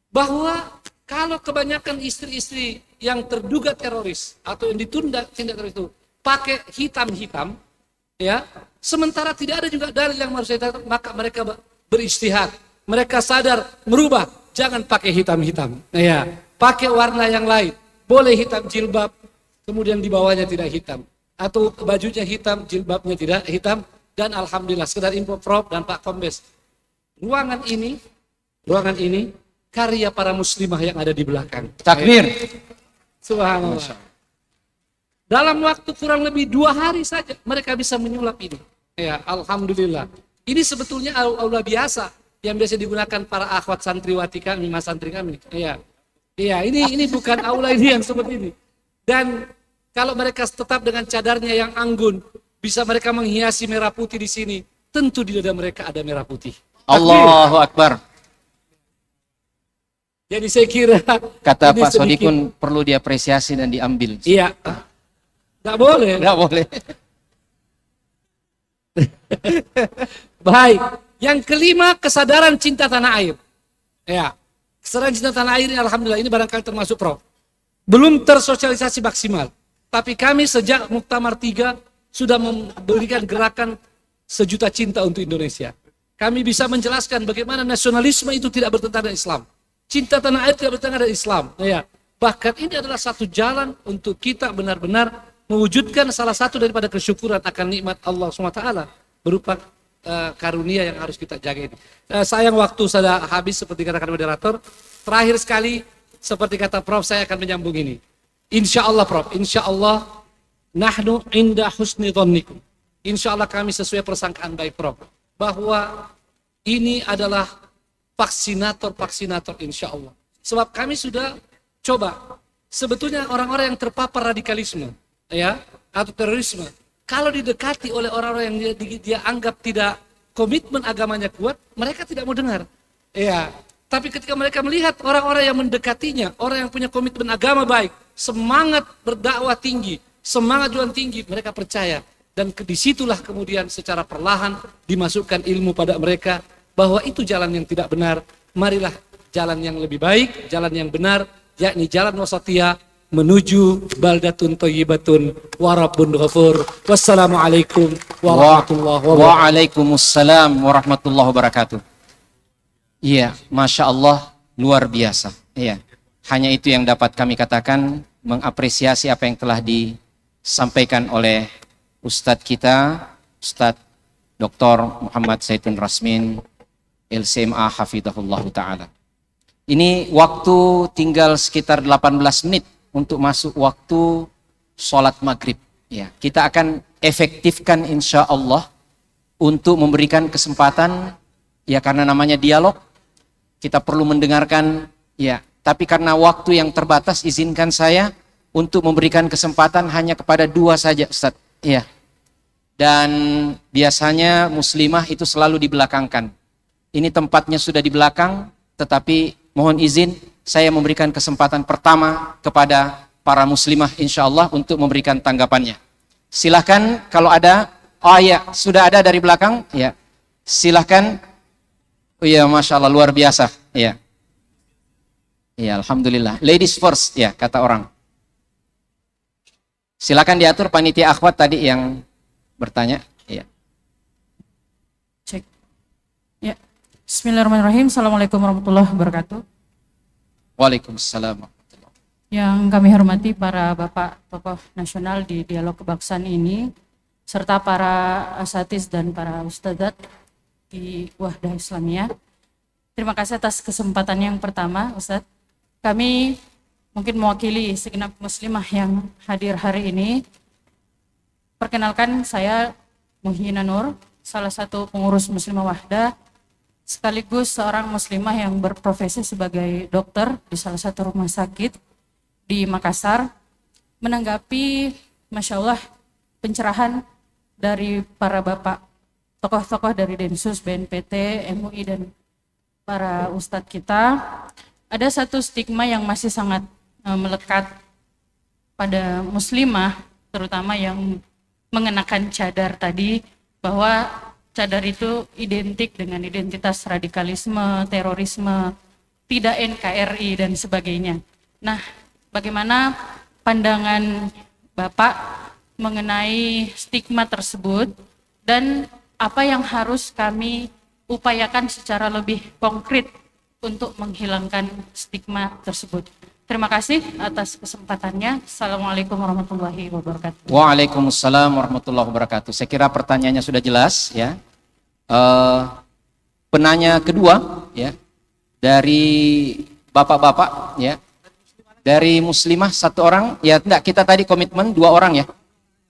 Bahwa kalau kebanyakan istri-istri yang terduga teroris atau yang ditunda tindak teroris itu pakai hitam-hitam, ya, sementara tidak ada juga dalil yang harus saya, maka mereka beristihad. Mereka sadar merubah, jangan pakai hitam-hitam. Ya, pakai warna yang lain. Boleh hitam jilbab, kemudian di bawahnya tidak hitam. Atau bajunya hitam, jilbabnya tidak hitam. Dan alhamdulillah, sekedar info Prof dan Pak Kombes. Ruangan ini karya para muslimah yang ada di belakang. Takbir. Subhanallah. Dalam waktu kurang lebih 2 hari saja mereka bisa menyulap ini. Ya, alhamdulillah. Ini sebetulnya aula biasa yang biasa digunakan para akhwat santriwati kami, mas santri kami. Ya. Iya, ini bukan aula ini yang seperti ini. Dan kalau mereka tetap dengan cadarnya yang anggun, bisa mereka menghiasi merah putih di sini. Tentu di dada mereka ada merah putih. Allahu Akbar. Jadi saya kira kata Pak Sodikun perlu diapresiasi dan diambil. Iya. Nggak boleh. Nggak boleh. Baik. Yang kelima, kesadaran cinta tanah air. Ya. Kesadaran cinta tanah air ini alhamdulillah ini barangkali termasuk Prof. Belum tersosialisasi maksimal. Tapi kami sejak Muktamar 3 sudah memberikan gerakan 1 juta cinta untuk Indonesia. Kami bisa menjelaskan bagaimana nasionalisme itu tidak bertentangan dengan Islam. Cinta tanah air tidak bertentangan dengan Islam. Ya. Bahkan ini adalah satu jalan untuk kita benar-benar mewujudkan salah satu daripada kesyukuran akan nikmat Allah SWT berupa karunia yang harus kita jaga ini. Sayang waktu sudah habis seperti katakan moderator. Terakhir sekali seperti kata Prof, saya akan menyambung ini. Insya Allah Prof, insya Allah nahnu inda husni dhannikum. Insya Allah kami sesuai persangkaan baik Prof, bahwa ini adalah vaksinator insya Allah. Sebab kami sudah coba, sebetulnya orang-orang yang terpapar radikalisme, ya, atau terorisme, kalau didekati oleh orang-orang yang dia anggap tidak komitmen agamanya kuat, mereka tidak mau dengar. Ya, tapi ketika mereka melihat orang-orang yang mendekatinya, orang yang punya komitmen agama baik, semangat berdakwah tinggi, semangat jualan tinggi, mereka percaya. Dan disitulah kemudian secara perlahan dimasukkan ilmu pada mereka bahwa itu jalan yang tidak benar. Marilah jalan yang lebih baik, jalan yang benar, yakni jalan wasatiyah menuju baldatun thayyibatun wa rabbun ghafur. Wassalamualaikum warahmatullahi wabarakatuh. Waalaikumsalam warahmatullahi wabarakatuh. Iya, Masya Allah, luar biasa. Iya, hanya itu yang dapat kami katakan, mengapresiasi apa yang telah disampaikan oleh Ustadz kita, Ustadz Dr. Muhammad Zaitun Rasmin, LCMA Hafidhahullah Ta'ala. Ini waktu tinggal sekitar 18 menit untuk masuk waktu sholat maghrib. Ya, kita akan efektifkan insya Allah untuk memberikan kesempatan, ya karena namanya dialog, kita perlu mendengarkan, ya. Tapi karena waktu yang terbatas, izinkan saya untuk memberikan kesempatan hanya kepada 2 saja, Ustaz. Ya. Dan biasanya muslimah itu selalu dibelakangkan. Ini tempatnya sudah di belakang, tetapi mohon izin saya memberikan kesempatan pertama kepada para muslimah insya Allah untuk memberikan tanggapannya. Silahkan kalau ada, oh ya sudah ada dari belakang, ya silahkan. Oh ya, Masya Allah, luar biasa, ya. Ya, alhamdulillah. Ladies first, ya kata orang. Silakan diatur panitia akhwat tadi yang bertanya. Ya. Cek. Ya. Bismillahirrahmanirrahim. Assalamualaikum warahmatullahi wabarakatuh. Waalaikumsalam. Yang kami hormati para bapak tokoh nasional di dialog kebangsaan ini, serta para asatiz dan para ustadzat di Wahdah Islamiyah. Terima kasih atas kesempatan yang pertama, Ustadz. Kami mungkin mewakili segenap muslimah yang hadir hari ini. Perkenalkan, saya Muhyina Nur, salah satu pengurus Muslimah Wahdah, sekaligus seorang muslimah yang berprofesi sebagai dokter di salah satu rumah sakit di Makassar. Menanggapi, Masya Allah, pencerahan dari para bapak tokoh-tokoh dari Densus, BNPT, MUI, dan para ustadz kita, ada satu stigma yang masih sangat melekat pada muslimah, terutama yang mengenakan cadar tadi, bahwa cadar itu identik dengan identitas radikalisme, terorisme, tidak NKRI dan sebagainya. Nah, bagaimana pandangan Bapak mengenai stigma tersebut dan apa yang harus kami upayakan secara lebih konkret untuk menghilangkan stigma tersebut? Terima kasih atas kesempatannya. Assalamualaikum warahmatullahi wabarakatuh. Waalaikumsalam warahmatullahi wabarakatuh. Saya kira pertanyaannya sudah jelas ya. Penanya kedua ya, dari bapak-bapak ya, dari muslimah 1 orang ya, enggak, kita tadi komitmen 2 orang ya,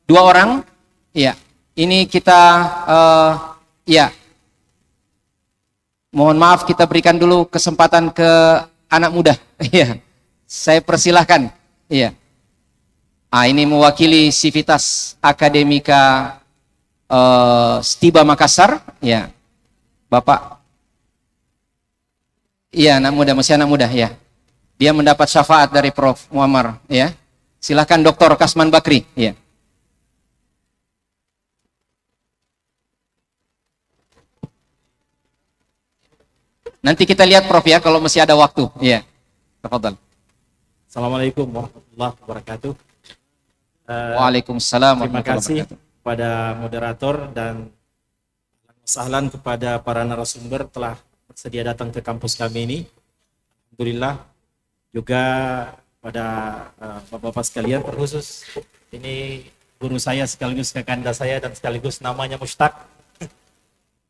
2 orang ya. Ini kita ya, mohon maaf kita berikan dulu kesempatan ke anak muda ya. Saya persilahkan ya. Ini mewakili Sivitas Akademika Stiba Makassar ya, Bapak. Iya, anak muda, masih anak muda ya. Dia mendapat syafaat dari Prof. Muammar ya. Silakan Dr. Kasman Bakri ya. Nanti kita lihat Prof ya kalau masih ada waktu ya. Tafadhal. Assalamualaikum warahmatullahi wabarakatuh. Waalaikumsalam Terima warahmatullahi kasih kepada moderator dan sahlan kepada para narasumber telah bersedia datang ke kampus kami ini. Alhamdulillah. Juga pada bapak-bapak sekalian, terkhusus ini guru saya sekaligus kakanda saya dan sekaligus namanya Mushtaq.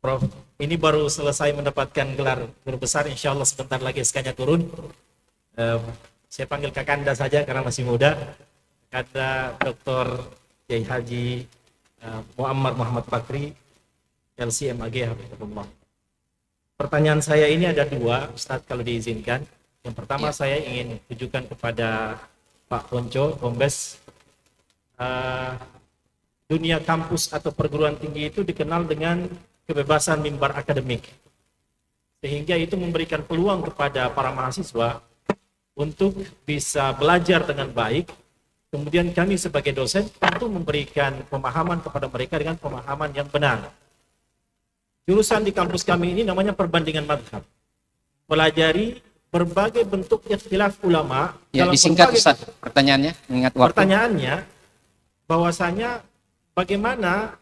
Prof, ini baru selesai mendapatkan gelar guru besar, insya Allah sebentar lagi SK-nya turun. Saya panggil kakanda saja karena masih muda. Kakanda Dr. Kiai Haji Muammar Muhammad Bakri, LCMAG, Hafizahullah. Pertanyaan saya ini ada 2, Ustadz kalau diizinkan. Yang pertama saya ingin tujukan kepada Pak Ponco, Kombes. Dunia kampus atau perguruan tinggi itu dikenal dengan kebebasan mimbar akademik. Sehingga itu memberikan peluang kepada para mahasiswa untuk bisa belajar dengan baik. Kemudian kami sebagai dosen tentu memberikan pemahaman kepada mereka dengan pemahaman yang benar. Jurusan di kampus kami ini namanya perbandingan madhab. Pelajari berbagai bentuk ikhtilaf ulama. Ya, disingkat Ustaz pertanyaannya, mengingat waktu. Pertanyaannya bahwasanya bagaimana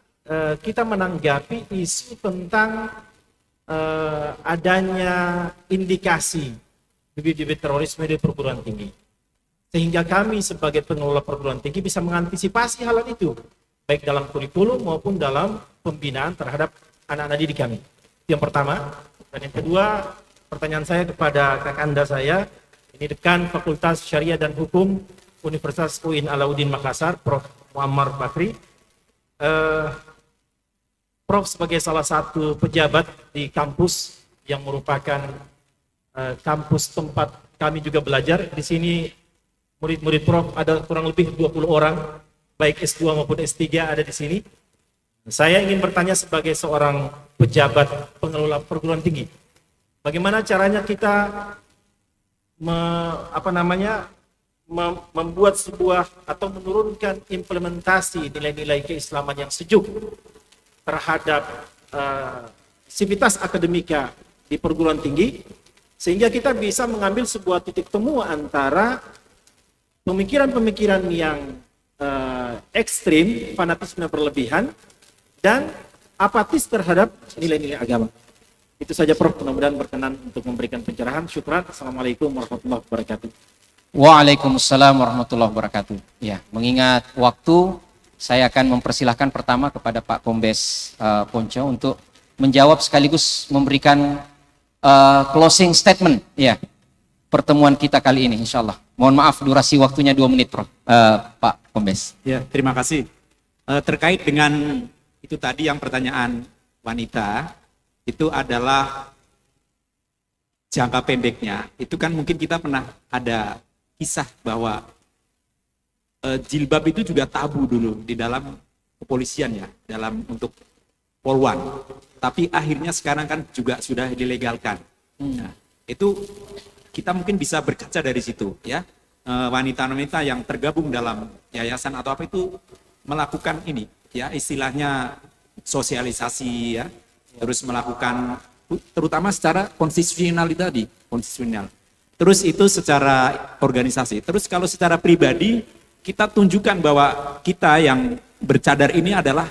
kita menanggapi isu tentang adanya indikasi bibit-bibit terorisme di perguruan tinggi. Sehingga kami sebagai pengelola perguruan tinggi bisa mengantisipasi hal itu, baik dalam kurikulum maupun dalam pembinaan terhadap anak-anak didik kami. Yang pertama. Dan yang kedua, pertanyaan saya kepada kakanda saya, ini Dekan Fakultas Syariah dan Hukum Universitas UIN Alauddin Makassar, Prof. Muammar Bakri. Prof sebagai salah satu pejabat di kampus yang merupakan kampus tempat kami juga belajar. Di sini murid-murid Prof ada kurang lebih 20 orang, baik S2 maupun S3 ada di sini. Saya ingin bertanya sebagai seorang pejabat pengelola perguruan tinggi, bagaimana caranya kita membuat sebuah atau menurunkan implementasi nilai-nilai keislaman yang sejuk terhadap sivitas akademika di perguruan tinggi, sehingga kita bisa mengambil sebuah titik temu antara pemikiran-pemikiran yang ekstrim, fanatisme berlebihan, dan apatis terhadap nilai-nilai agama. Itu saja Prof, mudah-mudahan berkenan untuk memberikan pencerahan. Syukran. Assalamualaikum warahmatullahi wabarakatuh. Waalaikumsalam warahmatullahi wabarakatuh. Ya, mengingat waktu, saya akan mempersilahkan pertama kepada Pak Kombes Ponco untuk menjawab sekaligus memberikan closing statement ya pertemuan kita kali ini, insya Allah. Mohon maaf durasi waktunya 2 menit, Prof. Pak Kombes. Ya, terima kasih. Terkait dengan itu tadi yang pertanyaan wanita, itu adalah jangka pendeknya. Itu kan mungkin kita pernah ada kisah bahwa jilbab itu juga tabu dulu di dalam kepolisian ya, dalam untuk Polwan. Tapi akhirnya sekarang kan juga sudah dilegalkan. Nah, itu kita mungkin bisa berkaca dari situ ya. wanita-wanita yang tergabung dalam yayasan atau apa itu melakukan ini ya, istilahnya sosialisasi ya, terus melakukan terutama secara konstitusional tadi, konstitusional. Terus itu secara organisasi. Terus kalau secara pribadi kita tunjukkan bahwa kita yang bercadar ini adalah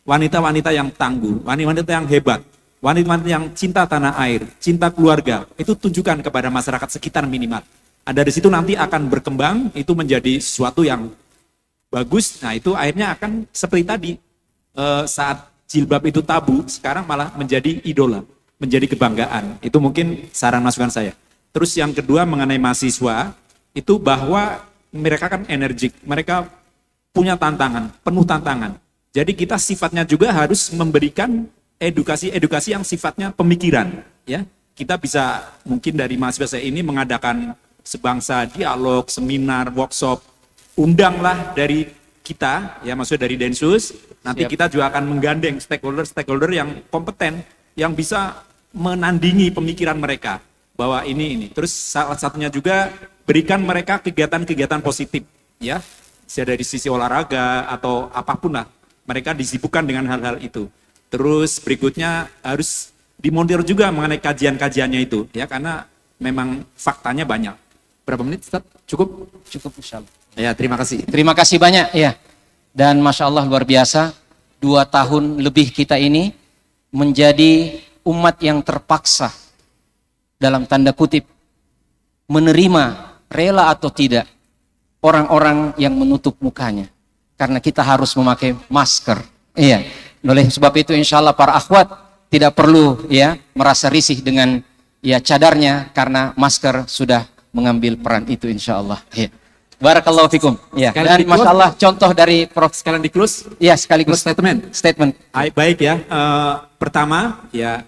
wanita-wanita yang tangguh, wanita-wanita yang hebat, wanita-wanita yang cinta tanah air, cinta keluarga. Itu tunjukkan kepada masyarakat sekitar minimal. Dari situ nanti akan berkembang, itu menjadi sesuatu yang bagus. Nah itu akhirnya akan seperti tadi, saat jilbab itu tabu, sekarang malah menjadi idola, menjadi kebanggaan. Itu mungkin saran masukan saya. Terus yang kedua mengenai mahasiswa, itu bahwa mereka kan energik, mereka punya tantangan, penuh tantangan. Jadi kita sifatnya juga harus memberikan edukasi-edukasi yang sifatnya pemikiran. Ya, kita bisa mungkin dari mahasiswa saya ini mengadakan sebangsa dialog, seminar, workshop, undanglah dari kita, ya maksudnya dari Densus, nanti kita juga akan menggandeng stakeholder yang kompeten, yang bisa menandingi pemikiran mereka, bahwa ini. Terus salah satunya juga berikan mereka kegiatan-kegiatan positif, ya, bisa dari sisi olahraga atau apapun lah, mereka disibukkan dengan hal-hal itu. Terus berikutnya harus dimonitor juga mengenai kajian-kajiannya itu, ya, karena memang faktanya banyak. Berapa menit, Ustaz? Cukup? Cukup, insyaallah. Ya, terima kasih. Terima kasih banyak, ya. Dan Masya Allah luar biasa, 2 tahun lebih kita ini menjadi umat yang terpaksa, dalam tanda kutip, menerima, rela atau tidak, orang-orang yang menutup mukanya. Karena kita harus memakai masker. Iya. Oleh sebab itu insya Allah para akhwat tidak perlu ya merasa risih dengan ya cadarnya, karena masker sudah mengambil peran itu insya Allah. Ya. Barakallahu fikum. Ya. Dan Masya Allah contoh dari Prof. Sekalian di close? Ya, sekaligus statement. Baik ya, pertama ya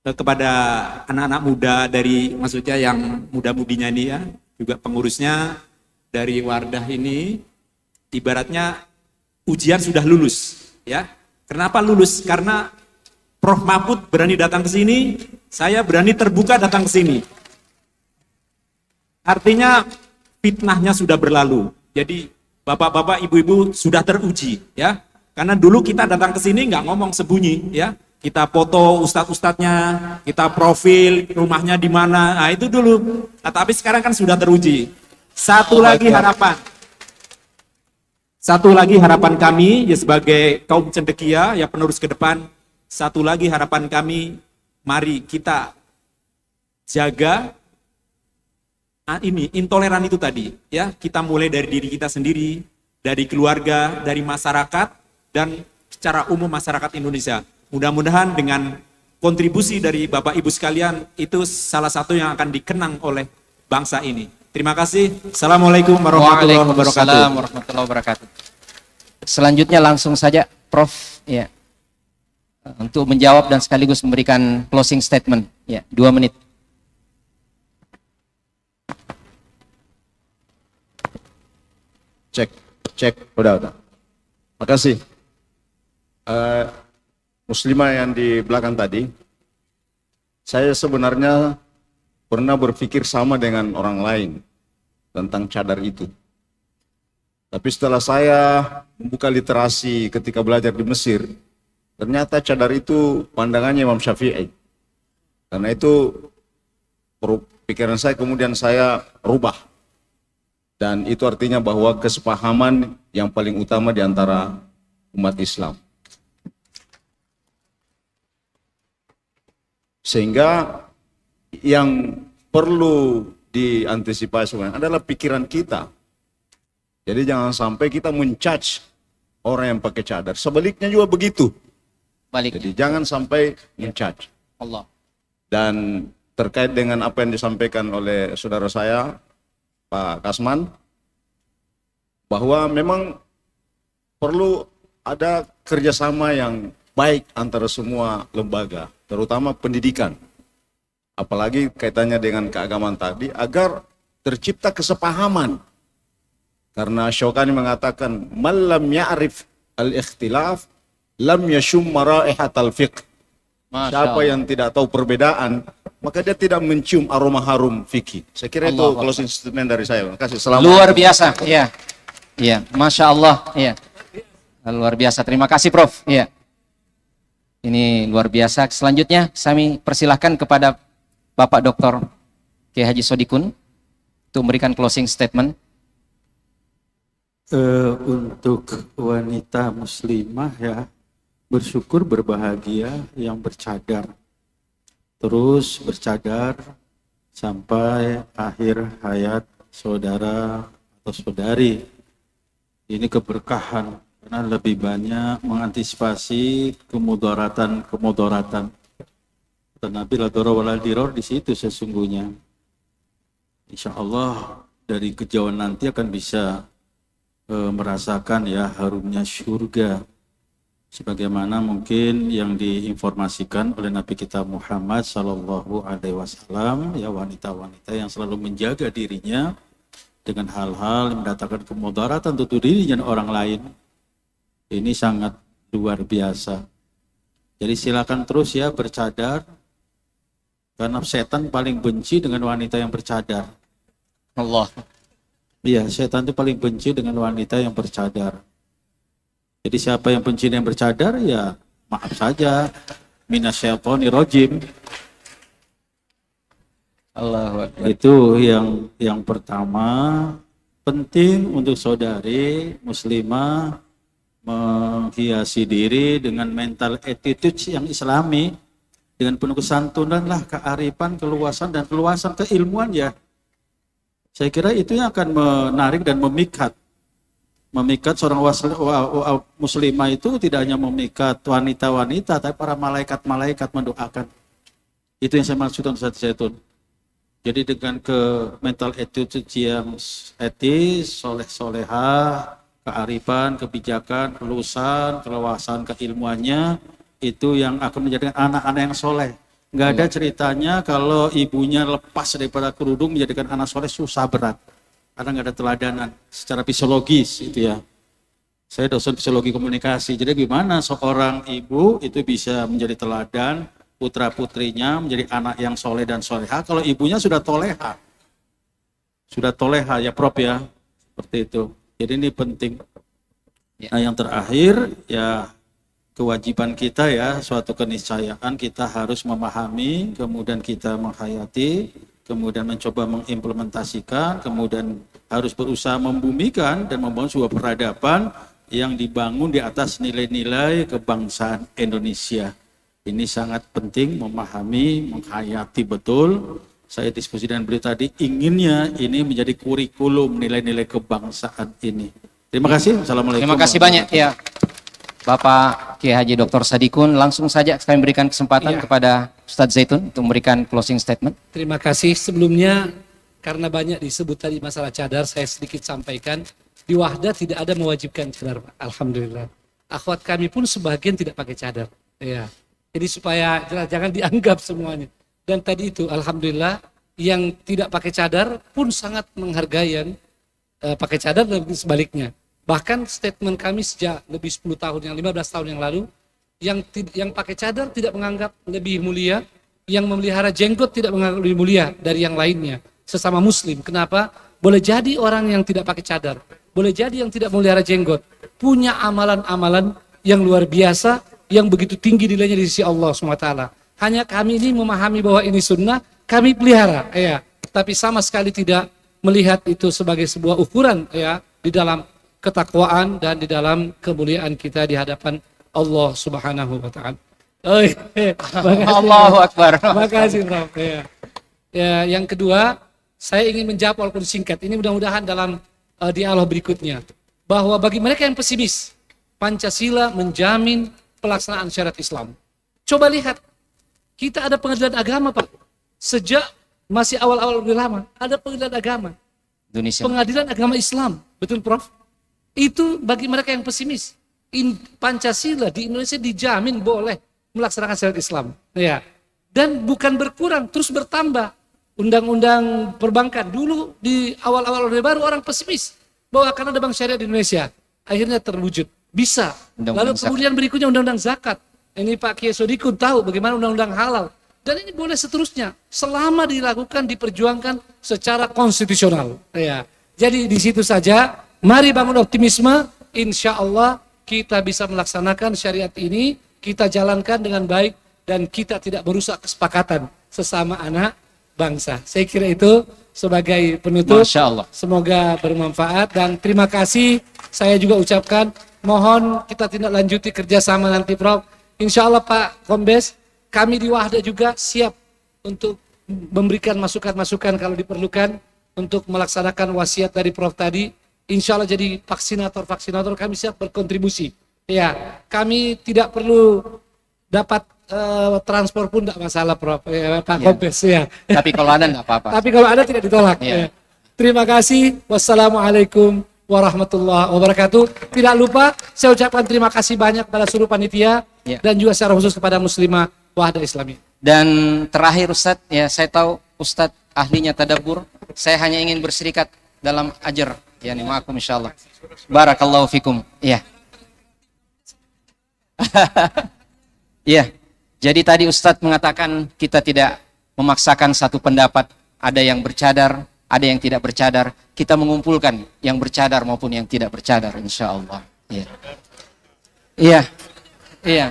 kepada anak-anak muda dari, maksudnya yang muda-mudinya ini ya, juga pengurusnya dari Wardah ini, ibaratnya ujian sudah lulus ya. Kenapa lulus? Karena Prof. Mahfud berani datang ke sini, saya berani terbuka datang ke sini. Artinya fitnahnya sudah berlalu. Jadi bapak-bapak, ibu-ibu sudah teruji ya. Karena dulu kita datang ke sini nggak ngomong sembunyi ya. Kita foto ustadz-ustadznya, kita profil rumahnya di mana. Nah, itu dulu. Nah, tapi sekarang kan sudah teruji. Satu lagi harapan kami ya sebagai kaum cendekia ya penerus ke depan. Satu lagi harapan kami, mari kita jaga ini intoleran itu tadi ya. Kita mulai dari diri kita sendiri, dari keluarga, dari masyarakat, dan secara umum masyarakat Indonesia. Mudah-mudahan dengan kontribusi dari Bapak Ibu sekalian, itu salah satu yang akan dikenang oleh bangsa ini. Terima kasih. Assalamualaikum warahmatullahi wabarakatuh. Waalaikumsalam warahmatullahi wabarakatuh. Selanjutnya langsung saja Prof. Ya, untuk menjawab dan sekaligus memberikan closing statement. Ya, 2 menit. Cek, udah. Makasih. Muslimah yang di belakang tadi, saya sebenarnya pernah berpikir sama dengan orang lain tentang cadar itu. Tapi setelah saya membuka literasi ketika belajar di Mesir, ternyata cadar itu pandangannya Imam Syafi'i. Karena itu pikiran saya kemudian saya rubah. Dan itu artinya bahwa kesepahaman yang paling utama di antara umat Islam. Sehingga yang perlu diantisipasi adalah pikiran kita. Jadi jangan sampai kita menjudge orang yang pakai cadar. Sebaliknya juga begitu. Jadi jangan sampai menjudge. Allah. Dan terkait dengan apa yang disampaikan oleh saudara saya, Pak Kasman, bahwa memang perlu ada kerjasama yang baik antara semua lembaga, terutama pendidikan. Apalagi kaitannya dengan keagamaan tadi, agar tercipta kesepahaman. Karena Syaukani mengatakan, "Man lam ya'rif al-ikhtilaf, lam yashum ra'ihatal fiqh." Siapa yang tidak tahu perbedaan, maka dia tidak mencium aroma harum fikih. Saya kira itu Allah closing statement dari saya. Terima kasih. Selamat. Luar biasa, iya. Iya, Masya Allah, iya. Luar biasa, terima kasih Prof. Iya. Ini luar biasa. Selanjutnya, kami persilahkan kepada Bapak Dr. Kiai Haji Sodikun untuk memberikan closing statement. Untuk wanita muslimah ya, bersyukur berbahagia yang bercadar. Terus bercadar sampai akhir hayat saudara atau saudari. Ini keberkahan karena lebih banyak mengantisipasi kemudaratan. Dan Nabi la darara wala dirar di situ sesungguhnya. Insya Allah dari kejauhan nanti akan bisa merasakan ya harumnya surga. Sebagaimana mungkin yang diinformasikan oleh Nabi kita Muhammad Sallallahu Alaihi Wasallam, ya wanita-wanita yang selalu menjaga dirinya dengan hal-hal yang mendatangkan kemudaratan untuk dirinya dan orang lain. Ini sangat luar biasa. Jadi silakan terus ya bercadar, karena setan paling benci dengan wanita yang bercadar. Allah. Iya, setan itu paling benci dengan wanita yang bercadar. Jadi siapa yang benci yang bercadar ya maaf saja, minasyaitonir rajim. Allahu Akbar. Itu yang pertama, penting untuk saudari muslimah menghiasi diri dengan mental attitude yang islami, dengan penuh kesantunan lah, kearifan, keluasan dan keluasan keilmuan ya. Saya kira itu yang akan menarik dan memikat seorang muslimah itu tidak hanya memikat wanita-wanita, tapi para malaikat-malaikat mendoakan. Itu yang saya maksudkan Ustaz Zaitun. Jadi dengan mental attitude yang etis, soleh-solehah, kearifan, kebijakan, kelulusan, keluasan, keilmuannya, itu yang akan menjadikan anak-anak yang soleh. Nggak ada ceritanya kalau ibunya lepas daripada kerudung menjadikan anak soleh susah berat. Karena nggak ada teladanan secara fisiologis itu ya. Saya dosen fisiologi komunikasi. Jadi gimana seorang ibu itu bisa menjadi teladan, putra-putrinya menjadi anak yang soleh dan soleha kalau ibunya sudah toleha. Sudah toleha ya Prof ya. Seperti itu. Jadi ini penting. Nah yang terakhir ya, kewajiban kita ya, suatu keniscayaan kita harus memahami, kemudian kita menghayati, kemudian mencoba mengimplementasikan, kemudian harus berusaha membumikan dan membangun sebuah peradaban yang dibangun di atas nilai-nilai kebangsaan Indonesia. Ini sangat penting memahami, menghayati betul. Saya diskusi dengan beliau tadi, inginnya ini menjadi kurikulum nilai-nilai kebangsaan ini. Terima kasih. Assalamualaikum. Terima kasih banyak ya. Bapak Kiai Haji Dr. Sadikun, langsung saja kami berikan kesempatan kepada Ustadz Zaitun untuk memberikan closing statement. Terima kasih. Sebelumnya, karena banyak disebut tadi masalah cadar, saya sedikit sampaikan. Di Wahdah tidak ada mewajibkan cadar, Pak. Alhamdulillah. Akhwat kami pun sebagian tidak pakai cadar. Ya. Jadi supaya jangan dianggap semuanya. Dan tadi itu, Alhamdulillah, yang tidak pakai cadar pun sangat menghargai yang pakai cadar dan sebaliknya. Bahkan statement kami sejak lebih 10 tahun, 15 tahun yang lalu, yang pakai cadar tidak menganggap lebih mulia, yang memelihara jenggot tidak menganggap lebih mulia dari yang lainnya, sesama muslim. Kenapa? Boleh jadi orang yang tidak pakai cadar, boleh jadi yang tidak memelihara jenggot, punya amalan-amalan yang luar biasa, yang begitu tinggi nilainya di sisi Allah SWT. Hanya kami ini memahami bahwa ini sunnah, kami pelihara, ya. Tapi sama sekali tidak melihat itu sebagai sebuah ukuran, ya, di dalam ketakwaan dan di dalam kemuliaan kita di hadapan Allah Subhanahu wa taala. Allahu Akbar. Makasih Prof. Ya, yang kedua, saya ingin menjawab walaupun singkat. Ini mudah-mudahan dalam dialog berikutnya, bahwa bagi mereka yang pesimis, Pancasila menjamin pelaksanaan syariat Islam. Coba lihat, kita ada pengadilan agama, Pak. Sejak masih awal-awal lebih lama, ada pengadilan agama. Indonesia. Pengadilan agama Islam, betul Prof? Itu bagi mereka yang pesimis. Pancasila di Indonesia dijamin boleh melaksanakan syariat Islam. Ya. Dan bukan berkurang, terus bertambah. Undang-undang perbankan dulu di awal-awal Orde Baru orang pesimis bahwa akan ada bank syariah di Indonesia. Akhirnya terwujud. Bisa. Lalu kemudian berikutnya undang-undang zakat. Ini Pak Kiai Sodikun tahu bagaimana undang-undang halal. Dan ini boleh seterusnya selama dilakukan, diperjuangkan secara konstitusional. Ya. Jadi di situ saja, mari bangun optimisme, insya Allah kita bisa melaksanakan syariat ini, kita jalankan dengan baik, dan kita tidak merusak kesepakatan sesama anak bangsa. Saya kira itu sebagai penutup. Masya Allah. Semoga bermanfaat, dan terima kasih saya juga ucapkan, mohon kita tindak lanjuti kerjasama nanti Prof. Insya Allah Pak Kombes, kami di Wahda juga siap untuk memberikan masukan-masukan kalau diperlukan untuk melaksanakan wasiat dari Prof tadi. Insya Allah jadi vaksinator kami siap berkontribusi. Ya, kami tidak perlu dapat transport pun tidak masalah Prof. Ya, Pak Kombes ya. Tapi kalau ada tidak apa-apa. Tapi kalau ada tidak ditolak. Ya. Ya. Terima kasih. Wassalamualaikum warahmatullahi wabarakatuh. Tidak lupa saya ucapkan terima kasih banyak pada seluruh panitia dan juga secara khusus kepada Muslimah Wahda Islamiyah. Dan terakhir Ustadz, ya saya tahu Ustadz ahlinya tadabbur, saya hanya ingin berserikat dalam ajar, ya nih ma'akum insyaallah. Barakallahu fikum. Iya. Iya. Jadi tadi Ustadz mengatakan kita tidak memaksakan satu pendapat, ada yang bercadar, ada yang tidak bercadar, kita mengumpulkan yang bercadar maupun yang tidak bercadar insyaallah. Iya. Iya. Iya.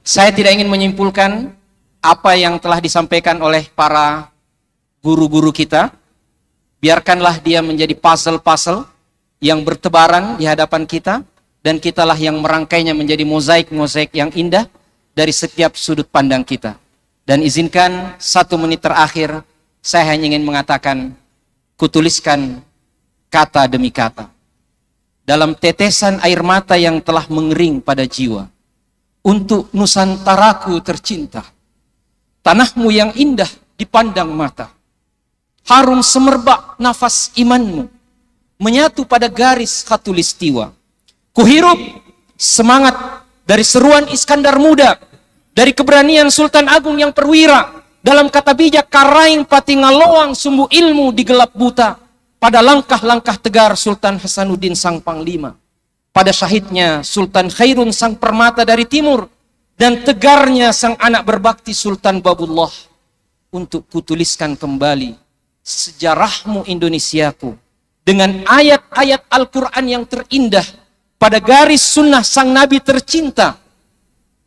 Saya tidak ingin menyimpulkan apa yang telah disampaikan oleh para guru-guru kita. Biarkanlah dia menjadi puzzle-puzzle yang bertebaran di hadapan kita, dan kitalah yang merangkainya menjadi mozaik-mozaik yang indah dari setiap sudut pandang kita. Dan izinkan 1 menit terakhir, saya hanya ingin mengatakan, kutuliskan kata demi kata. Dalam tetesan air mata yang telah mengering pada jiwa, untuk Nusantaraku tercinta, tanahmu yang indah dipandang mata, harum semerbak nafas imanmu, menyatu pada garis khatulistiwa. Kuhirup semangat dari seruan Iskandar Muda, dari keberanian Sultan Agung yang perwira, dalam kata bijak Karaing Patingaloang sumbu ilmu di gelap buta, pada langkah-langkah tegar Sultan Hasanuddin sang Panglima, pada syahidnya Sultan Khairun sang permata dari timur, dan tegarnya sang anak berbakti Sultan Babullah, untuk kutuliskan kembali sejarahmu Indonesiaku dengan ayat-ayat Al-Quran yang terindah pada garis sunnah sang Nabi tercinta,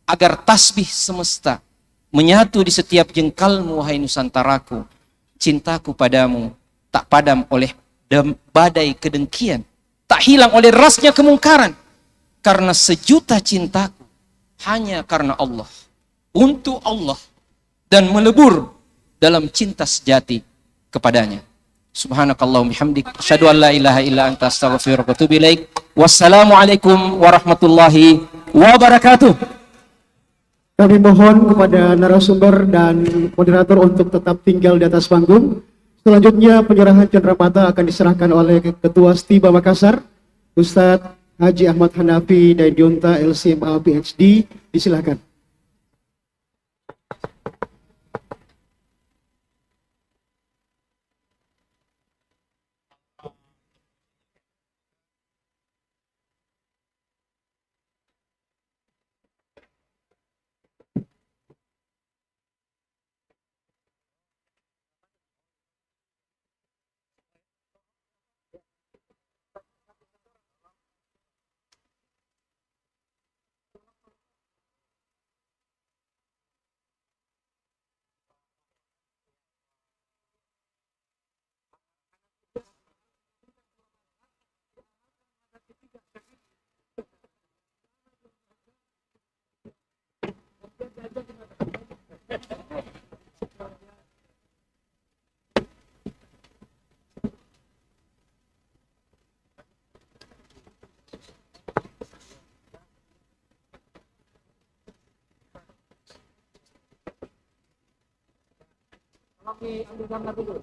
agar tasbih semesta menyatu di setiap jengkalmu wahai Nusantaraku. Cintaku padamu tak padam oleh badai kedengkian, tak hilang oleh derasnya kemungkaran, karena sejuta cintaku hanya karena Allah, untuk Allah, dan melebur dalam cinta sejati kepadanya. Subhanakallahumma bihamdik, asyhadu an la ilaha illa anta astaghfiruka wa atubu ilaik. Wassalamualaikum warahmatullahi wabarakatuh. Kami mohon kepada narasumber dan moderator untuk tetap tinggal di atas panggung. Selanjutnya penyerahan cenderamata akan diserahkan oleh Ketua Stiba Makassar, Ustadz Haji Ahmad Hanafi Daidyonta LCMA PhD. Disilakan. Kami ambil gambar dulu.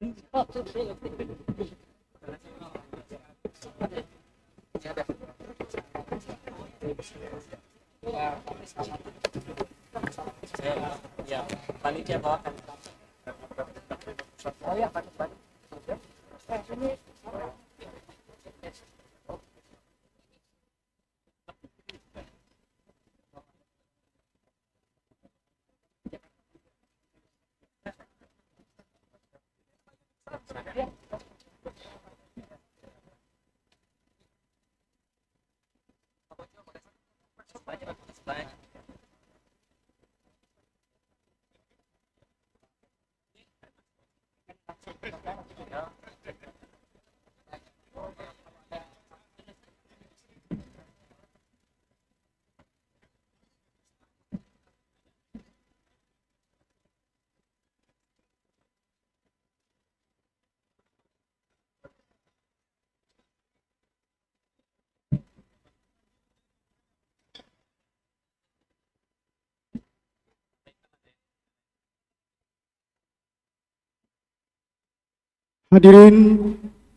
Ya, panitia bawakan. Oh ya, Pak. Hadirin,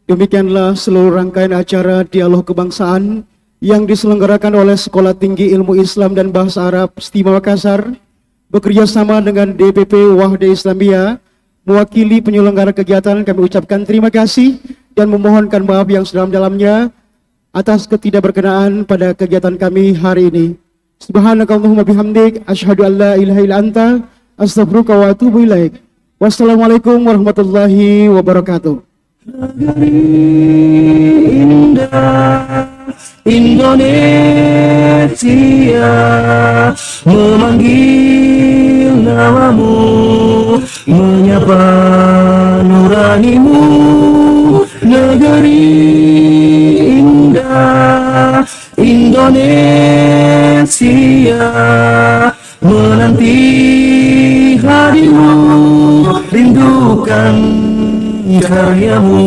demikianlah seluruh rangkaian acara dialog kebangsaan yang diselenggarakan oleh Sekolah Tinggi Ilmu Islam dan Bahasa Arab STIBA Makassar bekerja sama dengan DPP Wahda Islamiyah. Mewakili penyelenggara kegiatan, kami ucapkan terima kasih dan memohonkan maaf yang sedalam-dalamnya atas ketidakberkenaan pada kegiatan kami hari ini. Subhanakallahumma bihamdik, asyhadu an la ilaha illa anta, astaghfiruka wa atubu ilaik. Wassalamualaikum warahmatullahi wabarakatuh. Indah Indonesia memanggil namamu, menyapa nuranimu. Negeri indah Indonesia menanti hadirmu, rindukan karyamu.